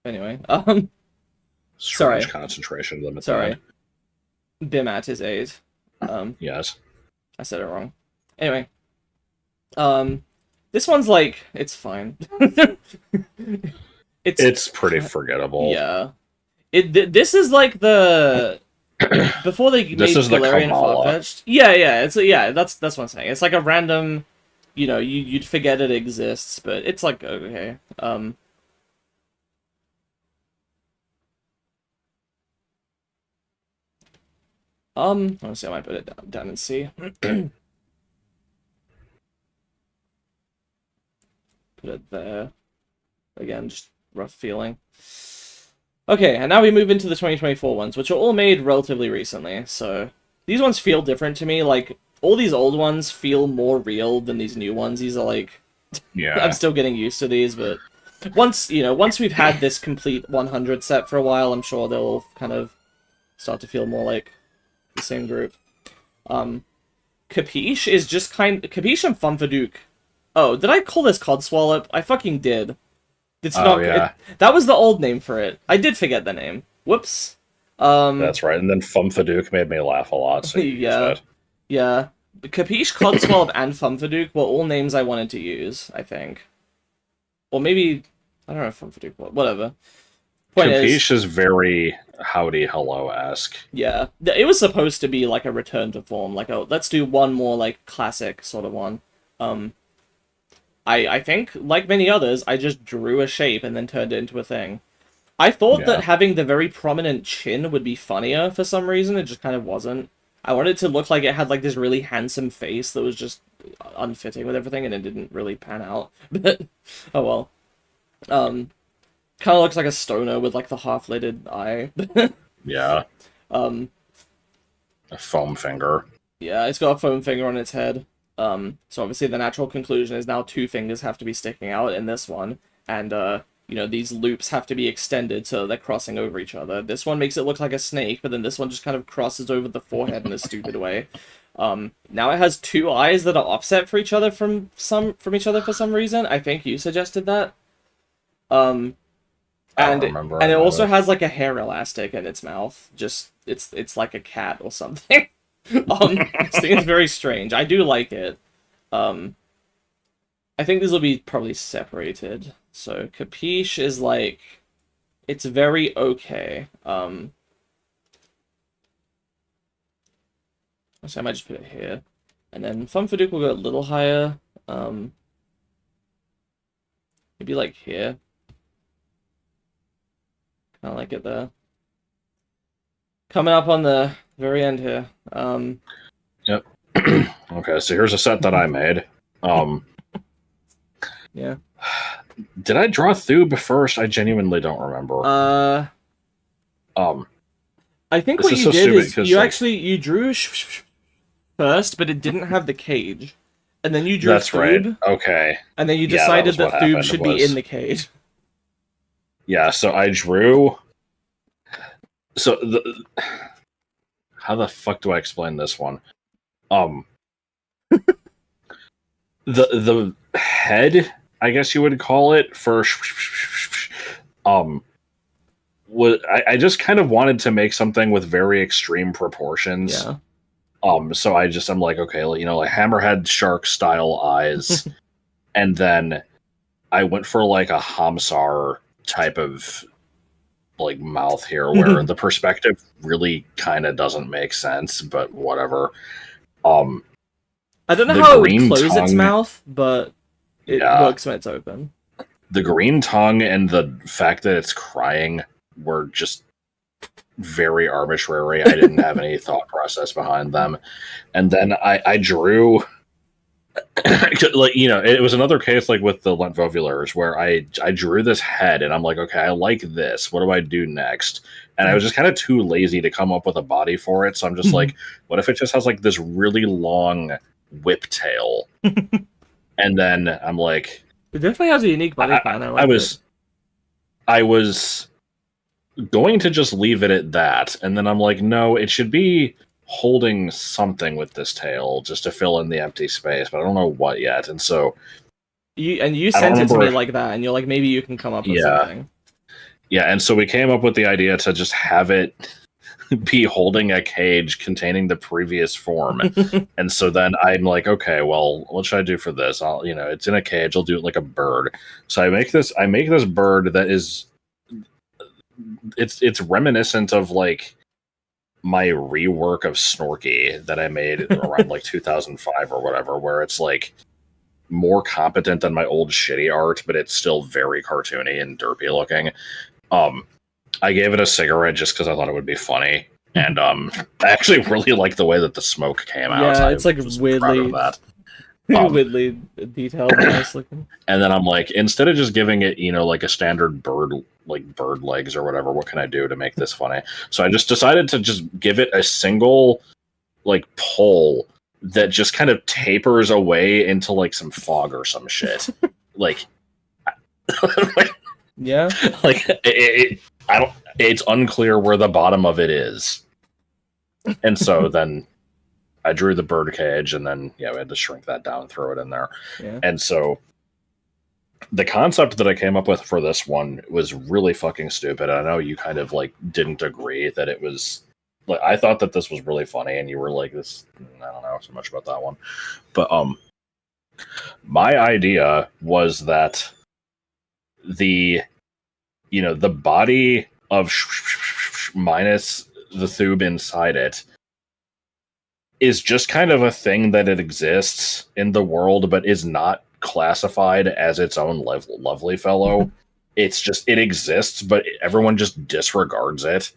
Anyway, sorry. Concentration limit. Sorry. Biamat is 8. Yes. I said it wrong. Anyway. This one's like, it's fine. It's pretty forgettable. Yeah. This is like the before they made Galarian Farfetch'd. Yeah, that's what I'm saying. It's like a random, you'd forget it exists, but it's like okay. Honestly, I might put it down and see. Put it there. Again, just rough feeling. Okay, and now we move into the 2024 ones, which are all made relatively recently, so these ones feel different to me. Like, all these old ones feel more real than these new ones. These are like... Yeah. I'm still getting used to these, but once we've had this complete 100 set for a while, I'm sure they'll kind of start to feel more like the same group. Capiche is just Capiche and Fumfadook. Oh, did I call this Codswallop? I fucking did. It's not. Yeah. That was the old name for it. I did forget the name. Whoops. That's right. And then Fumfadook made me laugh a lot. So yeah. Yeah. Capiche, Codswallop, and Fumfadook were all names I wanted to use, I think. Or maybe... I don't know if Fumfadook... Whatever. Capiche is very howdy hello-esque. Yeah. It was supposed to be like a return to form. Like, let's do one more, like, classic sort of one. I think, like many others, I just drew a shape and then turned it into a thing. I thought that having the very prominent chin would be funnier for some reason. It just kind of wasn't. I wanted it to look like it had like this really handsome face that was just unfitting with everything, and it didn't really pan out. But oh well. Kind of looks like a stoner with like the half-lidded eye. Yeah. A foam finger. Yeah, it's got a foam finger on its head. So obviously the natural conclusion is now 2 fingers have to be sticking out in this one, and these loops have to be extended so they're crossing over each other. This one makes it look like a snake, but then this one just kind of crosses over the forehead in a stupid way. Now it has 2 eyes that are offset for each other from each other for some reason. I think you suggested that. And it also has like a hair elastic in its mouth. Just it's like a cat or something. It's very strange. I do like it. I think these will be probably separated. So Capiche is like, it's very okay. Actually, I might just put it here, and then Fumfadook will go a little higher. Maybe like here. Kind of like it there. Coming up on the very end here. Yep. Okay, so here's a set that I made. Yeah. Did I draw Thube first? I genuinely don't remember. I think what you did is you drew first, but it didn't have the cage, and then you drew That's Thube. Right. Okay. And then you decided that Thube should be in the cage. Yeah, so I drew. So how the fuck do I explain this one? The head, I guess you would call it, for I just kind of wanted to make something with very extreme proportions. Yeah. So I'm like, okay, like hammerhead shark style eyes, and then I went for like a Hamsar type of like mouth here, where the perspective really kind of doesn't make sense, but whatever. I don't know how it would close its mouth, but it works when it's open. The green tongue and the fact that it's crying were just very arbitrary. I didn't have any thought process behind them. And then I drew like, it was another case like with the Lentvovulars where I drew this head and I'm like, okay, I like this. What do I do next? And I was just kind of too lazy to come up with a body for it. So I'm just like, what if it just has like this really long whip tail? And then I'm like, it definitely has a unique body plan. I was going to just leave it at that. And then I'm like, no, it should be holding something with this tail just to fill in the empty space, but I don't know what yet. And so you sent it to me like that, and you're like, maybe you can come up with something. Yeah, and so we came up with the idea to just have it be holding a cage containing the previous form. And so then I'm like, okay, well, what should I do for this? It's in a cage, I'll do it like a bird. So I make this bird that is it's reminiscent of like my rework of Snorky that I made around like 2005 or whatever, where it's like more competent than my old shitty art, but it's still very cartoony and derpy looking. I gave it a cigarette just because I thought it would be funny, and I actually really like the way that the smoke came out. Yeah, it's like was proud weirdly, of that. weirdly detailed, and nice looking. And then I'm like, instead of just giving it, like a standard bird legs or whatever, what can I do to make this funny? So I just decided to just give it a single like pole that just kind of tapers away into like some fog or some shit. like, Yeah. like I don't. It's unclear where the bottom of it is, and so then I drew the bird cage, and then we had to shrink that down, throw it in there, and so the concept that I came up with for this one was really fucking stupid. I know you kind of like didn't agree that it was. Like, I thought that this was really funny, and you were like, "This, I don't know so much about that one," but my idea was that the body of minus the thube inside it is just kind of a thing that it exists in the world, but is not classified as its own lovely fellow. It's just, it exists, but everyone just disregards it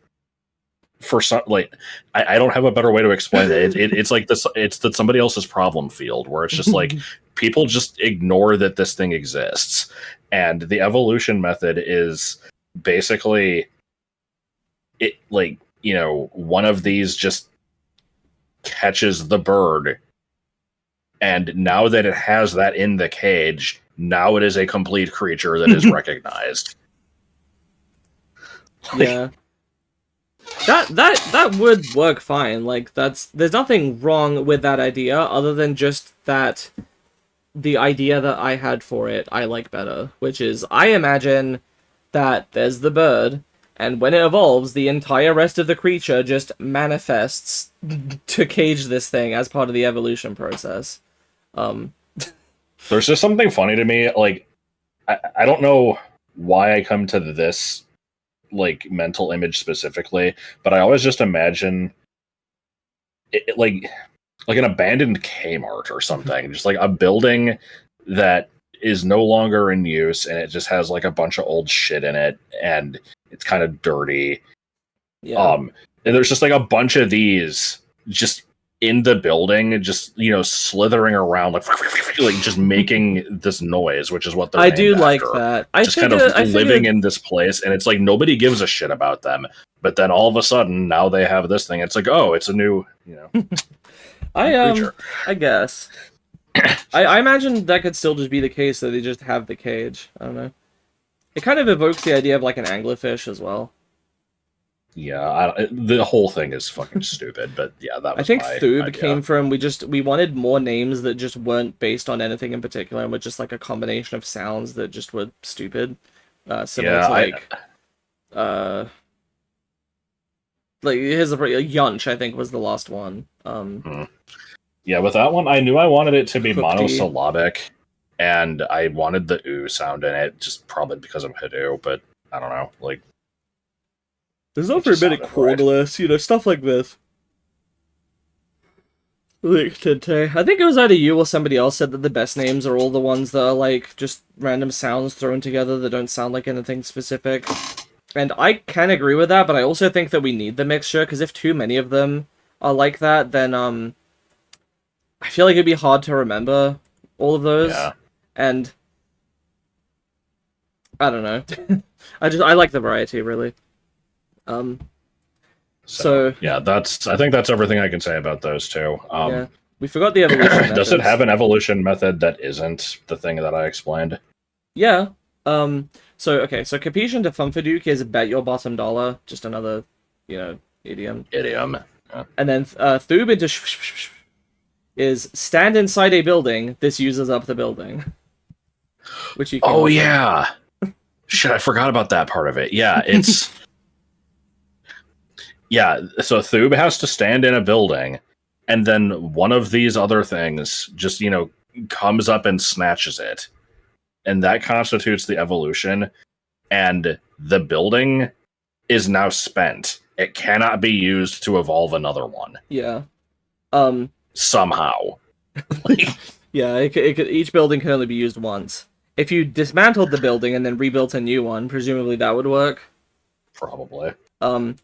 for some, like, I don't have a better way to explain it. It's like this, it's that somebody else's problem field where it's just like people just ignore that this thing exists. And the evolution method is basically it, like, one of these just catches the bird, and now that it has that in the cage, now it is a complete creature that is recognized. Yeah. That would work fine. Like, there's nothing wrong with that idea other than just that the idea that I had for it I like better, which is I imagine that there's the bird, and when it evolves, the entire rest of the creature just manifests to cage this thing as part of the evolution process. There's just something funny to me. Like, I don't know why I come to this like mental image specifically, but I always just imagine it like an abandoned Kmart or something, just like a building that is no longer in use, and it just has like a bunch of old shit in it, and it's kind of dirty. Yeah. And there's just like a bunch of these just in the building, just slithering around, like just making this noise, which is what they're I do named like after. that. Just kind of living in this place, and it's like nobody gives a shit about them. But then all of a sudden, now they have this thing. It's like, oh, it's a new, creature. I guess. I imagine that could still just be the case that they just have the cage. I don't know. It kind of evokes the idea of like an anglerfish as well. Yeah, the whole thing is fucking stupid, but yeah, that was I think my Thube idea. came from we wanted more names that just weren't based on anything in particular and were just like a combination of sounds that just were stupid. Similar to like here's a Yunch, I think was the last one. Yeah, with that one, I knew I wanted it to be Hookty. monosyllabic, and I wanted the ooh sound in it, just probably because I'm Hadoop, but I don't know, like. There's not very many Quaggless, stuff like this. Like, I think it was either you or somebody else said that the best names are all the ones that are like just random sounds thrown together that don't sound like anything specific. And I can agree with that, but I also think that we need the mixture, because if too many of them are like that, then I feel like it'd be hard to remember all of those. Yeah. And I don't know. I like the variety, really. So yeah, I think that's everything I can say about those two. Yeah, we forgot the evolution methods. Does it have an evolution method that isn't the thing that I explained? Yeah. So Capition to Fumfaduke is bet your bottom dollar, just another, idiom. Yeah. And then Thube into is stand inside a building. This uses up the building. Which you can Oh yeah. Shit, I forgot about that part of it. Yeah, it's yeah, so Thube has to stand in a building, and then one of these other things just, comes up and snatches it. And that constitutes the evolution, and the building is now spent. It cannot be used to evolve another one. Yeah. Somehow. Yeah, each building can only be used once. If you dismantled the building and then rebuilt a new one, presumably that would work. Probably. Um,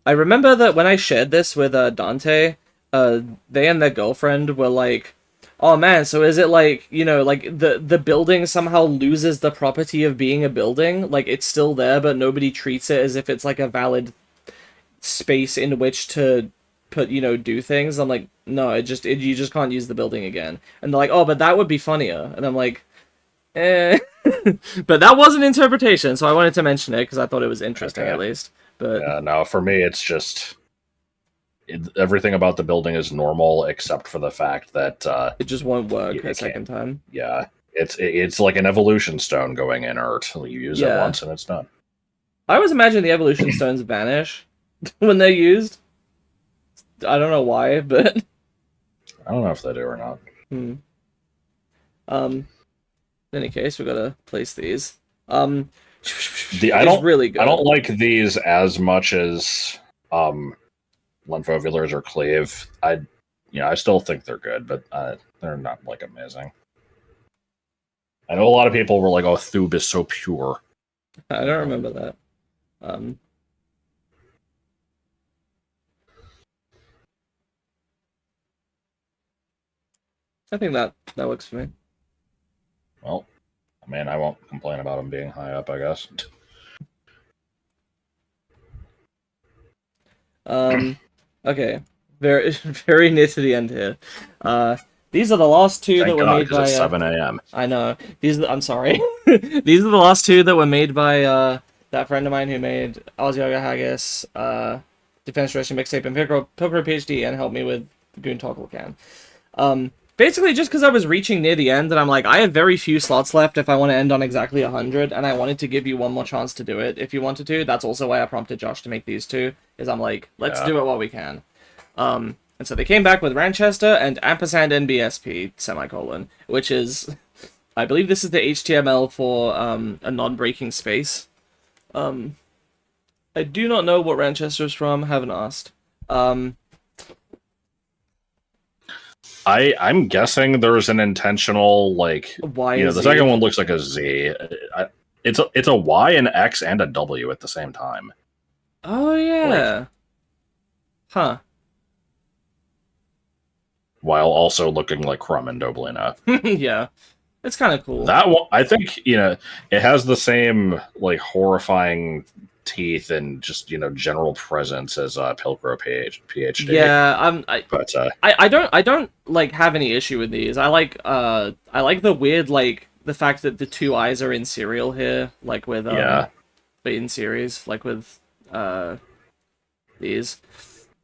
I remember that when I shared this with Dante, they and their girlfriend were like, "Oh man, so is it like, like the building somehow loses the property of being a building? Like it's still there, but nobody treats it as if it's like a valid space in which to put, do things?" I'm like, "No, you just can't use the building again." And they're like, "Oh, but that would be funnier." And I'm like, eh. But that was an interpretation, so I wanted to mention it because I thought it was interesting Okay. at least. But Yeah, no, for me, it's just everything about the building is normal except for the fact that it just won't work a it can't. second time. Yeah, it's like an evolution stone going inert. You use it Yeah. once and it's done. I always imagine the evolution stones vanish when they're used. I don't know why, but I don't know if they do or not. hmm. In any case, we gotta place these. Um, I it's don't really good. I don't like these as much as Lymphobulars or Cleave. I still think they're good, but they're not like amazing. I know a lot of people were like, "Oh, Thub is so pure." I don't remember that. Um, I think that works for me. Well, I mean, I won't complain about them being high up, I guess. Okay, very very near to the end here. These are the last two that Thank were God, made because by. it's 7 a.m. I know I'm sorry. These are the last two that were made by that friend of mine who made Oz Yoga Haggis, Defense Restoration Mixtape, and Pilgrim PhD, and helped me with Goon Toggle Can. Basically, just because I was reaching near the end, and I'm like, I have very few slots left if I want to end on exactly 100, and I wanted to give you one more chance to do it if you wanted to. That's also why I prompted Josh to make these two, is I'm like, let's do it while we can. And so they came back with Ranchester and ampersand NBSP, semicolon, which is, I believe this is the HTML for a non-breaking space. I do not know what Ranchester's from, haven't asked. I'm guessing there's an intentional Why is the Z? second one looks like a Z. It's a Y, an X, and a W at the same time. Oh yeah. Huh. While also looking like Crumb and Doblina. Yeah. It's kind of cool. That one, I think, it has the same horrifying teeth and just general presence as Pilcrow PhD. Yeah, but I don't like have any issue with these. I like the weird the fact that the two eyes are in serial here, like with but in series, like with these.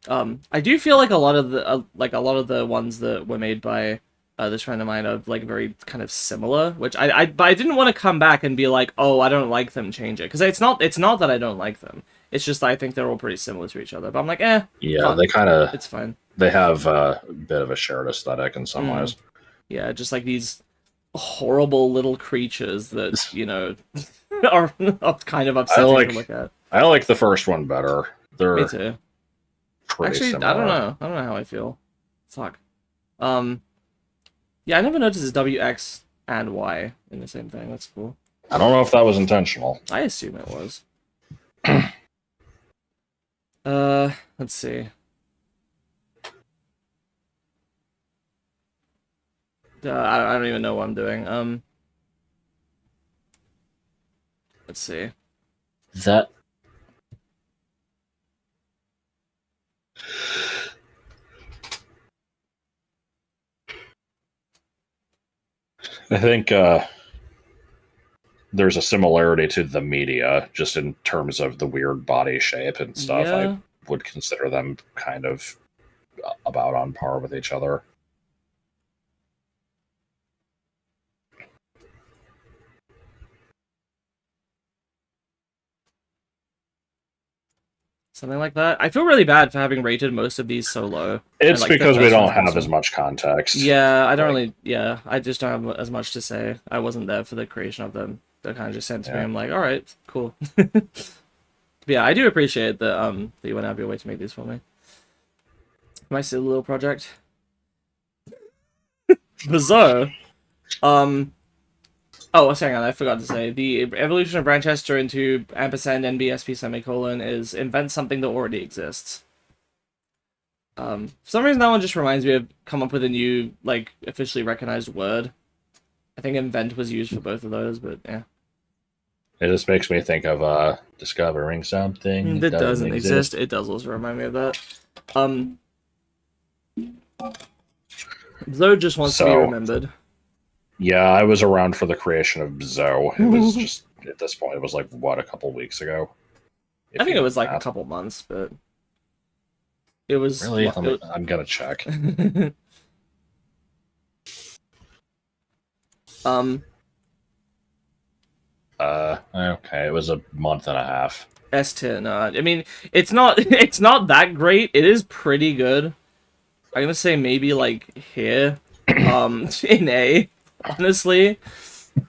I do feel like a lot of the ones that were made by this friend of mine are very kind of similar, which but I didn't want to come back and be like, oh, I don't like them, change it, because it's not that I don't like them. It's just I think they're all pretty similar to each other. But I'm like, yeah, they kind of it's fine. They have a bit of a shared aesthetic in some ways. Yeah, just like these horrible little creatures that are kind of upsetting to look at. I like the first one better. They're Me too. Actually, similar. I don't know how I feel. Fuck. Yeah, I never noticed it's W, X, and Y in the same thing. That's cool. I don't know if that was intentional. I assume it was. Let's see. I don't even know what I'm doing. Let's see. That I think there's a similarity to the media, just in terms of the weird body shape and stuff. Yeah. I would consider them kind of about on par with each other. Something like that. I feel really bad for having rated most of these so low. It's because we don't have as much context. Yeah, I don't really. Yeah, I just don't have as much to say. I wasn't there for the creation of them. They kind of just sent to me. I'm like, all right, cool. Yeah, I do appreciate that. That you went out of your way to make these for me. My silly little project. Bizarre. Oh, hang on, I forgot to say. The evolution of Branchester into ampersand NBSP semicolon is invent something that already exists. For some reason, that one just reminds me of come up with a new, like, officially recognized word. I think invent was used for both of those, but yeah. It just makes me think of discovering something That that doesn't doesn't exist. exist. It does also remind me of that. Zoe just wants to be So, remembered. yeah, I was around for the creation of Zoe. It was just, at this point, it was like, what, a couple weeks ago? I If think it even was like a that. couple months, but it was. Really? I'm gonna check. um, Okay, it was a month and a half. S tier. No, I mean it's not. It's not that great. It is pretty good. I'm gonna say maybe like here, in A. Honestly,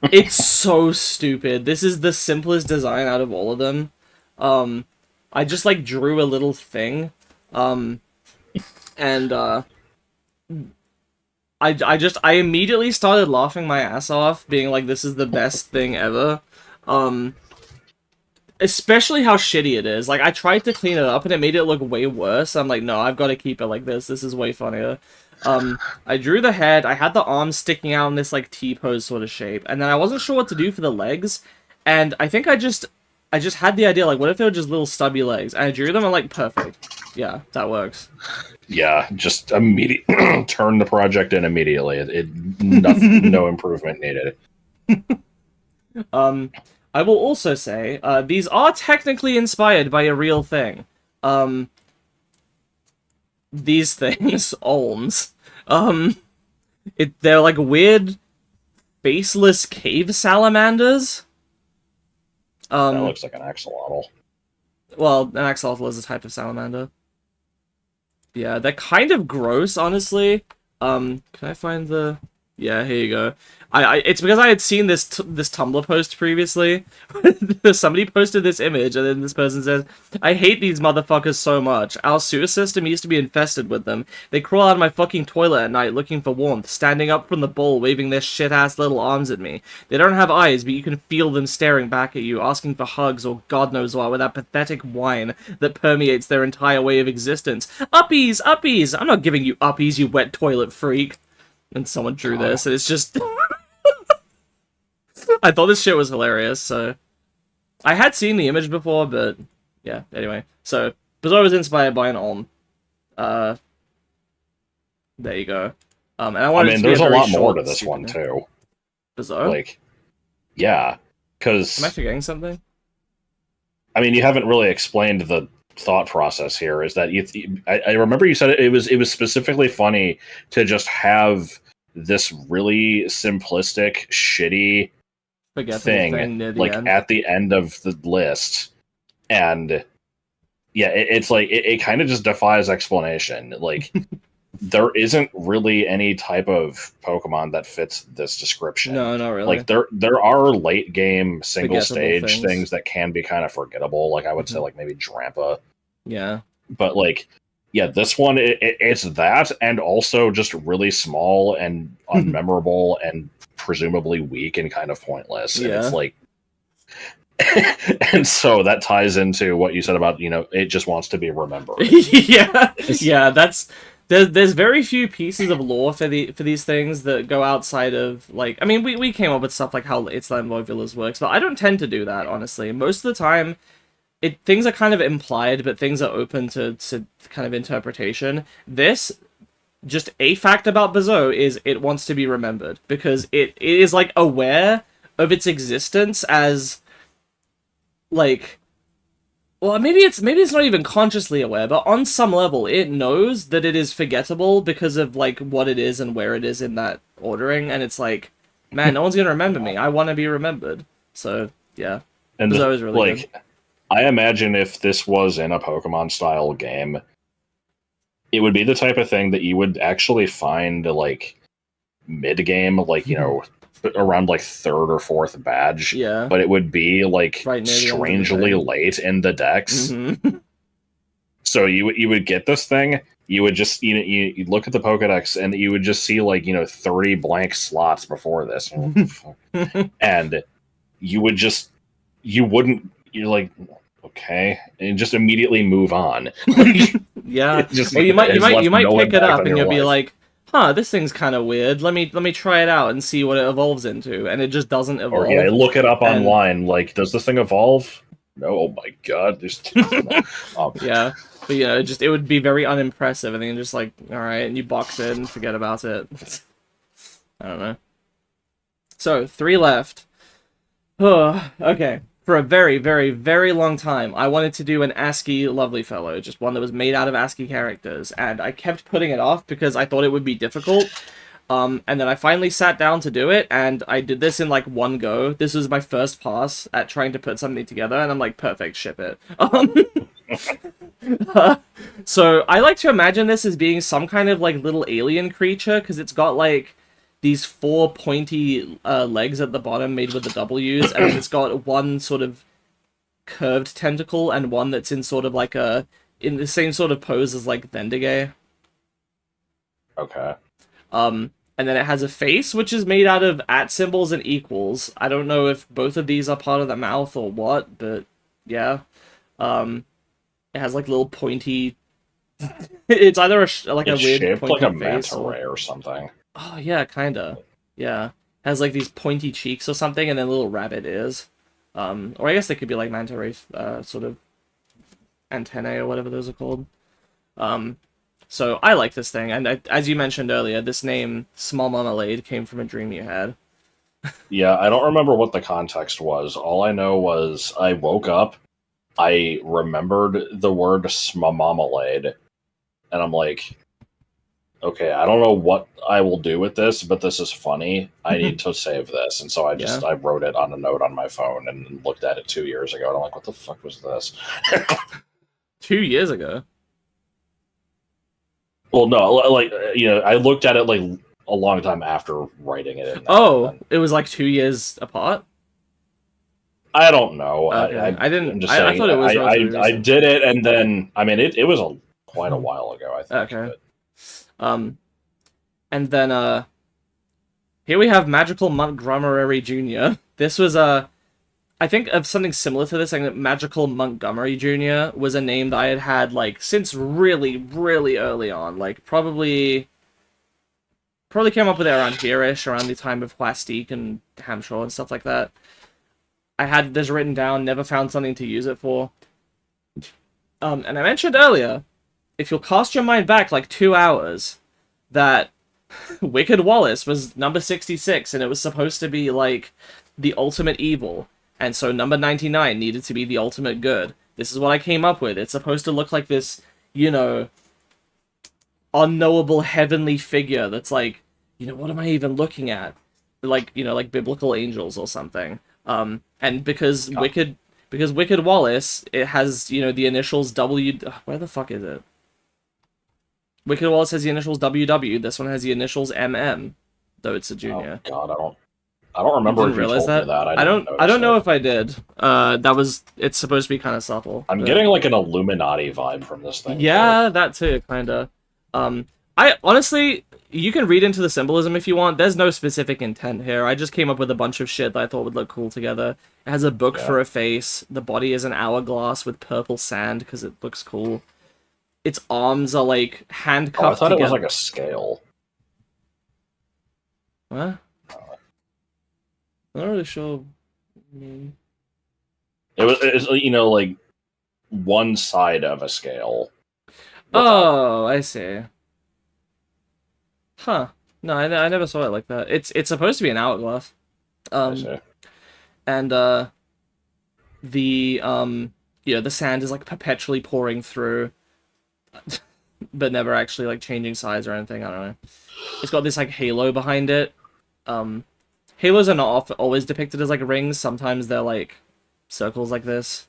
it's so stupid. This is the simplest design out of all of them. Um, I just like drew a little thing, and I immediately started laughing my ass off, being like, this is the best thing ever. Um, especially how shitty it is. Like, I tried to clean it up and it made it look way worse. I'm like, no, I've got to keep it like this. This is way funnier. I drew the head. I had the arms sticking out in this, like, T-pose sort of shape. And then I wasn't sure what to do for the legs. And I think I just had the idea, like, what if they were just little stubby legs? And I drew them and, like, perfect. Yeah, that works. Yeah, just immediate turn the project in immediately. Nothing, no improvement needed. I will also say, these are technically inspired by a real thing. These things, Olms. They're like weird, faceless cave salamanders. That looks like an axolotl. Well, an axolotl is a type of salamander. Yeah, they're kind of gross, honestly. Can I find the... Yeah, here you go. It's because I had seen this Tumblr post previously. Somebody posted this image, and then this person says, "I hate these motherfuckers so much. Our sewer system used to be infested with them. They crawl out of my fucking toilet at night looking for warmth, standing up from the bowl, waving their shit-ass little arms at me. They don't have eyes, but you can feel them staring back at you, asking for hugs or God knows what, with that pathetic whine that permeates their entire way of existence. Uppies! Uppies! I'm not giving you uppies, you wet toilet freak." And someone drew this, and it's just... I thought this shit was hilarious, so... I had seen the image before, but... Yeah, anyway. So, Bizarre was inspired by an Olm. There you go. And I wanted there's a lot more to short, this one, too. Bizarre? Like, yeah, because... Am I forgetting something? I mean, you haven't really explained the thought process here. Is that I remember you said it was specifically funny to just have this really simplistic, shitty thing like end. at the end of the list, and yeah, it's like it kind of just defies explanation. Like there isn't really any type of Pokemon that fits this description. No, not really. Like there are late game single Forgettable stage things that can be kind of forgettable. Like I would say, like maybe Drampa. Yeah. But like, yeah, this one it's that, and also just really small and unmemorable and presumably weak and kind of pointless. Yeah. And it's like, and so that ties into what you said about, it just wants to be remembered. yeah. That's there's very few pieces of lore for these things that go outside of, like, I mean, we came up with stuff like how It's Land Boy Villas works, but I don't tend to do that, honestly. Most of the time, things are kind of implied, but things are open to kind of interpretation. This, just a fact about Bizarre is it wants to be remembered, because it is, like, aware of its existence as, like... Well, maybe it's not even consciously aware, but on some level, it knows that it is forgettable because of, like, what it is and where it is in that ordering, and it's like, man, no one's gonna remember me. I want to be remembered. So, yeah. And Bizarre is really good. I imagine if this was in a Pokemon-style game, it would be the type of thing that you would actually find, like, mid-game, like, around, like, third or fourth badge. Yeah. But it would be, like, right strangely late in the decks. Mm-hmm. So you would get this thing, you would just you look at the Pokedex and you would just see like 30 blank slots before this, and what the fuck? And you wouldn't you're like, okay, and just immediately move on. Yeah. Just Or you might no pick it impact up on and your you'll be life. like, huh, this thing's kind of weird. Let me try it out and see what it evolves into, and it just doesn't Or yeah, evolve. look it up And online. Like, does this thing evolve? No. Oh my god. There's no. yeah, but it would be very unimpressive, and then you're just like, all right, and you box it and forget about it. I don't know. So 3 left. Okay. For a very, very, very long time, I wanted to do an ASCII Lovely Fellow, just one that was made out of ASCII characters, and I kept putting it off because I thought it would be difficult. And then I finally sat down to do it, and I did this in like one go. This was my first pass at trying to put something together, and I'm like, perfect, ship it. So I like to imagine this as being some kind of like little alien creature, because it's got like these 4 pointy legs at the bottom made with the W's, and then it's got one sort of curved tentacle and one that's in sort of like in the same sort of pose as like Vendigay. Okay. And then it has a face, which is made out of @ symbols and equals. I don't know if both of these are part of the mouth or what, but yeah. It has like little pointy. It's either like It's a weird shaped like pointy a face manta or ray or something. oh yeah, kinda. Yeah, has like these pointy cheeks or something, and then little rabbit ears. Or I guess they could be like manta ray sort of antennae or whatever those are called. So I like this thing, and as you mentioned earlier, this name Small Marmalade came from a dream you had. Yeah, I don't remember what the context was. All I know was I woke up, I remembered the word smamalade, and I'm like, okay, I don't know what I will do with this, but this is funny. I need to save this. And so Yeah. I wrote it on a note on my phone and looked at it 2 years ago, and I'm like, what the fuck was this? 2 years ago. Well, no, like I looked at it like a long time after writing it. Oh, it was like 2 years apart. I don't know. Okay, I didn't. I'm just I saying. thought it was relatively I recent. did it, and then I mean it was quite a while ago. I think. Okay. But. And then here we have Magical Montgomery Jr. This was I think of something similar to this. I think Magical Montgomery Jr. was a name that I had had like since really, really early on. Like probably came up with it around here-ish, around the time of Plastique and Hamshaw and stuff like that. I had this written down, never found something to use it for. And I mentioned earlier, if you'll cast your mind back like 2 hours, that Wicked Wallace was number 66, and it was supposed to be like the ultimate evil, and so number 99 needed to be the ultimate good. This is what I came up with. It's supposed to look like this, unknowable heavenly figure that's like, what am I even looking at? Like, like biblical angels or something. And because Wicked Wallace, it has, the initials W. Where the fuck is it? Wicked Wallace has the initials WW. This one has the initials MM, though it's a junior. Oh God, I don't remember if you told me that. I don't know if I did. It's supposed to be kind of subtle. I'm getting like an Illuminati vibe from this thing. Yeah, that too, kinda. I honestly, you can read into the symbolism if you want. There's no specific intent here. I just came up with a bunch of shit that I thought would look cool together. It has a book for a face. The body is an hourglass with purple sand because it looks cool. Its arms are like handcuffed. I thought it was like a scale. What? I'm not really sure. It was like one side of a scale. Oh, I see. Huh. No, I never saw it like that. It's supposed to be an hourglass. And the the sand is like perpetually pouring through, but never actually like changing size or anything. I don't know. It's got this like halo behind it. Halos are not always depicted as like rings. Sometimes they're like circles like this.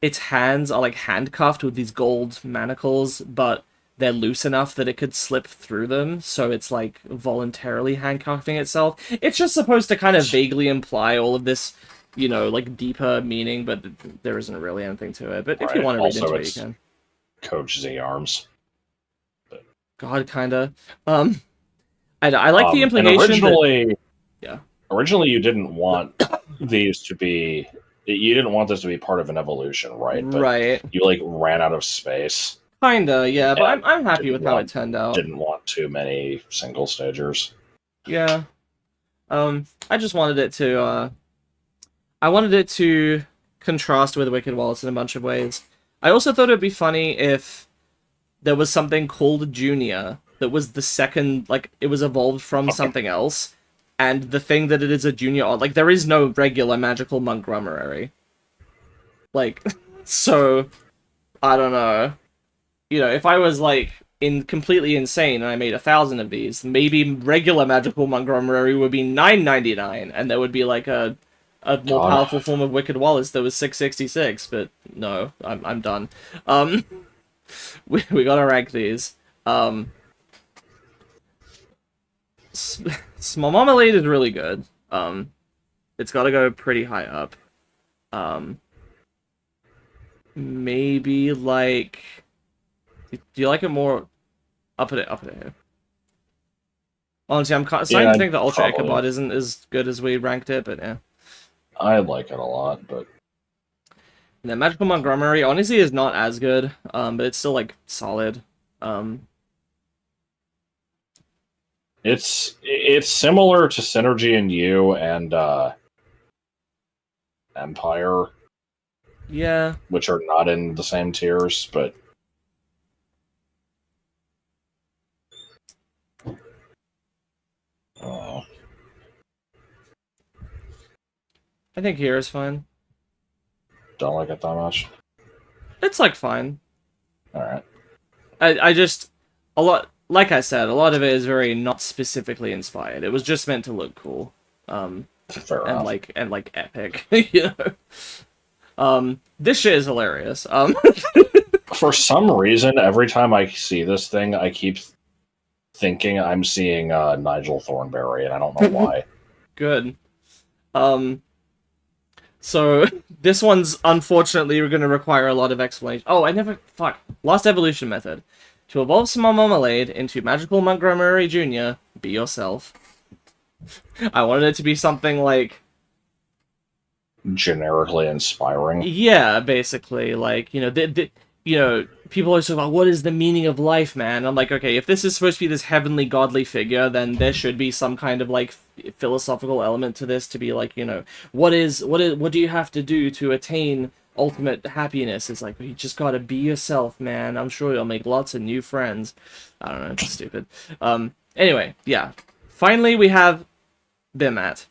Its hands are like handcuffed with these gold manacles, but they're loose enough that it could slip through them, so it's like voluntarily handcuffing itself. It's just supposed to kind of vaguely imply all of this, like deeper meaning, but there isn't really anything to it. But if you want to read into it, you can. Coach Z arms. God, kinda. I like the And implication that yeah, originally you didn't want these to be. You didn't want this to be part of an evolution, right? But right, you like ran out of space kinda, yeah. But and I'm happy didn't with how it want turned out. didn't want too many single stagers. Yeah. I just wanted it to I wanted it to contrast with Wicked Wallace in a bunch of ways. I also thought it'd be funny if there was something called Junior that was the second, like, it was evolved from Okay. something else, and the thing that it is a junior on, like, there is no regular magical Montgomery. Like, so, I don't know. You know, if I was, like, completely insane and I made 1,000 of these, maybe regular magical Montgomery would be 999, and there would be, like, a more God, powerful form of Wicked Wallace that was 666, but no, I'm done. Um, we gotta rank these. Um, Small Marmalade is really good. It's got to go pretty high up. Um, maybe like, do you like it more? Up at here. Honestly, I'm starting yeah, to think that Ultra probably. Ichabod isn't as good as we ranked it, but yeah. I like it a lot, but And then Magical Montgomery honestly is not as good, but it's still like solid. Um, it's similar to Synergy and You and Empire, yeah, which are not in the same tiers, but uh, I think here is fine. don't like it that much. It's like fine. All right, I just a lot like I said, a lot of it is very not specifically inspired. It was just meant to look cool. fair And enough. like epic, you know. This shit is hilarious. For some reason, every time I see this thing, I keep thinking I'm seeing Nigel Thornberry, and I don't know why. Good. Um, so this one's unfortunately going to require a lot of explanation. Oh, I never fuck lost evolution method. To evolve Small Marmalade into Magical Montgomery Jr., be yourself. I wanted it to be something like Generically inspiring. yeah, basically, like you know, people always talk about what is the meaning of life, man. I'm like, okay, if this is supposed to be this heavenly, godly figure, then there should be some kind of like philosophical element to this to be like, you know, what do you have to do to attain ultimate happiness? It's like you just gotta be yourself, man. I'm sure you'll make lots of new friends. I don't know, it's stupid. Anyway, yeah. Finally, we have Bimat.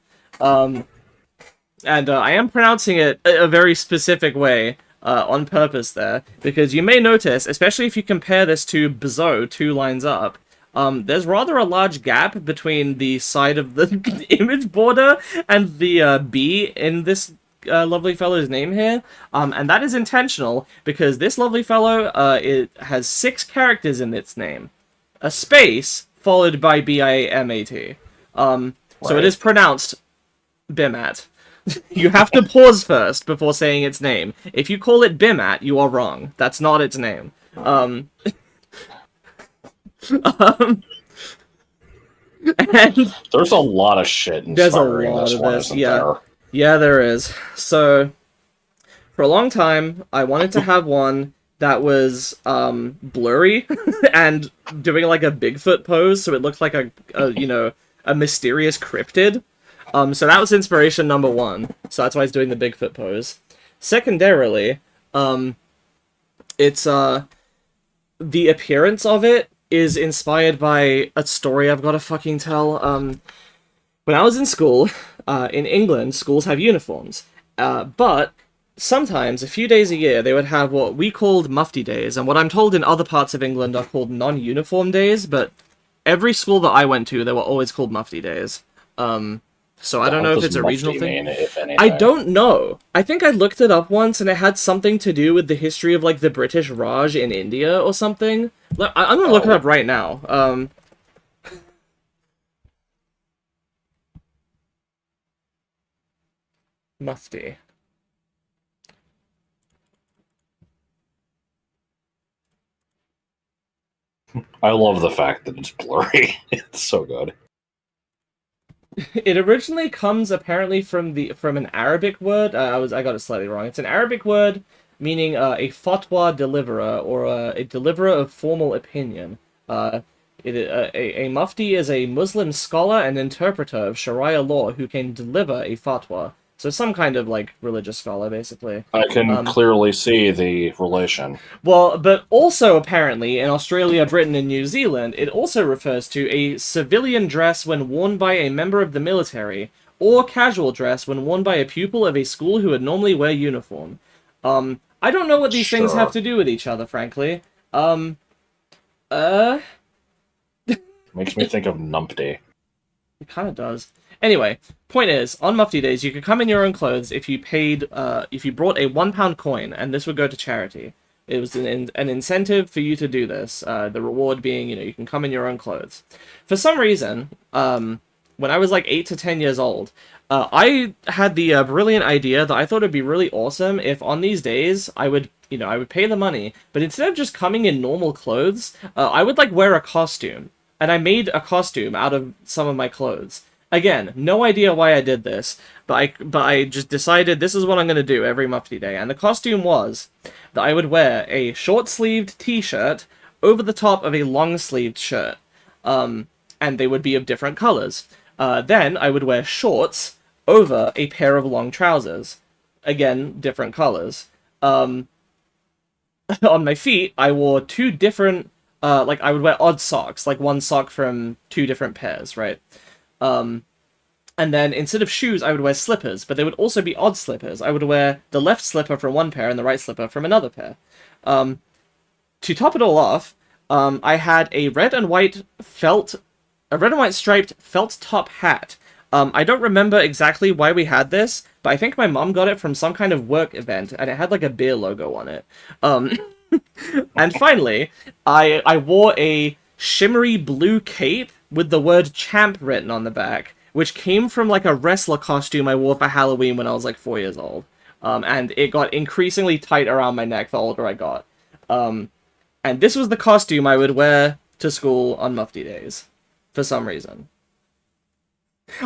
And I am pronouncing it a very specific way on purpose there, because you may notice, especially if you compare this to Bezo 2 lines up, there's rather a large gap between the side of the image border and the B in this lovely fellow's name here, and that is intentional, because this lovely fellow, it has 6 characters in its name. A space, followed by Bimat. So it Right. is pronounced Bimat. You have to pause first before saying its name. If you call it Bimat, you are wrong. That's not its name. Um, and There's a lot of shit there's a inspiring lot this of one, this. isn't Yeah. there? Yeah, there is. So, for a long time, I wanted to have one that was blurry and doing like a Bigfoot pose, so it looked like a you know, a mysterious cryptid. So that was inspiration number 1. So that's why it's doing the Bigfoot pose. Secondarily, it's the appearance of it is inspired by a story I've got to fucking tell. When I was in school, in England, schools have uniforms. But sometimes, a few days a year, they would have what we called mufti days, and what I'm told in other parts of England are called non-uniform days, but every school that I went to, they were always called mufti days. So I The don't hell know if does it's a regional mufti thing. mean, if I anything? don't know. I think I looked it up once, and it had something to do with the history of like the British Raj in India or something. I'm gonna look it Oh, up right now. Mufti. I love the fact that it's blurry. It's so good. It originally comes apparently from an Arabic word. I got it slightly wrong. It's an Arabic word meaning a fatwa deliverer or a deliverer of formal opinion. Uh, a mufti is a Muslim scholar and interpreter of Sharia law who can deliver a fatwa. So some kind of like religious scholar, basically. I can Um, clearly see the relation. Well, but also apparently in Australia, Britain, and New Zealand, it also refers to a civilian dress when worn by a member of the military, or casual dress when worn by a pupil of a school who would normally wear uniform. I don't know what these things have Sure. to do with each other, frankly. Um, uh, Makes me think of Numpty. it kind of does. Anyway, point is, on Mufti Days, you could come in your own clothes if you paid, if you brought a £1 coin, and this would go to charity. It was an incentive for you to do this. The reward being, you can come in your own clothes. For some reason, when I was like 8 to 10 years old, I had the brilliant idea that I thought it'd be really awesome if on these days I would pay the money, but instead of just coming in normal clothes, I would like wear a costume, and I made a costume out of some of my clothes. Again, no idea why I did this, but I just decided this is what I'm gonna do every Mufti Day, and the costume was that I would wear a short-sleeved T-shirt over the top of a long-sleeved shirt, and they would be of different colors. Then I would wear shorts over a pair of long trousers, again different colors. On my feet, I wore two different, like I would wear odd socks, like one sock from two different pairs, right? And then instead of shoes, I would wear slippers, but they would also be odd slippers. I would wear the left slipper from one pair and the right slipper from another pair. To top it all off, I had a red and white striped felt top hat. I don't remember exactly why we had this, but I think my mom got it from some kind of work event, and it had like a beer logo on it. And finally, I wore a shimmery blue cape with the word champ written on the back, which came from like a wrestler costume I wore for Halloween when I was like 4 years old. And it got increasingly tight around my neck the older I got. And this was the costume I would wear to school on Mufti Days, for some reason.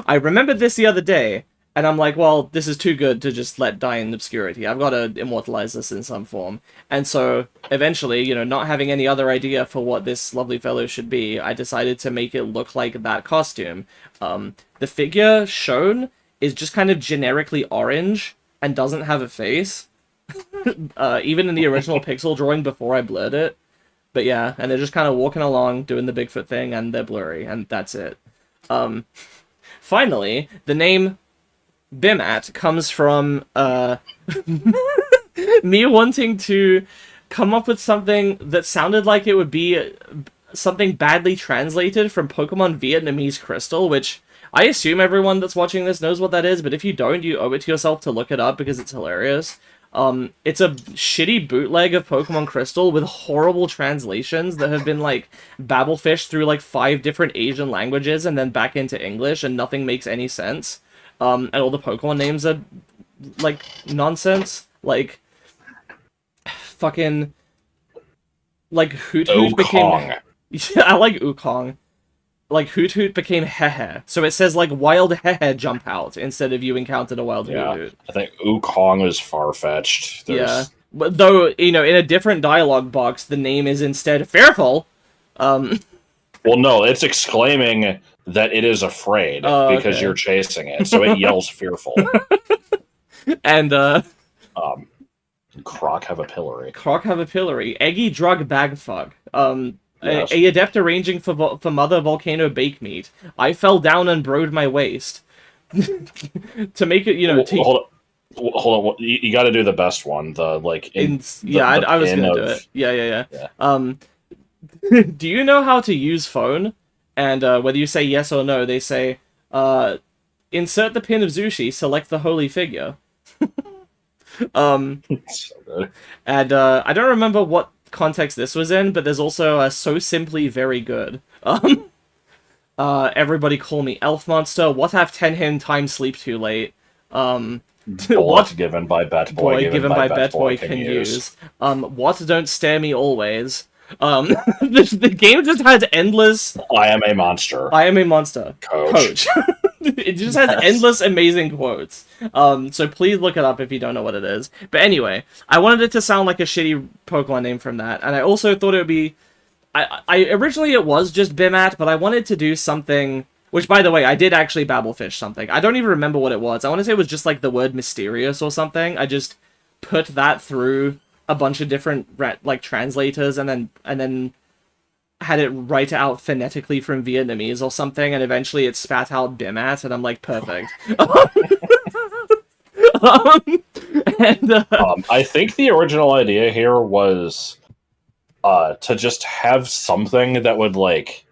I remembered this the other day, and I'm like, well, this is too good to just let die in obscurity. I've got to immortalize this in some form. And so, eventually, not having any other idea for what this lovely fellow should be, I decided to make it look like that costume. The figure shown is just kind of generically orange and doesn't have a face. Even in the original pixel drawing before I blurred it. But yeah, and they're just kind of walking along, doing the Bigfoot thing, and they're blurry, and that's it. Finally, the name Bimat comes from me wanting to come up with something that sounded like it would be something badly translated from Pokemon Vietnamese Crystal, which I assume everyone that's watching this knows what that is, but if you don't, you owe it to yourself to look it up because it's hilarious. It's a shitty bootleg of Pokemon Crystal with horrible translations that have been, like, babblefished through, like, 5 different Asian languages and then back into English, and nothing makes any sense. And all the Pokemon names are, like, nonsense. Like, fucking, like, Hoot Hoot became... Yeah, I like Wukong. Like, Hoot Hoot became Hehe. So it says, like, wild Hehe jump out instead of you encountered a wild Hoot Hoot. I think Wukong is far-fetched. Yeah. But though, in a different dialogue box, the name is instead Fearful. Well, no, it's exclaiming that it is afraid because you're chasing it. So it yells Fearful. And, Croc have a pillory. Eggy Drug Bagfuck. Yes. A adept arranging for Mother Volcano Bake Meat. I fell down and broed my waist. To make it, Hold on. You got to do the best one. The like. I was gonna do it. Yeah. Do you know how to use phone? And whether you say yes or no, they say, insert the pin of Zushi, select the holy figure. So good. And I don't remember what context this was in, but there's also So Simply Very Good. Everybody call me Elf Monster. What have 10 him time sleep too late? What given by Bet Boy given by Bet Boy can use. What don't stare me always. The game just has endless I am a monster. I am a monster. Coach. It just has endless amazing quotes. So please look it up if you don't know what it is. But anyway, I wanted it to sound like a shitty Pokemon name from that, and I also thought it would be... I originally it was just Bimat, but I wanted to do something... Which, by the way, I did actually Babelfish something. I don't even remember what it was. I want to say it was just like the word mysterious or something. I just put that through a bunch of different like translators and then had it write out phonetically from Vietnamese or something, and eventually it spat out Bimat, and I'm like, perfect. I think the original idea here was to just have something that would like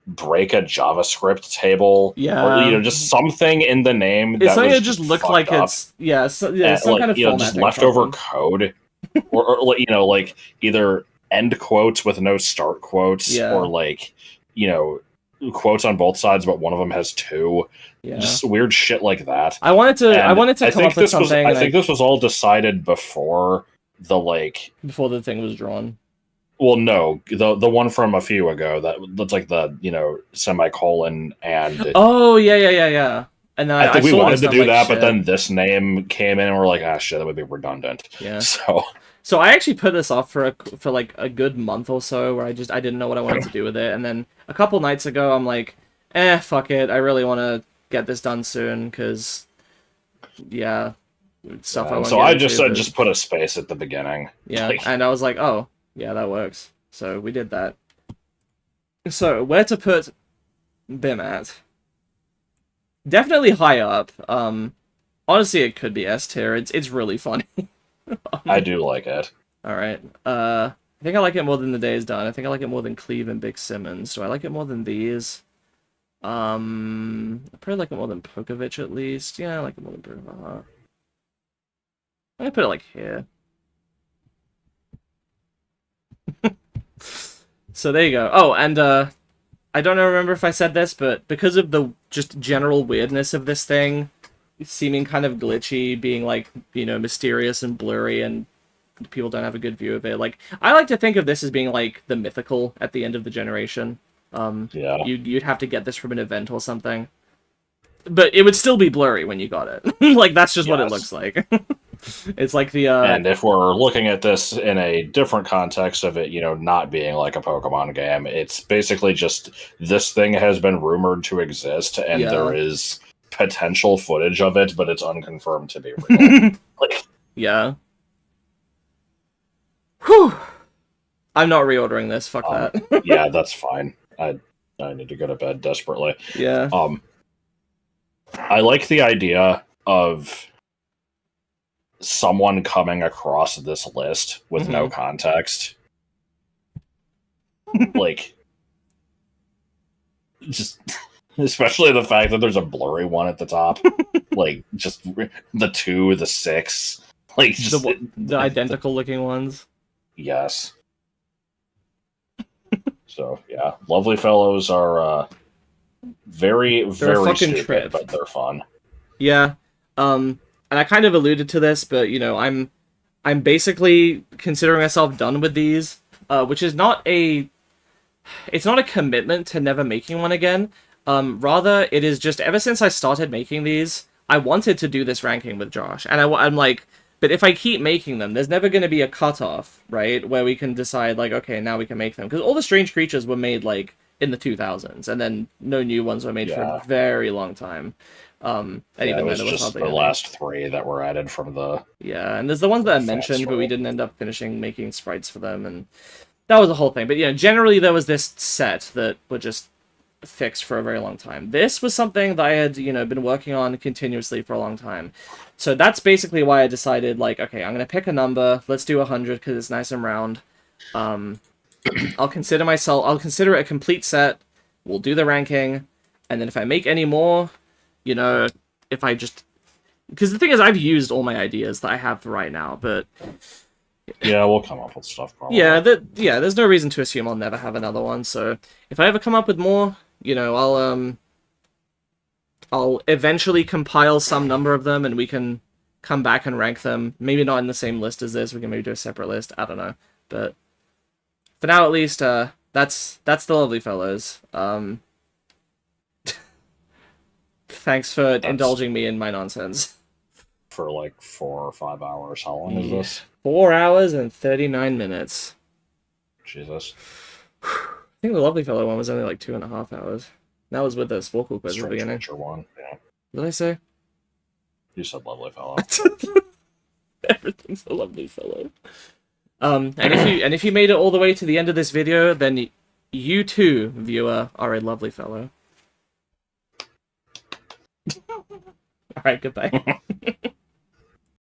break a JavaScript table, yeah, or just something in the name it's that something was that just looked like up. it's some kind of just leftover code, or like either end quotes with no start quotes, or like quotes on both sides, but one of them has two. Yeah. Just weird shit like that. I wanted to come up with something. I think this was all decided before before the thing was drawn. Well, no, the one from a few ago that's like the semicolon and. Oh yeah. And then I think we wanted to do that, shit. but then this name came in, and we're like, shit, that would be redundant. Yeah. So I actually put this off for like a good month or so, where I didn't know what I wanted to do with it, and then a couple nights ago, I'm like, fuck it, I really want to get this done soon, because stuff I want. So I just put a space at the beginning. Yeah, and I was like, oh. Yeah, that works. So we did that. So, where to put Bim at? Definitely high up. Honestly, it could be S tier. It's really funny. I do like it. Alright. I think I like it more than The Day Is Done. I think I like it more than Cleve and Big Simmons. Do I like it more than these? I probably like it more than Pokovich, at least. Yeah, I like it more than Bruno. I'm gonna put it like here. So there you go. Oh, and I don't remember if I said this, but because of the just general weirdness of this thing, seeming kind of glitchy, being like, mysterious and blurry, and people don't have a good view of it. Like, I like to think of this as being like the mythical at the end of the generation. You'd have to get this from an event or something, but it would still be blurry when you got it. Like, that's just what it looks like. It's like the and if we're looking at this in a different context of it, not being like a Pokemon game, it's basically just this thing has been rumored to exist, and there is potential footage of it, but it's unconfirmed to be real. Yeah. Whew. I'm not reordering this. Fuck that. Yeah, that's fine. I need to go to bed desperately. Yeah. I like the idea of someone coming across this list with no context. Like, just especially the fact that there's a blurry one at the top. Like, just the 2, the 6. Like, just the identical looking ones. Yes. So, yeah. Lovely fellows are very, very fucking stupid, trip. but they're fun. Yeah. And I kind of alluded to this, but I'm basically considering myself done with these, which is not it's not a commitment to never making one again. Rather, it is just ever since I started making these, I wanted to do this ranking with Josh, and I'm like, but if I keep making them, there's never going to be a cutoff, right, where we can decide like, okay, now we can make them, because all the strange creatures were made like in the 2000s, and then no new ones were made for a very long time. And even it was then, just the last 3 that were added from the... Yeah, and there's the ones that I mentioned, but we didn't end up finishing making sprites for them, and that was a whole thing. But generally there was this set that were just fixed for a very long time. This was something that I had, been working on continuously for a long time. So that's basically why I decided, like, okay, I'm gonna pick a number, let's do 100, because it's nice and round. I'll consider it a complete set, we'll do the ranking, and then if I make any more... if I just... Because the thing is, I've used all my ideas that I have right now, but... Yeah, we'll come up with stuff, probably. Yeah, there's no reason to assume I'll never have another one, so... If I ever come up with more, I'll eventually compile some number of them, and we can come back and rank them. Maybe not in the same list as this, we can maybe do a separate list, I don't know. But for now at least, that's the lovely fellows. Thanks for indulging me in my nonsense. For like 4 or 5 hours. How long is this? 4 hours and 39 minutes. Jesus. I think the lovely fellow one was only like 2.5 hours. That was with the Sporkle quiz at the beginning. Strange one. Yeah. What did I say? You said lovely fellow. Everything's a lovely fellow. And if you made it all the way to the end of this video, then you too, viewer, are a lovely fellow. All right, goodbye.